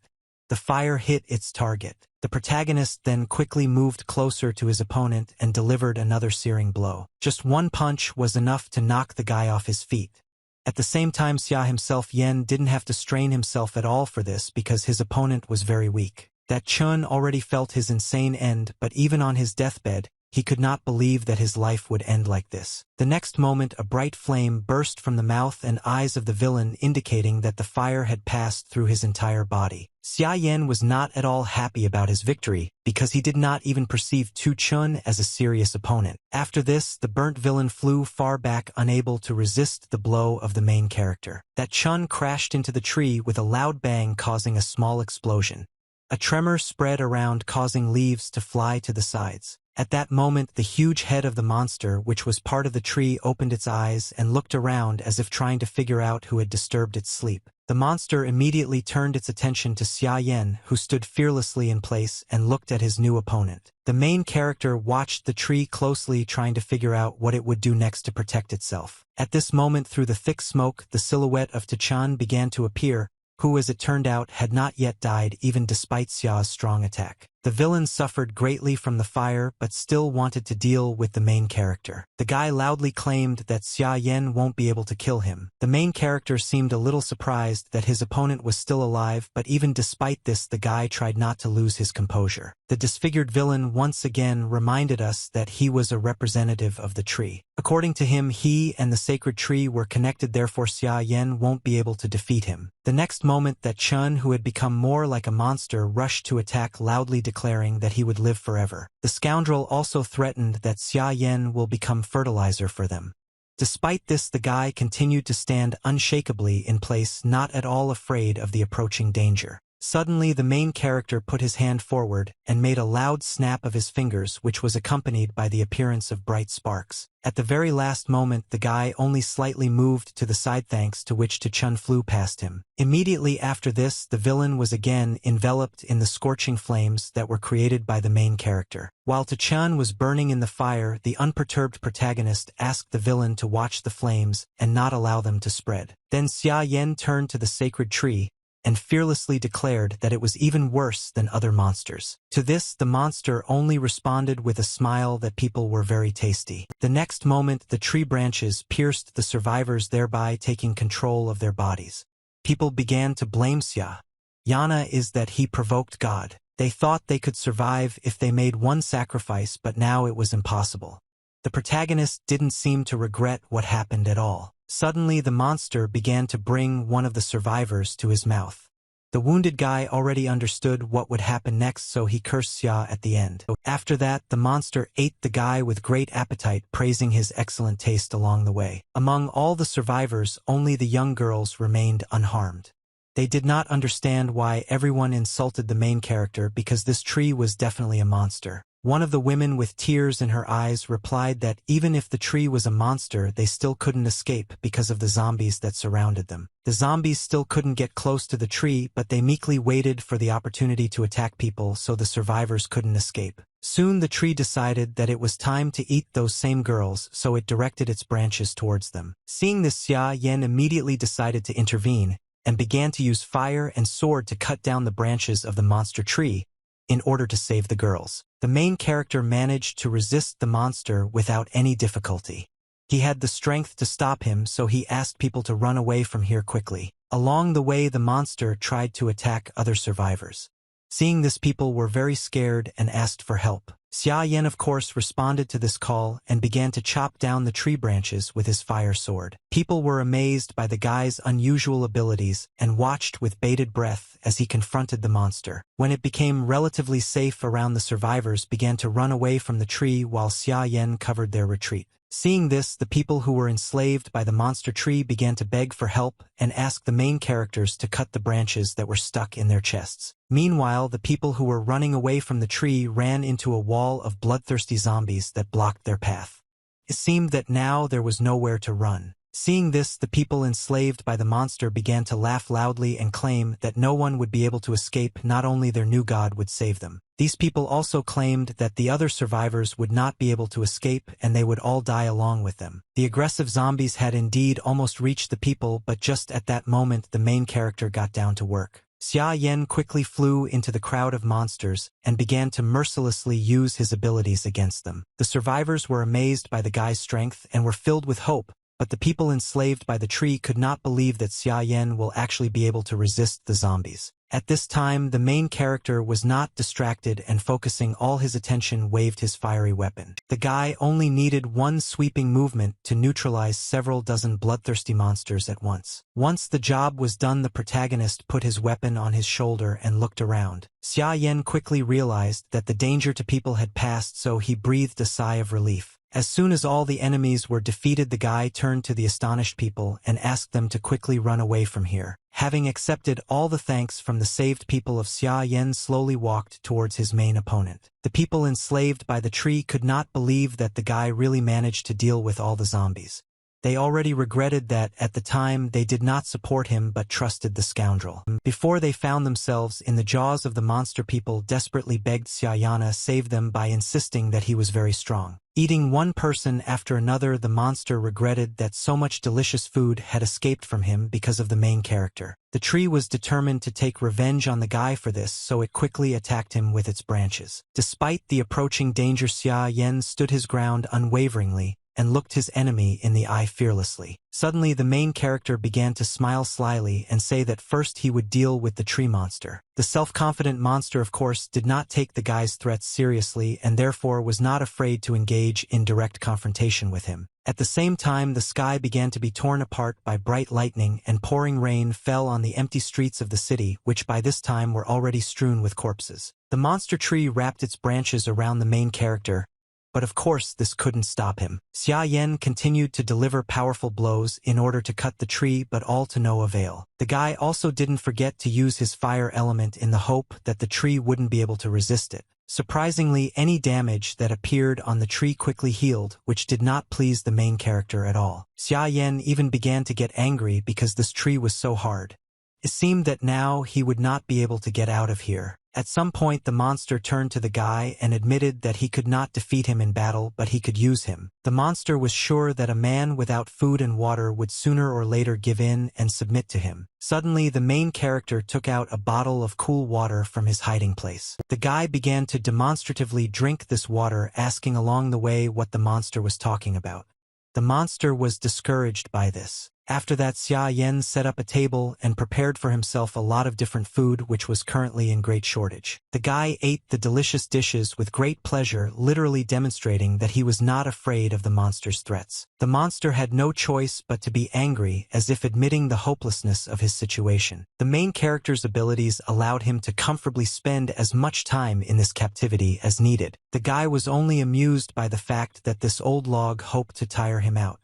The fire hit its target. The protagonist then quickly moved closer to his opponent and delivered another searing blow. Just one punch was enough to knock the guy off his feet. At the same time, Xia himself, Yen, didn't have to strain himself at all for this because his opponent was very weak. That Chun already felt his insane end, but even on his deathbed, he could not believe that his life would end like this. The next moment, a bright flame burst from the mouth and eyes of the villain, indicating that the fire had passed through his entire body. Xia Yan was not at all happy about his victory, because he did not even perceive Tu Chun as a serious opponent. After this, the burnt villain flew far back, unable to resist the blow of the main character. That Chun crashed into the tree with a loud bang, causing a small explosion. A tremor spread around, causing leaves to fly to the sides. At that moment, the huge head of the monster, which was part of the tree, opened its eyes and looked around as if trying to figure out who had disturbed its sleep. The monster immediately turned its attention to Xia Yan, who stood fearlessly in place and looked at his new opponent. The main character watched the tree closely, trying to figure out what it would do next to protect itself. At this moment, through the thick smoke, the silhouette of Tachan began to appear, who, as it turned out, had not yet died even despite Xia's strong attack. The villain suffered greatly from the fire but still wanted to deal with the main character. The guy loudly claimed that Xia Yan won't be able to kill him. The main character seemed a little surprised that his opponent was still alive, but even despite this, the guy tried not to lose his composure. The disfigured villain once again reminded us that he was a representative of the tree. According to him, he and the sacred tree were connected, therefore Xia Yan won't be able to defeat him. The next moment, that Chun, who had become more like a monster, rushed to attack, loudly declaring that he would live forever. The scoundrel also threatened that Xia Yan will become fertilizer for them. Despite this, the guy continued to stand unshakably in place, not at all afraid of the approaching danger. Suddenly, the main character put his hand forward and made a loud snap of his fingers, which was accompanied by the appearance of bright sparks. At the very last moment, the guy only slightly moved to the side, thanks to which Chun flew past him. Immediately after this, the villain was again enveloped in the scorching flames that were created by the main character. While Chun was burning in the fire, the unperturbed protagonist asked the villain to watch the flames and not allow them to spread. Then Xia Yan turned to the sacred tree and fearlessly declared that it was even worse than other monsters. To this, the monster only responded with a smile that people were very tasty. The next moment, the tree branches pierced the survivors, thereby taking control of their bodies. People began to blame Xia Yana is that he provoked God. They thought they could survive if they made one sacrifice, but now it was impossible. The protagonist didn't seem to regret what happened at all. Suddenly, the monster began to bring one of the survivors to his mouth. The wounded guy already understood what would happen next, so he cursed Xia at the end. After that, the monster ate the guy with great appetite, praising his excellent taste along the way. Among all the survivors, only the young girls remained unharmed. They did not understand why everyone insulted the main character, because this tree was definitely a monster. One of the women, with tears in her eyes, replied that even if the tree was a monster, they still couldn't escape because of the zombies that surrounded them. The zombies still couldn't get close to the tree, but they meekly waited for the opportunity to attack people so the survivors couldn't escape. Soon the tree decided that it was time to eat those same girls, so it directed its branches towards them. Seeing this, Xia Yan immediately decided to intervene and began to use fire and sword to cut down the branches of the monster tree in order to save the girls. The main character managed to resist the monster without any difficulty. He had the strength to stop him, so he asked people to run away from here quickly. Along the way, the monster tried to attack other survivors. Seeing this, people were very scared and asked for help. Xia Yan, of course, responded to this call and began to chop down the tree branches with his fire sword. People were amazed by the guy's unusual abilities and watched with bated breath as he confronted the monster. When it became relatively safe around, the survivors began to run away from the tree while Xia Yan covered their retreat. Seeing this, the people who were enslaved by the monster tree began to beg for help and ask the main characters to cut the branches that were stuck in their chests. Meanwhile, the people who were running away from the tree ran into a wall of bloodthirsty zombies that blocked their path. It seemed that now there was nowhere to run. Seeing this, the people enslaved by the monster began to laugh loudly and claim that no one would be able to escape, not only their new god would save them. These people also claimed that the other survivors would not be able to escape and they would all die along with them. The aggressive zombies had indeed almost reached the people, but just at that moment the main character got down to work. Xia Yan quickly flew into the crowd of monsters and began to mercilessly use his abilities against them. The survivors were amazed by the guy's strength and were filled with hope, but the people enslaved by the tree could not believe that Xia Yan will actually be able to resist the zombies. At this time, the main character was not distracted and focusing all his attention waved his fiery weapon. The guy only needed one sweeping movement to neutralize several dozen bloodthirsty monsters at once. Once the job was done, the protagonist put his weapon on his shoulder and looked around. Xia Yan quickly realized that the danger to people had passed, so he breathed a sigh of relief. As soon as all the enemies were defeated, the guy turned to the astonished people and asked them to quickly run away from here. Having accepted all the thanks from the saved people of Xia Yan, slowly walked towards his main opponent. The people enslaved by the tree could not believe that the guy really managed to deal with all the zombies. They already regretted that at the time they did not support him but trusted the scoundrel. Before they found themselves in the jaws of the monster, people desperately begged Xia Yan to save them by insisting that he was very strong. Eating one person after another, the monster regretted that so much delicious food had escaped from him because of the main character. The tree was determined to take revenge on the guy for this, so it quickly attacked him with its branches. Despite the approaching danger, Xia Yan stood his ground unwaveringly and looked his enemy in the eye fearlessly. Suddenly, the main character began to smile slyly and say that first he would deal with the tree monster. The self-confident monster, of course, did not take the guy's threats seriously and therefore was not afraid to engage in direct confrontation with him. At the same time, the sky began to be torn apart by bright lightning, and pouring rain fell on the empty streets of the city, which by this time were already strewn with corpses. The monster tree wrapped its branches around the main character, but of course this couldn't stop him. Xia Yan continued to deliver powerful blows in order to cut the tree, but all to no avail. The guy also didn't forget to use his fire element in the hope that the tree wouldn't be able to resist it. Surprisingly, any damage that appeared on the tree quickly healed, which did not please the main character at all. Xia Yan even began to get angry because this tree was so hard. It seemed that now he would not be able to get out of here. At some point, the monster turned to the guy and admitted that he could not defeat him in battle, but he could use him. The monster was sure that a man without food and water would sooner or later give in and submit to him. Suddenly, the main character took out a bottle of cool water from his hiding place. The guy began to demonstratively drink this water, asking along the way what the monster was talking about. The monster was discouraged by this. After that, Xia Yan set up a table and prepared for himself a lot of different food which was currently in great shortage. The guy ate the delicious dishes with great pleasure, literally demonstrating that he was not afraid of the monster's threats. The monster had no choice but to be angry, as if admitting the hopelessness of his situation. The main character's abilities allowed him to comfortably spend as much time in this captivity as needed. The guy was only amused by the fact that this old log hoped to tire him out.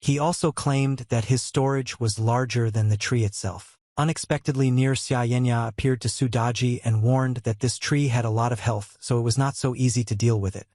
He also claimed that his storage was larger than the tree itself. Unexpectedly, near Xia Yan appeared to Sudaji and warned that this tree had a lot of health, so it was not so easy to deal with it.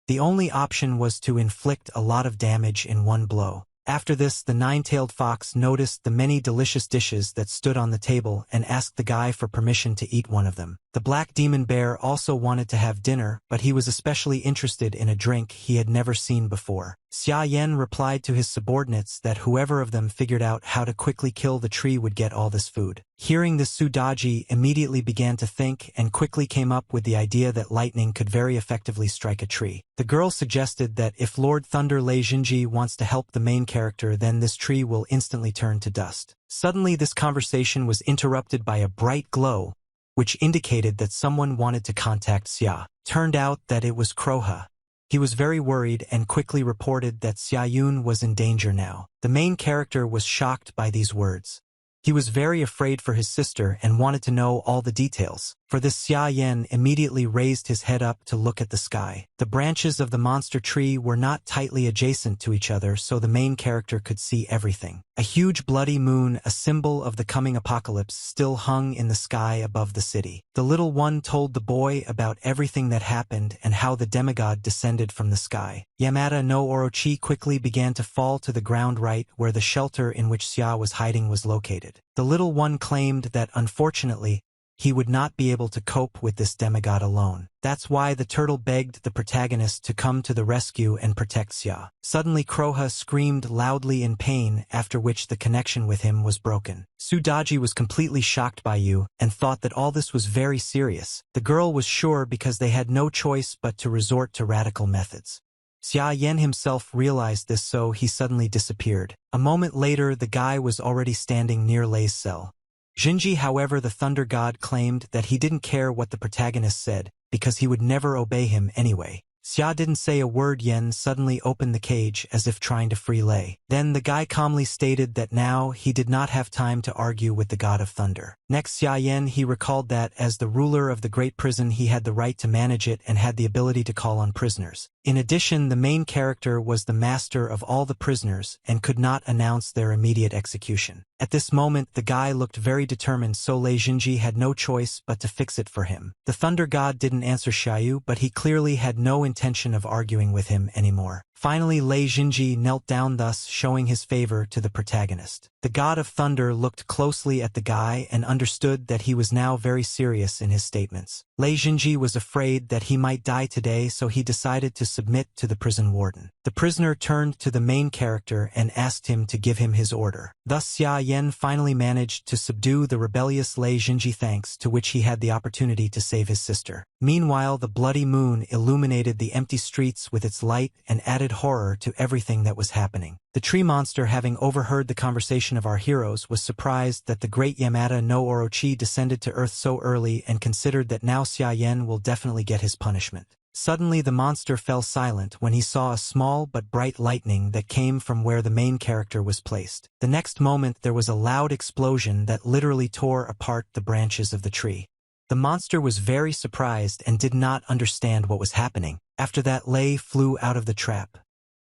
The only option was to inflict a lot of damage in one blow. After this, the nine-tailed fox noticed the many delicious dishes that stood on the table and asked the guy for permission to eat one of them. The black demon bear also wanted to have dinner, but he was especially interested in a drink he had never seen before. Xia Yan replied to his subordinates that whoever of them figured out how to quickly kill the tree would get all this food. Hearing this, Sudaji immediately began to think and quickly came up with the idea that lightning could very effectively strike a tree. The girl suggested that if Lord Thunder Lei Jinji wants to help the main character, then this tree will instantly turn to dust. Suddenly, this conversation was interrupted by a bright glow, which indicated that someone wanted to contact Xia. Turned out that it was Kroha. He was very worried and quickly reported that Xia Yun was in danger now. The main character was shocked by these words. He was very afraid for his sister and wanted to know all the details. For this, Xia Yan immediately raised his head up to look at the sky. The branches of the monster tree were not tightly adjacent to each other, so the main character could see everything. A huge bloody moon, a symbol of the coming apocalypse, still hung in the sky above the city. The little one told the boy about everything that happened and how the demigod descended from the sky. Yamada no Orochi quickly began to fall to the ground right where the shelter in which Xia was hiding was located. The little one claimed that unfortunately, he would not be able to cope with this demigod alone. That's why the turtle begged the protagonist to come to the rescue and protect Xia. Suddenly Kroha screamed loudly in pain, after which the connection with him was broken. Sudaji was completely shocked by Yu and thought that all this was very serious. The girl was sure because they had no choice but to resort to radical methods. Xia Yan himself realized this, so he suddenly disappeared. A moment later, the guy was already standing near Lei's cell. Jinji, however, the thunder god, claimed that he didn't care what the protagonist said, because he would never obey him anyway. Xia didn't say a word. Yen suddenly opened the cage as if trying to free Lei. Then the guy calmly stated that now he did not have time to argue with the god of thunder. Next, Xia Yan, he recalled that as the ruler of the great prison he had the right to manage it and had the ability to call on prisoners. In addition, the main character was the master of all the prisoners and could not announce their immediate execution. At this moment, the guy looked very determined, so Lei Jinji had no choice but to fix it for him. The thunder god didn't answer Xiaoyu, but he clearly had no intention of arguing with him anymore. Finally, Lei Jinji knelt down, thus showing his favor to the protagonist. The god of thunder looked closely at the guy and understood that he was now very serious in his statements. Lei Jinji was afraid that he might die today, so he decided to submit to the prison warden. The prisoner turned to the main character and asked him to give him his order. Thus Xia Yan finally managed to subdue the rebellious Lei Jinji, thanks to which he had the opportunity to save his sister. Meanwhile, the bloody moon illuminated the empty streets with its light and added horror to everything that was happening. The tree monster, having overheard the conversation of our heroes, was surprised that the great Yamada no Orochi descended to earth so early and considered that now Xia Yan will definitely get his punishment. Suddenly the monster fell silent when he saw a small but bright lightning that came from where the main character was placed. The next moment there was a loud explosion that literally tore apart the branches of the tree. The monster was very surprised and did not understand what was happening. After that, Lei flew out of the trap.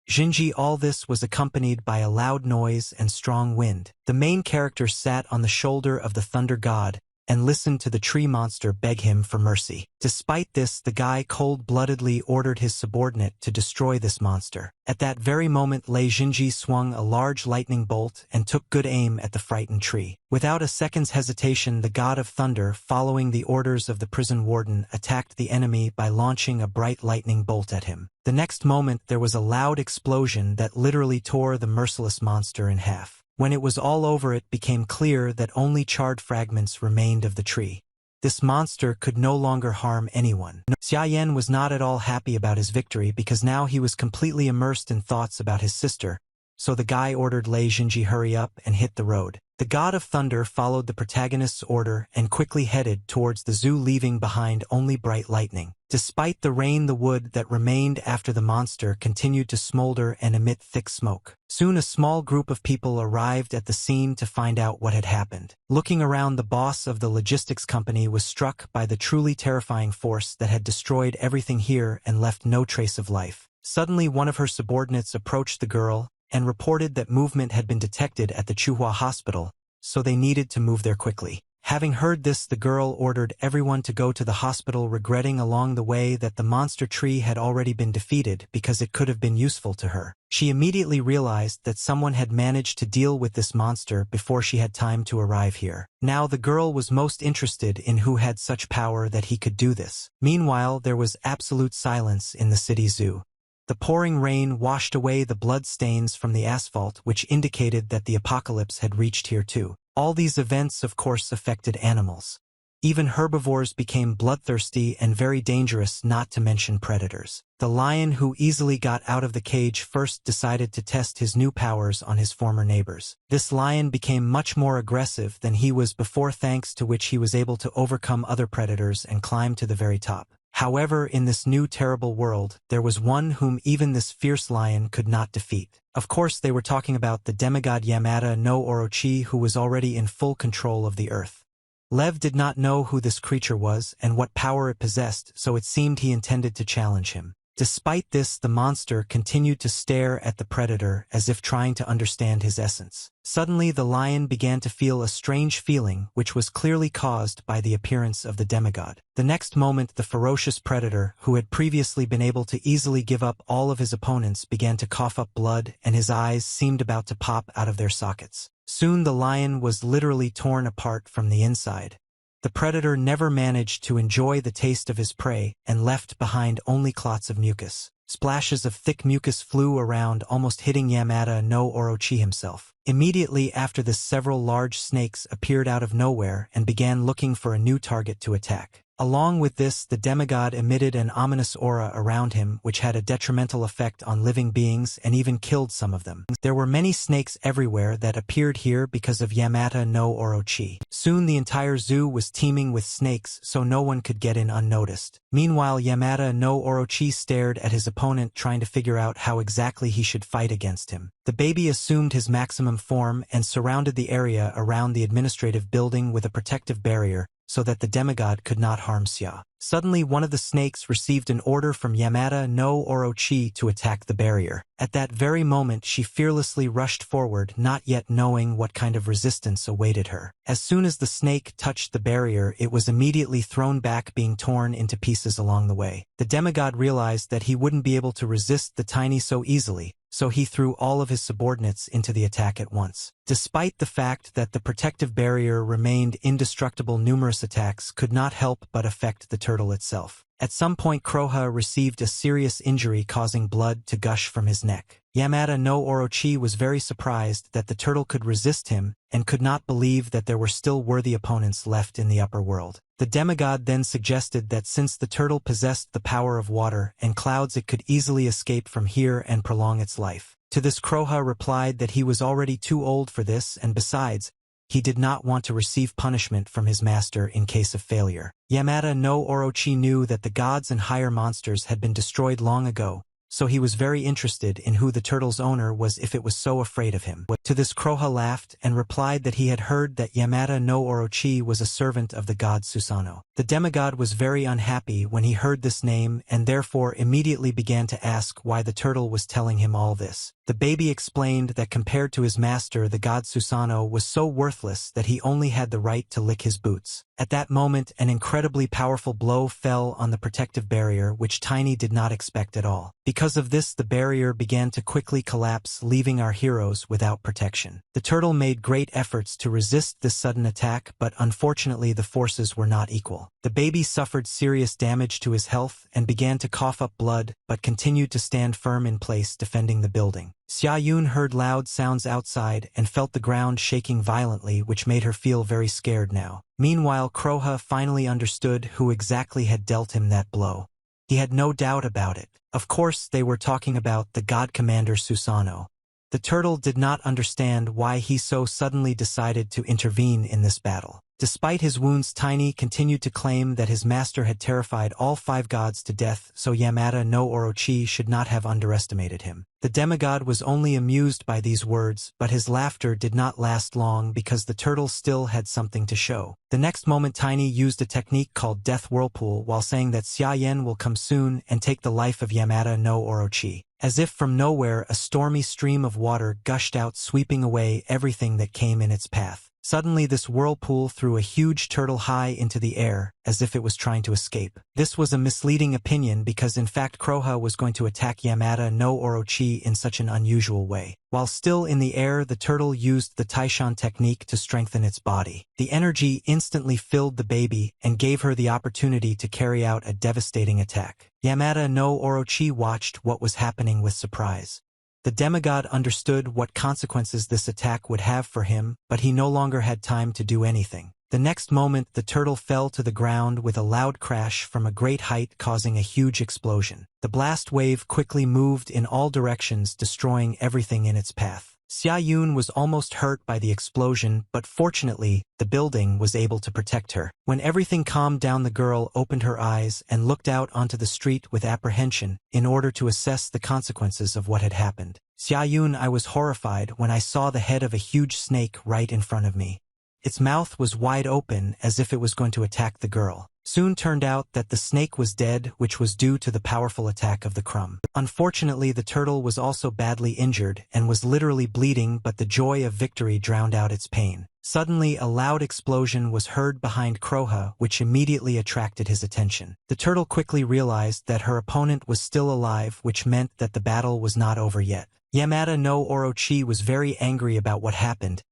Jinji, all this was accompanied by a loud noise and strong wind. The main character sat on the shoulder of the thunder god and listened to the tree monster beg him for mercy. Despite this, the guy cold-bloodedly ordered his subordinate to destroy this monster. At that very moment, Lei Jinji swung a large lightning bolt and took good aim at the frightened tree. Without a second's hesitation, the god of thunder, following the orders of the prison warden, attacked the enemy by launching a bright lightning bolt at him. The next moment, there was a loud explosion that literally tore the merciless monster in half. When it was all over, it became clear that only charred fragments remained of the tree. This monster could no longer harm anyone. Xia Yan was not at all happy about his victory because now he was completely immersed in thoughts about his sister, so the guy ordered Lei Jinji hurry up and hit the road. The god of thunder followed the protagonist's order and quickly headed towards the zoo, leaving behind only bright lightning. Despite the rain, the wood that remained after the monster continued to smolder and emit thick smoke. Soon a small group of people arrived at the scene to find out what had happened. Looking around, the boss of the logistics company was struck by the truly terrifying force that had destroyed everything here and left no trace of life. Suddenly, one of her subordinates approached the girl and reported that movement had been detected at the Chuhua hospital, so they needed to move there quickly. Having heard this, the girl ordered everyone to go to the hospital, regretting along the way that the monster tree had already been defeated because it could have been useful to her. She immediately realized that someone had managed to deal with this monster before she had time to arrive here. Now the girl was most interested in who had such power that he could do this. Meanwhile, there was absolute silence in the city zoo. The pouring rain washed away the blood stains from the asphalt, which indicated that the apocalypse had reached here too. All these events, of course, affected animals. Even herbivores became bloodthirsty and very dangerous, not to mention predators. The lion, who easily got out of the cage first, decided to test his new powers on his former neighbors. This lion became much more aggressive than he was before, thanks to which he was able to overcome other predators and climb to the very top. However, in this new terrible world, there was one whom even this fierce lion could not defeat. Of course, they were talking about the demigod Yamada no Orochi, who was already in full control of the earth. Lev did not know who this creature was and what power it possessed, so it seemed he intended to challenge him. Despite this, the monster continued to stare at the predator as if trying to understand his essence. Suddenly, the lion began to feel a strange feeling, which was clearly caused by the appearance of the demigod. The next moment, the ferocious predator, who had previously been able to easily give up all of his opponents, began to cough up blood, and his eyes seemed about to pop out of their sockets. Soon the lion was literally torn apart from the inside. the predator never managed to enjoy the taste of his prey and left behind only clots of mucus. Splashes of thick mucus flew around, almost hitting Yamada no Orochi himself. Immediately after this, several large snakes appeared out of nowhere and began looking for a new target to attack. Along with this, the demigod emitted an ominous aura around him which had a detrimental effect on living beings and even killed some of them. There were many snakes everywhere that appeared here because of Yamada no Orochi. Soon the entire zoo was teeming with snakes, so no one could get in unnoticed. Meanwhile, Yamada no Orochi stared at his opponent, trying to figure out how exactly he should fight against him. The baby assumed his maximum form and surrounded the area around the administrative building with a protective barrier, so that the demigod could not harm Xia. Suddenly, one of the snakes received an order from Yamada no Orochi to attack the barrier. At that very moment, she fearlessly rushed forward, not yet knowing what kind of resistance awaited her. As soon as the snake touched the barrier, it was immediately thrown back, being torn into pieces along the way. The demigod realized that he wouldn't be able to resist the tiny so easily, so he threw all of his subordinates into the attack at once. Despite the fact that the protective barrier remained indestructible, numerous attacks could not help but affect the turtle itself. At some point, Kroha received a serious injury, causing blood to gush from his neck. Yamada no Orochi was very surprised that the turtle could resist him and could not believe that there were still worthy opponents left in the upper world. The demigod then suggested that since the turtle possessed the power of water and clouds, it could easily escape from here and prolong its life. To this, Kroha replied that he was already too old for this, and besides, he did not want to receive punishment from his master in case of failure. Yamada no Orochi knew that the gods and higher monsters had been destroyed long ago, so he was very interested in who the turtle's owner was if it was so afraid of him. To this, Kroha laughed and replied that he had heard that Yamada no Orochi was a servant of the god Susanoo. The demigod was very unhappy when he heard this name and therefore immediately began to ask why the turtle was telling him all this. The baby explained that compared to his master, the god Susanoo was so worthless that he only had the right to lick his boots. At that moment, an incredibly powerful blow fell on the protective barrier, which Tiny did not expect at all. Because of this, the barrier began to quickly collapse, leaving our heroes without protection. The turtle made great efforts to resist this sudden attack, but unfortunately the forces were not equal. The baby suffered serious damage to his health and began to cough up blood, but continued to stand firm in place, defending the building. Xia Yun heard loud sounds outside and felt the ground shaking violently, which made her feel very scared now. Meanwhile, Kroha finally understood who exactly had dealt him that blow. He had no doubt about it. Of course, they were talking about the god commander Susanoo. The turtle did not understand why he so suddenly decided to intervene in this battle. Despite his wounds, Tiny continued to claim that his master had terrified all 5 gods to death, so Yamada no Orochi should not have underestimated him. The demigod was only amused by these words, but his laughter did not last long because the turtle still had something to show. The next moment, Tiny used a technique called Death Whirlpool while saying that Xia Yan will come soon and take the life of Yamada no Orochi. As if from nowhere, a stormy stream of water gushed out, sweeping away everything that came in its path. Suddenly, this whirlpool threw a huge turtle high into the air, as if it was trying to escape. This was a misleading opinion because in fact Kroha was going to attack Yamada no Orochi in such an unusual way. While still in the air, the turtle used the Taishan technique to strengthen its body. The energy instantly filled the baby and gave her the opportunity to carry out a devastating attack. Yamada no Orochi watched what was happening with surprise. The demigod understood what consequences this attack would have for him, but he no longer had time to do anything. The next moment, the turtle fell to the ground with a loud crash from a great height, causing a huge explosion. The blast wave quickly moved in all directions, destroying everything in its path. Xia Yun was almost hurt by the explosion, but fortunately, the building was able to protect her. When everything calmed down, the girl opened her eyes and looked out onto the street with apprehension in order to assess the consequences of what had happened. Xia Yun, I was horrified when I saw the head of a huge snake right in front of me. Its mouth was wide open as if it was going to attack the girl. Soon turned out that the snake was dead, which was due to the powerful attack of the crumb. Unfortunately, the turtle was also badly injured and was literally bleeding, but the joy of victory drowned out its pain. Suddenly, a loud explosion was heard behind Kroha, which immediately attracted his attention. The turtle quickly realized that her opponent was still alive, which meant that the battle was not over yet. Yamada no Orochi was very angry about what happened,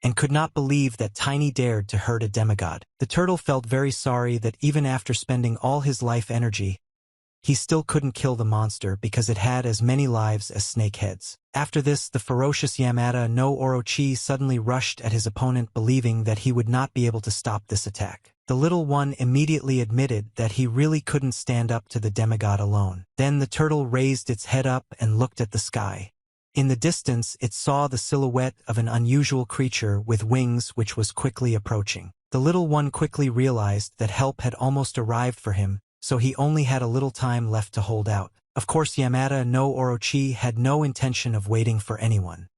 and could not believe that Tiny dared to hurt a demigod. The turtle felt very sorry that even after spending all his life energy, he still couldn't kill the monster because it had as many lives as snake heads. After this, the ferocious Yamada no Orochi suddenly rushed at his opponent, believing that he would not be able to stop this attack. The little one immediately admitted that he really couldn't stand up to the demigod alone. Then the turtle raised its head up and looked at the sky. In the distance, it saw the silhouette of an unusual creature with wings which was quickly approaching. The little one quickly realized that help had almost arrived for him, so he only had a little time left to hold out. Of course, Yamada no Orochi had no intention of waiting for anyone.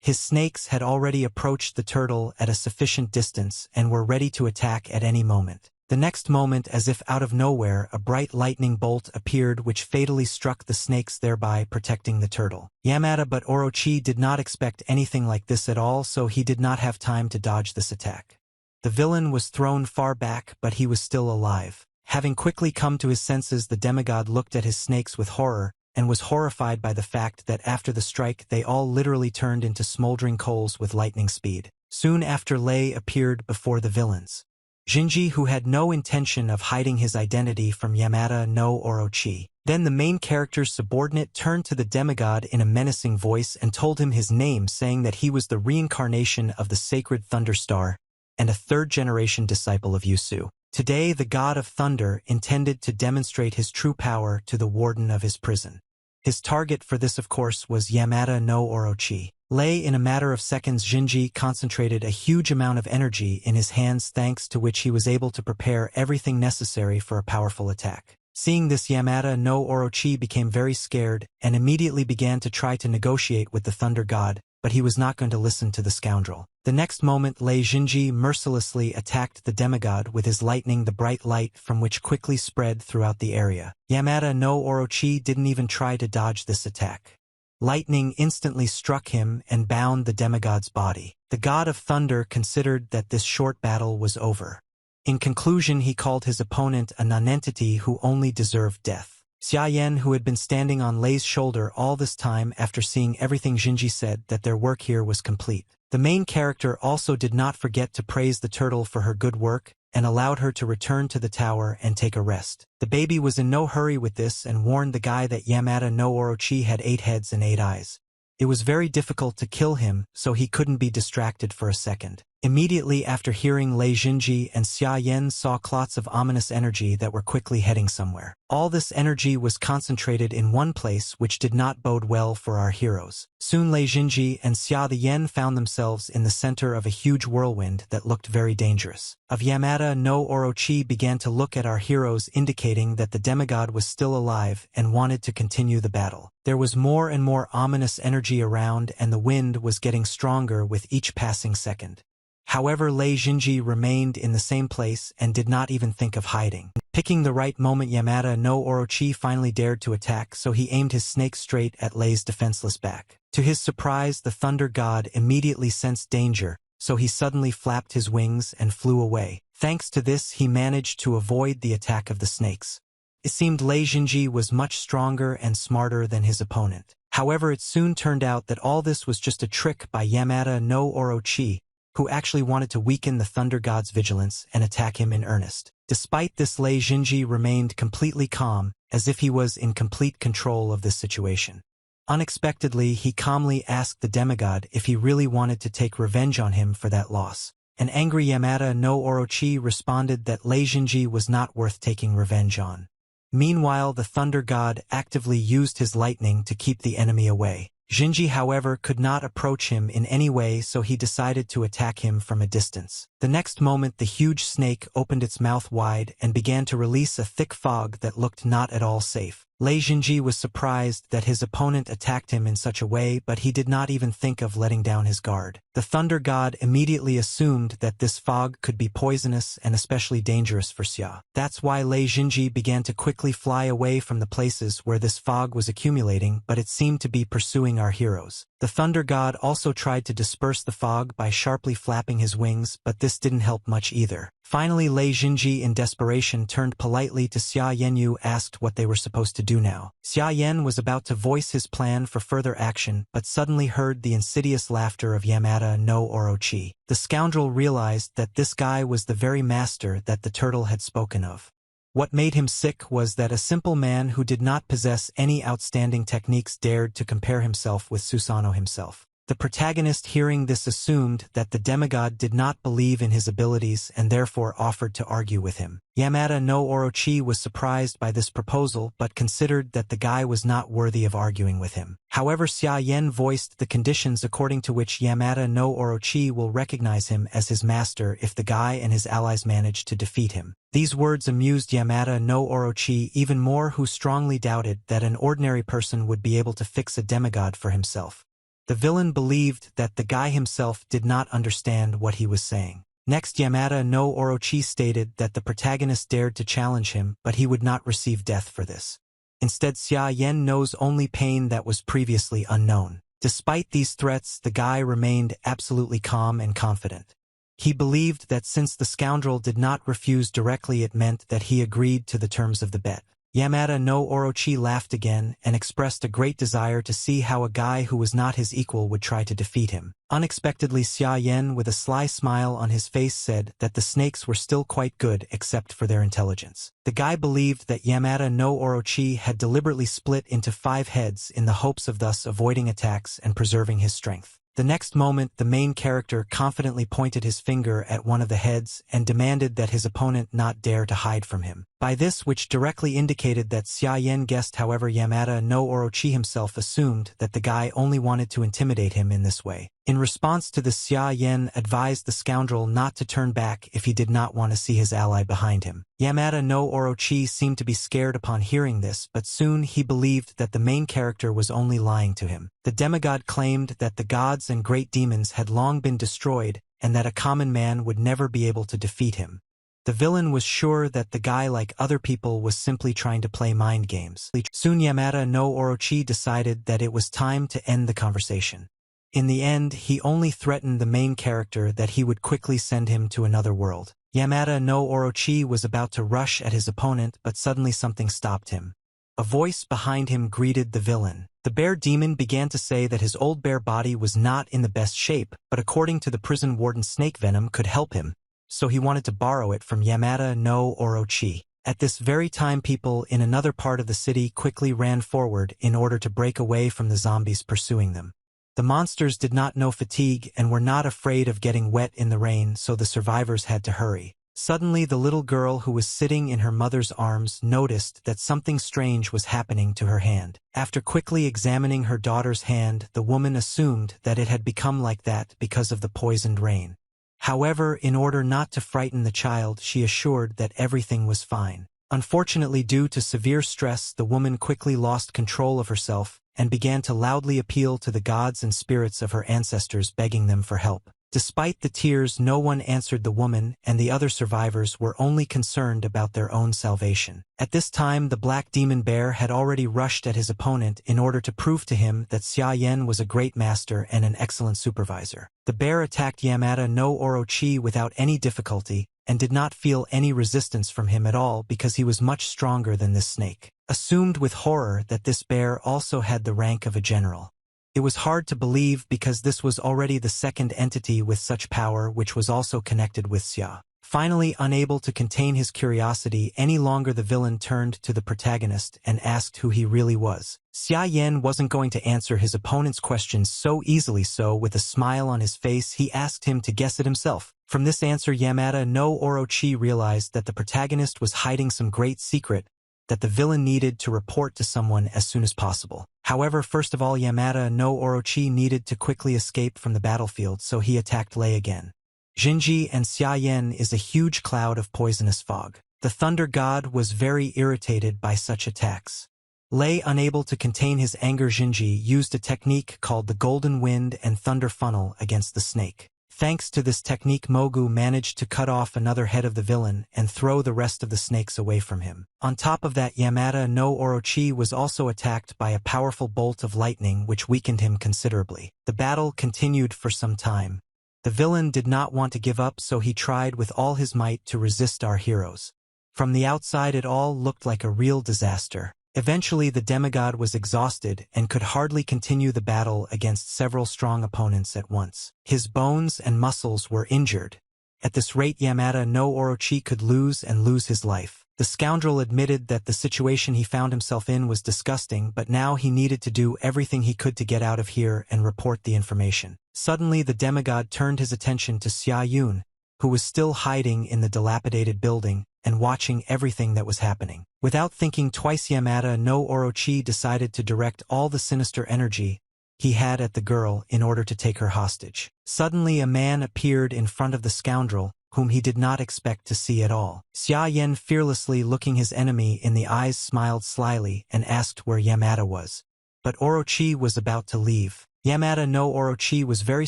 His snakes had already approached the turtle at a sufficient distance and were ready to attack at any moment. The next moment, as if out of nowhere, a bright lightning bolt appeared which fatally struck the snakes, thereby protecting the turtle. Yamada but Orochi did not expect anything like this at all, so he did not have time to dodge this attack. The villain was thrown far back, but he was still alive. Having quickly come to his senses, the demigod looked at his snakes with horror, and was horrified by the fact that after the strike they all literally turned into smoldering coals with lightning speed. Soon after, Lei appeared before the villains. Shinji, who had no intention of hiding his identity from Yamada no Orochi. Then the main character's subordinate turned to the demigod in a menacing voice and told him his name, saying that he was the reincarnation of the sacred Thunderstar and a third-generation disciple of Yusu. Today, the god of thunder intended to demonstrate his true power to the warden of his prison. His target for this, of course, was Yamada no Orochi. In a matter of seconds, Shinji concentrated a huge amount of energy in his hands, thanks to which he was able to prepare everything necessary for a powerful attack. Seeing this, Yamada no Orochi became very scared and immediately began to try to negotiate with the thunder god, but he was not going to listen to the scoundrel. The next moment, Shinji mercilessly attacked the demigod with his lightning, the bright light from which quickly spread throughout the area. Yamada no Orochi didn't even try to dodge this attack. Lightning instantly struck him and bound the demigod's body. The god of thunder considered that this short battle was over. In conclusion, he called his opponent a nonentity who only deserved death. Xia Yan, who had been standing on Lei's shoulder all this time after seeing everything Shinji said, that their work here was complete. The main character also did not forget to praise the turtle for her good work and allowed her to return to the tower and take a rest. The baby was in no hurry with this and warned the guy that Yamada no Orochi had 8 heads and 8 eyes. It was very difficult to kill him, so he couldn't be distracted for a second. Immediately after hearing Lei, Shinji and Xia Yan saw clots of ominous energy that were quickly heading somewhere. All this energy was concentrated in one place, which did not bode well for our heroes. Soon Lei, Shinji and Xia Yan found themselves in the center of a huge whirlwind that looked very dangerous. Yamada no Orochi began to look at our heroes, indicating that the demigod was still alive and wanted to continue the battle. There was more and more ominous energy around, and the wind was getting stronger with each passing second. However, Shinji remained in the same place and did not even think of hiding. Picking the right moment, Yamada no Orochi finally dared to attack, so he aimed his snake straight at Lei's defenseless back. To his surprise, the thunder god immediately sensed danger, so he suddenly flapped his wings and flew away. Thanks to this, he managed to avoid the attack of the snakes. It seemed Shinji was much stronger and smarter than his opponent. However, it soon turned out that all this was just a trick by Yamada no Orochi, who actually wanted to weaken the thunder god's vigilance and attack him in earnest. Despite this, Shinji remained completely calm, as if he was in complete control of this situation. Unexpectedly, he calmly asked the demigod if he really wanted to take revenge on him for that loss. An angry Yamada no Orochi responded that Shinji was not worth taking revenge on. Meanwhile, the thunder god actively used his lightning to keep the enemy away. Shinji, however, could not approach him in any way, so he decided to attack him from a distance. The next moment, the huge snake opened its mouth wide and began to release a thick fog that looked not at all safe. Shinji was surprised that his opponent attacked him in such a way, but he did not even think of letting down his guard. The thunder god immediately assumed that this fog could be poisonous and especially dangerous for Xia. That's why Shinji began to quickly fly away from the places where this fog was accumulating, but it seemed to be pursuing our heroes. The The thunder god also tried to disperse the fog by sharply flapping his wings, but this didn't help much either. Finally, Lei Jinji in desperation turned politely to Xia Yanyu, asked what they were supposed to do now. Xia Yan was about to voice his plan for further action, but suddenly heard the insidious laughter of Yamada no Orochi. The scoundrel realized that this guy was the very master that the turtle had spoken of. What made him sick was that a simple man who did not possess any outstanding techniques dared to compare himself with Susanoo himself. The protagonist, hearing this, assumed that the demigod did not believe in his abilities and therefore offered to argue with him. Yamada no Orochi was surprised by this proposal but considered that the guy was not worthy of arguing with him. However, Xia Yan voiced the conditions according to which Yamada no Orochi will recognize him as his master if the guy and his allies manage to defeat him. These words amused Yamada no Orochi even more, who strongly doubted that an ordinary person would be able to fix a demigod for himself. The villain believed that the guy himself did not understand what he was saying. Next, Yamada no Orochi stated that the protagonist dared to challenge him, but he would not receive death for this. Instead, Xia Yan knows only pain that was previously unknown. Despite these threats, the guy remained absolutely calm and confident. He believed that since the scoundrel did not refuse directly, it meant that he agreed to the terms of the bet. Yamada no Orochi laughed again and expressed a great desire to see how a guy who was not his equal would try to defeat him. Unexpectedly, Xia Yan, with a sly smile on his face, said that the snakes were still quite good except for their intelligence. The guy believed that Yamada no Orochi had deliberately split into 5 heads in the hopes of thus avoiding attacks and preserving his strength. The next moment, the main character confidently pointed his finger at one of the heads and demanded that his opponent not dare to hide from him. By this, which directly indicated that Xia Yan guessed, however, Yamada no Orochi himself assumed that the guy only wanted to intimidate him in this way. In response to this, Xia Yan advised the scoundrel not to turn back if he did not want to see his ally behind him. Yamada no Orochi seemed to be scared upon hearing this, but soon he believed that the main character was only lying to him. The demigod claimed that the gods and great demons had long been destroyed and that a common man would never be able to defeat him. The villain was sure that the guy, like other people, was simply trying to play mind games. Soon Yamada no Orochi decided that it was time to end the conversation. In the end, he only threatened the main character that he would quickly send him to another world. Yamada no Orochi was about to rush at his opponent, but suddenly something stopped him. A voice behind him greeted the villain. The bear demon began to say that his old bear body was not in the best shape, but according to the prison warden, snake venom could help him, so he wanted to borrow it from Yamada no Orochi. At this very time, people in another part of the city quickly ran forward in order to break away from the zombies pursuing them. The monsters did not know fatigue and were not afraid of getting wet in the rain, so the survivors had to hurry. Suddenly, the little girl who was sitting in her mother's arms noticed that something strange was happening to her hand. After quickly examining her daughter's hand, the woman assumed that it had become like that because of the poisoned rain. However, in order not to frighten the child, she assured that everything was fine. Unfortunately, due to severe stress, the woman quickly lost control of herself and began to loudly appeal to the gods and spirits of her ancestors, begging them for help. Despite the tears, no one answered the woman, and the other survivors were only concerned about their own salvation. At this time, the black demon bear had already rushed at his opponent in order to prove to him that Xia Yan was a great master and an excellent supervisor. The bear attacked Yamada no Orochi without any difficulty, and did not feel any resistance from him at all because he was much stronger than this snake. Assumed with horror that this bear also had the rank of a general. It was hard to believe because this was already the second entity with such power which was also connected with Xia. Finally, unable to contain his curiosity any longer, the villain turned to the protagonist and asked who he really was. Xia Yan wasn't going to answer his opponent's questions so easily, so with a smile on his face he asked him to guess it himself. From this answer, Yamada no Orochi realized that the protagonist was hiding some great secret that the villain needed to report to someone as soon as possible. However, first of all, Yamada no Orochi needed to quickly escape from the battlefield, so he attacked Lei again. Jinji and Xia Yan is a huge cloud of poisonous fog. The thunder god was very irritated by such attacks. Lei, unable to contain his anger, Jinji used a technique called the golden wind and thunder funnel against the snake. Thanks to this technique, Mogu managed to cut off another head of the villain and throw the rest of the snakes away from him. On top of that, Yamada no Orochi was also attacked by a powerful bolt of lightning which weakened him considerably. The battle continued for some time. The villain did not want to give up, so he tried with all his might to resist our heroes. From the outside, it all looked like a real disaster. Eventually, the demigod was exhausted and could hardly continue the battle against several strong opponents at once. His bones and muscles were injured. At this rate, Yamada no Orochi could lose his life. The scoundrel admitted that the situation he found himself in was disgusting, but now he needed to do everything he could to get out of here and report the information. Suddenly, the demigod turned his attention to Xia Yun, who was still hiding in the dilapidated building and watching everything that was happening. Without thinking twice, Yamada no Orochi decided to direct all the sinister energy he had at the girl in order to take her hostage. Suddenly, a man appeared in front of the scoundrel, whom he did not expect to see at all. Xia Yen, fearlessly looking his enemy in the eyes, smiled slyly and asked where Yamada was. But Orochi was about to leave. Yamada no Orochi was very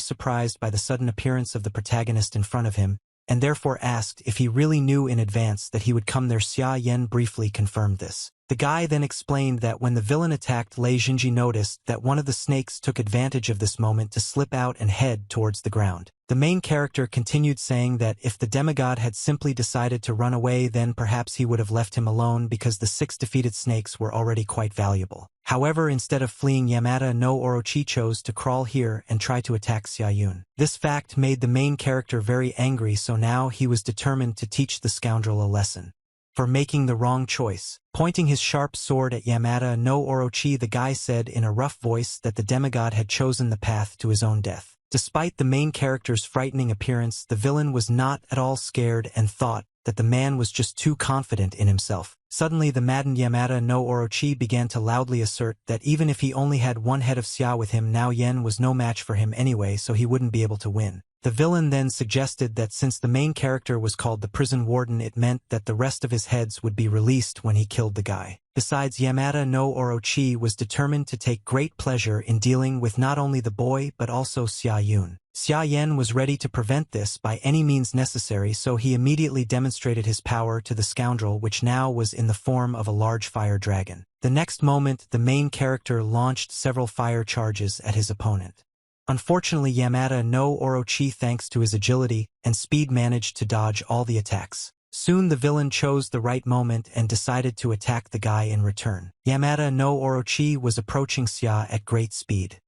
surprised by the sudden appearance of the protagonist in front of him, and therefore asked if he really knew in advance that he would come there. Xia Yen briefly confirmed this. The guy then explained that when the villain attacked, Lei Jinji noticed that one of the snakes took advantage of this moment to slip out and head towards the ground. The main character continued, saying that if the demigod had simply decided to run away, then perhaps he would have left him alone because the 6 defeated snakes were already quite valuable. However, instead of fleeing, Yamada no Orochi chose to crawl here and try to attack Xia Yun. This fact made the main character very angry, so now he was determined to teach the scoundrel a lesson for making the wrong choice. Pointing his sharp sword at Yamada no Orochi, the guy said in a rough voice that the demigod had chosen the path to his own death. Despite the main character's frightening appearance, the villain was not at all scared and thought that the man was just too confident in himself. Suddenly, the maddened Yamada no Orochi began to loudly assert that even if he only had one head of Xia with him, now Yen was no match for him anyway, so he wouldn't be able to win. The villain then suggested that since the main character was called the prison warden, it meant that the rest of his heads would be released when he killed the guy. Besides, Yamada no Orochi was determined to take great pleasure in dealing with not only the boy but also Xia Yun. Xia Yen was ready to prevent this by any means necessary, so he immediately demonstrated his power to the scoundrel, which now was in the form of a large fire dragon. The next moment, the main character launched several fire charges at his opponent. Unfortunately, Yamada no Orochi, thanks to his agility and speed, managed to dodge all the attacks. Soon the villain chose the right moment and decided to attack the guy in return. Yamada no Orochi was approaching Xia at great speed.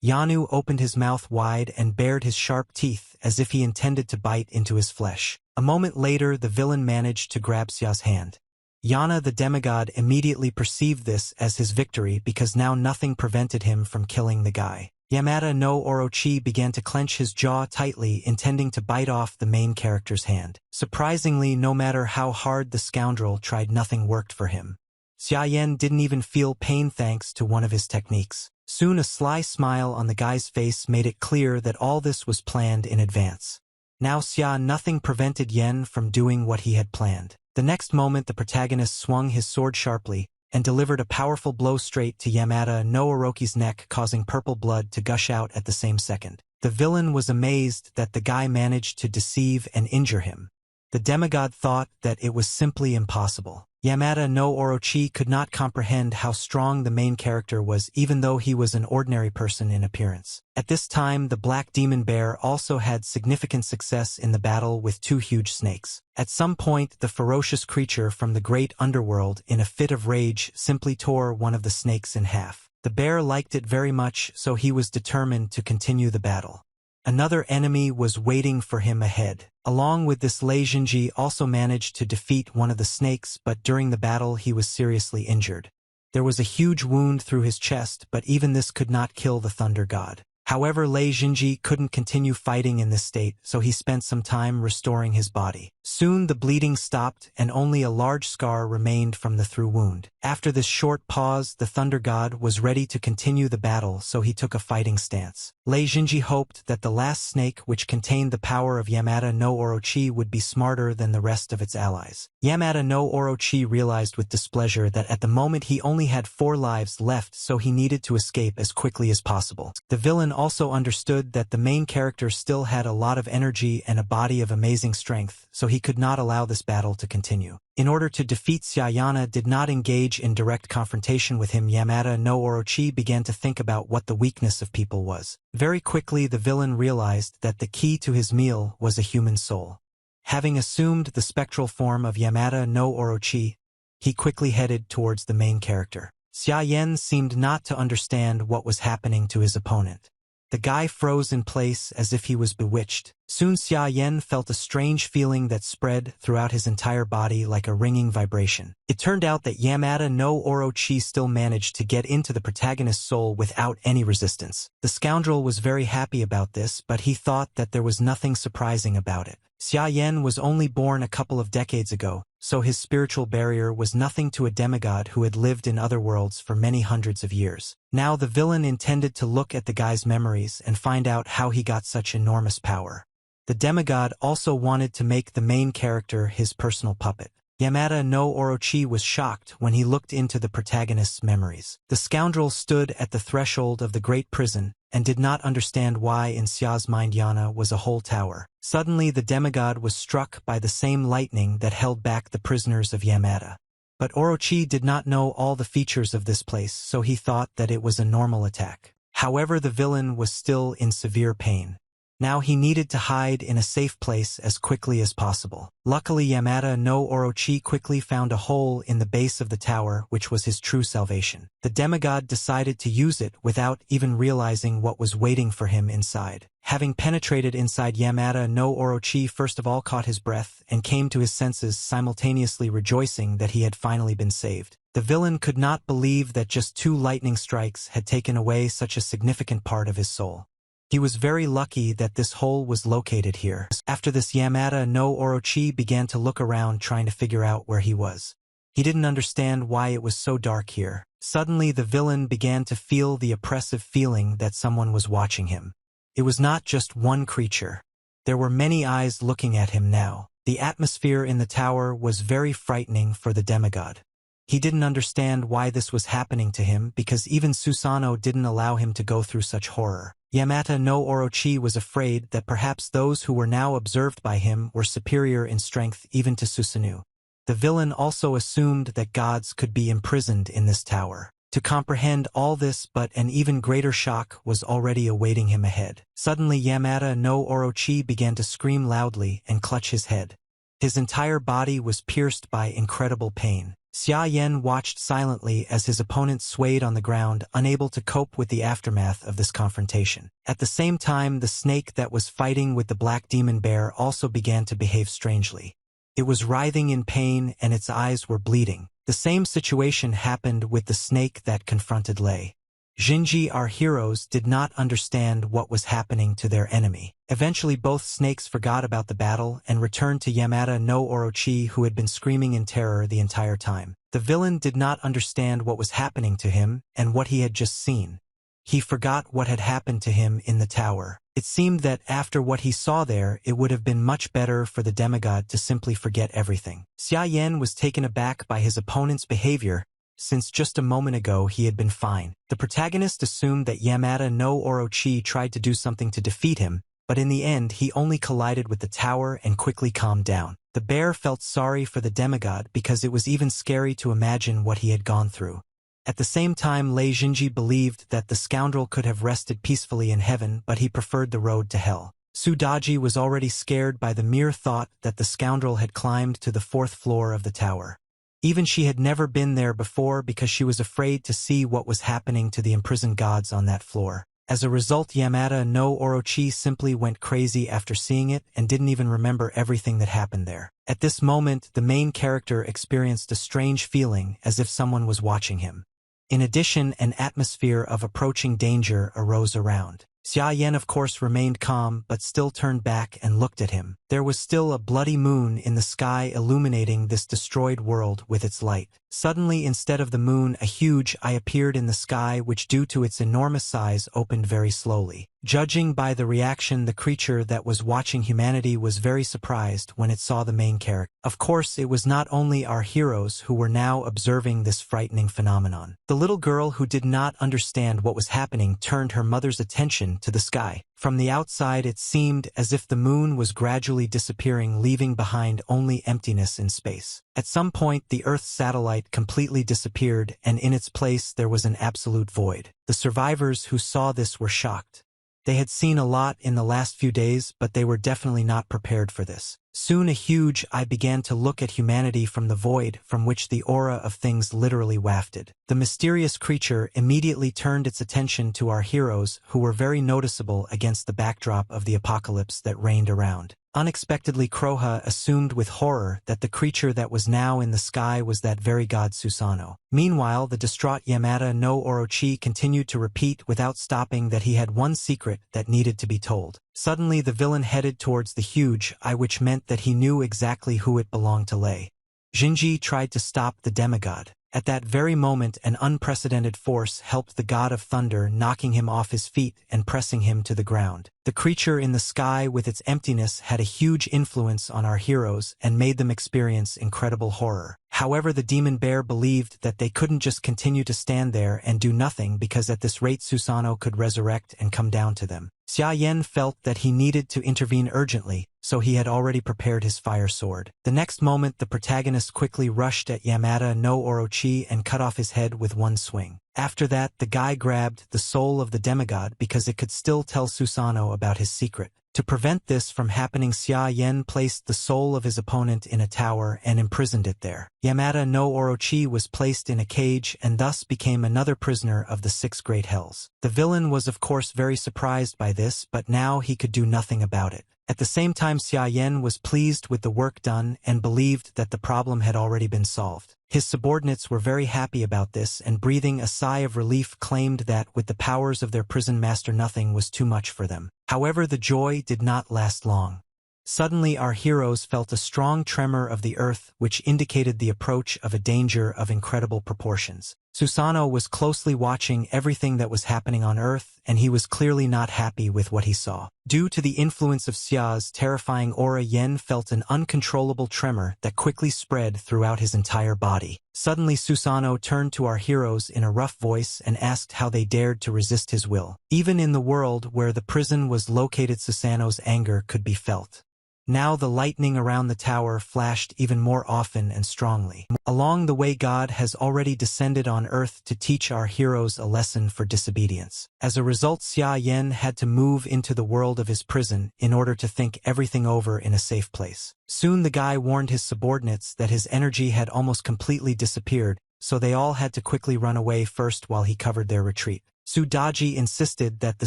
Yanu opened his mouth wide and bared his sharp teeth as if he intended to bite into his flesh. A moment later, the villain managed to grab Xia's hand. Yana the demigod immediately perceived this as his victory because now nothing prevented him from killing the guy. Yamada no Orochi began to clench his jaw tightly, intending to bite off the main character's hand. Surprisingly, no matter how hard the scoundrel tried, nothing worked for him. Xia Yen didn't even feel pain thanks to one of his techniques. Soon a sly smile on the guy's face made it clear that all this was planned in advance. Now nothing prevented Yen from doing what he had planned. The next moment, the protagonist swung his sword sharply and delivered a powerful blow straight to Yamada no Orochi's neck, causing purple blood to gush out at the same second. The villain was amazed that the guy managed to deceive and injure him. The demigod thought that it was simply impossible. Yamada no Orochi could not comprehend how strong the main character was, even though he was an ordinary person in appearance. At this time, the black demon bear also had significant success in the battle with 2 huge snakes. At some point, the ferocious creature from the great underworld, in a fit of rage, simply tore one of the snakes in half. The bear liked it very much, so he was determined to continue the battle. Another enemy was waiting for him ahead. Along with this, Lei Jinji also managed to defeat one of the snakes, but during the battle he was seriously injured. There was a huge wound through his chest, but even this could not kill the Thunder God. However, Lei Jinji couldn't continue fighting in this state, so he spent some time restoring his body. Soon the bleeding stopped and only a large scar remained from the through wound. After this short pause, the Thunder God was ready to continue the battle, so he took a fighting stance. Lei Jinji hoped that the last snake, which contained the power of Yamada no Orochi, would be smarter than the rest of its allies. Yamada no Orochi realized with displeasure that at the moment he only had 4 lives left, so he needed to escape as quickly as possible. The villain also understood that the main character still had a lot of energy and a body of amazing strength, so he could not allow this battle to continue. In order to defeat Sayana did not engage in direct confrontation with him, Yamada no Orochi began to think about what the weakness of people was. Very quickly the villain realized that the key to his meal was a human soul. Having assumed the spectral form of Yamada no Orochi, he quickly headed towards the main character. Xia Yan seemed not to understand what was happening to his opponent. The guy froze in place as if he was bewitched. Soon Xia Yan felt a strange feeling that spread throughout his entire body like a ringing vibration. It turned out that Yamada no Orochi still managed to get into the protagonist's soul without any resistance. The scoundrel was very happy about this, but he thought that there was nothing surprising about it. Xia Yan was only born a couple of decades ago, so his spiritual barrier was nothing to a demigod who had lived in other worlds for many hundreds of years. Now the villain intended to look at the guy's memories and find out how he got such enormous power. The demigod also wanted to make the main character his personal puppet. Yamada no Orochi was shocked when he looked into the protagonist's memories. The scoundrel stood at the threshold of the great prison and did not understand why in Xia's mind Yana was a whole tower. Suddenly the demigod was struck by the same lightning that held back the prisoners of Yamada. But Orochi did not know all the features of this place, so he thought that it was a normal attack. However, the villain was still in severe pain. Now he needed to hide in a safe place as quickly as possible. Luckily, Yamada no Orochi quickly found a hole in the base of the tower, which was his true salvation. The demigod decided to use it without even realizing what was waiting for him inside. Having penetrated inside, Yamada no Orochi first of all caught his breath and came to his senses, simultaneously rejoicing that he had finally been saved. The villain could not believe that just 2 lightning strikes had taken away such a significant part of his soul. He was very lucky that this hole was located here. After this, Yamada no Orochi began to look around trying to figure out where he was. He didn't understand why it was so dark here. Suddenly the villain began to feel the oppressive feeling that someone was watching him. It was not just one creature. There were many eyes looking at him now. The atmosphere in the tower was very frightening for the demigod. He didn't understand why this was happening to him because even Susanoo didn't allow him to go through such horror. Yamada no Orochi was afraid that perhaps those who were now observed by him were superior in strength even to Susanoo. The villain also assumed that gods could be imprisoned in this tower. To comprehend all this, but an even greater shock was already awaiting him ahead. Suddenly Yamada no Orochi began to scream loudly and clutch his head. His entire body was pierced by incredible pain. Xia Yan watched silently as his opponent swayed on the ground, unable to cope with the aftermath of this confrontation. At the same time, the snake that was fighting with the black demon bear also began to behave strangely. It was writhing in pain and its eyes were bleeding. The same situation happened with the snake that confronted Lei. Jinji, our heroes, did not understand what was happening to their enemy. Eventually both snakes forgot about the battle and returned to Yamada no Orochi, who had been screaming in terror the entire time. The villain did not understand what was happening to him and what he had just seen. He forgot what had happened to him in the tower. It seemed that after what he saw there, it would have been much better for the demigod to simply forget everything. Xia Yan was taken aback by his opponent's behavior, since just a moment ago he had been fine. The protagonist assumed that Yamada no Orochi tried to do something to defeat him, but in the end he only collided with the tower and quickly calmed down. The bear felt sorry for the demigod because it was even scary to imagine what he had gone through. At the same time, Lei Jinji believed that the scoundrel could have rested peacefully in heaven, but he preferred the road to hell. Sudaji was already scared by the mere thought that the scoundrel had climbed to the 4th floor of the tower. Even she had never been there before because she was afraid to see what was happening to the imprisoned gods on that floor. As a result, Yamada no Orochi simply went crazy after seeing it and didn't even remember everything that happened there. At this moment, the main character experienced a strange feeling as if someone was watching him. In addition, an atmosphere of approaching danger arose around. Xia Yan of course remained calm but still turned back and looked at him. There was still a bloody moon in the sky illuminating this destroyed world with its light. Suddenly, instead of the moon, a huge eye appeared in the sky which, due to its enormous size, opened very slowly. Judging by the reaction, the creature that was watching humanity was very surprised when it saw the main character. Of course, it was not only our heroes who were now observing this frightening phenomenon. The little girl, who did not understand what was happening, turned her mother's attention to the sky. From the outside, it seemed as if the moon was gradually disappearing, leaving behind only emptiness in space. At some point, the Earth's satellite completely disappeared, and in its place there was an absolute void. The survivors who saw this were shocked. They had seen a lot in the last few days, but they were definitely not prepared for this. Soon a huge eye began to look at humanity from the void, from which the aura of things literally wafted. The mysterious creature immediately turned its attention to our heroes, who were very noticeable against the backdrop of the apocalypse that reigned around. Unexpectedly, Kroha assumed with horror that the creature that was now in the sky was that very god Susanoo. Meanwhile, the distraught Yamada no Orochi continued to repeat without stopping that he had one secret that needed to be told. Suddenly, the villain headed towards the huge eye, which meant that he knew exactly who it belonged to. Shinji tried to stop the demigod. At that very moment, an unprecedented force helped the god of thunder, knocking him off his feet and pressing him to the ground. The creature in the sky with its emptiness had a huge influence on our heroes and made them experience incredible horror. However, the demon bear believed that they couldn't just continue to stand there and do nothing, because at this rate Susanoo could resurrect and come down to them. Xia Yen felt that he needed to intervene urgently, so he had already prepared his fire sword. The next moment, the protagonist quickly rushed at Yamada no Orochi and cut off his head with one swing. After that, the guy grabbed the soul of the demigod because it could still tell Susanoo about his secret. To prevent this from happening, Xia Yen placed the soul of his opponent in a tower and imprisoned it there. Yamada no Orochi was placed in a cage and thus became another prisoner of the 6 great hells. The villain was of course very surprised by this, but now he could do nothing about it. At the same time, Xia Yen was pleased with the work done and believed that the problem had already been solved. His subordinates were very happy about this, and breathing a sigh of relief, claimed that with the powers of their prison master nothing was too much for them. However, the joy did not last long. Suddenly our heroes felt a strong tremor of the earth, which indicated the approach of a danger of incredible proportions. Susanoo was closely watching everything that was happening on Earth, and he was clearly not happy with what he saw. Due to the influence of Xia's terrifying aura, Yen felt an uncontrollable tremor that quickly spread throughout his entire body. Suddenly Susanoo turned to our heroes in a rough voice and asked how they dared to resist his will. Even in the world where the prison was located, Susanoo's anger could be felt. Now the lightning around the tower flashed even more often and strongly. Along the way, God has already descended on Earth to teach our heroes a lesson for disobedience. As a result, Xia Yen had to move into the world of his prison in order to think everything over in a safe place. Soon the guy warned his subordinates that his energy had almost completely disappeared, so they all had to quickly run away first while he covered their retreat. Sudaji insisted that the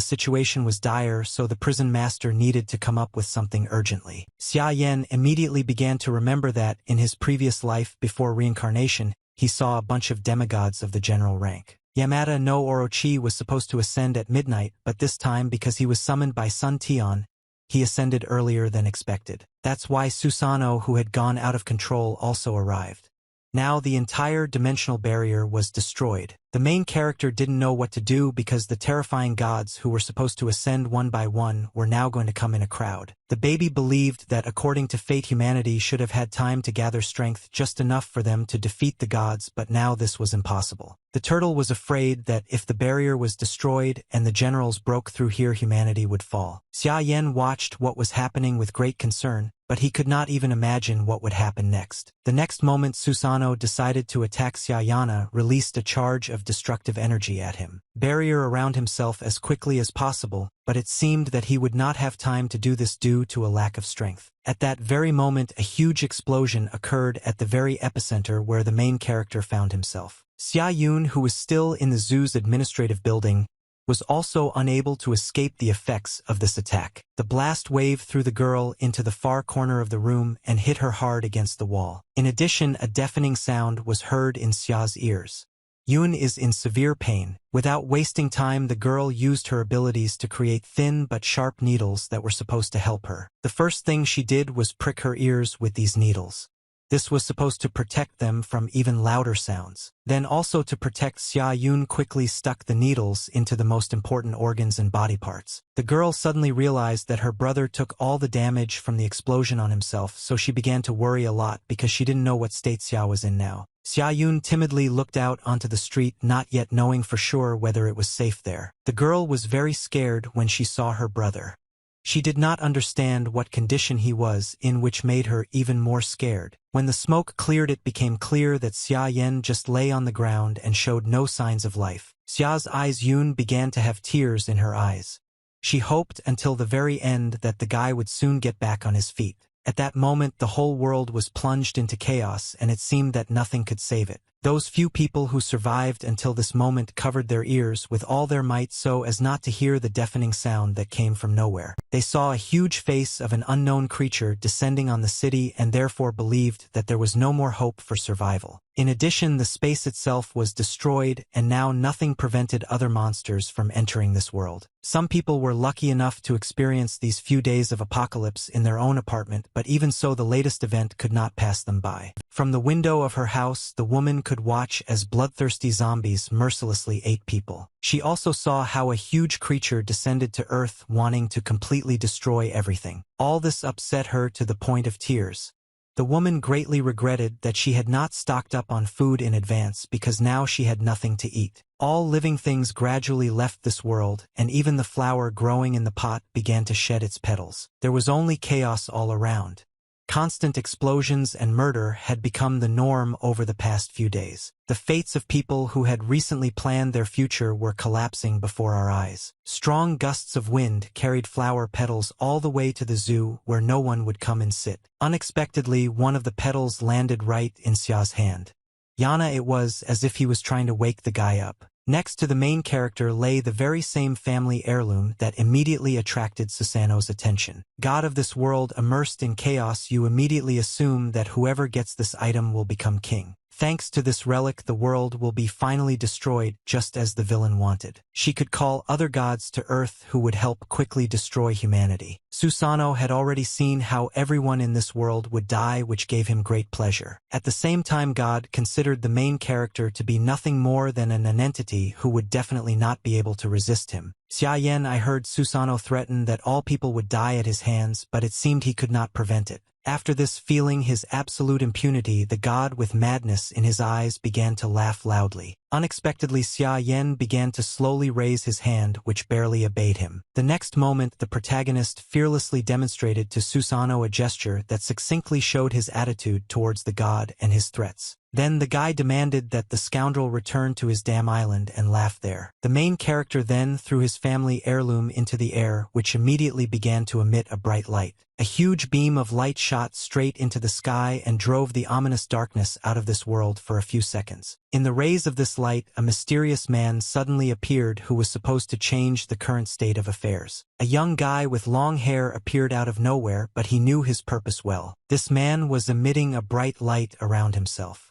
situation was dire, so the prison master needed to come up with something urgently. Xia Yen immediately began to remember that, in his previous life before reincarnation, he saw a bunch of demigods of the general rank. Yamada no Orochi was supposed to ascend at midnight, but this time, because he was summoned by Sun Tion, he ascended earlier than expected. That's why Susanoo, who had gone out of control, also arrived. Now the entire dimensional barrier was destroyed. The main character didn't know what to do because the terrifying gods who were supposed to ascend one by one were now going to come in a crowd. The baby believed that according to fate, humanity should have had time to gather strength just enough for them to defeat the gods, but now this was impossible. The turtle was afraid that if the barrier was destroyed and the generals broke through here, humanity would fall. Xia Yen watched what was happening with great concern, but he could not even imagine what would happen next. The next moment, Susanoo decided to attack. Xia released a charge of destructive energy at him. Barrier around himself as quickly as possible, but it seemed that he would not have time to do this due to a lack of strength. At that very moment, a huge explosion occurred at the very epicenter where the main character found himself. Xia Yun, who was still in the zoo's administrative building, was also unable to escape the effects of this attack. The blast wave threw the girl into the far corner of the room and hit her hard against the wall. In addition, a deafening sound was heard in Xia's ears. Yun is in severe pain. Without wasting time, the girl used her abilities to create thin but sharp needles that were supposed to help her. The first thing she did was prick her ears with these needles. This was supposed to protect them from even louder sounds. Then also to protect, Xia Yun quickly stuck the needles into the most important organs and body parts. The girl suddenly realized that her brother took all the damage from the explosion on himself, so she began to worry a lot because she didn't know what state Xia was in now. Xia Yun timidly looked out onto the street, not yet knowing for sure whether it was safe there. The girl was very scared when she saw her brother. She did not understand what condition he was in, which made her even more scared. When the smoke cleared, it became clear that Xia Yan just lay on the ground and showed no signs of life. Xia's eyes, Yun began to have tears in her eyes. She hoped until the very end that the guy would soon get back on his feet. At that moment, the whole world was plunged into chaos, and it seemed that nothing could save it. Those few people who survived until this moment covered their ears with all their might so as not to hear the deafening sound that came from nowhere. They saw a huge face of an unknown creature descending on the city and therefore believed that there was no more hope for survival. In addition, the space itself was destroyed, and now nothing prevented other monsters from entering this world. Some people were lucky enough to experience these few days of apocalypse in their own apartment, but even so, the latest event could not pass them by. From the window of her house, the woman could watch as bloodthirsty zombies mercilessly ate people. She also saw how a huge creature descended to Earth, wanting to completely destroy everything. All this upset her to the point of tears. The woman greatly regretted that she had not stocked up on food in advance, because now she had nothing to eat. All living things gradually left this world, and even the flower growing in the pot began to shed its petals. There was only chaos all around. Constant explosions and murder had become the norm over the past few days. The fates of people who had recently planned their future were collapsing before our eyes. Strong gusts of wind carried flower petals all the way to the zoo, where no one would come and sit. Unexpectedly, one of the petals landed right in Xia's hand. Yana, it was as if he was trying to wake the guy up. Next to the main character lay the very same family heirloom that immediately attracted Susanoo's attention. God of this world, immersed in chaos, you immediately assume that whoever gets this item will become king. Thanks to this relic, the world will be finally destroyed, just as the villain wanted. She could call other gods to Earth who would help quickly destroy humanity. Susanoo had already seen how everyone in this world would die, which gave him great pleasure. At the same time, God considered the main character to be nothing more than an entity who would definitely not be able to resist him. Xia Yan, I heard Susanoo threaten that all people would die at his hands, but it seemed he could not prevent it. After this, feeling his absolute impunity, the god with madness in his eyes began to laugh loudly. Unexpectedly, Xia Yan began to slowly raise his hand, which barely obeyed him. The next moment, the protagonist fearlessly demonstrated to Susanoo a gesture that succinctly showed his attitude towards the god and his threats. Then the guy demanded that the scoundrel return to his damn island and laugh there. The main character then threw his family heirloom into the air, which immediately began to emit a bright light. A huge beam of light shot straight into the sky and drove the ominous darkness out of this world for a few seconds. In the rays of this light, a mysterious man suddenly appeared who was supposed to change the current state of affairs. A young guy with long hair appeared out of nowhere, but he knew his purpose well. This man was emitting a bright light around himself.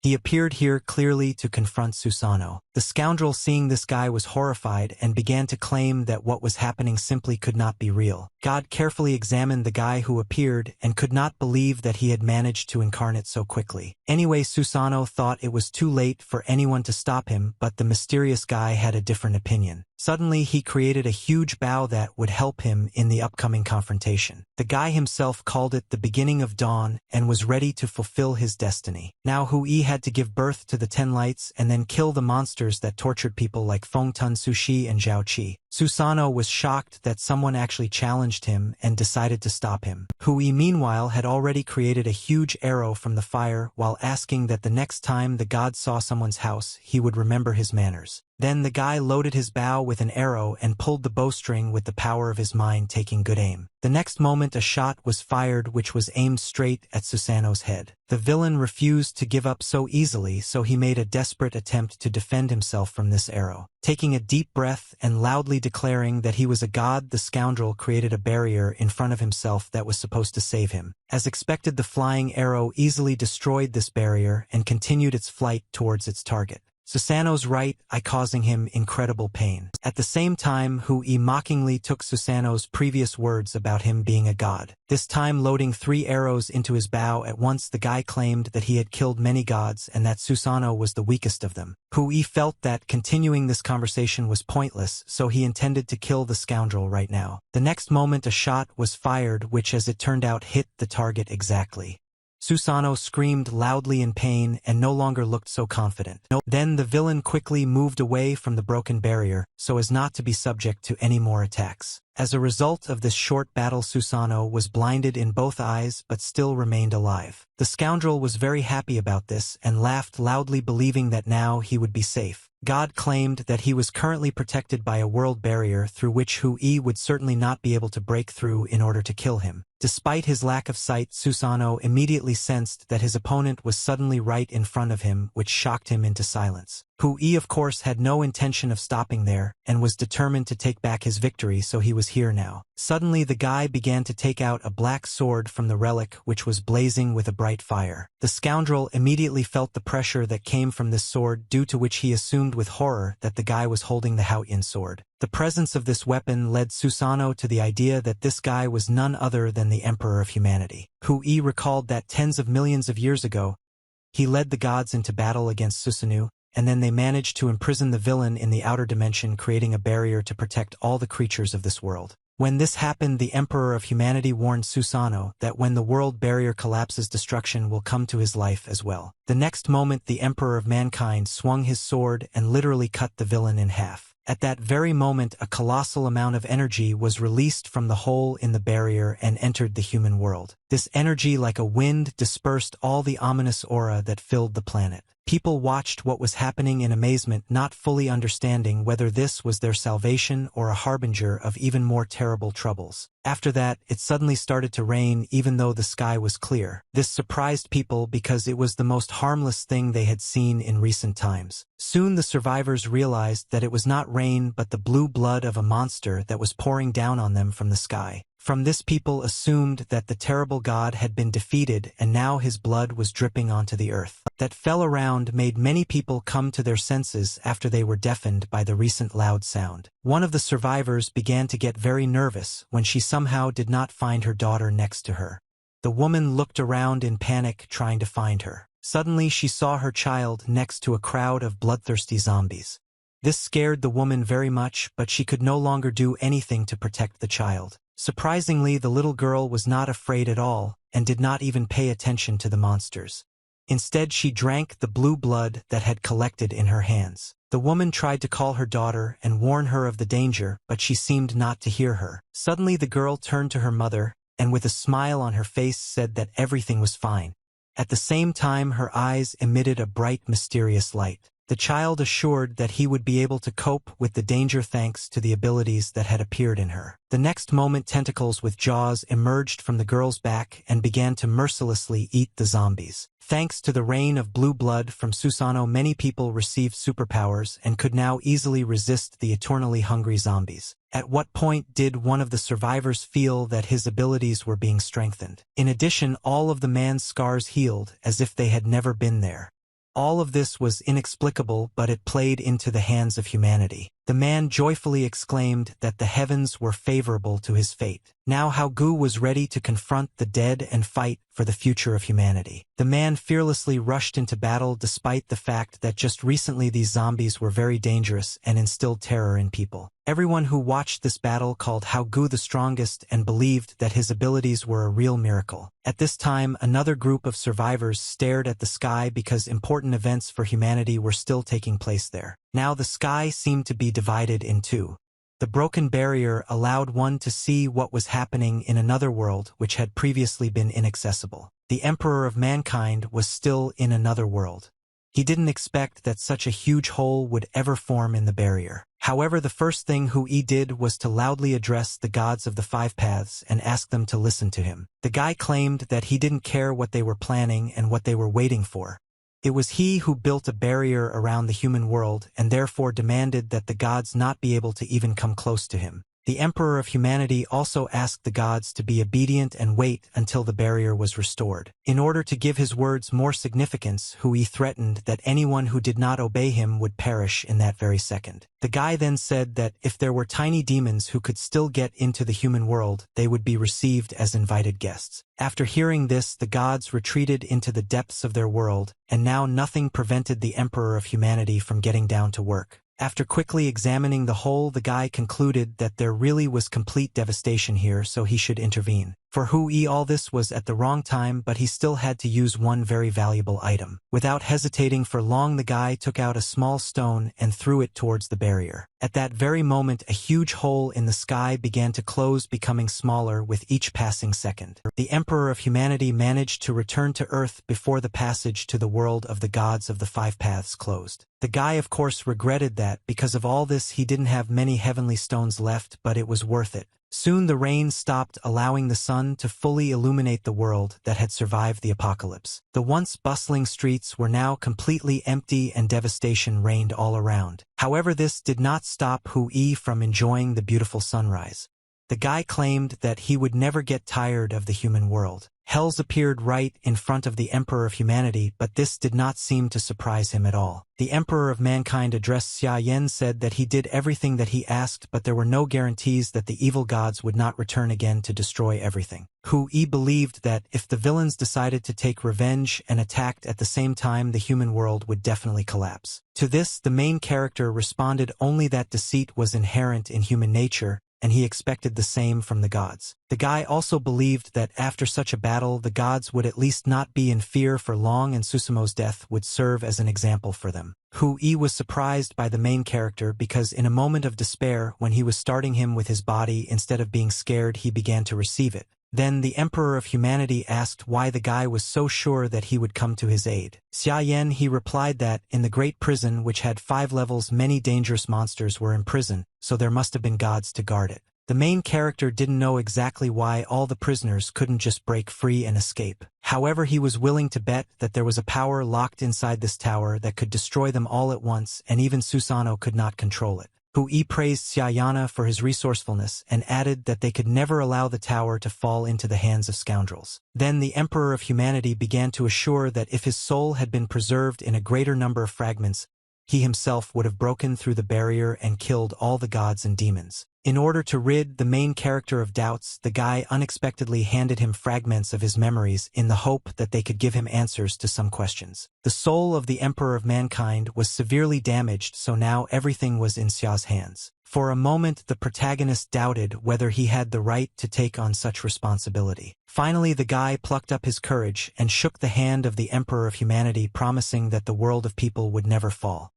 He appeared here clearly to confront Susanoo. The scoundrel, seeing this guy, was horrified and began to claim that what was happening simply could not be real. God carefully examined the guy who appeared and could not believe that he had managed to incarnate so quickly. Anyway, Susanoo thought it was too late for anyone to stop him, but the mysterious guy had a different opinion. Suddenly, he created a huge bow that would help him in the upcoming confrontation. The guy himself called it the beginning of dawn and was ready to fulfill his destiny. Now Hui had to give birth to the 10 lights and then kill the monsters that tortured people like Feng Tun Sushi and Zhao Qi. Susanoo was shocked that someone actually challenged him and decided to stop him. Hui, meanwhile, had already created a huge arrow from the fire while asking that the next time the god saw someone's house, he would remember his manners. Then the guy loaded his bow with an arrow and pulled the bowstring with the power of his mind, taking good aim. The next moment, a shot was fired which was aimed straight at Susanoo's head. The villain refused to give up so easily, so he made a desperate attempt to defend himself from this arrow. Taking a deep breath and loudly declaring that he was a god, the scoundrel created a barrier in front of himself that was supposed to save him. As expected, the flying arrow easily destroyed this barrier and continued its flight towards its target. Susanoo's right eye causing him incredible pain. At the same time, Hui mockingly took Susanoo's previous words about him being a god. This time loading 3 arrows into his bow at once. The guy claimed that he had killed many gods and that Susanoo was the weakest of them. Hui felt that continuing this conversation was pointless, so he intended to kill the scoundrel right now. The next moment a shot was fired which, as it turned out, hit the target exactly. Susanoo screamed loudly in pain and no longer looked so confident. Then the villain quickly moved away from the broken barrier so as not to be subject to any more attacks. As a result of this short battle, Susanoo was blinded in both eyes but still remained alive. The scoundrel was very happy about this and laughed loudly, believing that now he would be safe. God claimed that he was currently protected by a world barrier through which Hui would certainly not be able to break through in order to kill him. Despite his lack of sight, Susanoo immediately sensed that his opponent was suddenly right in front of him, which shocked him into silence. Hui, of course, had no intention of stopping there, and was determined to take back his victory, so he was here now. Suddenly the guy began to take out a black sword from the relic, which was blazing with a bright fire. The scoundrel immediately felt the pressure that came from this sword, due to which he assumed with horror that the guy was holding the Haoyin sword. The presence of this weapon led Susanoo to the idea that this guy was none other than the Emperor of Humanity. Hui recalled that tens of millions of years ago, he led the gods into battle against Susanoo, and then they managed to imprison the villain in the outer dimension, creating a barrier to protect all the creatures of this world. When this happened, the Emperor of Humanity warned Susanoo that when the world barrier collapses, destruction will come to his life as well. The next moment, the Emperor of Mankind swung his sword and literally cut the villain in half. At that very moment, a colossal amount of energy was released from the hole in the barrier and entered the human world. This energy, like a wind, dispersed all the ominous aura that filled the planet. People watched what was happening in amazement, not fully understanding whether this was their salvation or a harbinger of even more terrible troubles. After that, it suddenly started to rain even though the sky was clear. This surprised people because it was the most harmless thing they had seen in recent times. Soon the survivors realized that it was not rain but the blue blood of a monster that was pouring down on them from the sky. From this, people assumed that the terrible god had been defeated and now his blood was dripping onto the earth. That fell around made many people come to their senses after they were deafened by the recent loud sound. One of the survivors began to get very nervous when she somehow did not find her daughter next to her. The woman looked around in panic, trying to find her. Suddenly she saw her child next to a crowd of bloodthirsty zombies. This scared the woman very much, but she could no longer do anything to protect the child. Surprisingly, the little girl was not afraid at all and did not even pay attention to the monsters. Instead, she drank the blue blood that had collected in her hands. The woman tried to call her daughter and warn her of the danger, but she seemed not to hear her. Suddenly the girl turned to her mother and with a smile on her face said that everything was fine. At the same time, her eyes emitted a bright, mysterious light. The child assured that he would be able to cope with the danger thanks to the abilities that had appeared in her. The next moment, tentacles with jaws emerged from the girl's back and began to mercilessly eat the zombies. Thanks to the rain of blue blood from Susanoo, many people received superpowers and could now easily resist the eternally hungry zombies. At what point did one of the survivors feel that his abilities were being strengthened? In addition, all of the man's scars healed as if they had never been there. All of this was inexplicable, but it played into the hands of humanity. The man joyfully exclaimed that the heavens were favorable to his fate. Now Haogu was ready to confront the dead and fight for the future of humanity. The man fearlessly rushed into battle despite the fact that just recently these zombies were very dangerous and instilled terror in people. Everyone who watched this battle called Haogu the strongest and believed that his abilities were a real miracle. At this time, another group of survivors stared at the sky because important events for humanity were still taking place there. Now the sky seemed to be divided in two. The broken barrier allowed one to see what was happening in another world which had previously been inaccessible. The Emperor of Mankind was still in another world. He didn't expect that such a huge hole would ever form in the barrier. However, the first thing Hui did was to loudly address the gods of the five paths and ask them to listen to him. The guy claimed that he didn't care what they were planning and what they were waiting for. It was he who built a barrier around the human world and therefore demanded that the gods not be able to even come close to him. The Emperor of Humanity also asked the gods to be obedient and wait until the barrier was restored. In order to give his words more significance, Hui threatened that anyone who did not obey him would perish in that very second. The guy then said that if there were tiny demons who could still get into the human world, they would be received as invited guests. After hearing this, the gods retreated into the depths of their world, and now nothing prevented the Emperor of Humanity from getting down to work. After quickly examining the whole, the guy concluded that there really was complete devastation here, so he should intervene. For Hui, all this was at the wrong time, but he still had to use one very valuable item. Without hesitating for long, the guy took out a small stone and threw it towards the barrier. At that very moment, a huge hole in the sky began to close, becoming smaller with each passing second. The Emperor of Humanity managed to return to Earth before the passage to the world of the gods of the five paths closed. The guy, of course, regretted that because of all this he didn't have many heavenly stones left, but it was worth it. Soon the rain stopped, allowing the sun to fully illuminate the world that had survived the apocalypse. The once bustling streets were now completely empty and devastation reigned all around. However, this did not stop Hui from enjoying the beautiful sunrise. The guy claimed that he would never get tired of the human world. Hells appeared right in front of the Emperor of Humanity, but this did not seem to surprise him at all. The Emperor of Mankind addressed Xia Yan, said that he did everything that he asked, but there were no guarantees that the evil gods would not return again to destroy everything. Hui believed that if the villains decided to take revenge and attacked at the same time, the human world would definitely collapse. To this, the main character responded only that deceit was inherent in human nature, and he expected the same from the gods. The guy also believed that after such a battle, the gods would at least not be in fear for long, and Susumo's death would serve as an example for them. Hui was surprised by the main character because in a moment of despair, when he was starting him with his body, instead of being scared, he began to receive it. Then the Emperor of Humanity asked why the guy was so sure that he would come to his aid. Xia Yan, he replied that in the great prison, which had 5 levels, many dangerous monsters were imprisoned, so there must have been gods to guard it. The main character didn't know exactly why all the prisoners couldn't just break free and escape. However, he was willing to bet that there was a power locked inside this tower that could destroy them all at once, and even Susanoo could not control it. Hui praised Xiayana for his resourcefulness and added that they could never allow the tower to fall into the hands of scoundrels. Then the Emperor of Humanity began to assure that if his soul had been preserved in a greater number of fragments, he himself would have broken through the barrier and killed all the gods and demons. In order to rid the main character of doubts, the guy unexpectedly handed him fragments of his memories in the hope that they could give him answers to some questions. The soul of the Emperor of Mankind was severely damaged, so now everything was in Xia's hands. For a moment, the protagonist doubted whether he had the right to take on such responsibility. Finally, the guy plucked up his courage and shook the hand of the Emperor of Humanity, promising that the world of people would never fall.